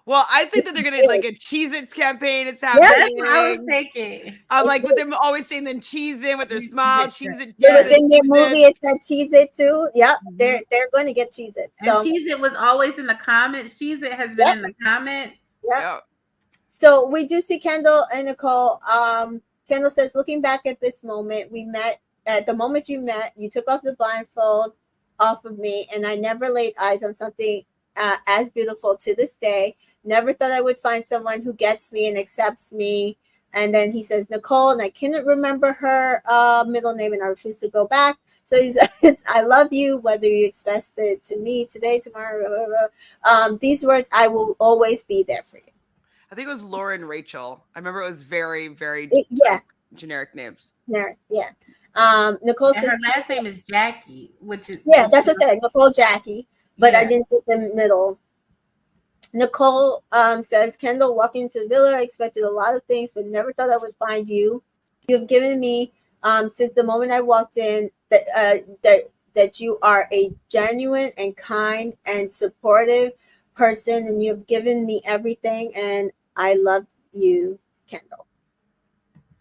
Well, I think that they're gonna like a Cheez-Its campaign. It's happening. That's what I was thinking. I'm like, with them always saying then Cheez-It with their smile, Cheez-It. It was in their movie. It said Cheez-It too. Yep, they're going to get Cheez-It. So and Cheez-It was always in the comments. Cheez-It has been in the comments. Yeah. So we do see Kendall and Nicole. Kendall says, looking back at this moment, we met. At the moment you met, you took off the blindfold off of me, and I never laid eyes on something as beautiful to this day. Never thought I would find someone who gets me and accepts me. And then he says, Nicole, and I couldn't remember her middle name, and I refuse to go back. So he says, I love you, whether you expressed it to me today, tomorrow, blah, blah, blah. These words, I will always be there for you. I think it was Laura and Rachel. I remember it was very, very generic names. Yeah. Nicole and says, her last name is Jackie, which is that's what I said, Nicole Jackie, but I didn't get the middle. Nicole says, Kendall, walking into the villa, I expected a lot of things, but never thought I would find you. You've given me, since the moment I walked in, that you are a genuine and kind and supportive person, and you've given me everything, and I love you, Kendall.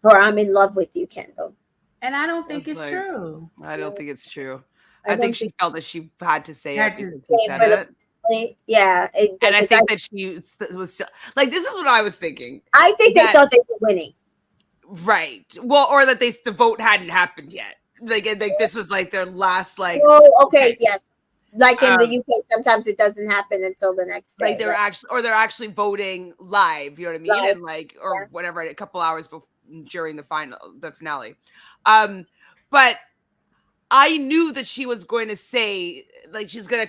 Or I'm in love with you, Kendall. And I don't think it's true. I don't think it's true. I think she felt that she had to say it because he said it. Yeah. And I think that she was like, this is what I was thinking. I think they thought they were winning. Right. Well, or that the vote hadn't happened yet. Like this was like their last Oh, okay, yes. Like in the UK, sometimes it doesn't happen until the next day. Like they're actually voting live, you know what I mean? Live. And whatever, a couple hours during the finale. But I knew that she was going to say is gonna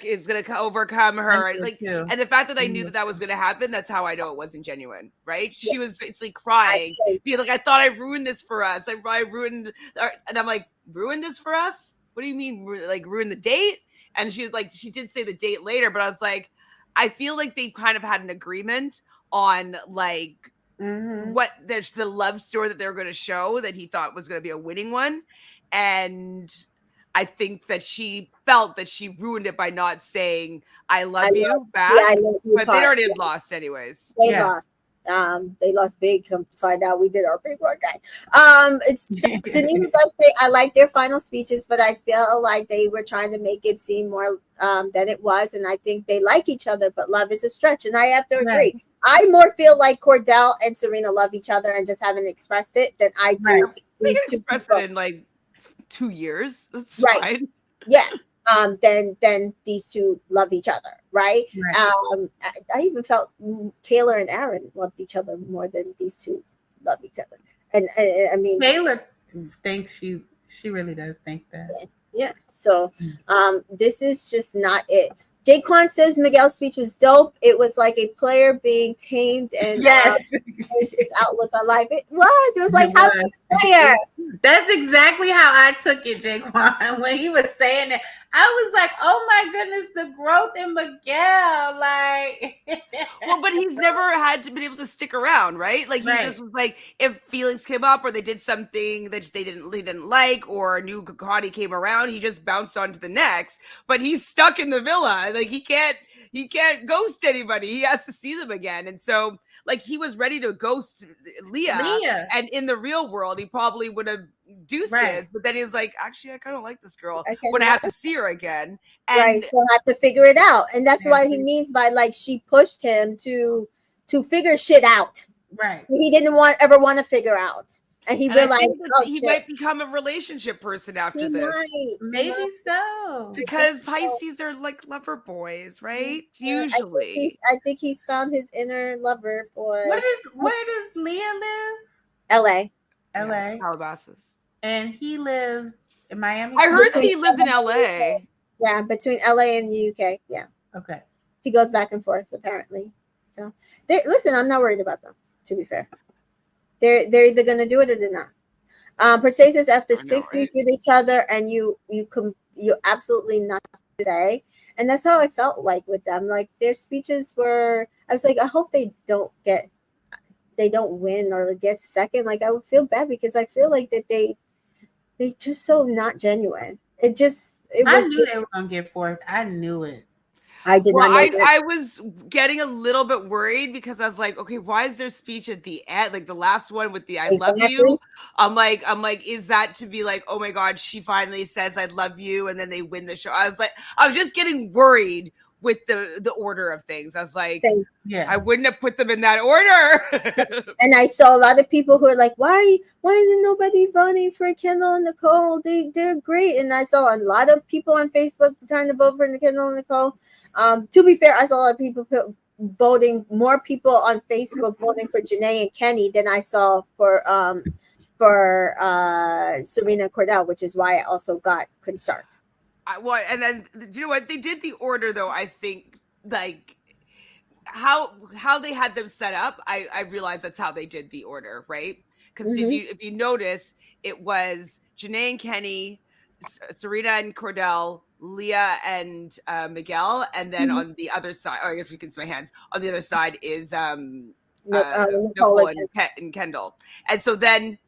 overcome her, and the fact that I knew that was going to happen, that's how I know it wasn't genuine, right? She was basically crying, being like, "I thought I ruined this for us. I ruined," and I'm like, "Ruined this for us? What do you mean, like ruin the date?" And she was like, she did say the date later, but I was like, I feel like they kind of had an agreement on what the love story that they were going to show that he thought was going to be a winning one, and I think that she felt that she ruined it by not saying "I love you" back. Yeah, but they already had lost anyways. They lost. They lost big. Come to find out, we did our big work, guys. It's Danilo does say, I like their final speeches, but I feel like they were trying to make it seem more than it was, and I think they like each other, but love is a stretch, and I have to agree. Right. I more feel like Cordell and Serena love each other and just haven't expressed it than I do. Right. They expressed it in 2 years. That's fine. Yeah. Then these two love each other, right? I even felt Kaylor and Aaron loved each other more than these two love each other. And I mean, Kaylor thinks she really does think that. Yeah. So this is just not it. Jaquan says Miguel's speech was dope. It was like a player being tamed and changed his outlook on life. It was like how a player. That's exactly how I took it, Jaquan. When he was saying that, I was like, "Oh my goodness, the growth in Miguel!" Well, but he's never had to been able to stick around, right? Like he just was like, if feelings came up or they did something that they didn't like, or a new hottie came around, he just bounced on to the next. But he's stuck in the villa. Like he can't ghost anybody. He has to see them again, and so he was ready to ghost Leah. And in the real world, he probably would have deuces, but then he's like, actually, I kind of like this girl when I have to see her again. And so I have to figure it out. And that's what he means by she pushed him to figure shit out. Right. He didn't ever want to figure out. And he realized he might become a relationship person after this. Maybe so. Because Pisces are like lover boys, right? Usually. I think he's found his inner lover boy. Where does Leah live? LA. LA. Calabasas. And he lives in Miami? I heard that he lives in LA. Yeah, between LA and the UK. Yeah. Okay. He goes back and forth, apparently. So, listen, I'm not worried about them, to be fair. They're either going to do it or they're not. Perse says after 6 weeks with each other and you absolutely nothing to say. And that's how I felt like with them. Like their speeches were, I was like, I hope they don't win or get second. Like I would feel bad because I feel like that they just so not genuine. I knew they were going to get fourth. I knew it. I did not know I was getting a little bit worried because I was like, okay, why is their speech at the end, like the last one with the "I love you"? I'm like, is that to be like, oh my god, she finally says "I love you" and then they win the show? I was just getting worried with the order of things. I was like, Yeah, I wouldn't have put them in that order. And I saw a lot of people who are like, why isn't nobody voting for Kendall and Nicole? They're great. And I saw a lot of people on Facebook trying to vote for Kendall and Nicole. To be fair, I saw a lot of people voting, more people on Facebook voting for Janae and Kenny than I saw for Serena and Cordell, which is why I also got concerned. And then you know what? They did the order though. I think like how they had them set up. I realized that's how they did the order, right? Because if you notice, it was Janae and Kenny, Serena and Cordell, Leah and Miguel, and then on the other side, or if you can see my hands, on the other side is Nicole and Kendall. And so then,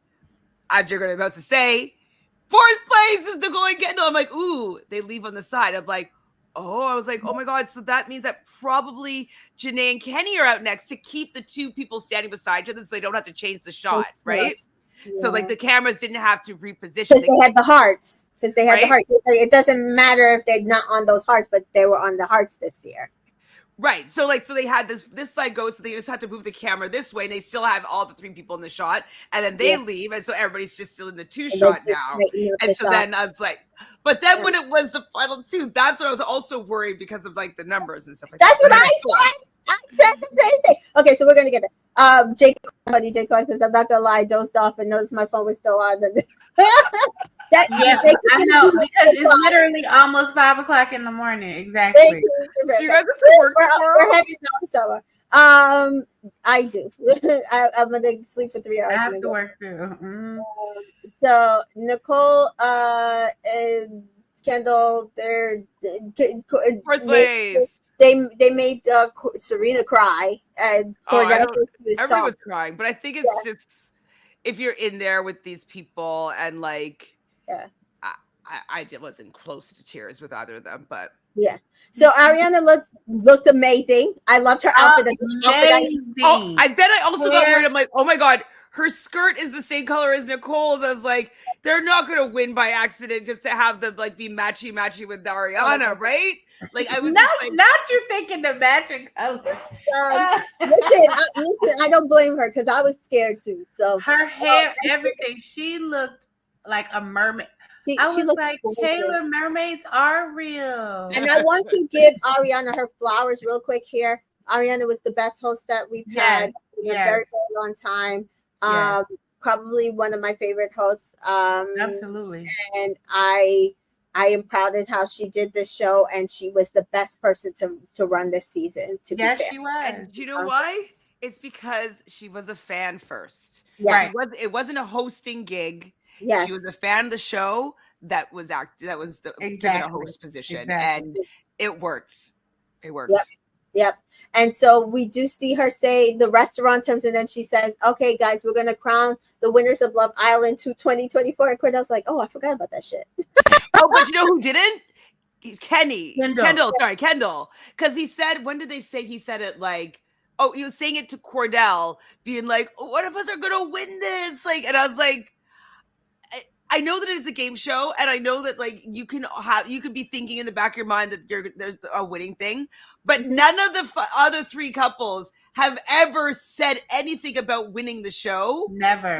as you're about to say, fourth place is Nicole and Kendall. I'm like, ooh, they leave on the side. I'm like, oh, I was like, oh my God. So that means that probably Janae and Kenny are out next to keep the two people standing beside each other so they don't have to change the shot, right? Yeah. So like the cameras didn't have to reposition. Because they had the hearts. Because they had the hearts. It doesn't matter if they're not on those hearts, but they were on the hearts this year. Right. So they had this side goes, so they just had to move the camera this way, and they still have all the three people in the shot, and then they leave, and so everybody's just still in the two shot now. And so then I was like, but then when it was the final two, that's when I was also worried because of like the numbers and stuff like that. That's what I said. I said the same thing. Okay, so we're gonna get it. Jake says, I'm not gonna lie, I dozed off and noticed my phone was still on. I know, because it's literally almost 5 o'clock in the morning. Exactly. Thank you guys have to work. We're heavy now, summer. I do. I'm gonna sleep for 3 hours. I have to work too. So Nicole and Kendall, they're fourth place. They made Serena cry, and everybody was crying. But I think it's just if you're in there with these people and like. Yeah, I wasn't close to tears with either of them, but yeah. So Ariana looked amazing. I loved her outfit. I also got worried. I'm like, oh my God, her skirt is the same color as Nicole's. I was like, they're not gonna win by accident just to have them like be matchy with Ariana, right? Like I was not you thinking the matching color. Listen, I don't blame her because I was scared too. So her hair, everything, she looked like a mermaid. I was like, Kaylor, mermaids are real. And I want to give Ariana her flowers real quick here. Ariana was the best host that we've had in a very, very long time. Probably one of my favorite hosts. Absolutely. And I am proud of how she did this show, and she was the best person to run this season. To be fair. She was. And do you know why? It's because she was a fan first. Yes. It wasn't a hosting gig. Yes. She was a fan of the show that was given a host position, and it worked. It worked. Yep. And so we do see her say the restaurant terms, and then she says, "Okay, guys, we're gonna crown the winners of Love Island 2024." And Cordell's like, "Oh, I forgot about that shit." Oh, but you know who didn't? Kendall. Sorry, Kendall. Because he said, when did they say he said it? Like, oh, he was saying it to Cordell, being like, oh, "One of us are gonna win this." Like, and I was like. I know that it's a game show, and I know that like you can be thinking in the back of your mind that there's a winning thing, but none of the other three couples have ever said anything about winning the show. Never.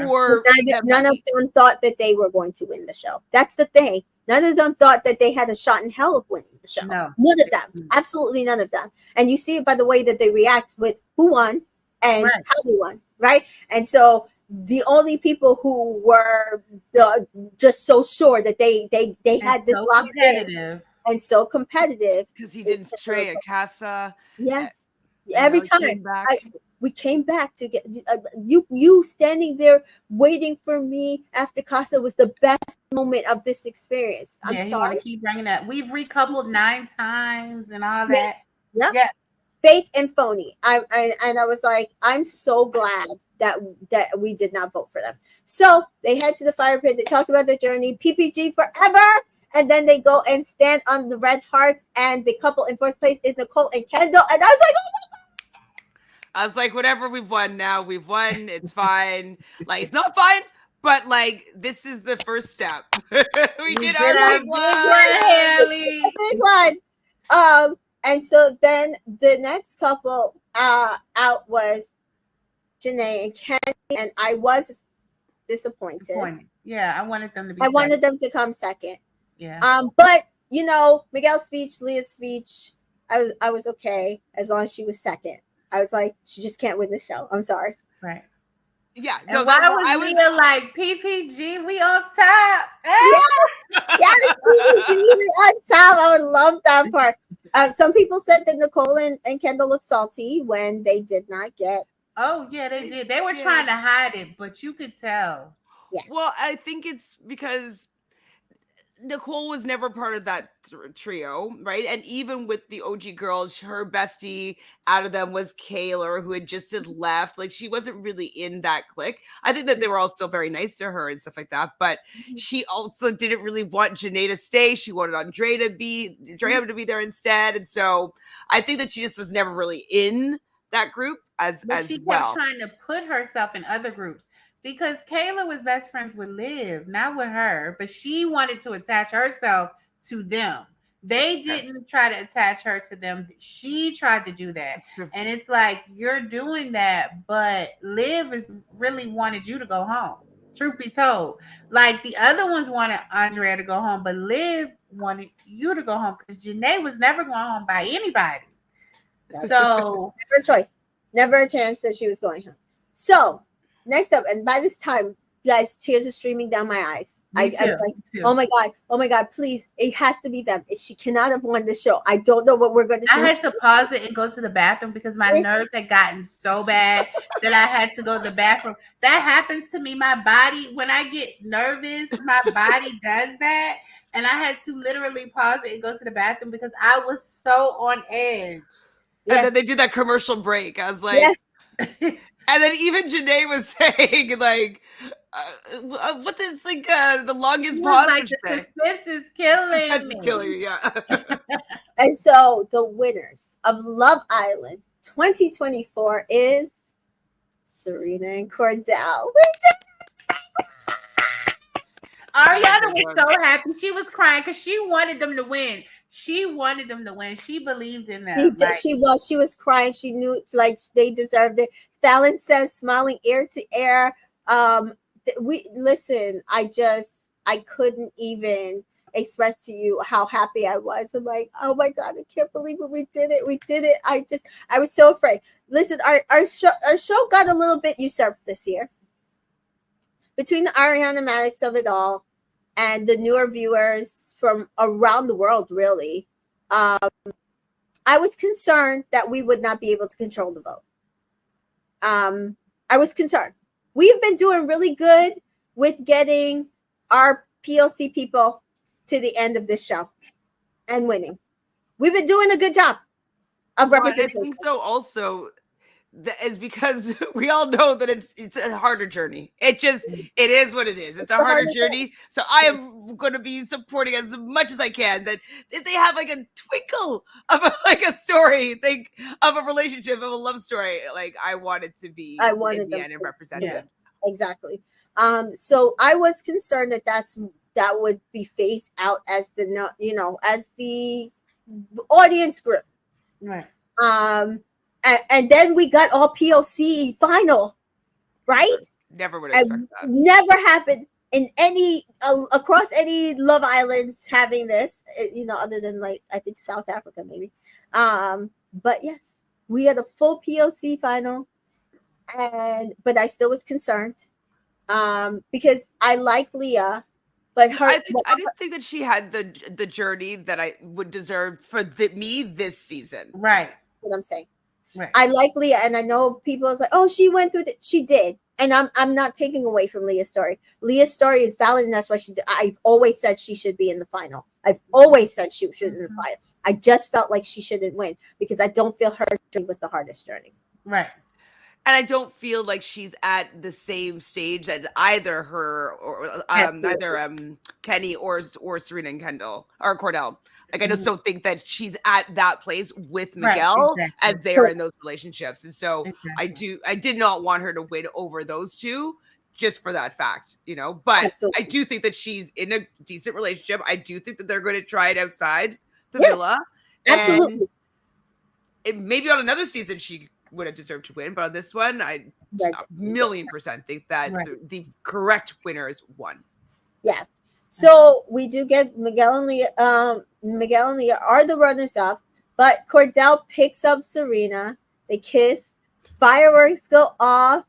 None of them thought that they were going to win the show. That's the thing. None of them thought that they had a shot in hell of winning the show. No. None of them. Absolutely none of them. And you see it by the way that they react with who won and how they won, right? And so the only people who were just so sure that they had this so locked in and so competitive because he didn't stray at Casa. Yes, every time we came back to get you standing there waiting for me after Casa was the best moment of this experience. I'm sorry. Keep bringing that. We've recoupled 9 times and all that. Yep. Yeah. Fake and phony. I was like, I'm so glad that we did not vote for them. So they head to the fire pit. They talked about their journey, PPG forever, and then they go and stand on the red hearts. And the couple in fourth place is Nicole and Kendall. And I was like, oh my God. I was like, whatever, we've won now. We've won. It's fine. Like, it's not fine, but like, this is the first step. we did our big one. Big one. And so then the next couple out was Janae and Kenny, and I was disappointed. Yeah, I wanted them to be. I wanted them to come second. Yeah. But Miguel's speech, Leah's speech, I was okay as long as she was second. I was like, she just can't win the show. I'm sorry. Right. Yeah. No, why was Leah like PPG? We on top. Yes, PPG on top. I would love that part. Some people said that Nicole and Kendall looked salty when they did not get. Oh yeah, they did. They were trying to hide it, but you could tell. Yeah. Well, I think it's because Nicole was never part of that trio, right? And even with the OG girls, her bestie out of them was Kaylor, who had just left. Like, she wasn't really in that clique. I think that they were all still very nice to her and stuff like that. But she also didn't really want Janae to stay. She wanted Andrea to be there instead. And so I think that she just was never really in that group as she well. kept trying to put herself in other groups. Because Kaylor was best friends with Liv, not with her, but she wanted to attach herself to them. They didn't try to attach her to them. She tried to do that. And it's like, you're doing that, but Liv really wanted you to go home. Truth be told. Like, the other ones wanted Andrea to go home, but Liv wanted you to go home because Janae was never going home by anybody. So never a choice. Never a chance that she was going home. So next up, and by this time, guys, tears are streaming down my eyes. I'm like, oh my God, please, it has to be them. She cannot have won the show. I don't know what we're going to do. I had to pause it and go to the bathroom because my nerves had gotten so bad that I had to go to the bathroom. That happens to me. My body, when I get nervous, my body does that. And I had to literally pause it and go to the bathroom because I was so on edge. And then they did that commercial break. I was like, yes. And then even Janae was saying, like, what is the longest pause? Like, the suspense is killing me. Killing me, yeah. And so the winners of Love Island 2024 is Serena and Cordell. Ariana was so happy. She was crying because she wanted them to win. She wanted them to win. She believed in them. She was crying. She knew like they deserved it. Fallon says, smiling ear to ear. Listen. I couldn't even express to you how happy I was. I'm like, oh my God, I can't believe it. We did it. We did it. I was so afraid. Listen, our show got a little bit usurped this year. Between the Ariana Maddox of it all and the newer viewers from around the world, really, I was concerned that we would not be able to control the vote. I was concerned. We've been doing really good with getting our POC people to the end of this show and winning. We've been doing a good job of representation. I think though also is because we all know that it's a harder journey. It is what it is. It's a harder journey. So I am going to be supporting as much as I can that if they have like a twinkle of a story, think of a relationship, of a love story, like I want it to be in the end and represented. Yeah, exactly. So I was concerned that would be phased out as as the audience group. Right. And then we got all POC final, right? Never would have expected that. Never happened in any across any Love Islands having this, other than like I think South Africa maybe. But yes, we had a full POC final, but I still was concerned because I like Leah, but I didn't think that she had the journey that I would deserve for me this season. Right. What I'm saying. Right. I like Leah, and I know people is like, oh, she went through it. She did. And I'm not taking away from Leah's story. Leah's story is valid, and that's why I've always said she should be in the final. I've always said she should be in the final. I just felt like she shouldn't win because I don't feel her journey was the hardest journey. Right. And I don't feel like she's at the same stage that either her or either Kenny or Serena and Kendall or Cordell. Like, I just don't think that she's at that place with Miguel as they are in those relationships. And so I did not want her to win over those two just for that fact, but I do think that she's in a decent relationship. I do think that they're going to try it outside the villa. Absolutely. maybe on another season she would have deserved to win, but on this one, I Yeah, 1,000,000% think that Right. the correct winners won. Yeah. So we do get Miguel and Leah are the runners up, but Cordell picks up Serena. They kiss. Fireworks go off.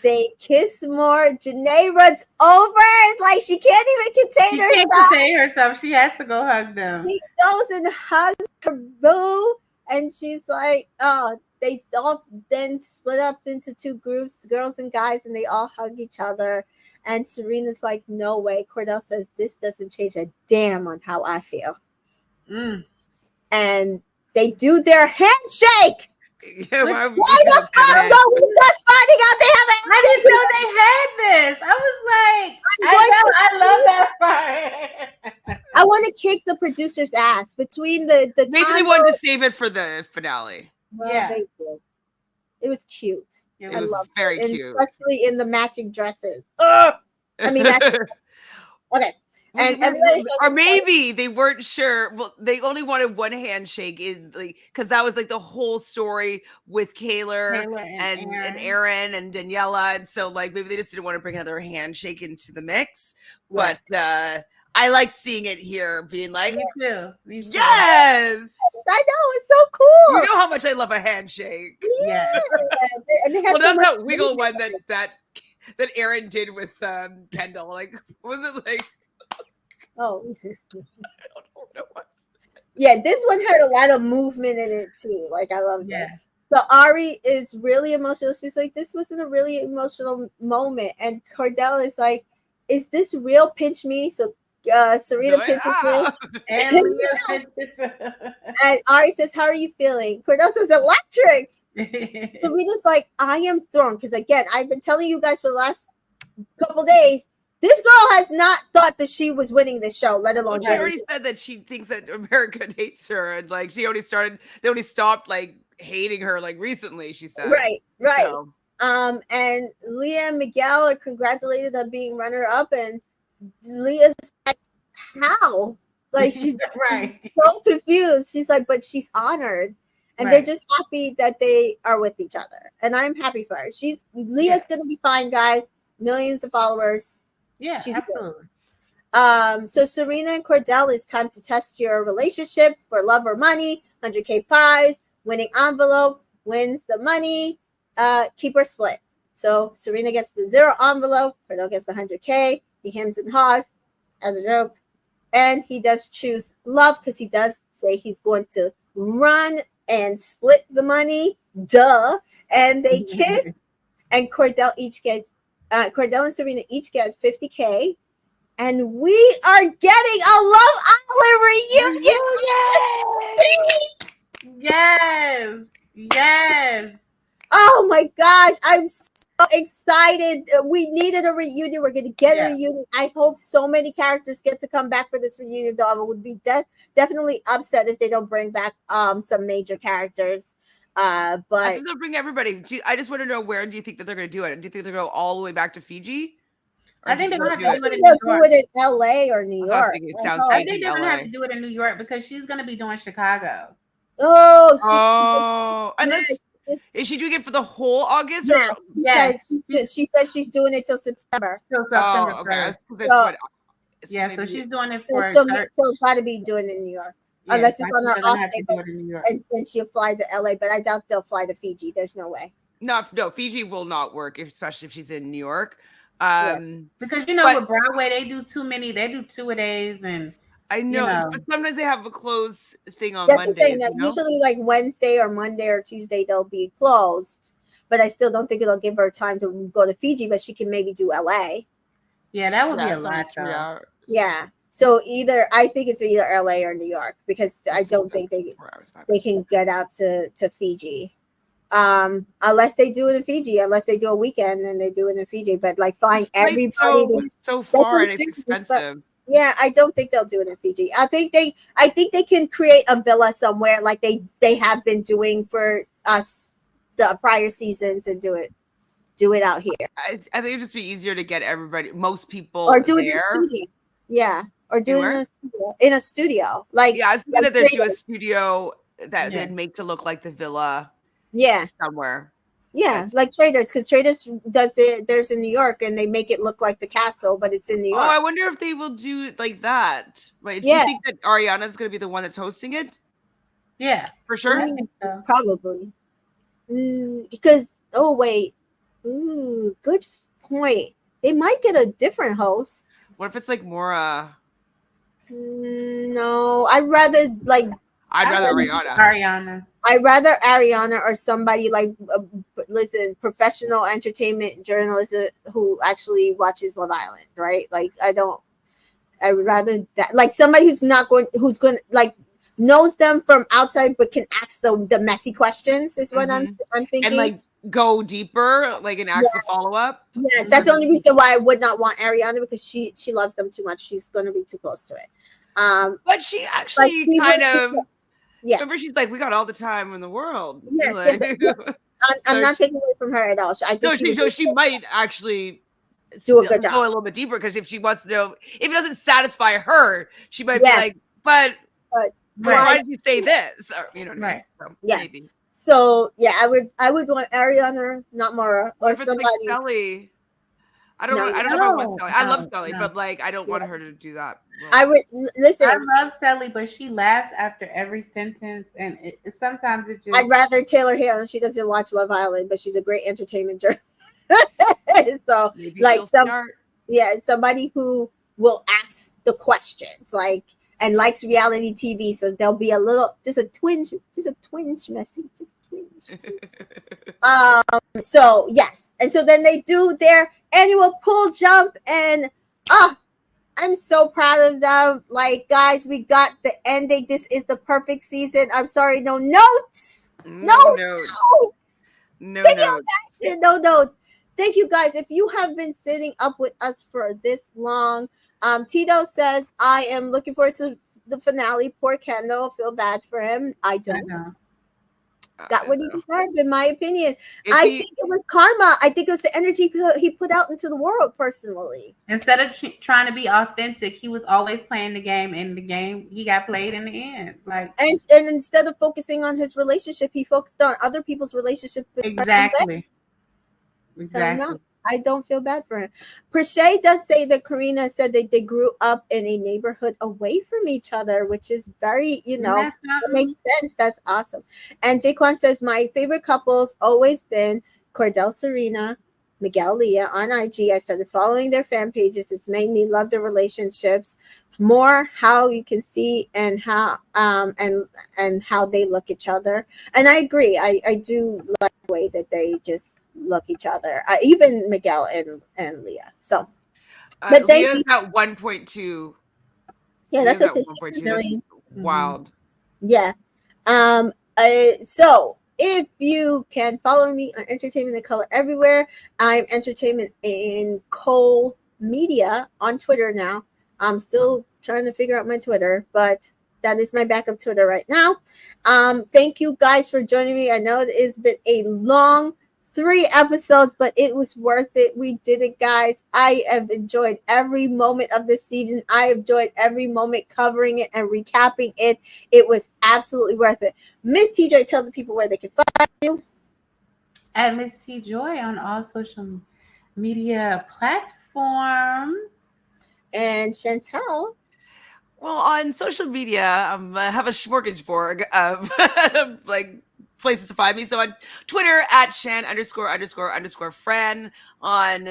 They kiss more. Janae runs over like she can't even contain She can't herself. contain herself. She has to go hug them. She goes and hugs her boo, and she's like, "Oh." They all then split up into two groups, girls and guys, and they all hug each other. And Serena's like, "No way." Cordell says, "This doesn't change a damn on how I feel." And they do their handshake. Yeah, Why the fuck are we just finding out they have a I handshake? didn't know they had this. I was like, I love that part. I want to kick the producer's ass between the Maybe they wanted to save it for the finale. Well, Yeah. they did. It was cute. It I was loved very it. cute. And especially in the matching dresses. I mean, okay. And everybody or maybe they weren't sure. Well, they only wanted one handshake in, like, because that was like the whole story with Kaylor and Aaron and Daniela, and so like maybe they just didn't want to bring another handshake into the mix. Yeah. But I like seeing it here, being like, Me too. yes, I know, it's so cool. you know how much I love a handshake. Yeah. And they had Well, so not much that wiggle movement. one that Aaron did with Kendall. Like, what was it like? Oh, I don't know what it was. yeah, this one had a lot of movement in it too. Like, I love Yeah. that. So Ari is really emotional. She's like, "This wasn't a really emotional moment." And Cordell is like, "Is this real? Pinch me." So Serena pinches me. And Ari says, "How are you feeling?" Cordell says, "Electric." Serena's like, "I am thrown." Because again, I've been telling you guys for the last couple days, this girl has not thought that she was winning this show, let alone She already said that she thinks that America hates her, and like they only stopped like hating her like recently. She said, right. So. And Leah and Miguel are congratulated on being runner up, and Leah's like, "How?" Like she's so confused. She's like, but she's honored. And they're just happy that they are with each other. And I'm happy for her. Leah's gonna be fine, guys. Millions of followers. Yeah, she's absolutely. Good. So Serena and Cordell, it's time to test your relationship for love or money. 100K prize, winning envelope, wins the money, keep or split. So Serena gets the 0 envelope, Cordell gets the 100K. He hems and haws as a joke. And he does choose love because he does say he's going to run and split the money. Duh. And they kiss. And Cordell and Serena each get 50K. And we are getting a Love Island reunion. Yes. Oh my gosh, I'm so excited. We needed a reunion. We're going to get a reunion. I hope so many characters get to come back for this reunion, though. I would be definitely upset if they don't bring back some major characters. But I think they'll bring everybody. I just want to know, where do you think that they're going to do it? Do you think they're going to go all the way back to Fiji? I think they're going to have to do it in New York. Do it in LA or New York. I think they're going to have to do it in New York because she's going to be doing Chicago. Is she doing it for the whole August? She said she's doing it till September. Okay. So she's doing it for. She'll try to be doing it in New York. Unless it's on her off day, and she'll fly to LA, but I doubt they'll fly to Fiji. There's no way. No, Fiji will not work, especially if she's in New York. Because with Broadway, they do too many. They do 2 a days, and I know, but sometimes they have a closed thing on Mondays. Mondays. Usually, like Wednesday or Monday or Tuesday, they'll be closed. But I still don't think it'll give her time to go to Fiji. But she can maybe do LA. Yeah, that would be a lot, though. Yeah. So I think it's either LA or New York because I don't think they can get out to Fiji. Unless they do it in Fiji, unless they do a weekend and they do it in Fiji, but like flying everybody so far and it's expensive. Yeah, I don't think they'll do it in Fiji. I think they can create a villa somewhere like they have been doing for us the prior seasons and do it out here. I think it'd just be easier to get most people or do there. It in a studio. Yeah. Or do it in a studio. Like I was thinking that they do a studio that they'd make to look like the villa somewhere. Yeah, like Traders, because Traders does it. There's in New York, and they make it look like the castle, but it's in New York. Oh, I wonder if they will do it like that. Right? Do you think that Ariana's going to be the one that's hosting it? Yeah, for sure. Probably. Because good point. They might get a different host. What if it's like Mora? No, I'd rather Ariana. I'd rather Ariana or somebody like, professional entertainment journalist who actually watches Love Island, right? Like, I would rather that, like, somebody who's going to like knows them from outside but can ask the messy questions is what I'm thinking. And like go deeper, like, and ask the follow-up. Yes, that's the only reason why I would not want Ariana, because she loves them too much. She's going to be too close to it. But she actually remember, she's like, we got all the time in the world. Yes, I'm not taking away from her at all. I think she might actually do a good job. Go a little bit deeper, because if she wants to know, if it doesn't satisfy her, she might be like, but why did you say this? Or, you know what I mean? So, maybe. So I would want Ariana, not Mara, or somebody. Like Sally. I don't know if I want Sally. I love Sally, but like, I don't want her to do that. I would listen. I love Sally, but she laughs after every sentence, and sometimes it just. I'd rather Taylor Hill. She doesn't watch Love Island, but she's a great entertainment journalist. So, maybe like somebody who will ask the questions, like, and likes reality TV. So there'll be just a twinge messy, just a twinge. So yes, and so then they do their annual pool jump, and I'm so proud of them. Like, guys, we got the ending. This is the perfect season. I'm sorry, no notes. No notes. Thank you, guys. If you have been sitting up with us for this long, Tito says, I am looking forward to the finale. Poor Kendall. Feel bad for him. I don't know. Got what he deserved, in my opinion. I think it was karma. I think it was the energy he put out into the world, personally. Instead of trying to be authentic, he was always playing the game, and the game he got played in the end. Like, and instead of focusing on his relationship, he focused on other people's relationship. Exactly. So, no, I don't feel bad for him. Perche does say that Karina said that they grew up in a neighborhood away from each other, which is very, makes sense. That's awesome. And Jaquan says, my favorite couples always been Cordell Serena, Miguel Leah on IG. I started following their fan pages. It's made me love their relationships more, how you can see and how and how they look at each other. And I agree. I do like the way that they just look each other, even Miguel and Leah. So, but Leah's at 1.2. Yeah, that's what 1.2 million. Wild. Yeah. So if you can follow me on Entertainment in Color everywhere, I'm Entertainment in Cole Media on Twitter now. I'm still trying to figure out my Twitter, but that is my backup Twitter right now. Thank you guys for joining me. I know it's been a long 3 episodes, but it was worth it. We did it, guys. I have enjoyed every moment of this season. I enjoyed every moment covering it and recapping it. It was absolutely worth it. Miss TJ, tell the people where they can find you. At Miss T Joy on all social media platforms. And Chantel. Well, on social media, I have a smorgasbord of like places to find me. So on Twitter at Shan___Fran, on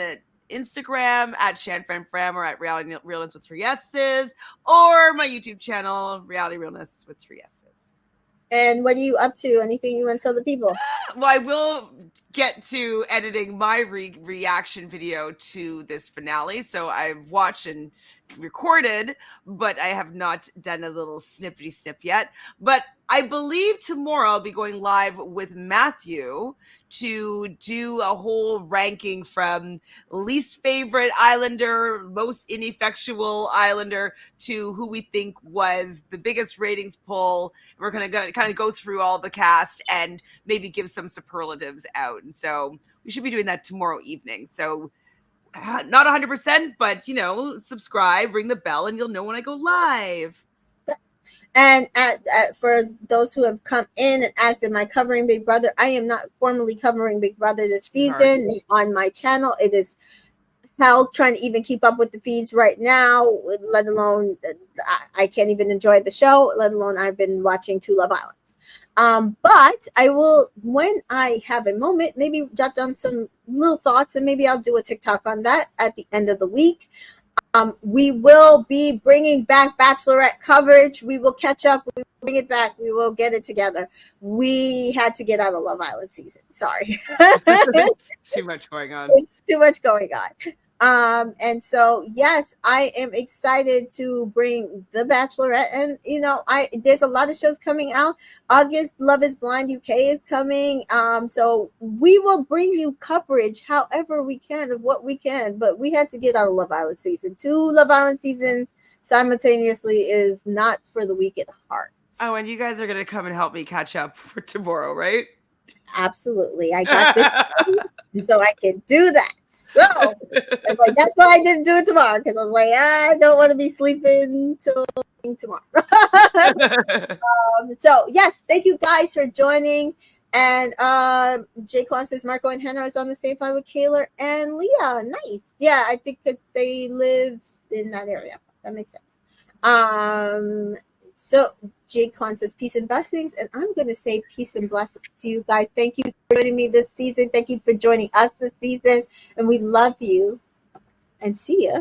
Instagram at ShanFranFram, or at Reality Realness with 3 S's, or my YouTube channel, Reality Realness with 3 S's. And what are you up to? Anything you want to tell the people? Well, I will get to editing my reaction video to this finale. So I've watched and recorded, but I have not done a little snippety snip yet. But I believe tomorrow I'll be going live with Matthew to do a whole ranking from least favorite Islander, most ineffectual Islander, to who we think was the biggest ratings pull. We're going to kind of go through all the cast and maybe give some superlatives out. And so we should be doing that tomorrow evening. So not 100%, but, subscribe, ring the bell, and you'll know when I go live. And for those who have come in and asked, am I covering Big Brother? I am not formally covering Big Brother this season on my channel. It is hell trying to even keep up with the feeds right now, let alone I can't even enjoy the show, let alone I've been watching Two Love Islands. But I will, when I have a moment, maybe jot down some little thoughts, and maybe I'll do a TikTok on that at the end of the week. We will be bringing back Bachelorette coverage. We will catch up. We will bring it back. We will get it together. We had to get out of Love Island season. Sorry. Too much going on. It's too much going on. And so, yes, I am excited to bring The Bachelorette. And, there's a lot of shows coming out. August, Love is Blind UK is coming. So we will bring you coverage however we can of what we can. But we had to get out of Love Island season. 2 Love Island seasons simultaneously is not for the weak at heart. Oh, and you guys are going to come and help me catch up for tomorrow, right? Absolutely. I got this. So I can do that. So it's like, that's why I didn't do it tomorrow, because I was like, I don't want to be sleeping till tomorrow. So yes, thank you guys for joining. And Jaquan says Marco and Hannah is on the same flight with Kaylor and Leah. Nice. Yeah, I think because they live in that area. That makes sense. So Jaquan says peace and blessings, and I'm going to say peace and blessings to you guys. Thank you for joining me this season. Thank you for joining us this season, and we love you. And see ya